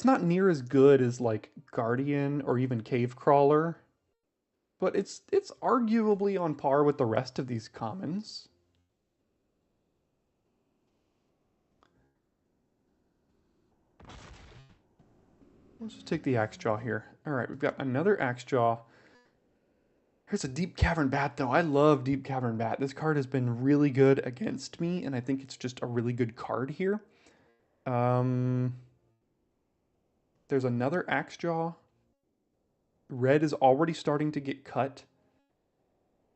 not near as good as like Guardian or even Cave Crawler, but it's arguably on par with the rest of these commons. Let's just take the Axejaw here. All right, we've got another Axejaw. Here's a Deep Cavern Bat, though. I love Deep Cavern Bat. This card has been really good against me, and I think it's just a really good card here. There's another Axejaw. Red is already starting to get cut.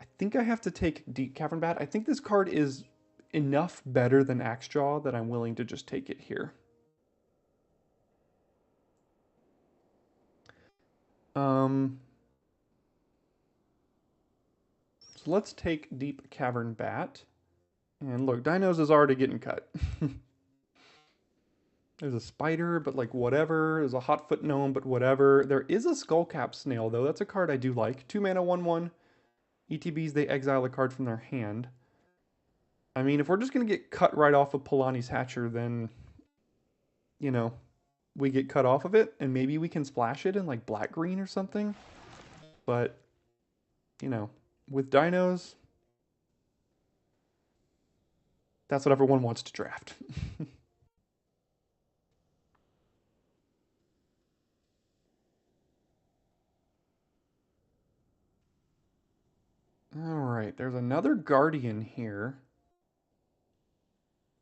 I think I have to take Deep Cavern Bat. I think this card is enough better than Axejaw that I'm willing to just take it here. So let's take Deep Cavern Bat. And look, Dinos is already getting cut. There's a spider, but like whatever. There's a Hotfoot Gnome, but whatever. There is a Skullcap Snail, though. That's a card I do like. 2 mana, 1/1. ETBs, they exile a card from their hand. I mean, if we're just going to get cut right off of Polanyi's Hatcher, then, you know, we get cut off of it, and maybe we can splash it in like black-green or something. But, you know, with dinos, that's what everyone wants to draft. Alright, there's another Guardian here.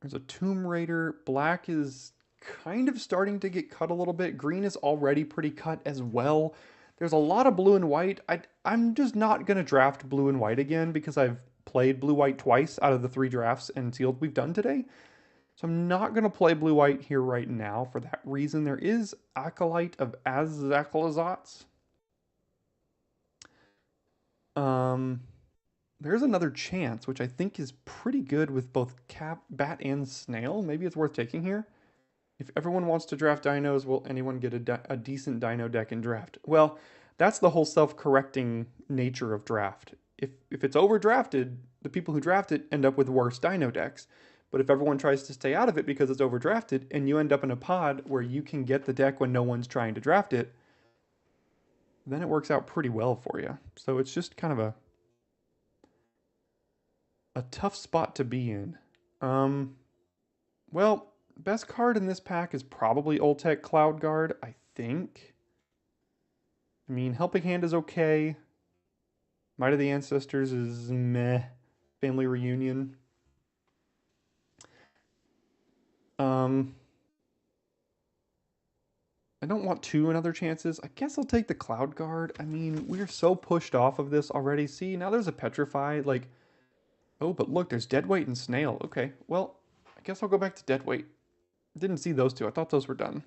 There's a Tomb Raider. Black is kind of starting to get cut a little bit. Green is already pretty cut as well. There's a lot of blue and white. I'm just not going to draft blue and white again because I've played blue-white twice out of the 3 drafts and sealed we've done today. So I'm not going to play blue-white here right now for that reason. There is Acolyte of Azakhlazotz. There's another Chance, which I think is pretty good with both Bat and Snail. Maybe it's worth taking here. If everyone wants to draft dinos, will anyone get a decent dino deck in draft? Well, that's the whole self-correcting nature of draft. If it's overdrafted, the people who draft it end up with worse dino decks. But if everyone tries to stay out of it because it's overdrafted and you end up in a pod where you can get the deck when no one's trying to draft it, then it works out pretty well for you. So it's just kind of a tough spot to be in. Well, best card in this pack is probably Oltec Cloud Guard, I think. I mean, Helping Hand is okay. Might of the Ancestors is meh. Family Reunion. I don't want two another chances. I guess I'll take the Cloud Guard. I mean, we're so pushed off of this already. See, now there's a Petrify. Like, oh, but look, there's Deadweight and Snail. Okay, well, I guess I'll go back to Deadweight. Didn't see those two. I thought those were done.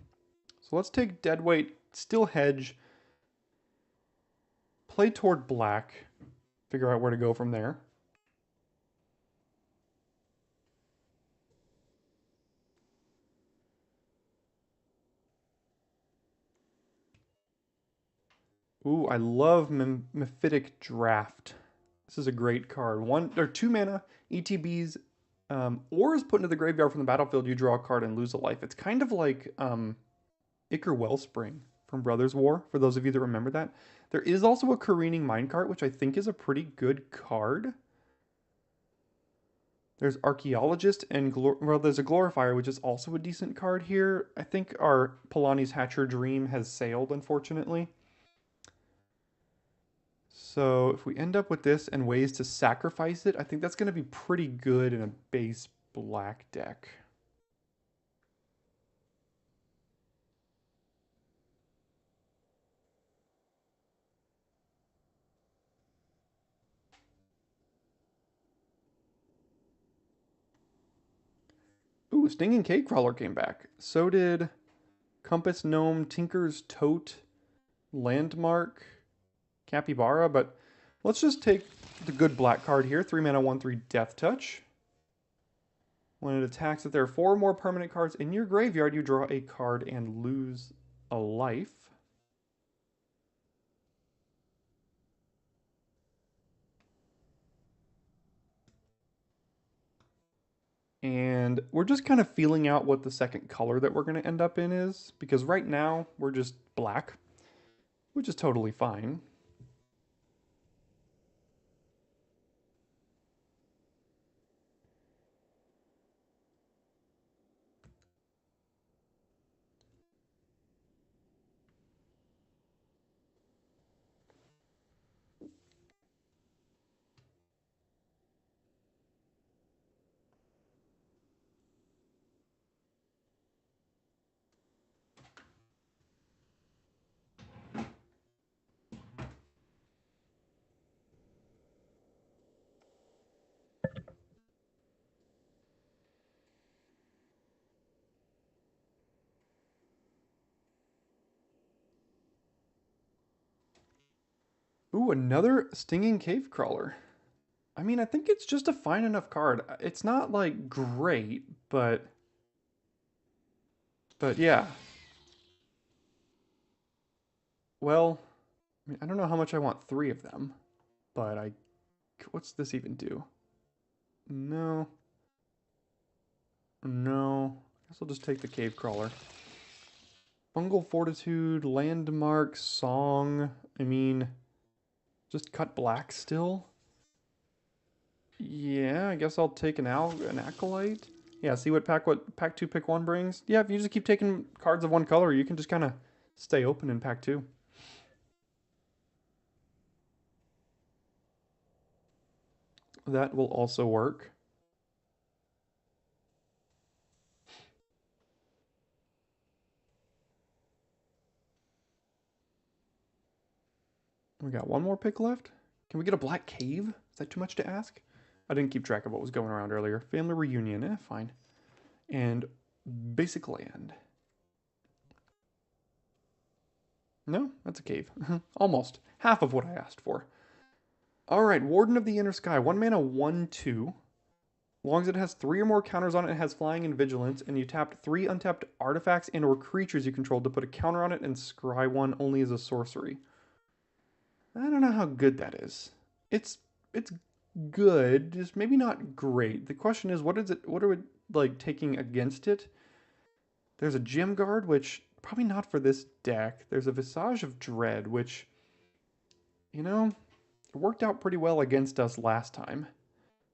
So let's take Deadweight, still hedge, play toward black, figure out where to go from there. Ooh, I love Mephitic Draft. This is a great card. 1 or 2 mana, ETBs, or is put into the graveyard from the battlefield. You draw a card and lose a life. It's kind of like Ichor Wellspring from Brothers War, for those of you that remember that. There is also a Careening Minecart, which I think is a pretty good card. There's Archaeologist and well, there's a Glorifier, which is also a decent card here. I think our Polani's Hatcher Dream has sailed, unfortunately. So if we end up with this and ways to sacrifice it, I think that's going to be pretty good in a base black deck. Ooh, Stinging Cave Crawler came back. So did Compass Gnome, Tinker's Tote, Landmark, Capybara, but let's just take the good black card here. 3 mana, 1/3 Death Touch. When it attacks, if there are 4 more permanent cards in your graveyard, you draw a card and lose a life. And we're just kind of feeling out what the second color that we're going to end up in is, because right now we're just black, which is totally fine. Ooh, another Stinging Cave Crawler. I mean, I think it's just a fine enough card. It's not like great, but yeah. Well, I mean, I don't know how much I want 3 of them, but what's this even do? No. No. I guess I'll just take the Cave Crawler. Fungal Fortitude, Landmark, Song. I mean, just cut black still? Yeah, I guess I'll take an Acolyte. Yeah, see what pack 2 pick 1 brings? Yeah, if you just keep taking cards of one color, you can just kind of stay open in pack 2. That will also work. We got 1 more pick left. Can we get a black cave? Is that too much to ask? I didn't keep track of what was going around earlier. Family Reunion, fine. And Basic Land. No, that's a cave. Almost. Half of what I asked for. Alright, Warden of the Inner Sky. 1 mana, 1/2. As long as it has 3 or more counters on it, it has Flying and Vigilance, and you tapped 3 untapped artifacts and or creatures you controlled to put a counter on it and scry 1 only as a sorcery. I don't know how good that is. It's it's good, just maybe not great. The question is, what are we like taking against it? There's a Gem Guard, which probably not for this deck. There's a Visage of Dread, which, you know, it worked out pretty well against us last time.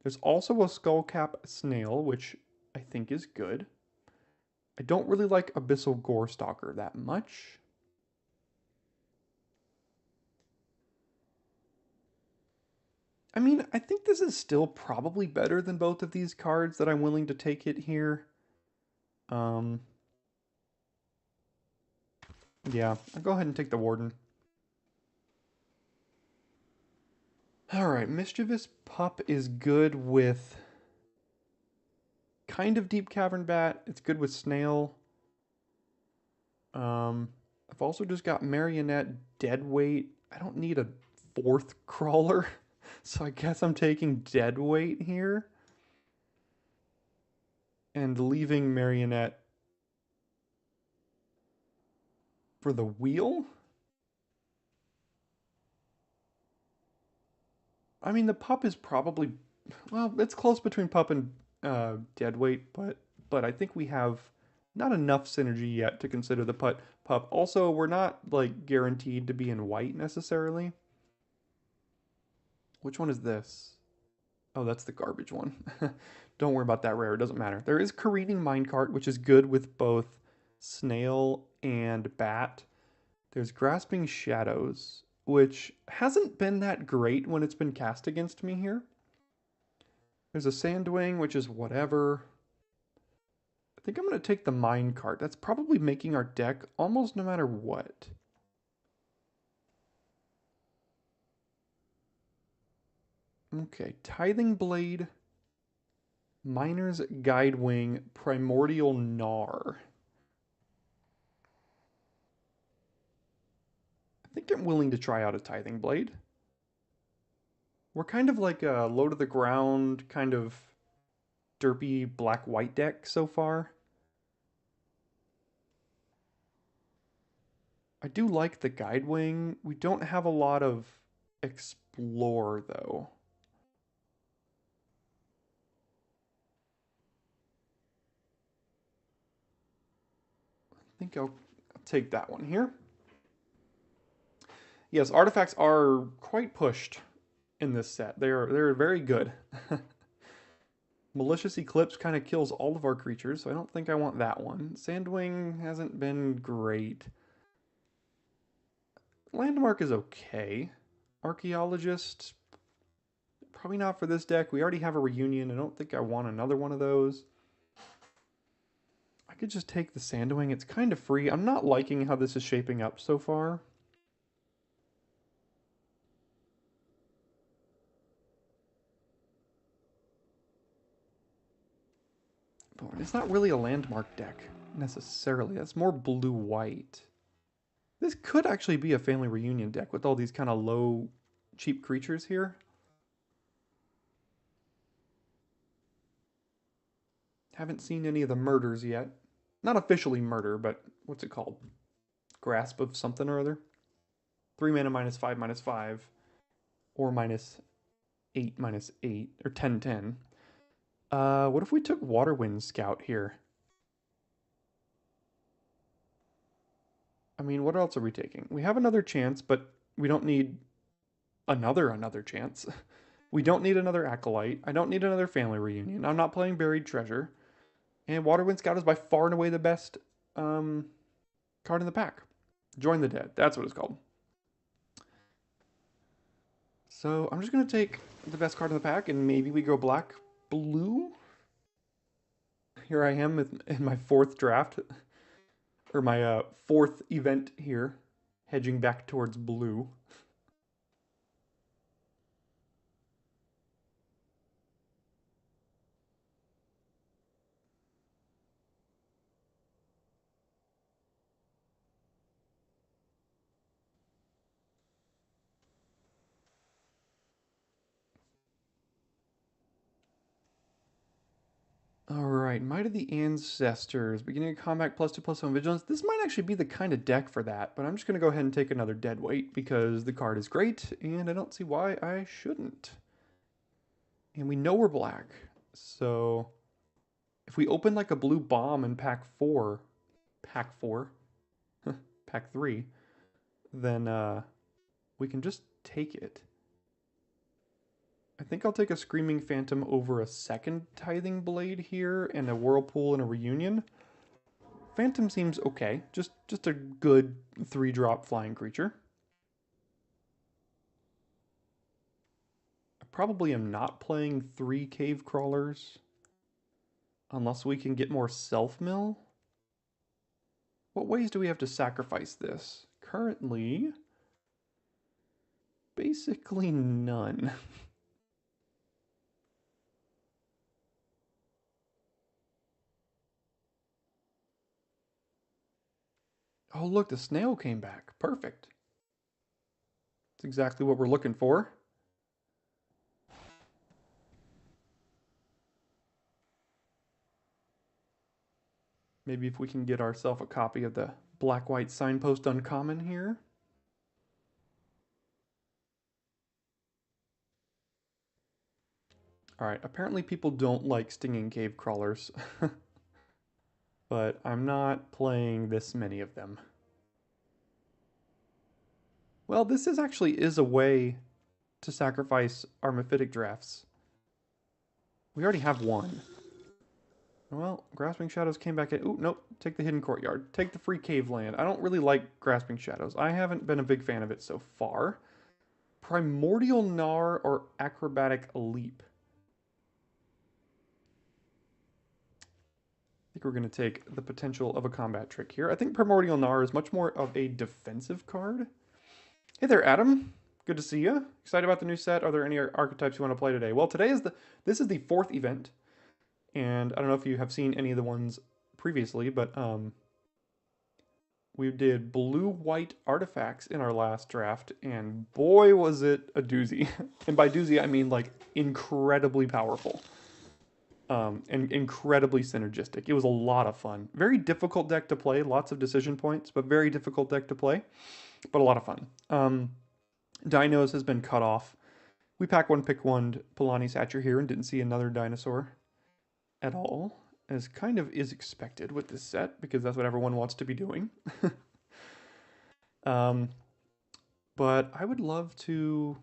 There's also a Skullcap Snail, which I think is good. I don't really like Abyssal Gorestalker that much. I mean, I think this is still probably better than both of these cards that I'm willing to take it here. Um, yeah, I'll go ahead and take the Warden. Alright, Mischievous Pup is good with kind of Deep Cavern Bat. It's good with Snail. I've also just got Marionette Deadweight. I don't need a fourth crawler, so I guess I'm taking Deadweight here. And leaving Marionette for the wheel? I mean, the pup is probably, well, it's close between pup and Deadweight, but I think we have not enough synergy yet to consider the pup. Also, we're not like guaranteed to be in white necessarily. Which one is this? Oh, that's the garbage one. Don't worry about that rare, it doesn't matter. There is Careening Minecart, which is good with both Snail and Bat. There's Grasping Shadows, which hasn't been that great when it's been cast against me here. There's a Sandwing, which is whatever. I think I'm going to take the Minecart. That's probably making our deck almost no matter what. Okay, Tithing Blade, Miner's Guidewing, Primordial Gnar. I think I'm willing to try out a Tithing Blade. We're kind of like a low to the ground, kind of derpy black-white deck so far. I do like the Guidewing. We don't have a lot of Explore, though. I think I'll take that one here. Yes, artifacts are quite pushed in this set. They're very good. Malicious Eclipse kind of kills all of our creatures, so I don't think I want that one. Sandwing hasn't been great. Landmark is okay. Archaeologist, probably not for this deck. We already have a Reunion. I don't think I want another one of those. I could just take the Sandwing. It's kind of free. I'm not liking how this is shaping up so far. But it's not really a landmark deck, necessarily. That's more blue-white. This could actually be a family reunion deck with all these kind of low, cheap creatures here. Haven't seen any of the murders yet. Not officially murder, but what's it called? Grasp of something or other. 3 mana -5/-5. Or -8/-8. Or 10/10. What if we took Waterwind Scout here? I mean, what else are we taking? We have another chance, but we don't need another chance. We don't need another Acolyte. I don't need another family reunion. I'm not playing Buried Treasure. And Waterwind Scout is by far and away the best card in the pack. Join the Dead. That's what it's called. So I'm just going to take the best card in the pack and maybe we go black-blue. Here I am in my fourth draft. Or my fourth event here. Hedging back towards blue. Alright, Might of the Ancestors. Beginning of combat +2/+1 vigilance. This might actually be the kind of deck for that, but I'm just going to go ahead and take another Deadweight because the card is great, and I don't see why I shouldn't. And we know we're black. So if we open like a blue bomb in pack 4, pack 3, then we can just take it. I think I'll take a Screaming Phantom over a second Tithing Blade here and a Whirlpool and a Reunion. Phantom seems okay. Just a good 3-drop flying creature. I probably am not playing 3 Cave Crawlers unless we can get more self-mill. What ways do we have to sacrifice this? Currently, basically none. Oh, look, the snail came back. Perfect. That's exactly what we're looking for. Maybe if we can get ourselves a copy of the Black-White Signpost Uncommon here. Alright, apparently people don't like Stinging Cave Crawlers. But I'm not playing this many of them. Well, this is a way to sacrifice our Mephitic drafts. We already have one. Well, Grasping Shadows came back at... Ooh, nope. Take the Hidden Courtyard. Take the free cave land. I don't really like Grasping Shadows. I haven't been a big fan of it so far. Primordial Gnar or Acrobatic Leap? I think we're going to take the potential of a combat trick here. I think Primordial Gnar is much more of a defensive card. Hey there, Adam. Good to see you. Excited about the new set. Are there any archetypes you want to play today? Well, this is the 4th event. And I don't know if you have seen any of the ones previously, but we did blue-white artifacts in our last draft, and boy, was it a doozy. And by doozy, I mean like incredibly powerful. And incredibly synergistic. It was a lot of fun. Very difficult deck to play, lots of decision points, but very difficult deck to play, but a lot of fun. Dinos has been cut off. We pack one, pick one, Polani's Hatcher here, and didn't see another dinosaur at all, as kind of is expected with this set, because that's what everyone wants to be doing. But I would love to,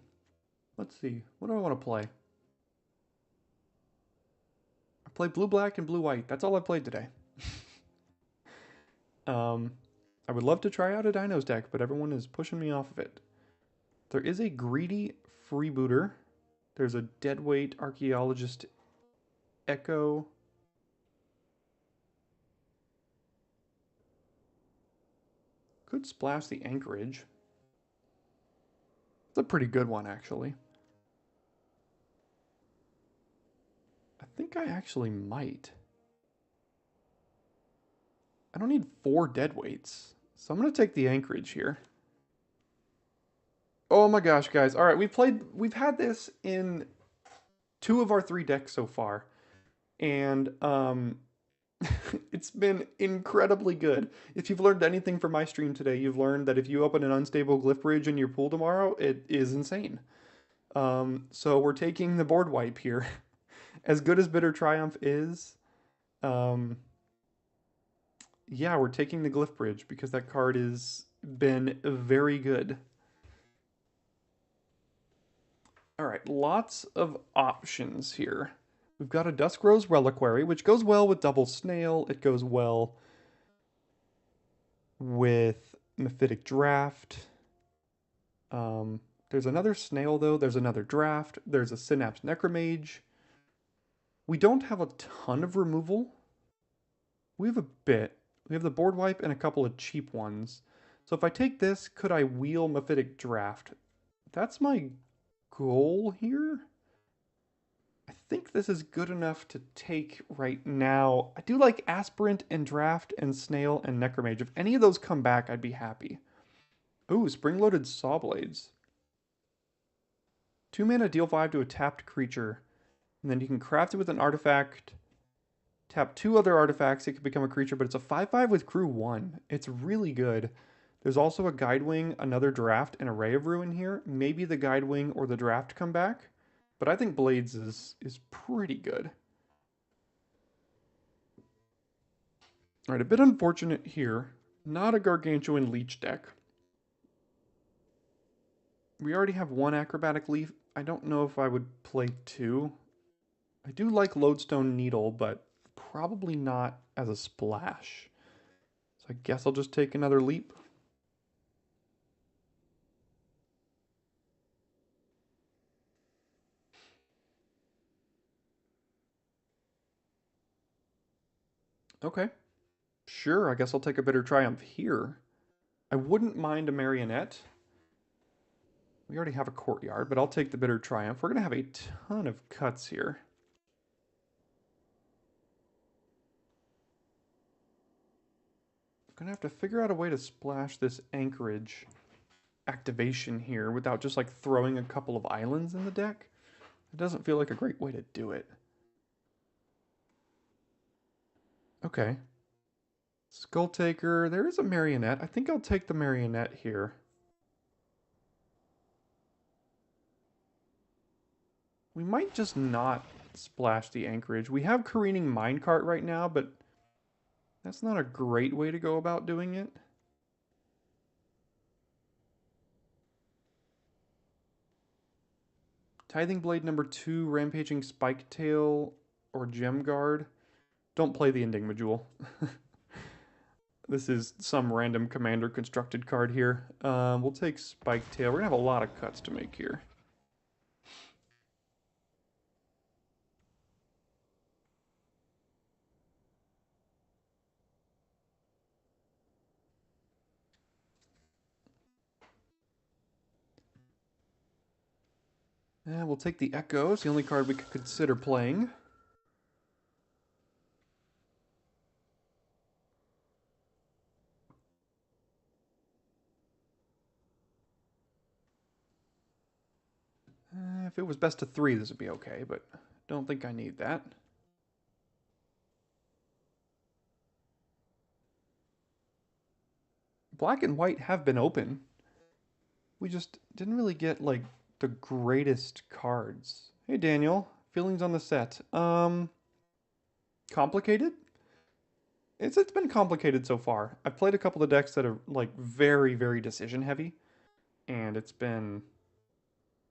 let's see, what do I want to play? I played blue-black and blue-white. That's all I played today. I would love to try out a Dinos deck, but everyone is pushing me off of it. There is a greedy freebooter. There's a deadweight archaeologist Echo. Could splash the Anchorage. It's a pretty good one, actually. I think I actually might. I don't need 4 deadweights, so I'm going to take the Anchorage here. Oh my gosh, guys. All right, we've had this in 2 of our 3 decks so far. And it's been incredibly good. If you've learned anything from my stream today, you've learned that if you open an unstable Glyph Bridge in your pool tomorrow, it is insane. So we're taking the board wipe here. As good as Bitter Triumph is, yeah, we're taking the Glyph Bridge because that card has been very good. All right, lots of options here. We've got a Duskrose Reliquary, which goes well with Double Snail. It goes well with Mephitic Draft. There's another Snail, though. There's another Draft. There's a Synapse Necromage. We don't have a ton of removal. We have a bit. We have the board wipe and a couple of cheap ones. So if I take this, could I wheel Mephitic Draft? That's my goal here. I think this is good enough to take right now. I do like Aspirant and Draft and Snail and Necromage. If any of those come back, I'd be happy. Ooh, Spring-Loaded Sawblades. 2 mana, deal 5 to a tapped creature. And then you can craft it with an artifact. Tap 2 other artifacts, it can become a creature, but it's a 5/5 with crew 1. It's really good. There's also a Guidewing, another Draft, and a Ray of Ruin here. Maybe the Guidewing or the Draft come back. But I think Blades is pretty good. All right, a bit unfortunate here. Not a Gargantuan Leech deck. We already have one Acrobatic Leaf. I don't know if I would play two. I do like Lodestone Needle, but probably not as a splash. So I guess I'll just take another leap. Okay. Sure, I guess I'll take a Bitter Triumph here. I wouldn't mind a Marionette. We already have a Courtyard, but I'll take the Bitter Triumph. We're going to have a ton of cuts here. I'm going to have to figure out a way to splash this Anchorage activation here without just like throwing a couple of islands in the deck. It doesn't feel like a great way to do it. Okay. Skull Taker. There is a Marionette. I think I'll take the Marionette here. We might just not splash the Anchorage. We have Careening Minecart right now, but that's not a great way to go about doing it. Tithing Blade number 2, Rampaging Spiketail, or Gem Guard. Don't play the Enigma Jewel. This is some random commander constructed card here. We'll take Spiketail. We're going to have a lot of cuts to make here. We'll take the Echo. It's the only card we could consider playing. If it was best of 3, this would be okay, but don't think I need that. Black and white have been open. We just didn't really get, like, the greatest cards. Hey, Daniel. Feelings on the set. Complicated? It's been complicated so far. I've played a couple of decks that are, like, very, very decision heavy. And it's been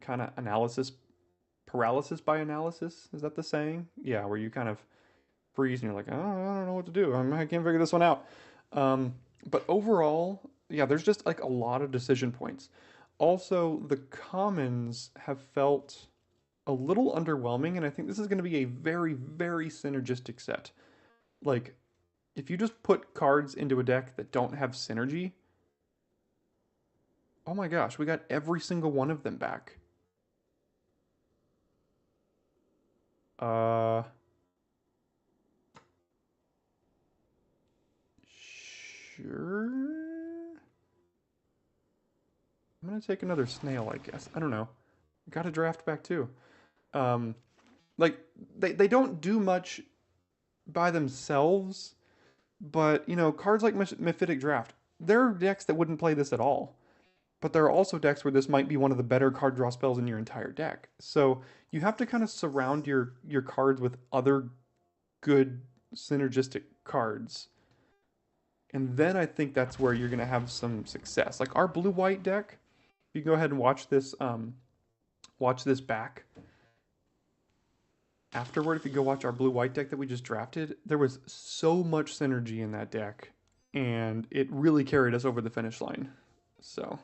kind of analysis paralysis by analysis. Is that the saying? Yeah, where you kind of freeze and you're like, oh, I don't know what to do. I can't figure this one out. But overall, yeah, there's just like a lot of decision points. Also, the commons have felt a little underwhelming, and I think this is going to be a very, very synergistic set. Like, if you just put cards into a deck that don't have synergy, oh my gosh, we got every single one of them back. Uh, sure. I'm gonna take another snail, I guess. I don't know. Got a draft back too. Um, like they don't do much by themselves, but you know, cards like Mephitic Draft, there are decks that wouldn't play this at all. But there are also decks where this might be one of the better card draw spells in your entire deck. So you have to kind of surround your cards with other good synergistic cards. And then I think that's where you're gonna have some success. Like our blue-white deck, you can go ahead and watch this back. Afterward, if you go watch our blue-white deck that we just drafted, there was so much synergy in that deck, and it really carried us over the finish line. So,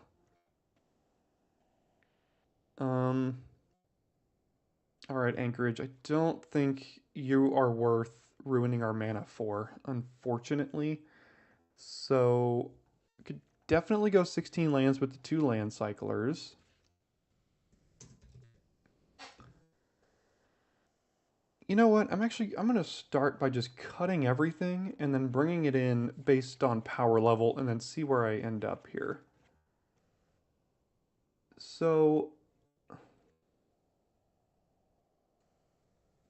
all right, Anchorage, I don't think you are worth ruining our mana for, unfortunately. So, we could definitely go 16 lands with the 2 land cyclers. You know what? I'm going to start by just cutting everything and then bringing it in based on power level and then see where I end up here. So,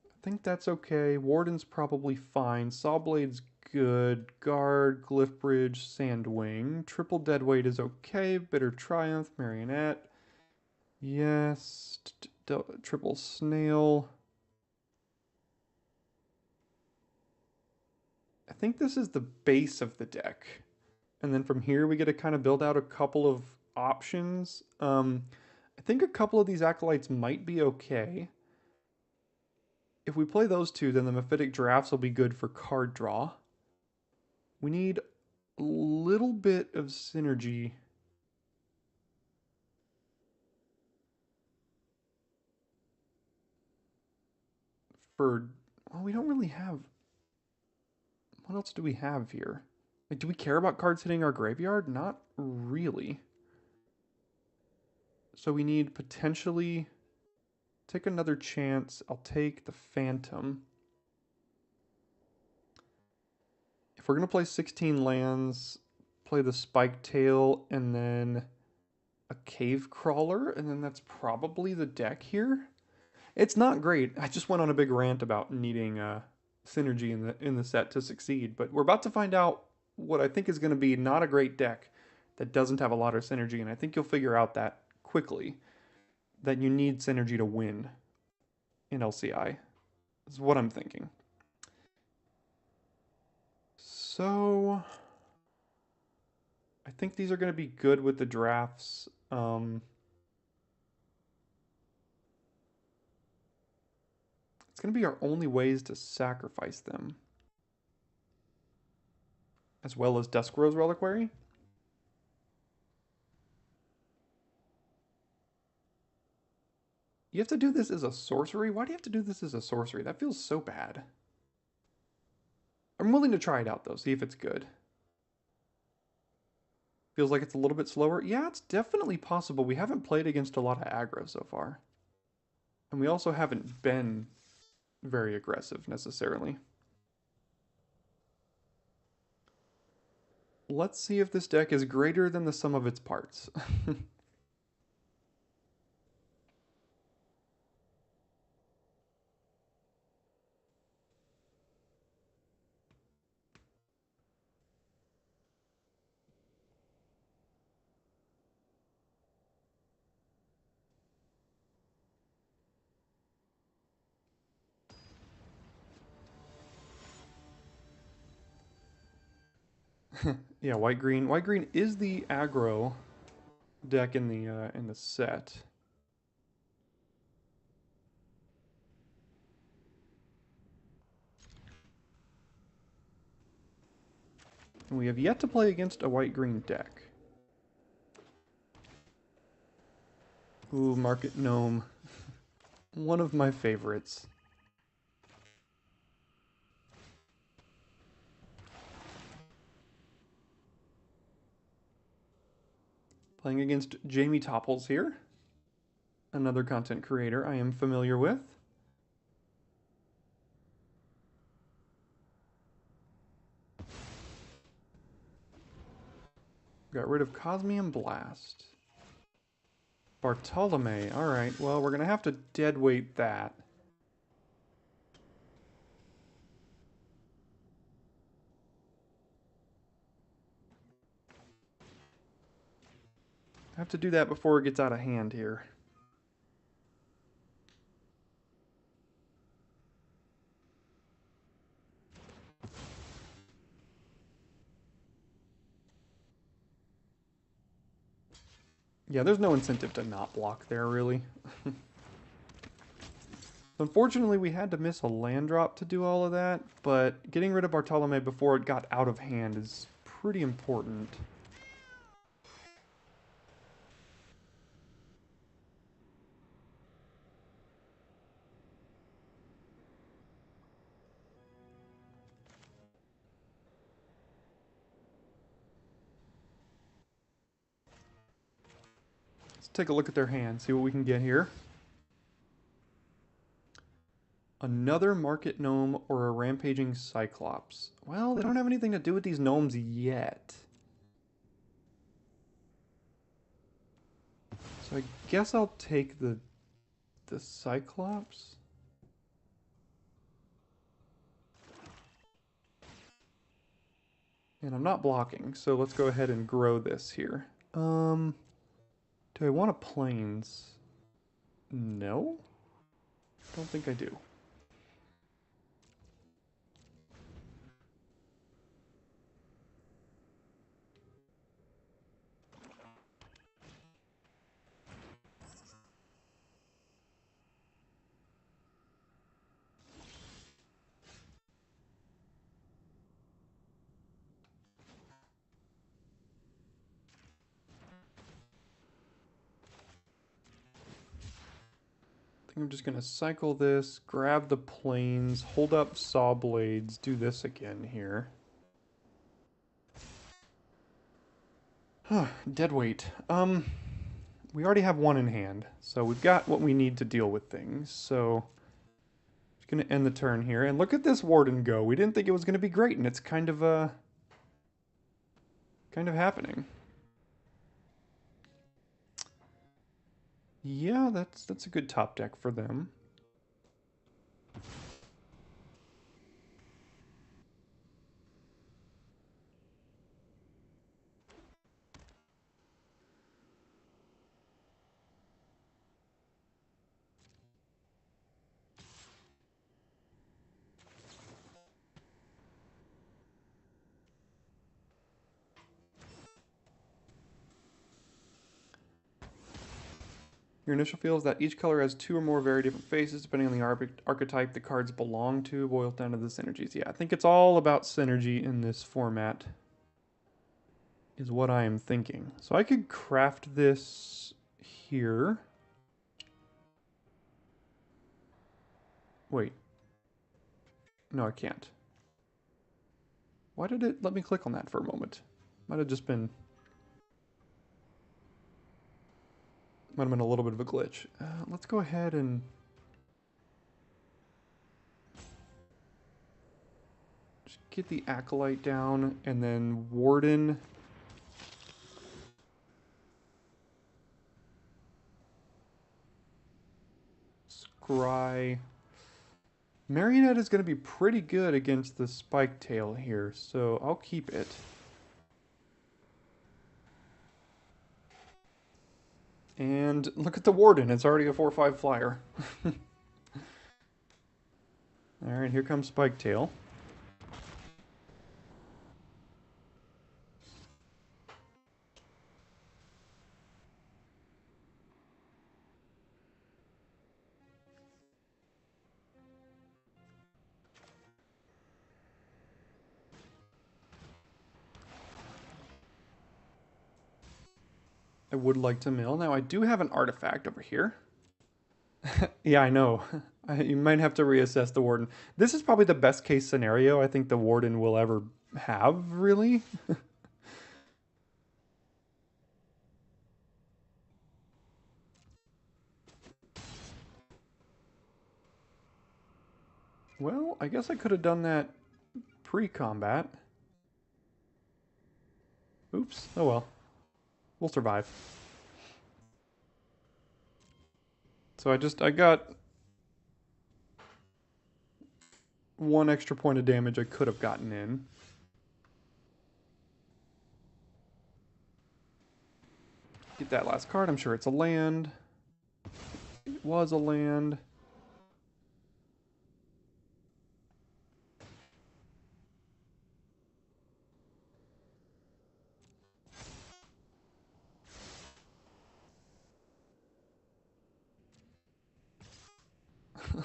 I think that's okay. Warden's probably fine. Sawblade's good. Guard, Glyph Bridge, Sandwing. Triple Deadweight is okay. Bitter Triumph, Marionette. Yes. triple snail. I think this is the base of the deck. And then from here we get to kind of build out a couple of options. I think a couple of these acolytes might be okay. If we play those two, then the Mephitic Drafts will be good for card draw. We need a little bit of synergy. Well, we don't really have... What else do we have here? Like, do we care about cards hitting our graveyard? Not really. So we need potentially... Take another chance. I'll take the Phantom. If we're going to play 16 lands, play the Spike Tail, and then a Cave Crawler, and then that's probably the deck here. It's not great. I just went on a big rant about needing synergy in the set to succeed, but we're about to find out what I think is going to be not a great deck that doesn't have a lot of synergy, and I think you'll figure out that quickly, that you need synergy to win in LCI. Is what I'm thinking. So I think these are going to be good with the drafts. It's going to be our only ways to sacrifice them. As well as Duskrow's Reliquary. You have to do this as a sorcery? Why do you have to do this as a sorcery? That feels so bad. I'm willing to try it out though, see if it's good. Feels like it's a little bit slower. Yeah, it's definitely possible. We haven't played against a lot of aggro so far. And we also haven't been very aggressive necessarily. Let's see if this deck is greater than the sum of its parts. Yeah, white green. White green is the aggro deck in the set. And we have yet to play against a white green deck. Ooh, Market Gnome. One of my favorites. Playing against Jamie Topples here. Another content creator I am familiar with. Got rid of Cosmium Blast. Bartolome. Alright, well, we're going to have to deadweight that. I have to do that before it gets out of hand here. Yeah, there's no incentive to not block there, really. Unfortunately, we had to miss a land drop to do all of that, but getting rid of Bartolome before it got out of hand is pretty important. Let's take a look at their hand, see what we can get here. Another Market Gnome or a Rampaging Cyclops. Well, they don't have anything to do with these gnomes yet. So I guess I'll take the Cyclops. And I'm not blocking, so let's go ahead and grow this here. Do I want a Plains? No? Don't think I do. I think I'm just gonna cycle this, grab the planes, hold up saw blades, do this again here. Huh, dead weight. We already have one in hand, so we've got what we need to deal with things. So, just gonna end the turn here, and look at this Warden go. We didn't think it was gonna be great, and it's kind of happening. Yeah, that's a good top deck for them. Your initial feel is that each color has two or more very different faces depending on the archetype the cards belong to. Boils down to the synergies. Yeah, I think it's all about synergy in this format, is what I am thinking. So I could craft this here. Wait. No, I can't. Why did it let me click on that for a moment? Might have just been... Might have been a little bit of a glitch. Let's go ahead and... just get the Acolyte down, and then Warden... Scry... Marionette is going to be pretty good against the Spike Tail here, so I'll keep it. And look at the Warden, it's already a 4/5 flyer. Alright, here comes Spike Tail. I would like to mill. Now, I do have an artifact over here. Yeah, I know. You might have to reassess the Warden. This is probably the best case scenario I think the Warden will ever have, really. Well, I guess I could have done that pre-combat. Oops. Oh well. We'll survive. So I got one extra point of damage I could have gotten in. Get that last card. I'm sure it's a land. It was a land.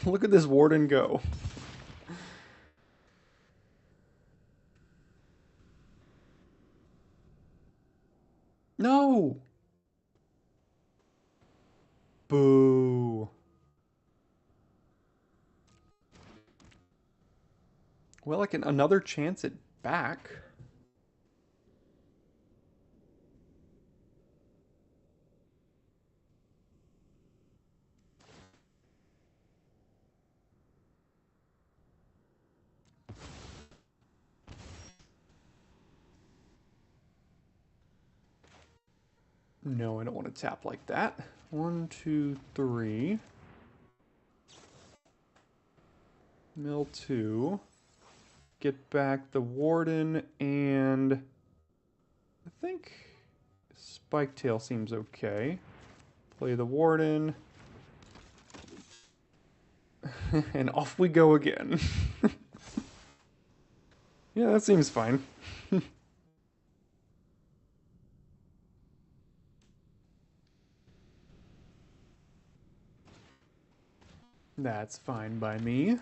Look at this Warden go. No! Boo. Well, I can another chance it back. No, I don't want to tap like that. 1, 2, 3. Mill 2. Get back the Warden, and I think Spike Tail seems okay. Play the Warden. And off we go again. Yeah, that seems fine. That's fine by me.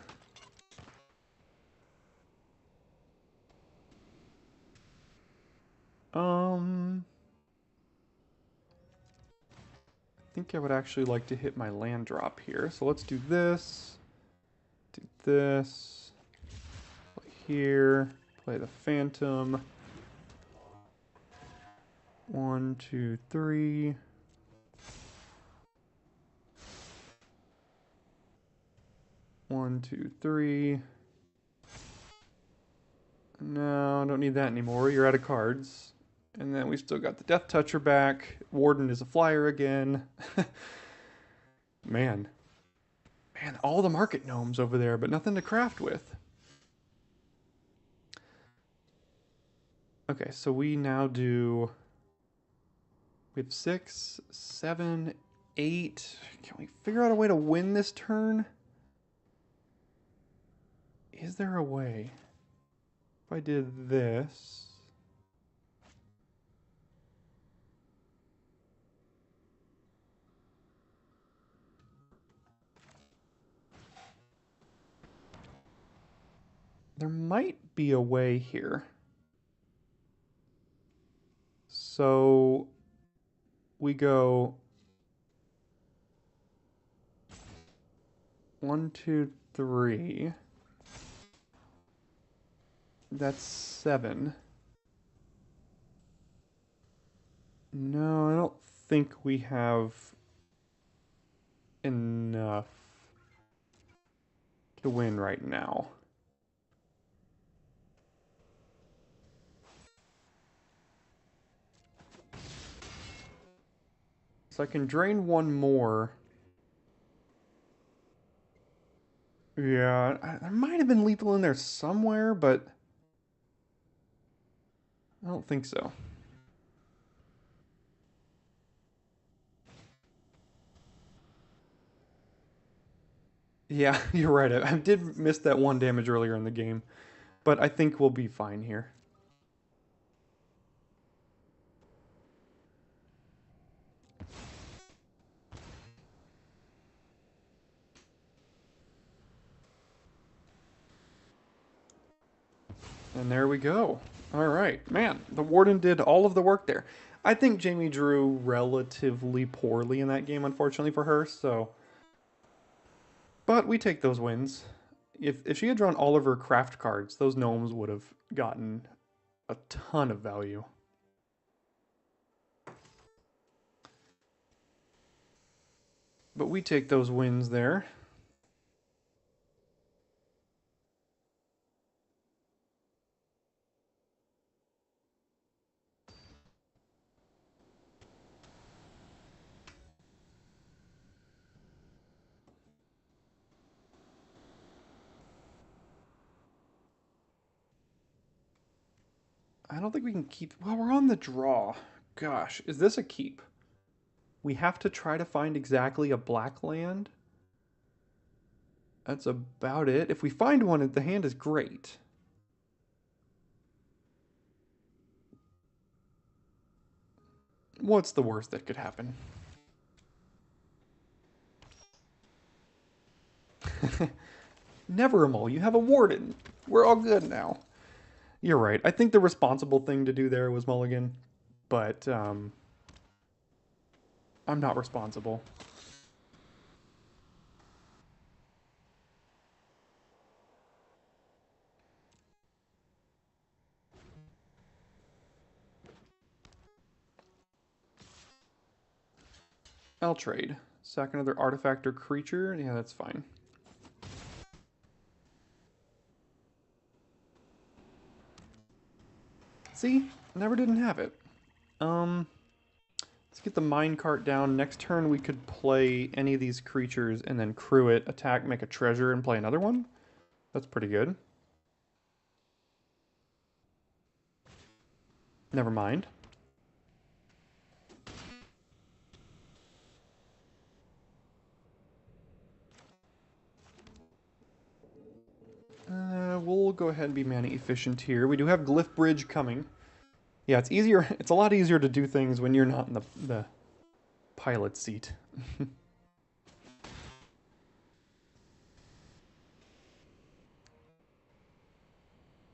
I think I would actually like to hit my land drop here. So let's do this. Do this. Play here. Play the Phantom. 1, 2, 3. One, two, three. No, I don't need that anymore. You're out of cards. And then we've still got the Death Toucher back. Warden is a flyer again. Man. Man, all the market gnomes over there, but nothing to craft with. Okay, so we now do... We have 6, 7, 8. Can we figure out a way to win this turn? Is there a way? If I did this... There might be a way here. So we go 1, 2, 3. That's 7. No, I don't think we have enough to win right now. So I can drain one more. Yeah, there might have been lethal in there somewhere, but I don't think so. Yeah, you're right. I did miss that 1 damage earlier in the game, but I think we'll be fine here. And there we go. All right, man, the Warden did all of the work there. I think Jamie drew relatively poorly in that game, unfortunately for her, so... But we take those wins. If she had drawn all of her craft cards, those gnomes would have gotten a ton of value. But we take those wins there. I don't think we can keep... Well, we're on the draw. Gosh, is this a keep? We have to try to find exactly a black land. That's about it. If we find one, the hand is great. What's the worst that could happen? Never a mole. You have a Warden. We're all good now. You're right. I think the responsible thing to do there was mulligan, but I'm not responsible. I'll trade. Sack another artifact or creature. Yeah, that's fine. See? Never didn't have it. Let's get the minecart down. Next turn we could play any of these creatures and then crew it, attack, make a treasure, and play another one. That's pretty good. Never mind. go ahead and be mana efficient here. We do have Glyph Bridge coming. Yeah, it's easier. It's a lot easier to do things when you're not in the pilot seat.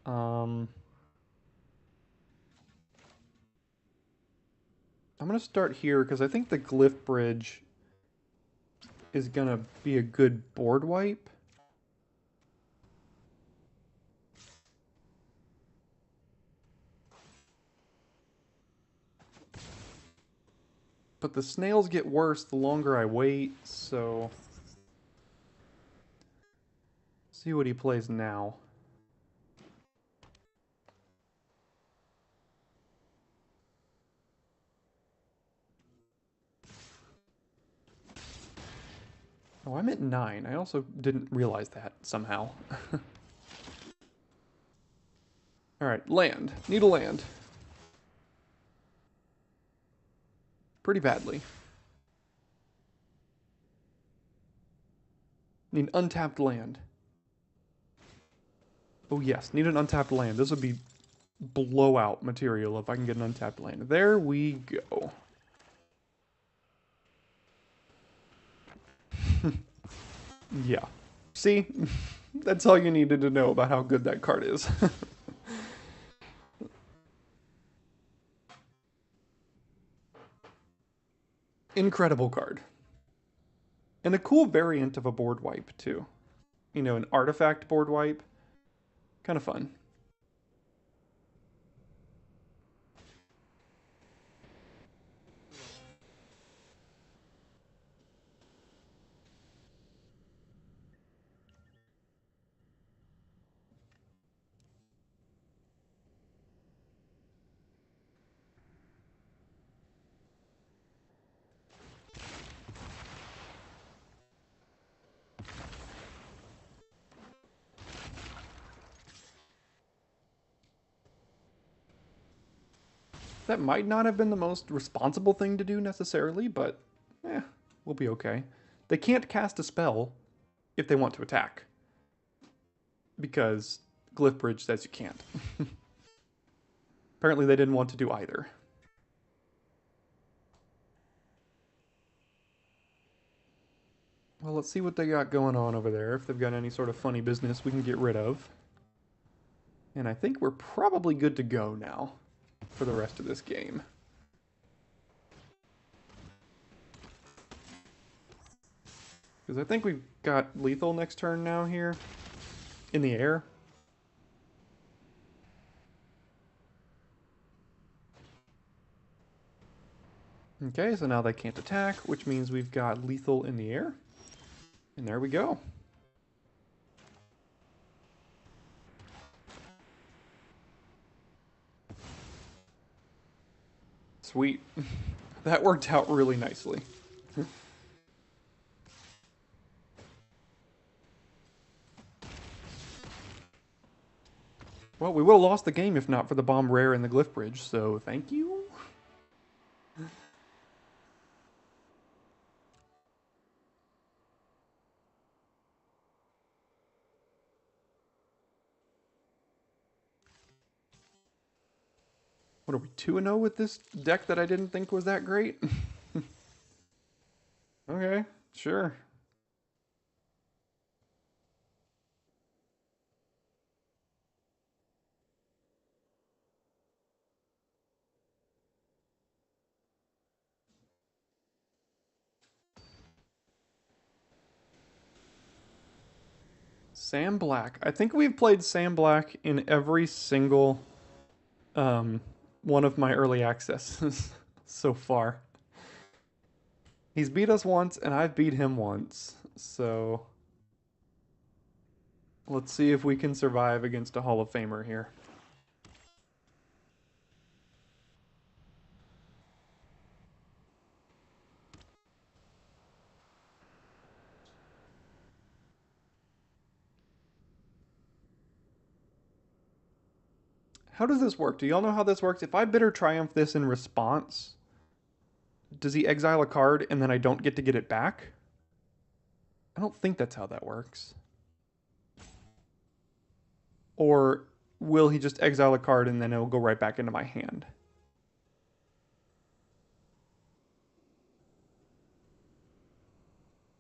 I'm going to start here because I think the Glyph Bridge is going to be a good board wipe. But the snails get worse the longer I wait, so... See what he plays now. Oh, I'm at 9. I also didn't realize that somehow. Alright, land. Need a land. Pretty badly. Need untapped land. Oh yes, need an untapped land. This would be blowout material if I can get an untapped land. There we go. Yeah. See? That's all you needed to know about how good that card is. Incredible card. And a cool variant of a board wipe, too. You know, an artifact board wipe. Kind of fun. That might not have been the most responsible thing to do necessarily, but we'll be okay. They can't cast a spell if they want to attack, because Glyph Bridge says you can't. Apparently they didn't want to do either. Well, let's see what they got going on over there. If they've got any sort of funny business we can get rid of. And I think we're probably good to go now for the rest of this game. Because I think we've got lethal next turn now here. In the air. Okay, so now they can't attack, which means we've got lethal in the air. And there we go. Sweet. That worked out really nicely. Well, we would have lost the game if not for the bomb rare and the Glyph Bridge, so thank you. What are we, 2-0 with this deck that I didn't think was that great? Okay, sure. Sam Black. I think we've played Sam Black in every single one of my early accesses so far. He's beat us once, and I've beat him once. So let's see if we can survive against a Hall of Famer here. How does this work? Do y'all know how this works? If I Bitter Triumph this in response, does he exile a card and then I don't get to get it back? I don't think that's how that works. Or will he just exile a card and then it'll go right back into my hand?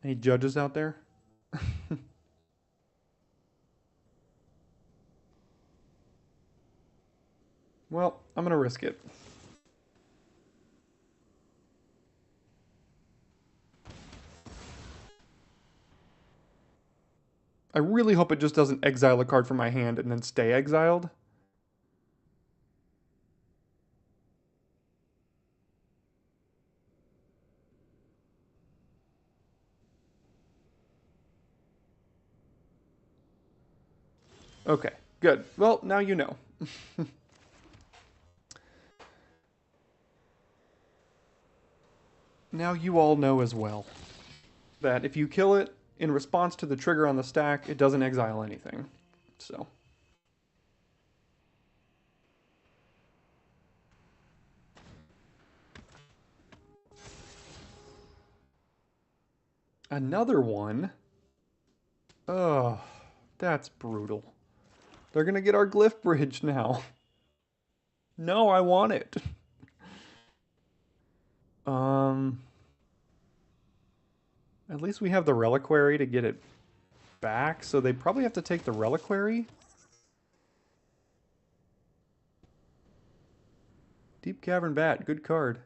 Any judges out there? Well, I'm going to risk it. I really hope it just doesn't exile a card from my hand and then stay exiled. Okay, good. Well, now you know. Now you all know as well that if you kill it in response to the trigger on the stack, it doesn't exile anything. So. Another one? Oh, that's brutal. They're gonna get our glyph bridge now. No, I want it. At least we have the reliquary to get it back, so they probably have to take the reliquary. Deep Cavern Bat, good card.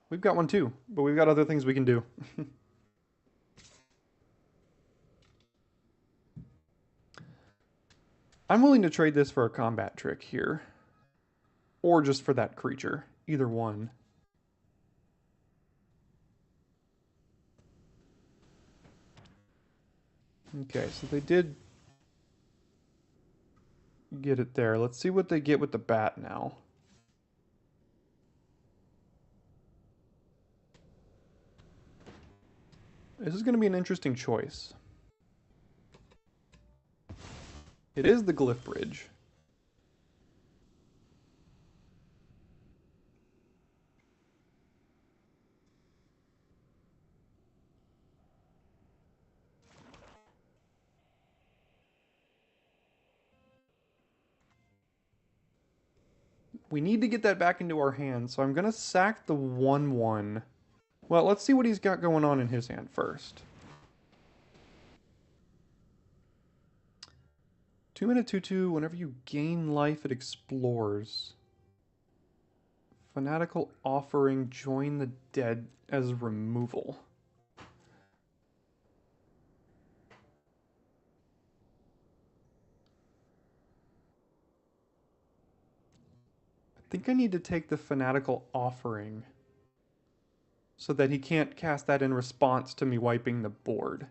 We've got one too, but we've got other things we can do. I'm willing to trade this for a combat trick here. Or just for that creature. Either one. Okay, so they did get it there. Let's see what they get with the bat now. This is going to be an interesting choice. It is the Glyph Bridge. We need to get that back into our hand, so I'm going to sack the 1/1. Well, let's see what he's got going on in his hand first. 2-mana 2/2, whenever you gain life, it explores. Fanatical Offering, join the dead as removal. I think I need to take the Fanatical Offering so that he can't cast that in response to me wiping the board.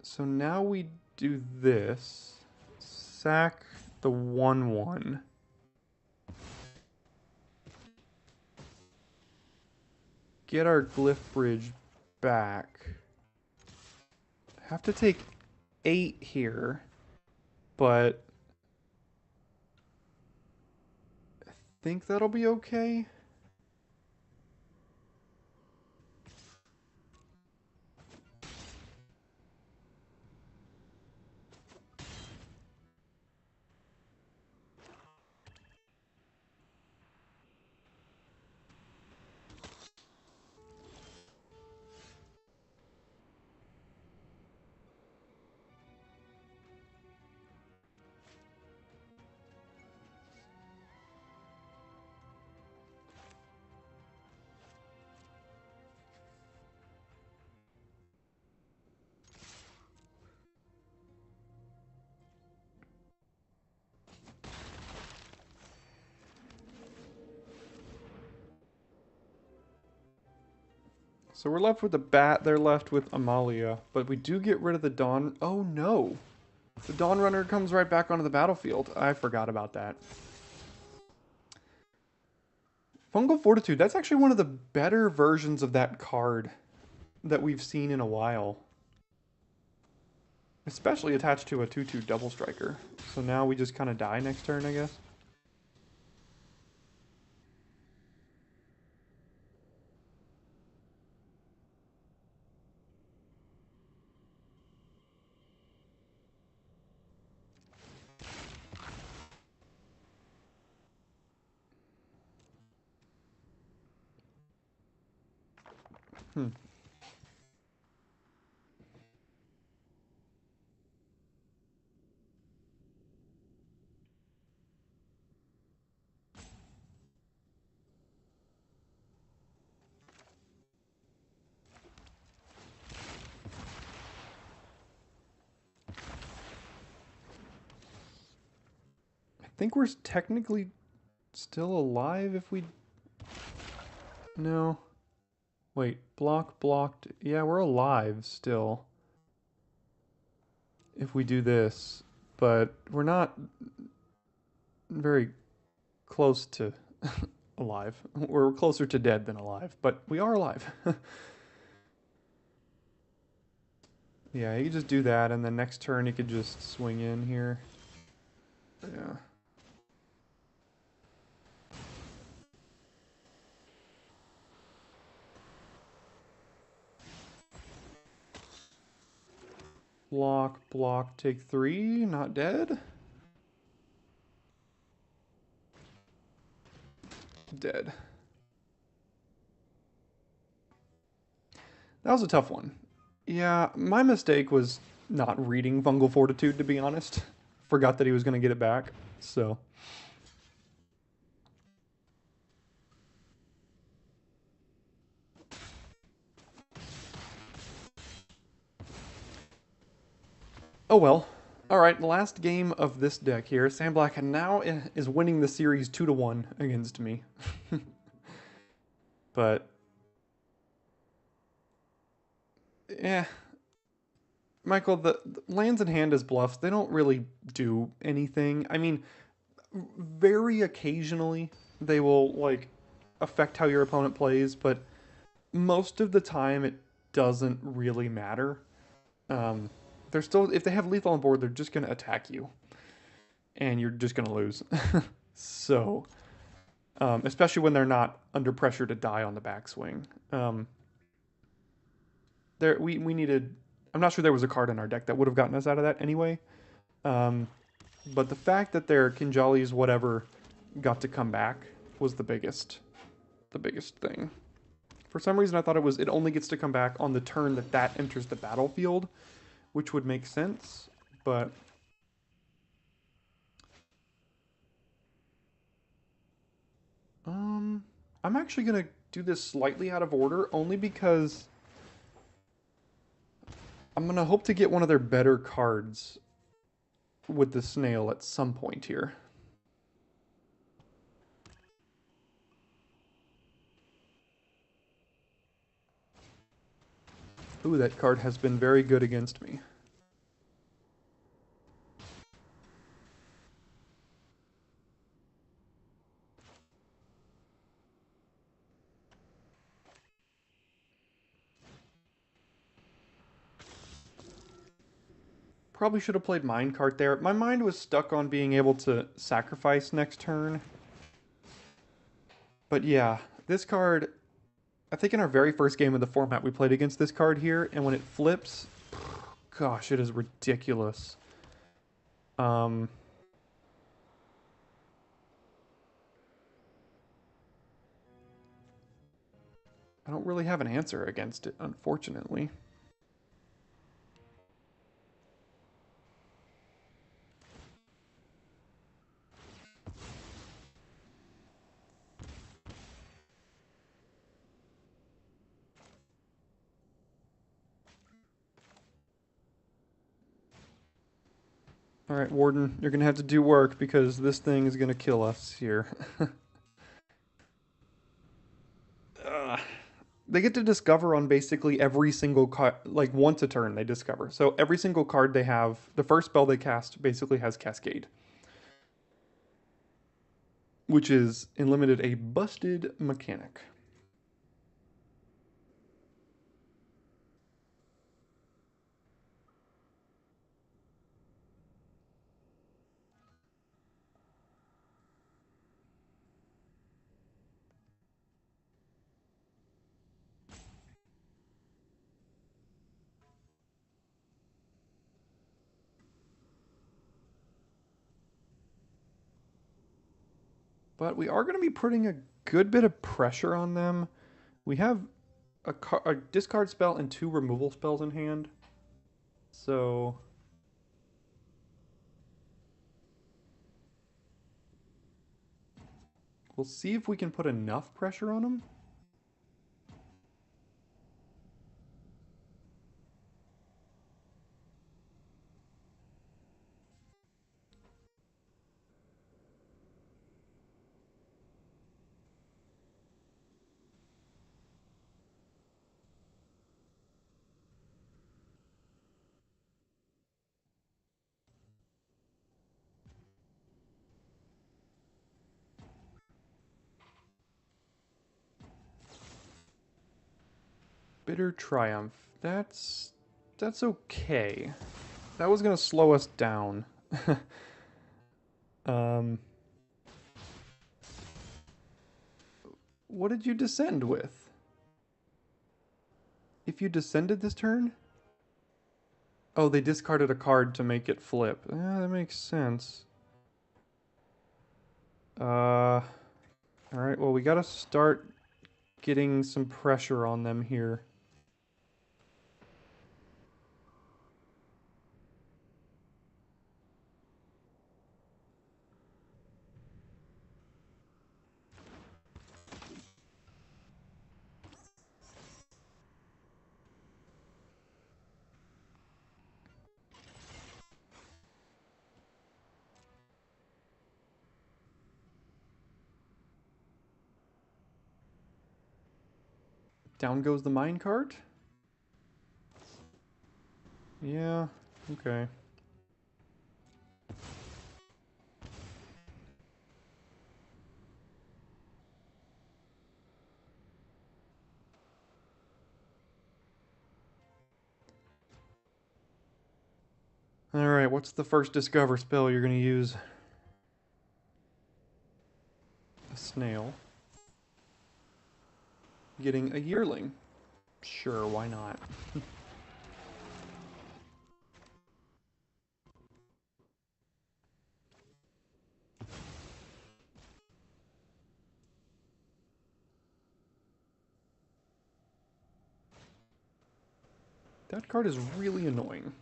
So now we do this. Sack the 1/1. Get our Glyph Bridge back. Have to take 8 here, but I think that'll be okay. So we're left with the bat, they're left with Amalia, but we do get rid of the Dawn. Oh no! The Dawn Runner comes right back onto the battlefield. I forgot about that. Fungal Fortitude, that's actually one of the better versions of that card that we've seen in a while. Especially attached to a 2/2 double striker. So now we just kind of die next turn, I guess. Hmm. I think we're technically still alive if we... No. Wait, blocked. Yeah, we're alive still if we do this, but we're not very close to alive. We're closer to dead than alive, but we are alive. Yeah, you could just do that, and then next turn you could just swing in here. Yeah. Block, take 3, not dead. Dead. That was a tough one. Yeah, my mistake was not reading Fungal Fortitude, to be honest. Forgot that he was going to get it back, so... Oh well. Alright, last game of this deck here. Sandblack now is winning the series 2-1 against me. But... yeah. Michael, the lands in hand as bluffs, they don't really do anything. I mean, very occasionally they will, like, affect how your opponent plays, but most of the time it doesn't really matter. They're still, if they have lethal on board, they're just going to attack you. And you're just going to lose. So, especially when they're not under pressure to die on the backswing. We needed, I'm not sure there was a card in our deck that would have gotten us out of that anyway. But the fact that their Kinjali's whatever got to come back was the biggest thing. For some reason, I thought it only gets to come back on the turn that enters the battlefield, which would make sense, but... I'm actually going to do this slightly out of order, only because I'm going to hope to get one of their better cards with the snail at some point here. Ooh, that card has been very good against me. Probably should have played Minecart there. My mind was stuck on being able to sacrifice next turn. But yeah, this card, I think in our very first game of the format we played against this card here, and when it flips, gosh, it is ridiculous. I don't really have an answer against it, unfortunately. Alright, Warden, you're gonna have to do work because this thing is gonna kill us here. They get to discover on basically every single card, like once a turn they discover. So every single card they have, the first spell they cast basically has Cascade. Which is, in Limited, a busted mechanic. But we are going to be putting a good bit of pressure on them. We have a discard spell and 2 removal spells in hand. So we'll see if we can put enough pressure on him. Bitter Triumph. That's okay. That was gonna slow us down. um, what did you descend with? If you descended this turn? Oh, they discarded a card to make it flip. That makes sense. Alright, well, we gotta start getting some pressure on them here. Down goes the minecart? Yeah, okay. Alright, what's the first discover spell you're gonna use? A snail. Getting a yearling. Sure, why not? That card is really annoying.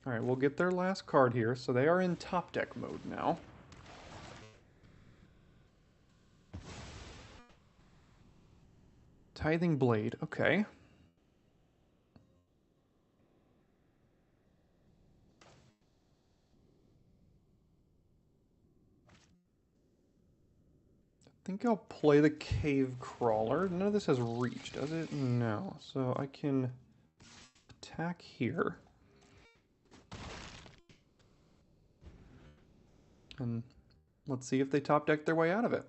Alright, we'll get their last card here, so they are in top deck mode now. Tithing Blade, okay. I think I'll play the Cave Crawler. None of this has reach, does it? No. So I can attack here. And let's see if they top deck their way out of it.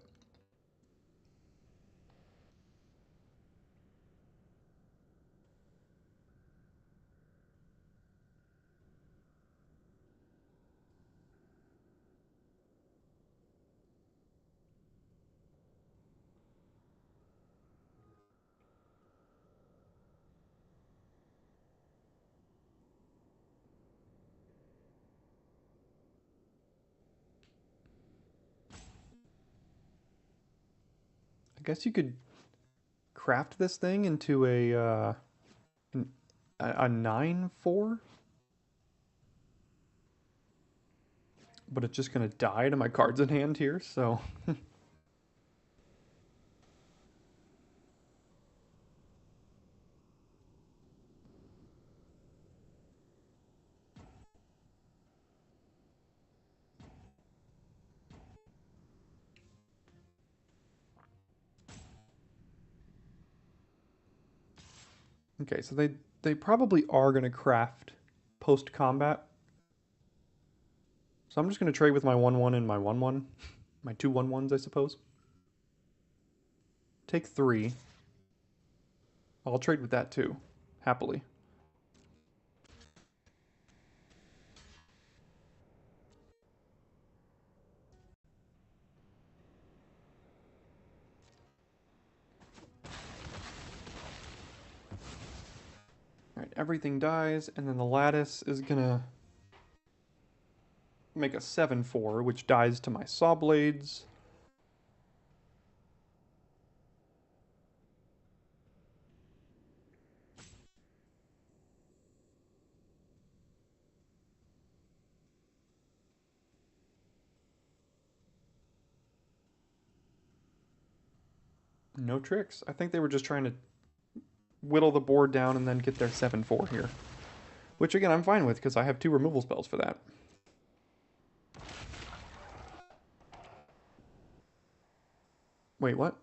I guess you could craft this thing into a 9/4, but it's just gonna die to my cards in hand here. So okay, so they probably are gonna craft post combat. So I'm just gonna trade with my 1/1 and my 1/1, my 2/1/1s, I suppose. Take 3. I'll trade with that too, happily. Alright, everything dies, and then the lattice is gonna make a 7/4, which dies to my saw blades. No tricks. I think they were just trying to whittle the board down and then get their 7/4 here. Which again, I'm fine with because I have 2 removal spells for that. Wait, what?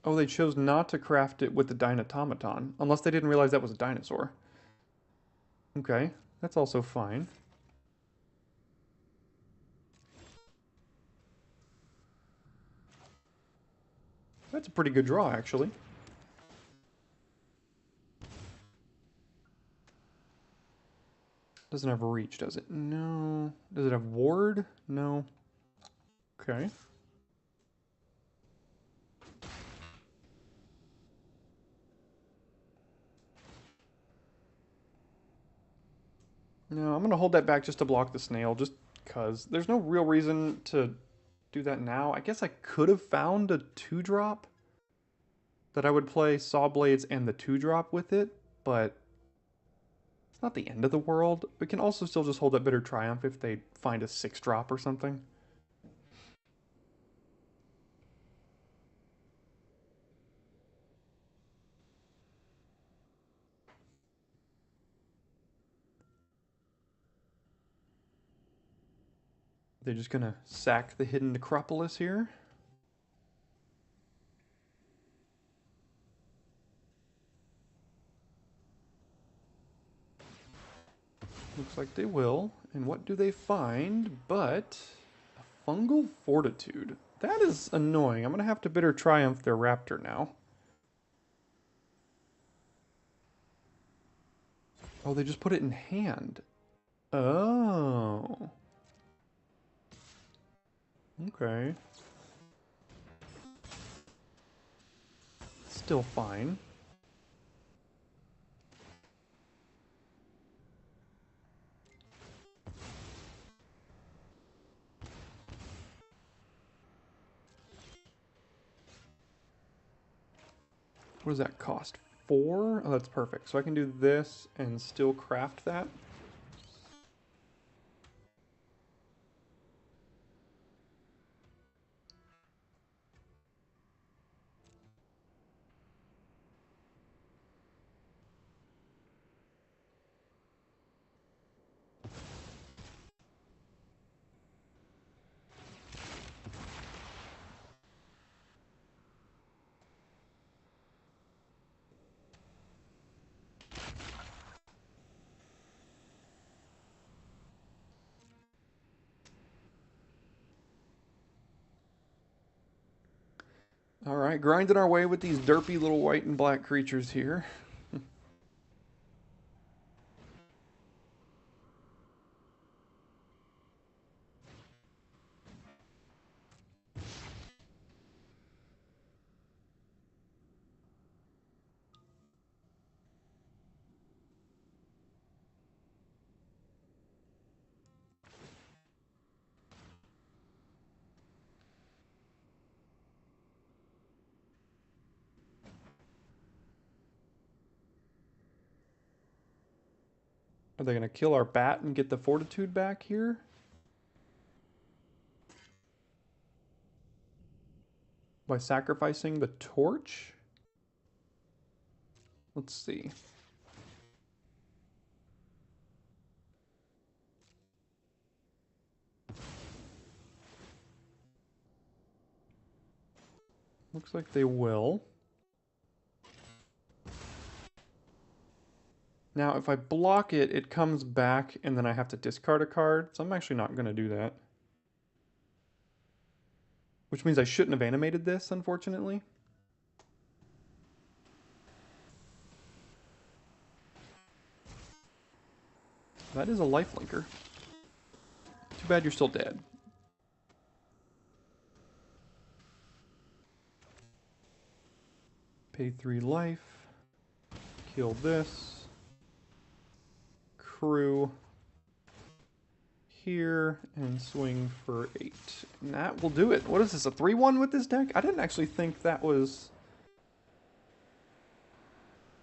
Oh, they chose not to craft it with the Dynatomaton. Unless they didn't realize that was a dinosaur. Okay, that's also fine. That's a pretty good draw, actually. Doesn't have reach, does it? No. Does it have ward? No. Okay. No, I'm going to hold that back just to block the snail, just because. There's no real reason to do that now. I guess I could have found a 2-drop that I would play Saw Blades and the 2-drop with it, but it's not the end of the world. We can also still just hold that Bitter Triumph if they find a 6-drop or something. They're just going to sack the Hidden Necropolis here. Looks like they will. And what do they find but a Fungal Fortitude? That is annoying. I'm going to have to Bitter Triumph their Raptor now. Oh, they just put it in hand. Oh. Okay. Still fine. What does that cost? 4? Oh, that's perfect. So I can do this and still craft that. All right, grinding our way with these derpy little white and black creatures here. Are they going to kill our bat and get the fortitude back here? By sacrificing the torch? Let's see. Looks like they will. Now, if I block it, it comes back and then I have to discard a card. So I'm actually not going to do that. Which means I shouldn't have animated this, unfortunately. That is a lifelinker. Too bad you're still dead. Pay 3 life. Kill this. Crew. here and swing for 8. And that will do it. What is this, a 3-1 with this deck? I didn't actually think that was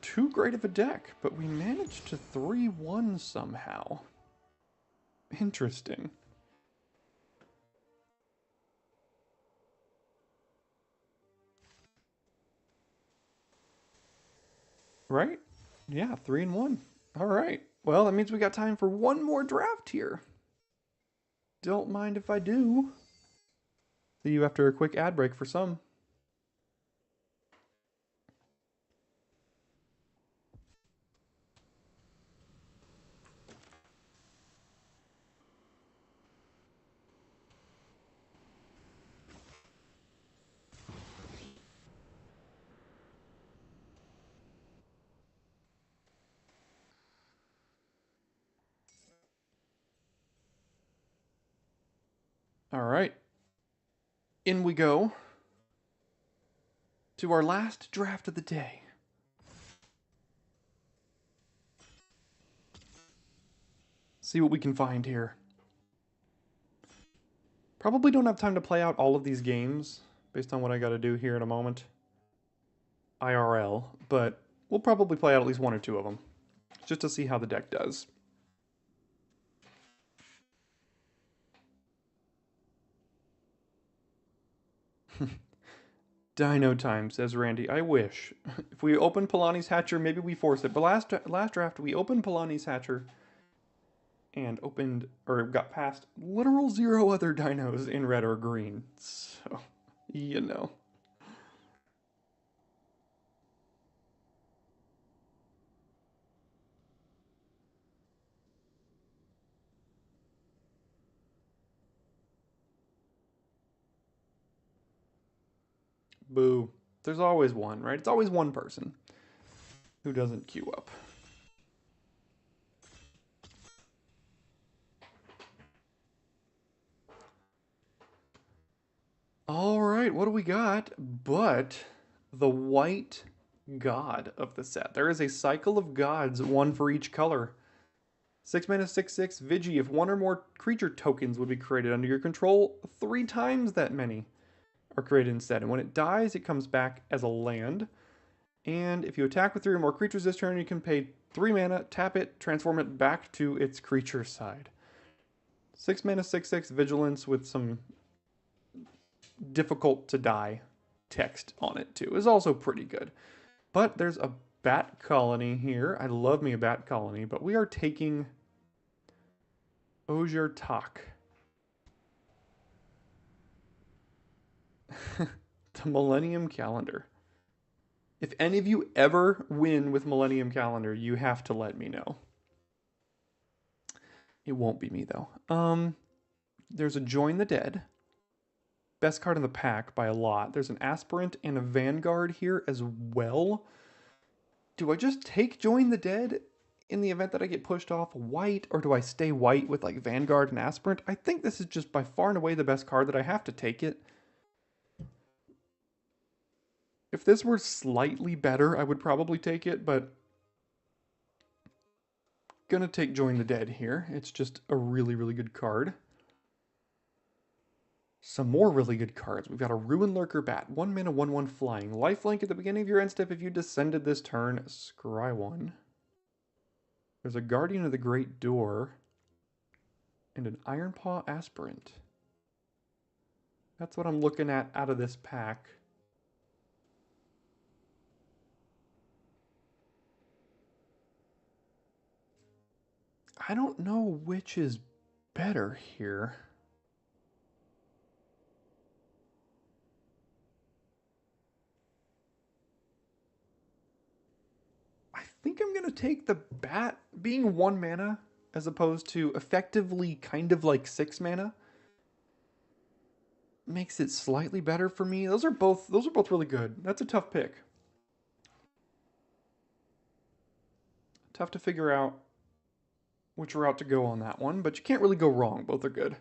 too great of a deck, but we managed to 3-1 somehow. Interesting. Right? Yeah, 3-1. All right. Well, that means we got time for one more draft here. Don't mind if I do. See you after a quick ad break for some. All right. In we go to our last draft of the day. See what we can find here. Probably don't have time to play out all of these games based on what I got to do here in a moment. IRL, but we'll probably play out at least 1 or 2 of them just to see how the deck does. Dino time, says Randy. I wish. If we open Polani's Hatcher, maybe we force it. But last draft, we opened Polani's Hatcher and opened, or got past literal 0 other dinos in red or green. So, you know. Boo. There's always one, right? It's always one person who doesn't queue up. All right, what do we got? But the white god of the set. There is a cycle of gods, 1 for each color. 6 mana, 6/6 Vigi. If 1 or more creature tokens would be created under your control, 3 times that many are created instead. And when it dies, it comes back as a land. And if you attack with 3 or more creatures this turn, you can pay 3 mana, tap it, transform it back to its creature side. 6 mana, 6/6 Vigilance with some difficult to die text on it too is also pretty good. But there's a bat colony here. I love me a bat colony, but we are taking Ojer Tak. The Millennium Calendar. If any of you ever win with Millennium Calendar, you have to let me know. It won't be me though. There's a Join the Dead. Best card in the pack by a lot. There's an Aspirant and a Vanguard here as well. Do I just take Join the Dead in the event that I get pushed off white, or do I stay white with like Vanguard and Aspirant? I think this is just by far and away the best card that I have to take it. If this were slightly better, I would probably take it, but gonna take Join the Dead here. It's just a really, really good card. Some more really good cards. We've got a Ruin Lurker Bat, 1 mana, 1/1 flying. Lifelink at the beginning of your end step. If you descended this turn, scry 1. There's a Guardian of the Great Door and an Ironpaw Aspirant. That's what I'm looking at out of this pack. I don't know which is better here. I think I'm going to take the bat being 1 mana as opposed to effectively kind of like 6 mana. Makes it slightly better for me. Those are both really good. That's a tough pick. Tough to figure out which route to go on that one, but you can't really go wrong. Both are good.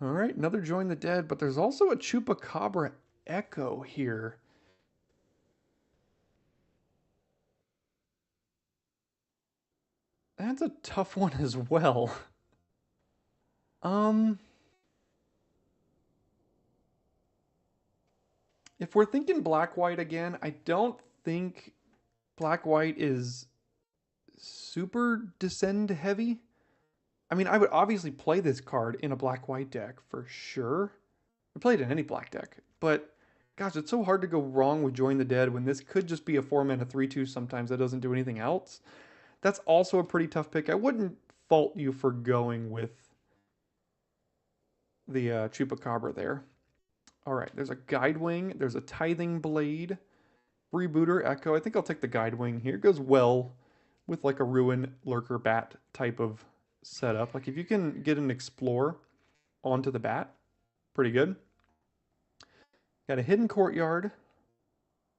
All right, another Join the Dead, but there's also a Chupacabra Echo here. That's a tough one as well. Um, if we're thinking black-white again, I don't think black-white is super descend heavy. I mean, I would obviously play this card in a black-white deck for sure. I played in any black deck, but gosh, it's so hard to go wrong with Join the Dead when this could just be a 4-mana 3/2 sometimes that doesn't do anything else. That's also a pretty tough pick. I wouldn't fault you for going with the Chupacabra there. All right, there's a Guidewing, there's a Tithing Blade, Freebooter, Echo. I think I'll take the Guidewing here. It goes well with like a Ruin, Lurker, Bat type of setup. Like if you can get an Explore onto the Bat, pretty good. Got a Hidden Courtyard,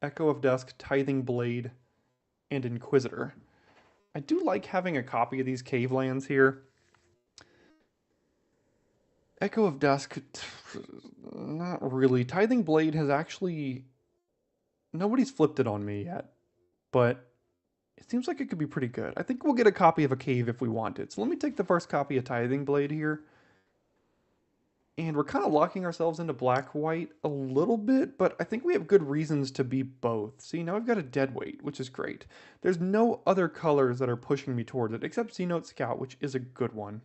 Echo of Dusk, Tithing Blade, and Inquisitor. I do like having a copy of these cave lands here. Echo of Dusk, not really. Tithing Blade has actually... Nobody's flipped it on me yet, but it seems like it could be pretty good. I think we'll get a copy of a cave if we want it. So let me take the first copy of Tithing Blade here. And we're kind of locking ourselves into black-white a little bit, but I think we have good reasons to be both. See, now I've got a Deadweight, which is great. There's no other colors that are pushing me towards it, except C-Note Scout, which is a good one.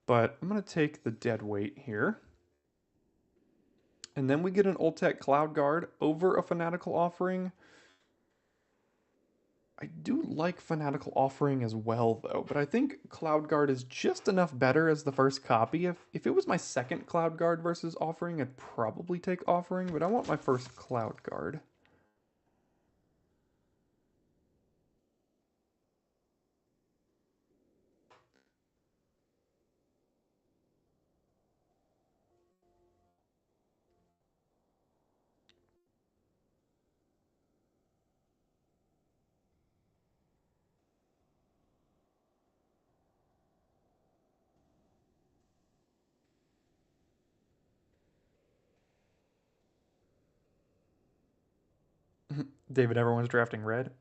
But I'm going to take the Deadweight here. And then we get an Ultec Cloud Guard over a Fanatical Offering. I do like Fanatical Offering as well, though, but I think Cloud Guard is just enough better as the first copy. If it was my second Cloud Guard versus Offering, I'd probably take Offering, but I want my first Cloud Guard. David, everyone's drafting red.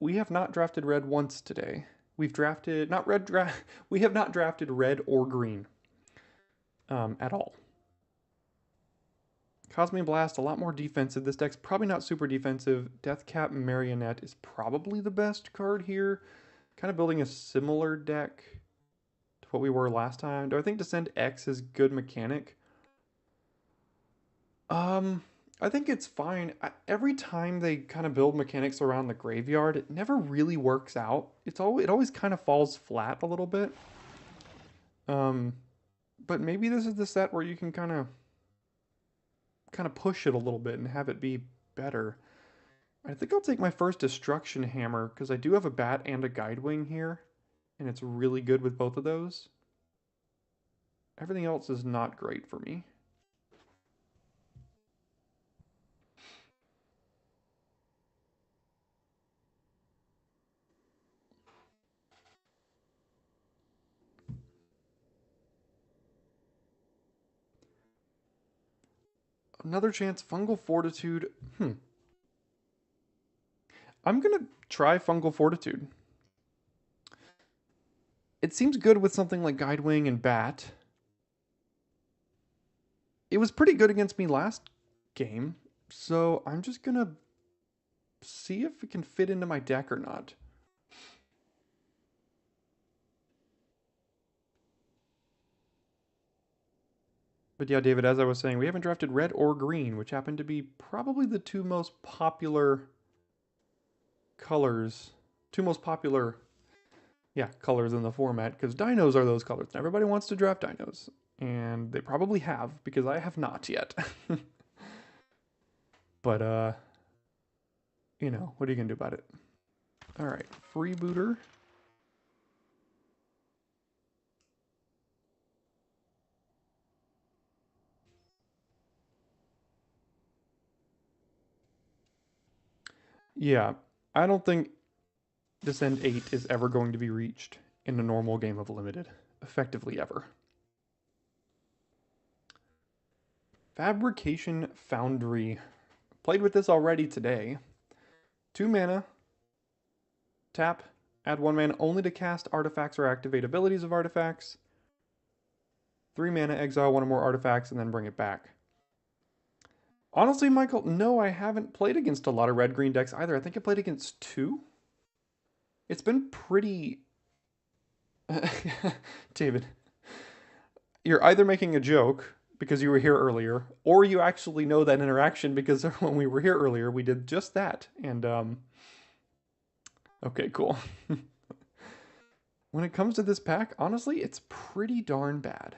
We have not drafted red once today. We've drafted not red draft. We have not drafted red or green at all. Cosmic Blast, a lot more defensive. This deck's probably not super defensive. Deathcap Marionette is probably the best card here. Kind of building a similar deck to what we were last time. Do I think Descend X is good mechanic? I think it's fine. Every time they kind of build mechanics around the graveyard, it never really works out. It always kind of falls flat a little bit. But maybe this is the set where you can kind of push it a little bit and have it be better. I think I'll take my first Destruction Hammer because I do have a Bat and a Guidewing here, and it's really good with both of those. Everything else is not great for me. Another chance, Fungal Fortitude. I'm going to try Fungal Fortitude. It seems good with something like Guidewing and Bat. It was pretty good against me last game, so I'm just going to see if it can fit into my deck or not. But yeah, David, as I was saying, we haven't drafted red or green, which happen to be probably the two most popular colors. Colors in the format, because dinos are those colors. And everybody wants to draft dinos. And they probably have, because I have not yet. But, you know, what are you going to do about it? All right, Freebooter. Yeah, I don't think Descend 8 is ever going to be reached in a normal game of Limited. Effectively ever. Fabrication Foundry. Played with this already today. 2 mana. Tap. Add 1 mana only to cast artifacts or activate abilities of artifacts. 3 mana, exile 1 or more artifacts, and then bring it back. Honestly, Michael, no, I haven't played against a lot of red-green decks either. I think I played against 2. It's been pretty... David, you're either making a joke because you were here earlier, or you actually know that interaction because when we were here earlier, we did just that. And, okay, cool. When it comes to this pack, honestly, it's pretty darn bad.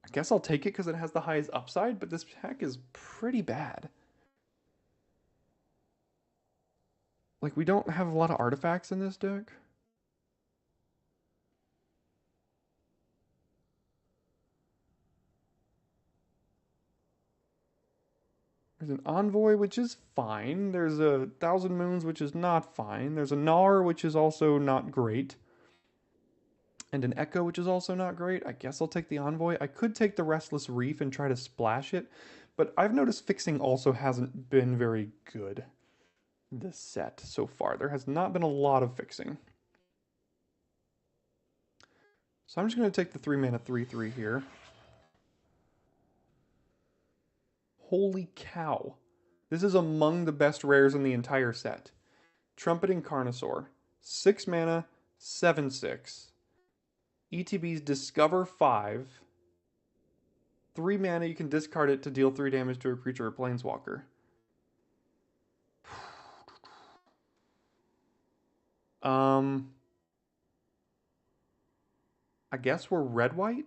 I guess I'll take it because it has the highest upside, but this pack is pretty bad. Like, we don't have a lot of artifacts in this deck. There's an Envoy, which is fine. There's a Thousand Moons, which is not fine. There's a Gnar, which is also not great. And an Echo, which is also not great. I guess I'll take the Envoy. I could take the Restless Reef and try to splash it, but I've noticed fixing also hasn't been very good this set so far. There has not been a lot of fixing. So I'm just going to take the 3 mana 3/3 here. Holy cow. This is among the best rares in the entire set. Trumpeting Carnosaur. 6 mana, 7/6. ETB's Discover 5. 3 mana, you can discard it to deal 3 damage to a creature or planeswalker. I guess we're red-white?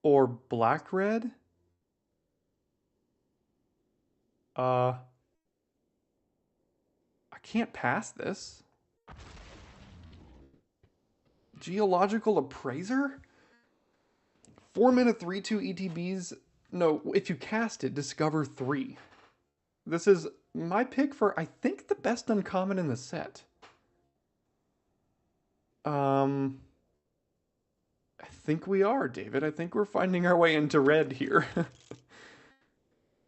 Or black-red? I can't pass this. Geological Appraiser? 4 mana 3/2 ETBs. No, if you cast it, discover 3. This is my pick for, I think, the best uncommon in the set. I think we are, David. I think we're finding our way into red here.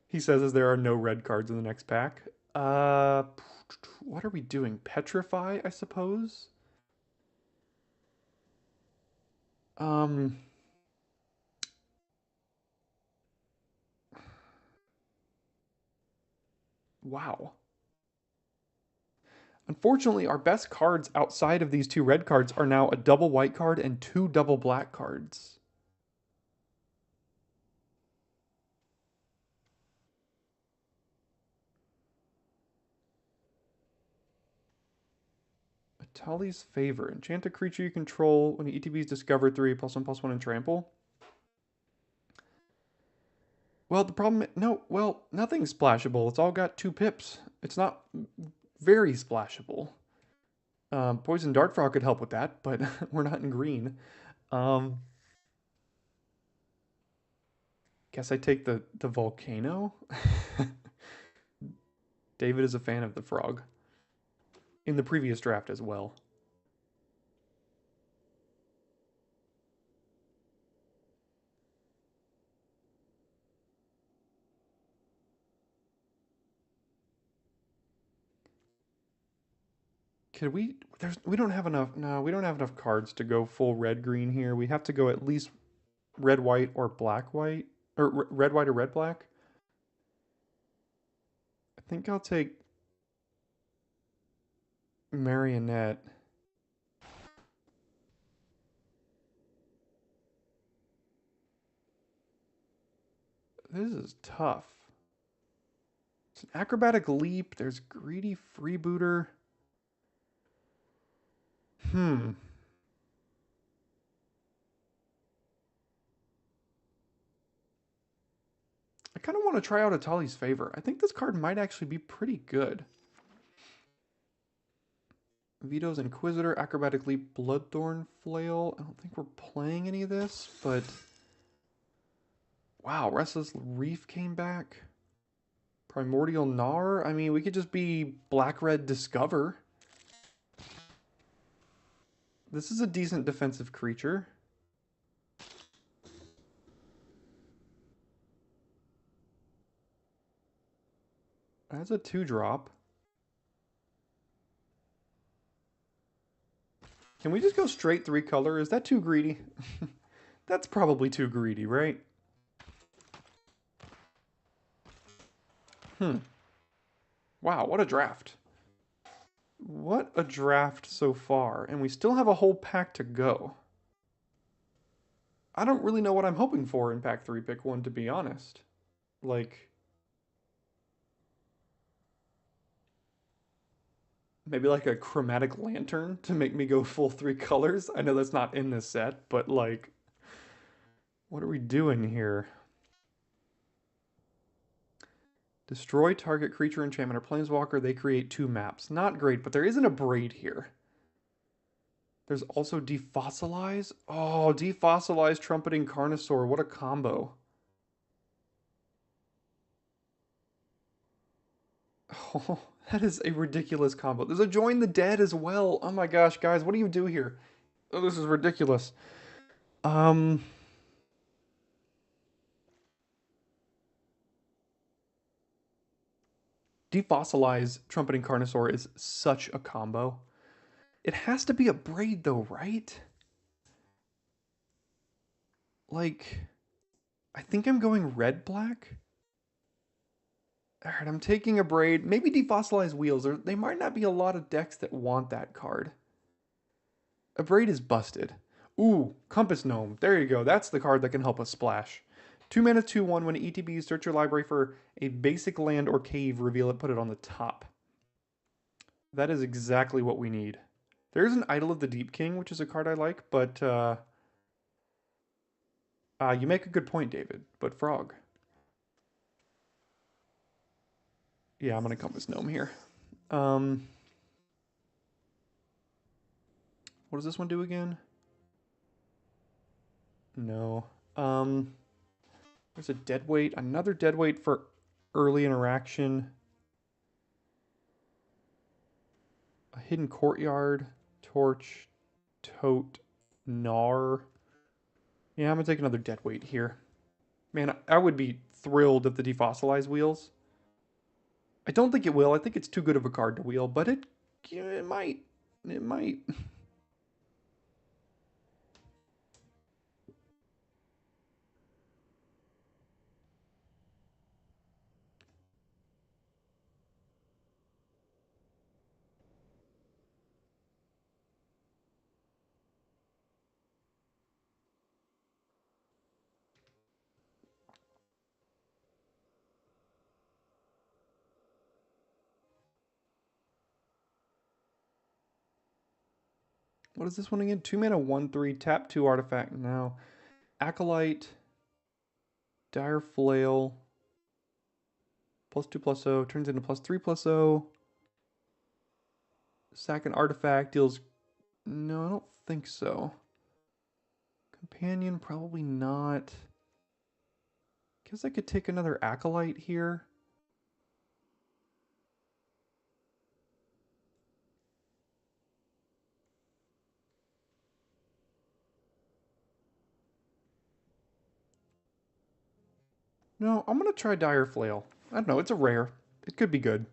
He says as there are no red cards in the next pack. What are we doing? Petrify, I suppose? Wow. Unfortunately, our best cards outside of these 2 red cards are now a double white card and 2 double black cards. Atali's Favor. Enchant a creature you control when the ETBs discover 3, +1/+1 and trample. Well, the problem... No, well, nothing's splashable. It's all got 2 pips. It's not very splashable. Poison Dart Frog could help with that, but we're not in green. Guess I take the Volcano. David is a fan of the frog. In the previous draft as well. Could we... we don't have enough... No, we don't have enough cards to go full red-green here. We have to go at least red-white or black-white. Or red-white or red-black. I think I'll take... Marionette. This is tough. It's an Acrobatic Leap. There's Greedy Freebooter. I kind of want to try out Atali's Favor. I think this card might actually be pretty good. Vito's Inquisitor, Acrobatic Leap, Bloodthorn Flail. I don't think we're playing any of this, but... Wow, Restless Reef came back. Primordial Gnar. I mean, we could just be Black-Red Discover. This is a decent defensive creature. That's a 2-drop. Can we just go straight 3-color? Is that too greedy? That's probably too greedy, right? Wow, what a draft. What a draft so far. And we still have a whole pack to go. I don't really know what I'm hoping for in pack 3, pick 1, to be honest. Like, maybe like a chromatic lantern to make me go full 3 colors. I know that's not in this set, but like, what are we doing here? Destroy target creature, enchantment, or planeswalker. They create 2 maps. Not great, but there isn't a braid here. There's also defossilize. Oh, defossilize, trumpeting Carnosaur. What a combo. Oh, that is a ridiculous combo. There's a join the dead as well. Oh my gosh, guys, what do you do here? Oh, this is ridiculous. Defossilize, trumpeting Carnosaur is such a combo. It has to be a braid though, right? Like, I think I'm going red-black. All right, I'm taking a braid. Maybe defossilize wheels. They might not be a lot of decks that want that card. A braid is busted. Ooh, Compass Gnome. There you go. That's the card that can help us splash. 2 mana, 2/1. When ETB, search your library for a basic land or cave, reveal it, put it on the top. That is exactly what we need. There is an Idol of the Deep King, which is a card I like, but you make a good point, David. But Frog. Yeah, I'm going to Compass Gnome here. What does this one do again? No. There's a deadweight. Another deadweight for early interaction. A hidden courtyard. Torch. Tote. Gnar. Yeah, I'm going to take another deadweight here. Man, I would be thrilled if the defossilize wheels. I don't think it will. I think it's too good of a card to wheel, but it might. It might. What is this one again? 2 mana, 1/3, tap 2 artifact now. Acolyte, Dire Flail, +2/+0, turns into +3/0. Sack an artifact, deals. No, I don't think so. Companion, probably not. Guess I could take another Acolyte here. No, I'm going to try Dire Flail. I don't know, it's a rare. It could be good.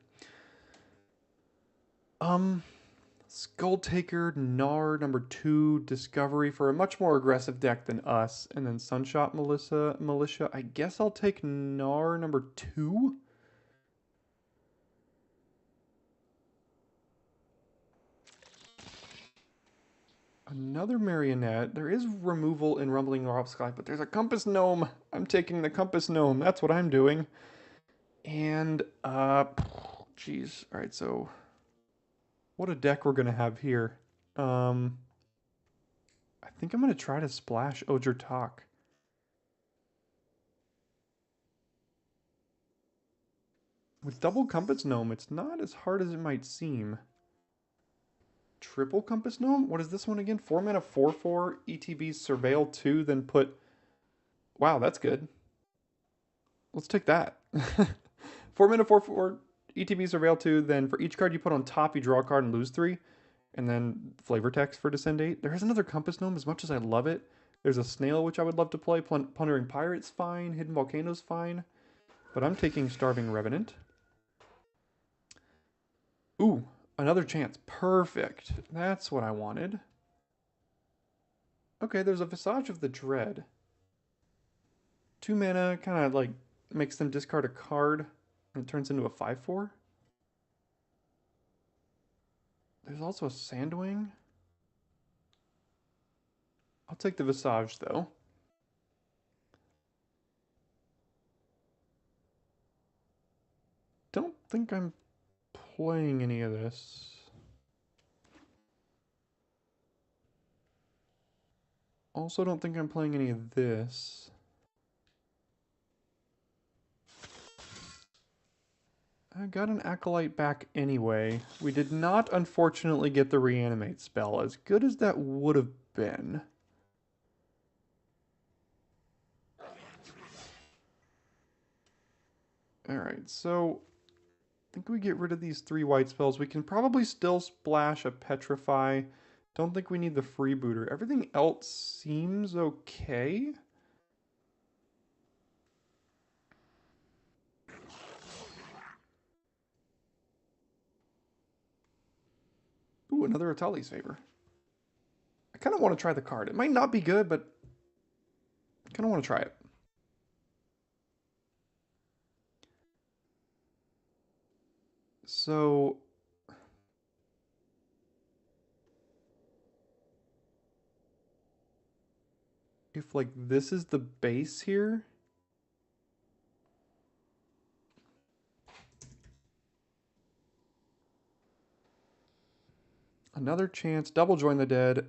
Skull Taker, Gnar, #2, Discovery for a much more aggressive deck than us. And then Sunshot Militia. I guess I'll take Gnar #2. Another Marionette. There is removal in Rumbling Rob Sky, but there's a Compass Gnome. I'm taking the Compass Gnome. That's what I'm doing. And, jeez. All right, so what a deck we're going to have here. I think I'm going to try to splash Ojer Talk. With double Compass Gnome, it's not as hard as it might seem. Triple Compass Gnome? What is this one again? 4 mana, 4/4, ETB, Surveil 2, then put... Wow, that's good. Let's take that. 4 mana, 4/4, ETB, Surveil 2, then for each card you put on top, you draw a card and lose 3. And then flavor text for Descend 8. There is another Compass Gnome, as much as I love it. There's a Snail, which I would love to play. Plundering Pirate's fine. Hidden Volcano's fine. But I'm taking Starving Revenant. Ooh, another chance. Perfect. That's what I wanted. Okay, there's a Visage of the Dread. 2 mana, kind of like makes them discard a card, and it turns into a 5/4. There's also a Sandwing. I'll take the Visage, though. Don't think I'm playing any of this. Also don't think I'm playing any of this. I got an Acolyte back anyway. We did not, unfortunately, get the Reanimate spell, as good as that would have been. Alright, so I think we get rid of these 3 white spells. We can probably still splash a Petrify. Don't think we need the Freebooter. Everything else seems okay. Ooh, another Atali's Favor. I kind of want to try the card. It might not be good, but I kind of want to try it. So if like this is the base here, another chance, double join the dead.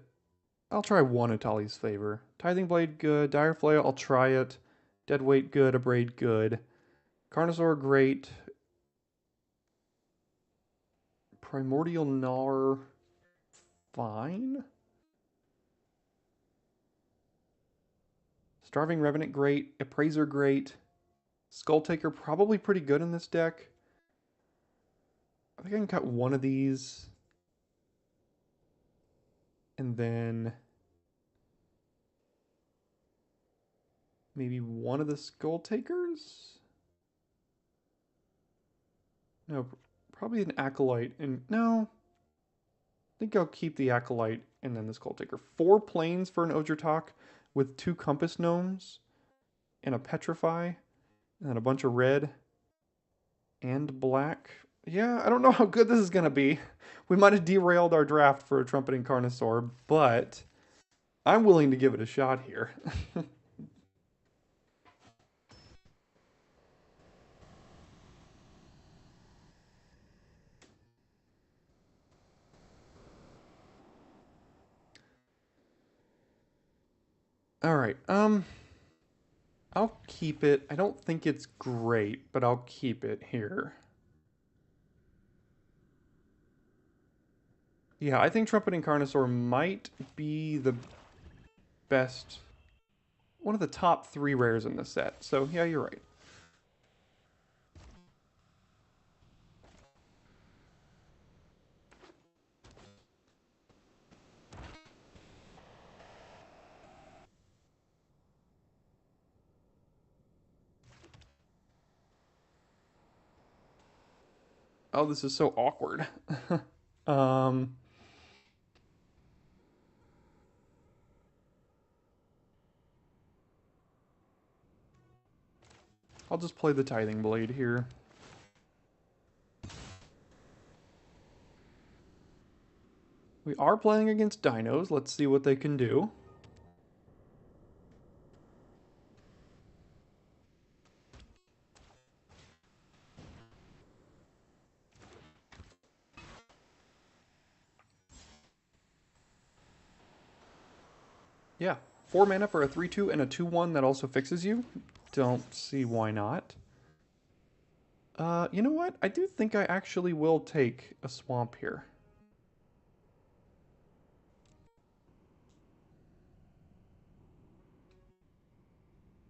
I'll try one Atali's Favor. Tithing Blade, good. Dire Flail, I'll try it. Deadweight, good. Abrade, good. Carnosaur, great. Primordial Gnar, fine. Starving Revenant, great. Appraiser, great. Skull Taker, probably pretty good in this deck. I think I can cut one of these. And then maybe one of the Skull Takers? No, probably an Acolyte. And no, I think I'll keep the Acolyte and then the Skull Taker. 4 planes for an Ojurtalk with 2 Compass Gnomes and a Petrify and then a bunch of red and black. Yeah, I don't know how good this is going to be. We might have derailed our draft for a Trumpeting Carnosaur, but I'm willing to give it a shot here. All right, I'll keep it. I don't think it's great, but I'll keep it here. Yeah, I think Trumpeting Carnosaur might be the best, one of the top 3 rares in the set. So yeah, you're right. Oh, this is so awkward. um, I'll just play the Tithing Blade here. We are playing against dinos. Let's see what they can do. Yeah, 4 mana for a 3/2 and a 2/1 that also fixes you. Don't see why not. You know what? I do think I actually will take a swamp here.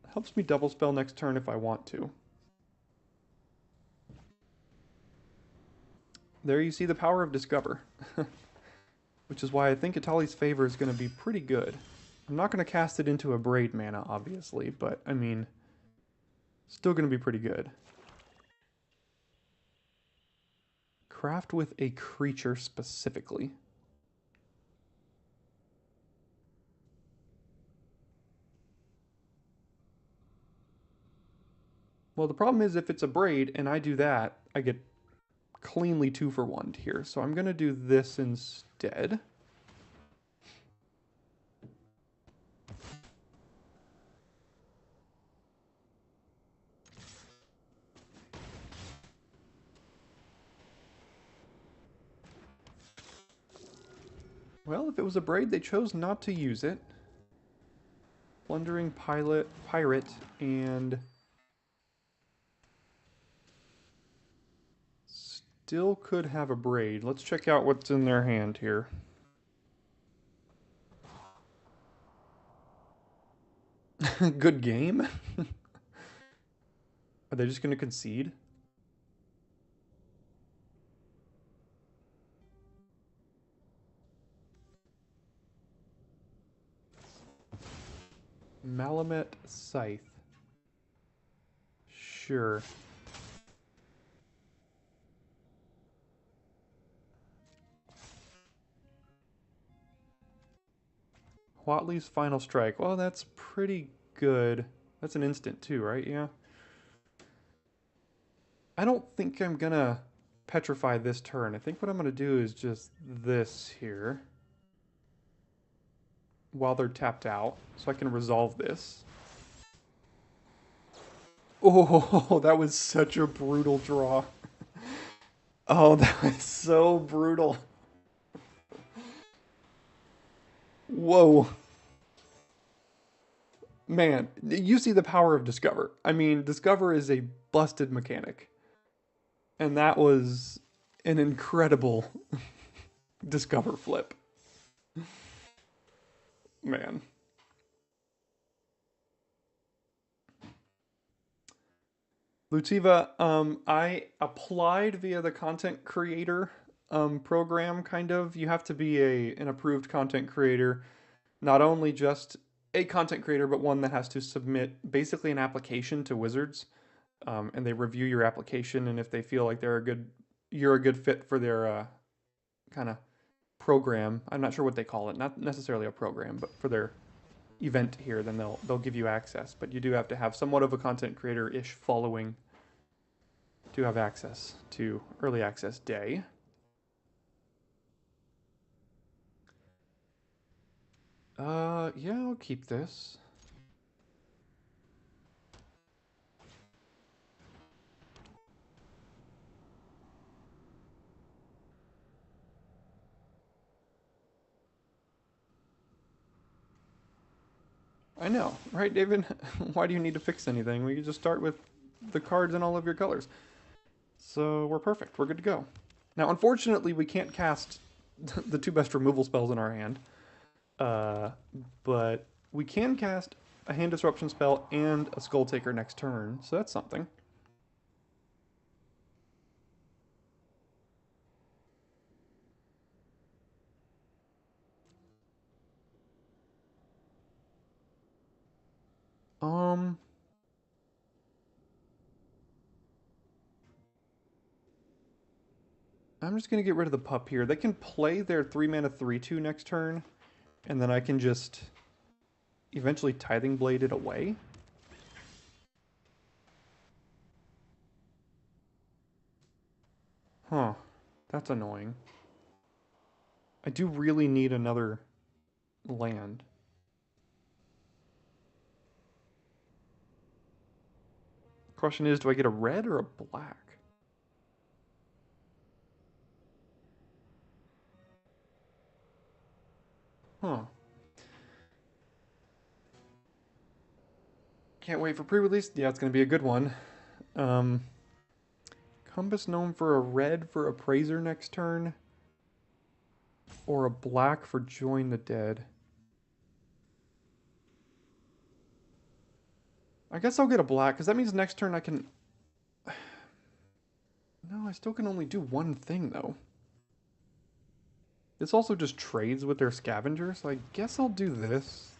Helps me double spell next turn if I want to. There you see the power of Discover. Which is why I think Atali's Favor is going to be pretty good. I'm not going to cast it into a Braid mana, obviously, but, I mean, still going to be pretty good. Craft with a creature specifically. Well, the problem is if it's a braid and I do that, I get cleanly 2 for 1 here. So I'm going to do this instead. Well, if it was a braid, they chose not to use it. Plundering pirate, and still could have a braid. Let's check out what's in their hand here. Good game? Are they just going to concede? Malamet Scythe. Sure. Watley's Final Strike. Well, that's pretty good. That's an instant too, right? Yeah. I don't think I'm gonna petrify this turn. I think what I'm gonna do is just this here while they're tapped out, so I can resolve this. Oh, that was such a brutal draw. Oh, that was so brutal. Whoa. Man, you see the power of Discover. I mean, Discover is a busted mechanic. And that was an incredible Discover flip. Man. Lutiva, I applied via the content creator program, kind of. You have to be an approved content creator, not only just a content creator, but one that has to submit basically an application to Wizards, and they review your application, and if they feel like you're a good fit for their kind of program. I'm not sure what they call it, not necessarily a program, but for their event here, then they'll give you access. But you do have to have somewhat of a content creator-ish following to have access to early access day. Yeah, I'll keep this. I know, right, David? Why do you need to fix anything? We can just start with the cards in all of your colors. So we're perfect. We're good to go. Now, unfortunately, we can't cast the 2 best removal spells in our hand. But we can cast a hand disruption spell and a Skull Taker next turn, so that's something. Um, I'm just gonna get rid of the pup here. They can play their 3-mana 3/2 next turn, and then I can just eventually Tithing Blade it away. Huh, that's annoying. I do really need another land. Question is, do I get a red or a black? Huh. Can't wait for pre-release. Yeah, it's gonna be a good one. Compass Gnome for a red for Appraiser next turn. Or a black for Join the Dead. I guess I'll get a black, because that means next turn I can... No, I still can only do one thing, though. This also just trades with their scavenger, so I guess I'll do this.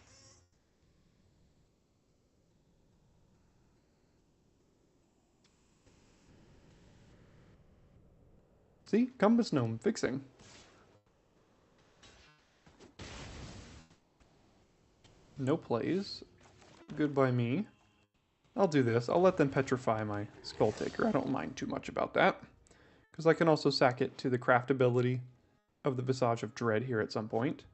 See? Compass Gnome, fixing. No plays. Good by me. I'll do this. I'll let them petrify my Skull Taker. I don't mind too much about that. Because I can also sack it to the craft ability of the Visage of Dread here at some point.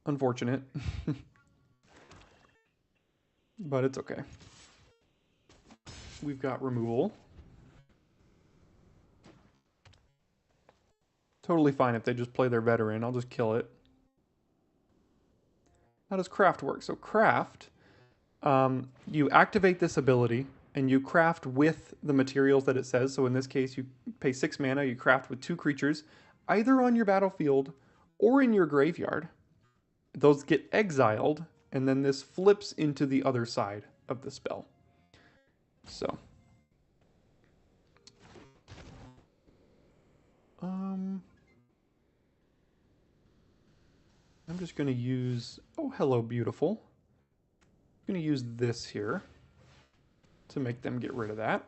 Unfortunate. But it's okay. We've got removal. Totally fine if they just play their veteran. I'll just kill it. How does craft work? So craft, you activate this ability and you craft with the materials that it says. So in this case, you pay 6 mana, you craft with 2 creatures, either on your battlefield or in your graveyard. Those get exiled, and then this flips into the other side of the spell. So. I'm just going to use, oh, hello, beautiful. I'm going to use this here to make them get rid of that.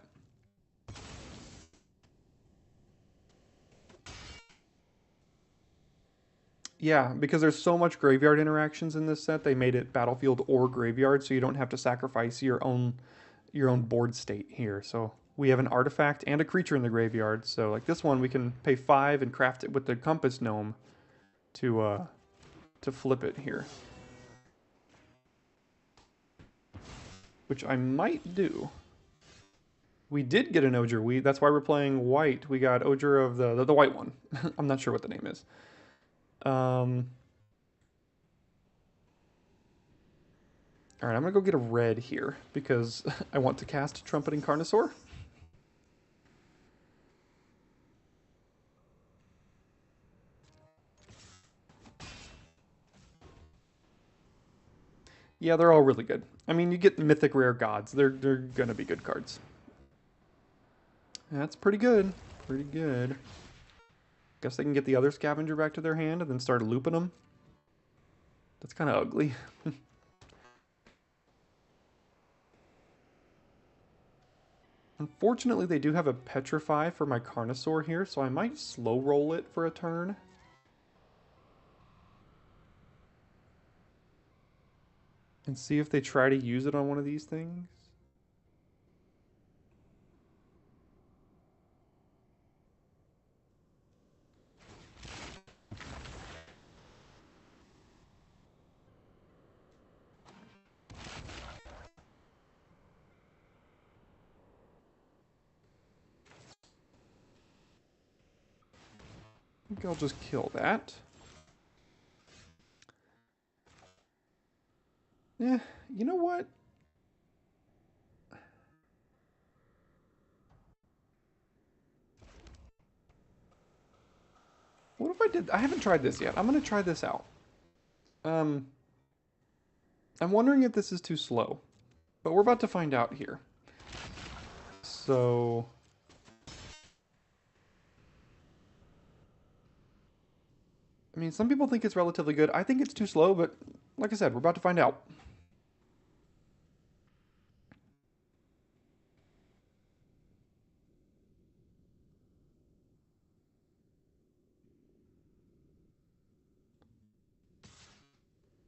Yeah, because there's so much graveyard interactions in this set, they made it battlefield or graveyard, so you don't have to sacrifice your own board state here. So we have an artifact and a creature in the graveyard. So like this one, we can pay 5 and craft it with the Compass Gnome to flip it here. Which I might do. We did get an Ogre. That's why we're playing white. We got Ogre of the white one. I'm not sure what the name is. Alright, I'm gonna go get a red here because I want to cast Trumpeting Carnosaur. Yeah, they're all really good. I mean, you get mythic rare gods. They're gonna be good cards. That's pretty good. Pretty good. Guess they can get the other scavenger back to their hand and then start looping them. That's kind of ugly. Unfortunately, they do have a Petrify for my Carnosaur here, so I might slow roll it for a turn. And see if they try to use it on one of these things. I think I'll just kill that. Yeah, you know what? What if I did? I haven't tried this yet. I'm going to try this out. I'm wondering if this is too slow, but we're about to find out here. So, I mean, some people think it's relatively good. I think it's too slow, but like I said, we're about to find out.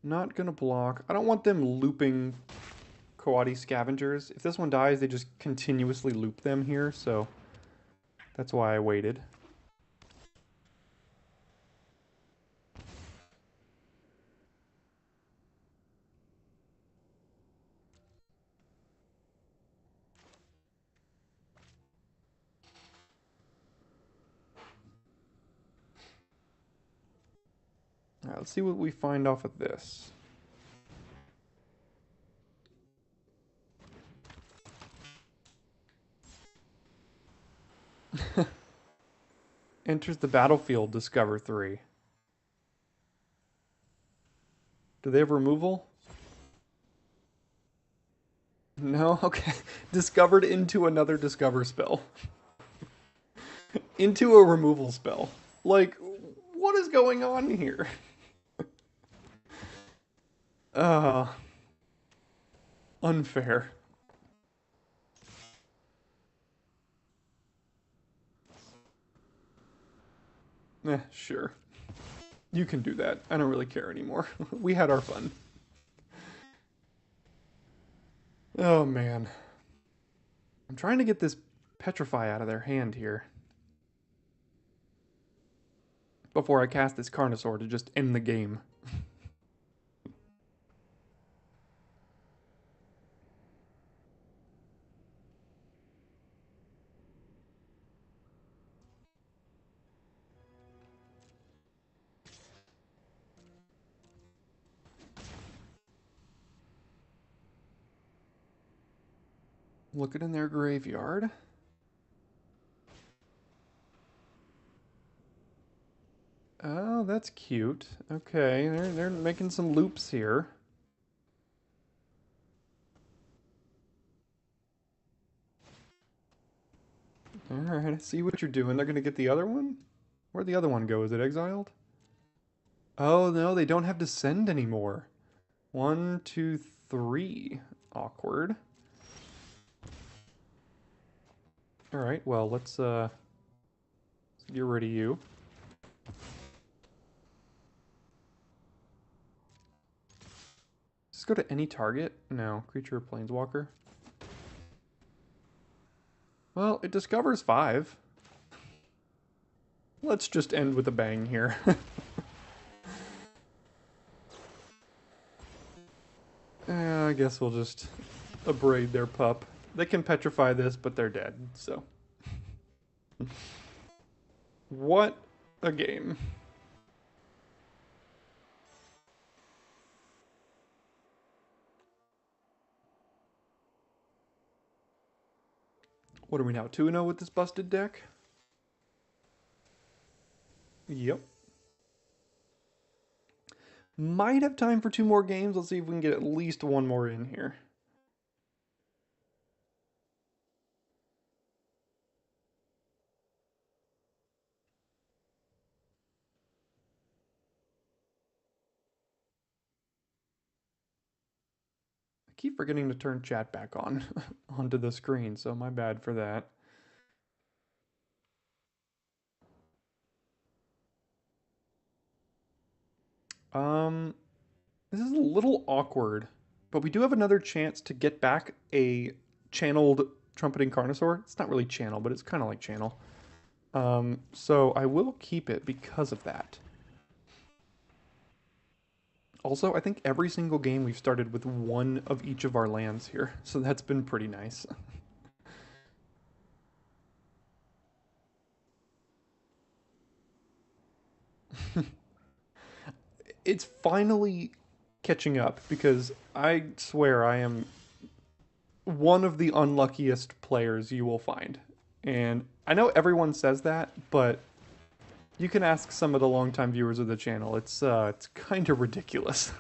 Not gonna block. I don't want them looping Coati Scavengers. If this one dies, they just continuously loop them here, so that's why I waited. Alright, let's see what we find off of this. Enters the battlefield, discover 3. Do they have removal? No? Okay. Discovered into another discover spell. Into a removal spell. Like, what is going on here? Unfair. Sure. You can do that. I don't really care anymore. We had our fun. Oh man. I'm trying to get this Petrify out of their hand here before I cast this Carnosaur to just end the game. Looking in their graveyard. Oh, that's cute. Okay, they're making some loops here. Alright, I see what you're doing. They're gonna get the other one? Where'd the other one go? Is it exiled? Oh no, they don't have to send anymore. One, two, three. Awkward. Alright, well, let's get rid of you. Just go to any target? No, creature or planeswalker. Well, it discovers 5. Let's just end with a bang here. I guess we'll just abrade their pup. They can petrify this, but they're dead, so. What a game. What are we now, 2-0 with this busted deck? Yep. Might have time for 2 more games. Let's see if we can get at least 1 more in here. I keep forgetting to turn chat back on onto the screen, so my bad for that. This is a little awkward, but we do have another chance to get back a channeled Trumpeting Carnosaur. It's not really channel, but it's kind of like channel. So I will keep it because of that. Also, I think every single game we've started with 1 of each of our lands here, so that's been pretty nice. It's finally catching up because I swear I am one of the unluckiest players you will find. And I know everyone says that, but you can ask some of the longtime viewers of the channel. It's kind of ridiculous.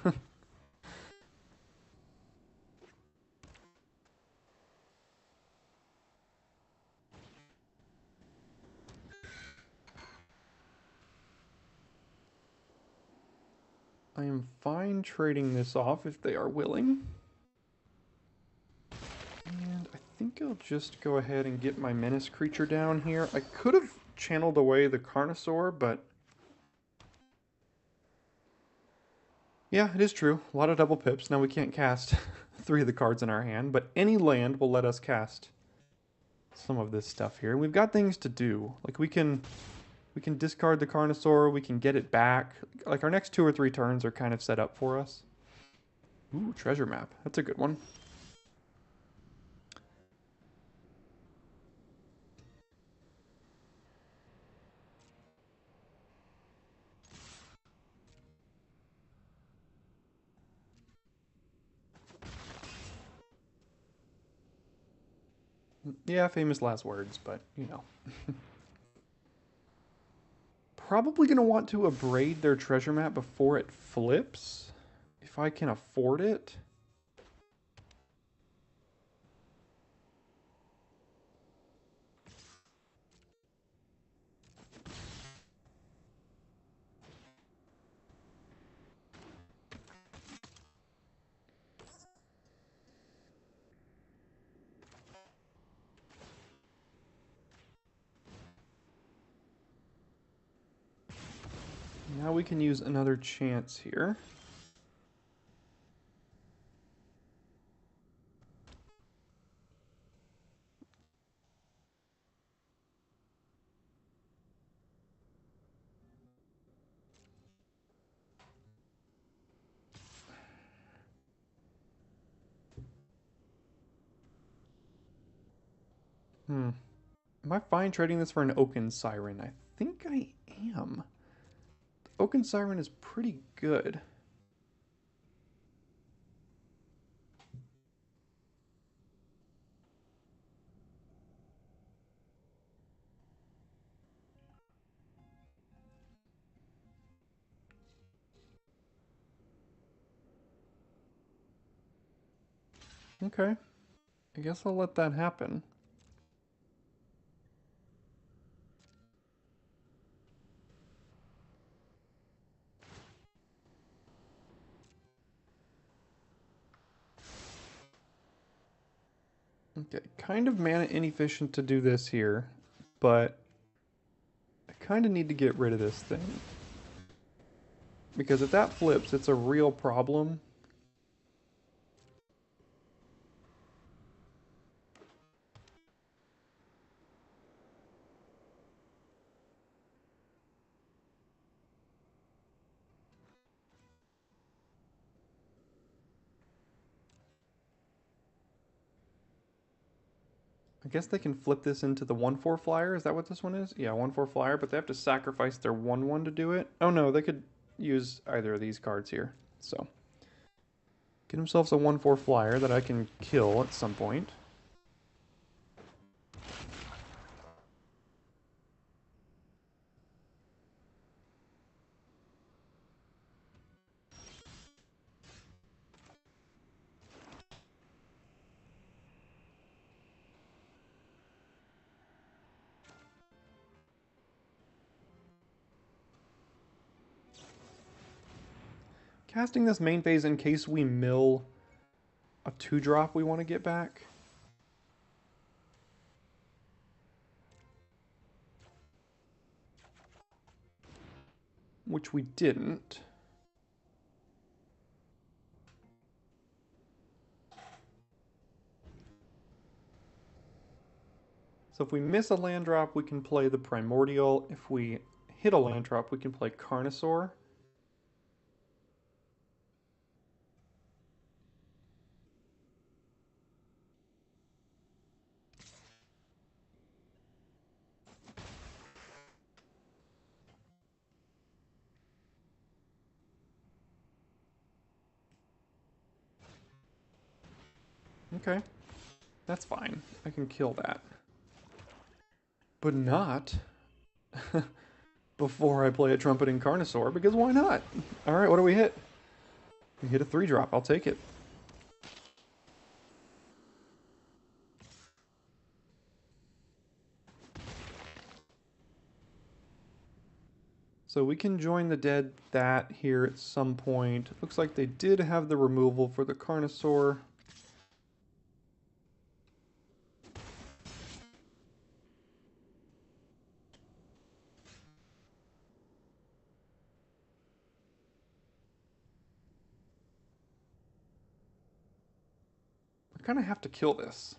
I am fine trading this off if they are willing. And I think I'll just go ahead and get my menace creature down here. I could have channeled away the Carnosaur, but yeah, it is true. A lot of double pips. Now we can't cast 3 of the cards in our hand, but any land will let us cast some of this stuff here. We've got things to do. Like we can discard the Carnosaur, we can get it back. Like our next 2 or 3 turns are kind of set up for us. Ooh, treasure map. That's a good one. Yeah, famous last words, but you know. Probably going to want to abrade their treasure map before it flips, if I can afford it. Now we can use another chance here. Am I fine trading this for an Oaken Siren? I think I am. The Oaken Siren is pretty good. Okay. I guess I'll let that happen. Okay, kind of mana inefficient to do this here, but I kind of need to get rid of this thing. Because if that flips, it's a real problem. I guess they can flip this into the 1/4 flyer. Is that what this one is? Yeah, 1/4 flyer, but they have to sacrifice their 1/1 to do it. Oh no, they could use either of these cards here. So, get themselves a 1/4 flyer that I can kill at some point. Casting this main phase in case we mill a 2-drop we want to get back. Which we didn't. So if we miss a land drop, we can play the Primordial. If we hit a land drop, we can play Carnosaur. Okay, that's fine. I can kill that. But not before I play a Trumpeting Carnosaur, because why not? Alright, what do we hit? We hit a 3-drop. I'll take it. So we can join the dead that here at some point. Looks like they did have the removal for the Carnosaur. I kind of have to kill this.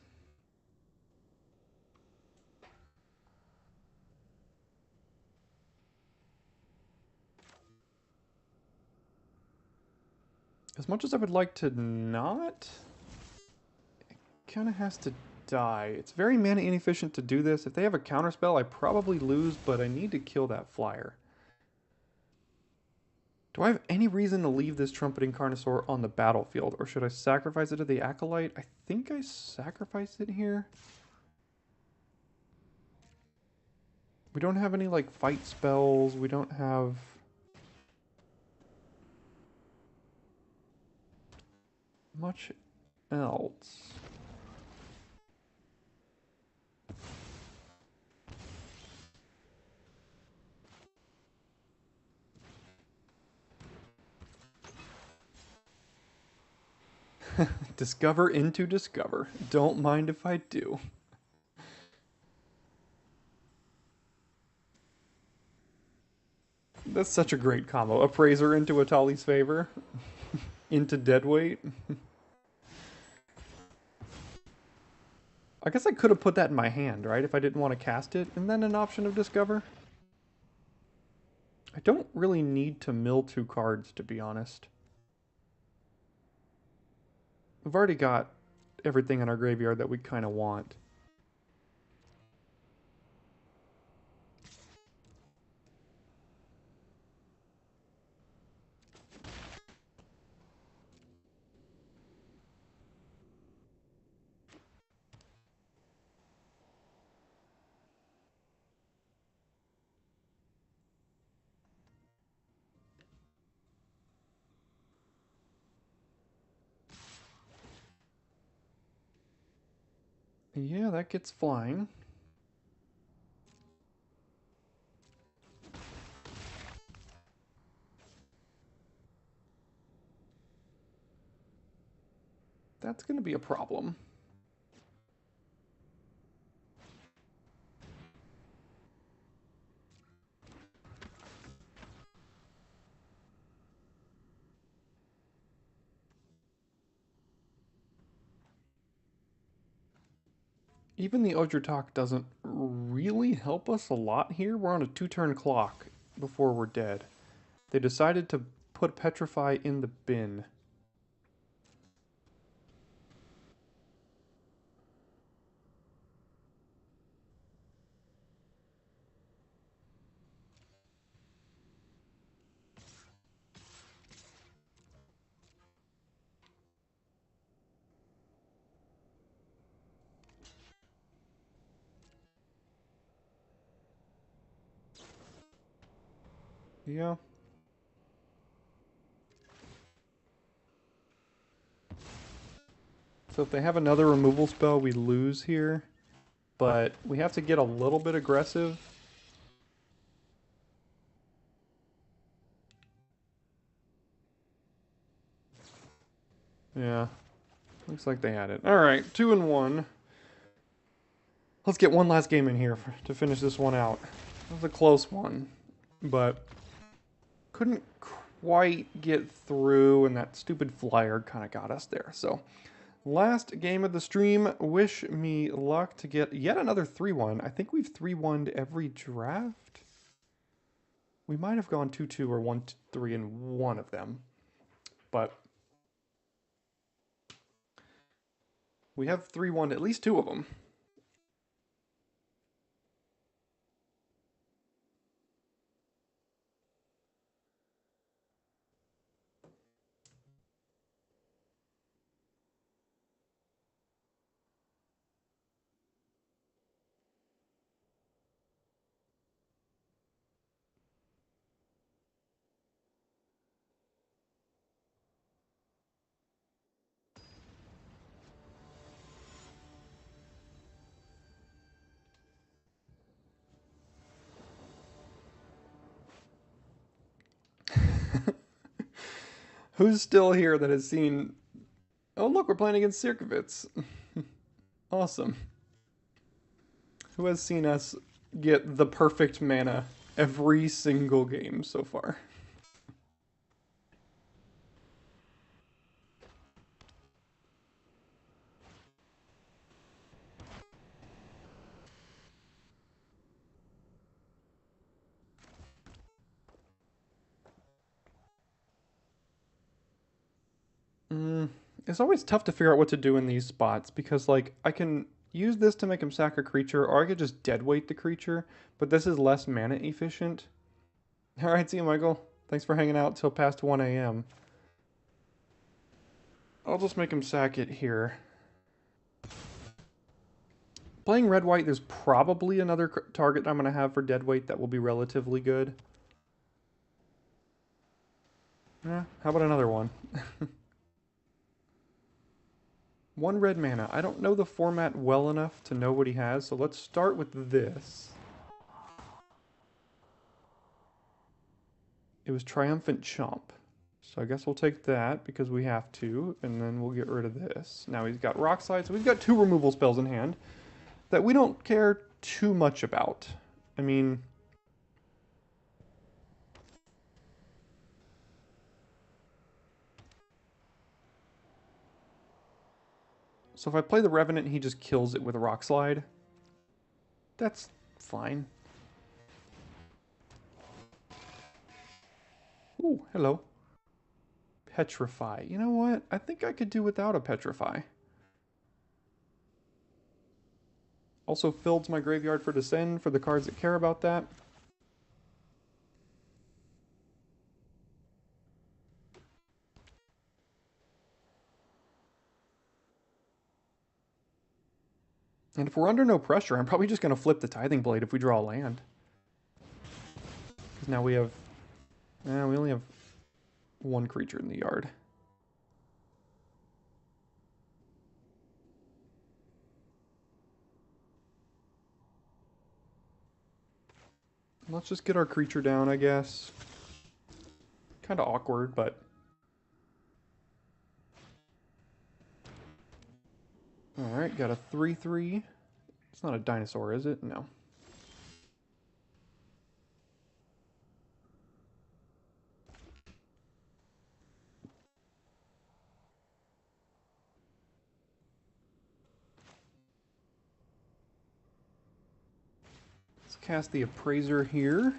As much as I would like to not, it kind of has to die. It's very mana inefficient to do this. If they have a counterspell, I probably lose, but I need to kill that flyer. Do I have any reason to leave this Trumpeting Carnosaur on the battlefield, or should I sacrifice it to the Acolyte? I think I sacrificed it here. We don't have any, like, fight spells. We don't have much else. Discover into discover. Don't mind if I do. That's such a great combo. Appraiser into Atali's favor. Into Deadweight. I guess I could have put that in my hand, right? If I didn't want to cast it. And then an option of Discover. I don't really need to mill 2 cards, to be honest. We've already got everything in our graveyard that we kind of want. Yeah, that gets flying. That's going to be a problem. Even the Ojurtak doesn't really help us a lot here. We're on a 2-turn clock before we're dead. They decided to put Petrify in the bin. Yeah. So if they have another removal spell, we lose here. But we have to get a little bit aggressive. Yeah. Looks like they had it. Alright, 2-1. Let's get one last game in here to finish this one out. That was a close one. But couldn't quite get through, and that stupid flyer kind of got us there. So, last game of the stream. Wish me luck to get yet another 3-1. I think we've 3-1'd every draft. We might have gone 2-2 or 1-3 in one of them. But we have 3-1'd at least 2 of them. Who's still here that has seen... Oh, look, we're playing against Sirkovitz. Awesome. Who has seen us get the perfect mana every single game so far? It's always tough to figure out what to do in these spots because, like, I can use this to make him sack a creature, or I could just deadweight the creature, but this is less mana efficient. Alright, see you, Michael. Thanks for hanging out till past 1 a.m. I'll just make him sack it here. Playing red-white, there's probably another target I'm going to have for deadweight that will be relatively good. Yeah, how about another one? 1 red mana. I don't know the format well enough to know what he has, so let's start with this. It was Triumphant Chomp. So I guess we'll take that because we have to, and then we'll get rid of this. Now he's got Rock Slide, so we've got 2 removal spells in hand that we don't care too much about. I mean, So if I play the Revenant, he just kills it with a Rock Slide. That's fine. Ooh, hello. Petrify. You know what? I think I could do without a Petrify. Also fills my graveyard for Descend for the cards that care about that. And if we're under no pressure, I'm probably just going to flip the Tithing Blade if we draw a land. Because now we have... we only have one creature in the yard. Let's just get our creature down, I guess. Kind of awkward, but... Alright, got a 3/3. It's not a dinosaur, is it? No. Let's cast the Appraiser here.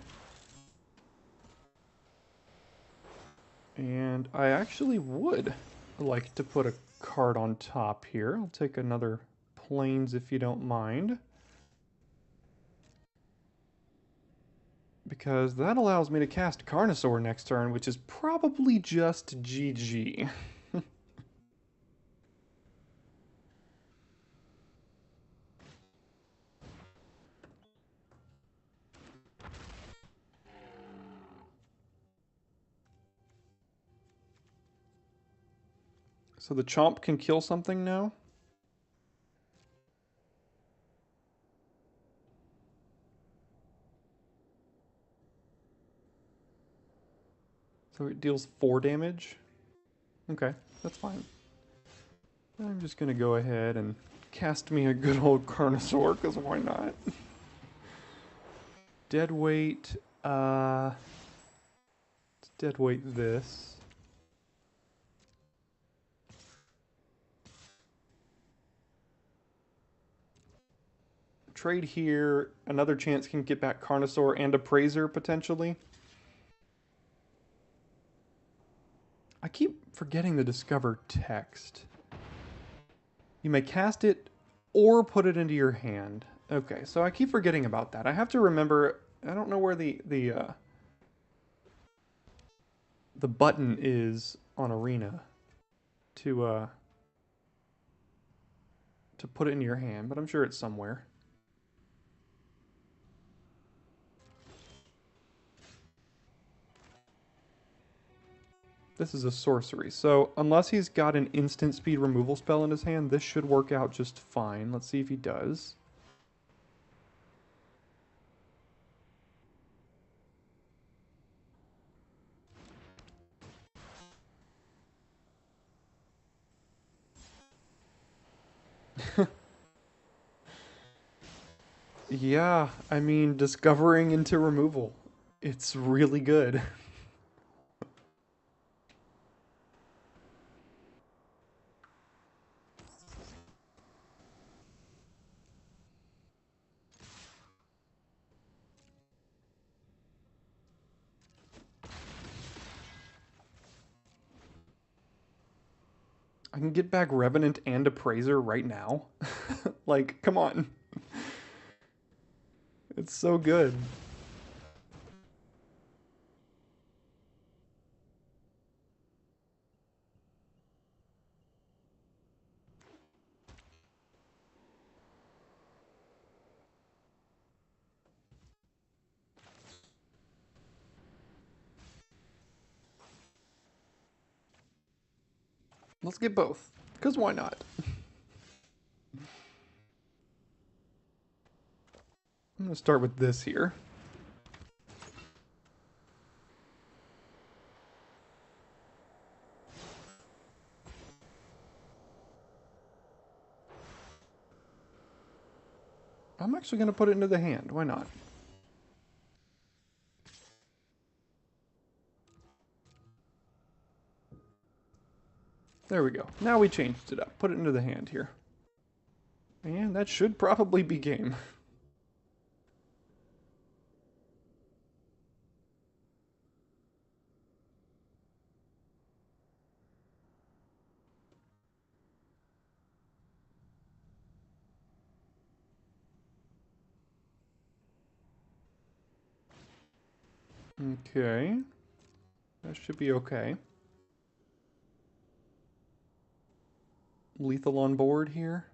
And I actually would like to put a card on top here. I'll take another Plains if you don't mind. Because that allows me to cast Carnosaur next turn, which is probably just GG. So the Chomp can kill something now? So it deals 4 damage? Okay, that's fine. I'm just gonna go ahead and cast me a good old Carnosaur, because why not? Deadweight, let's deadweight this. Trade here, another chance can get back Carnosaur and Appraiser potentially. I keep forgetting the Discover text. You may cast it or put it into your hand. Okay, so I keep forgetting about that. I have to remember, I don't know where the button is on Arena to put it in your hand, but I'm sure it's somewhere. This is a sorcery, so unless he's got an instant speed removal spell in his hand, this should work out just fine. Let's see if he does. Yeah, I mean, discovering into removal. It's really good. I can get back Revenant and Appraiser right now. Like, come on. It's so good. Let's get both, because why not? I'm going to start with this here. I'm actually going to put it into the hand. Why not? There we go. Now we changed it up. Put it into the hand here. And that should probably be game. Okay. That should be okay. Lethal on board here.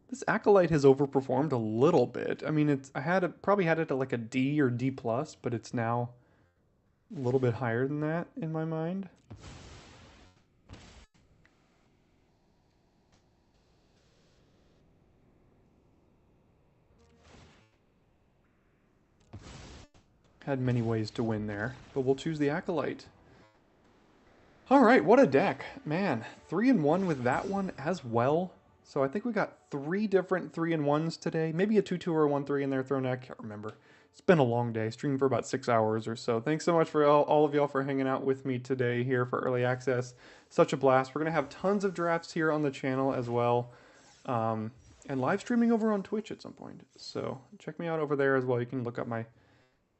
This Acolyte has overperformed a little bit. I mean, probably had it at like a D or D plus, but it's now a little bit higher than that in my mind. Had many ways to win there, but we'll choose the Acolyte. All right, what a deck. Man, 3-1 with that one as well. So I think we got 3 different 3-1s today. Maybe a 2-2 or a 1-3 in there thrown out. I can't remember. It's been a long day. Streamed for about 6 hours or so. Thanks so much for all of y'all for hanging out with me today here for early access. Such a blast. We're going to have tons of drafts here on the channel as well. And live streaming over on Twitch at some point. So check me out over there as well. You can look up my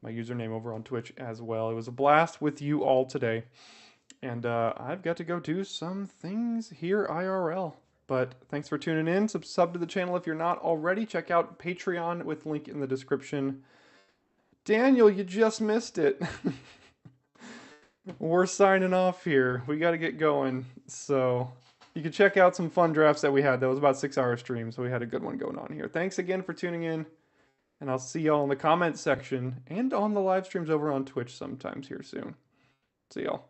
username over on Twitch as well. It was a blast with you all today. And I've got to go do some things here IRL. But thanks for tuning in. Sub to the channel if you're not already. Check out Patreon with link in the description. Daniel, you just missed it. We're signing off here. We got to get going. So you can check out some fun drafts that we had. That was about 6-hour stream, so we had a good one going on here. Thanks again for tuning in. And I'll see y'all in the comments section and on the live streams over on Twitch sometimes here soon. See y'all.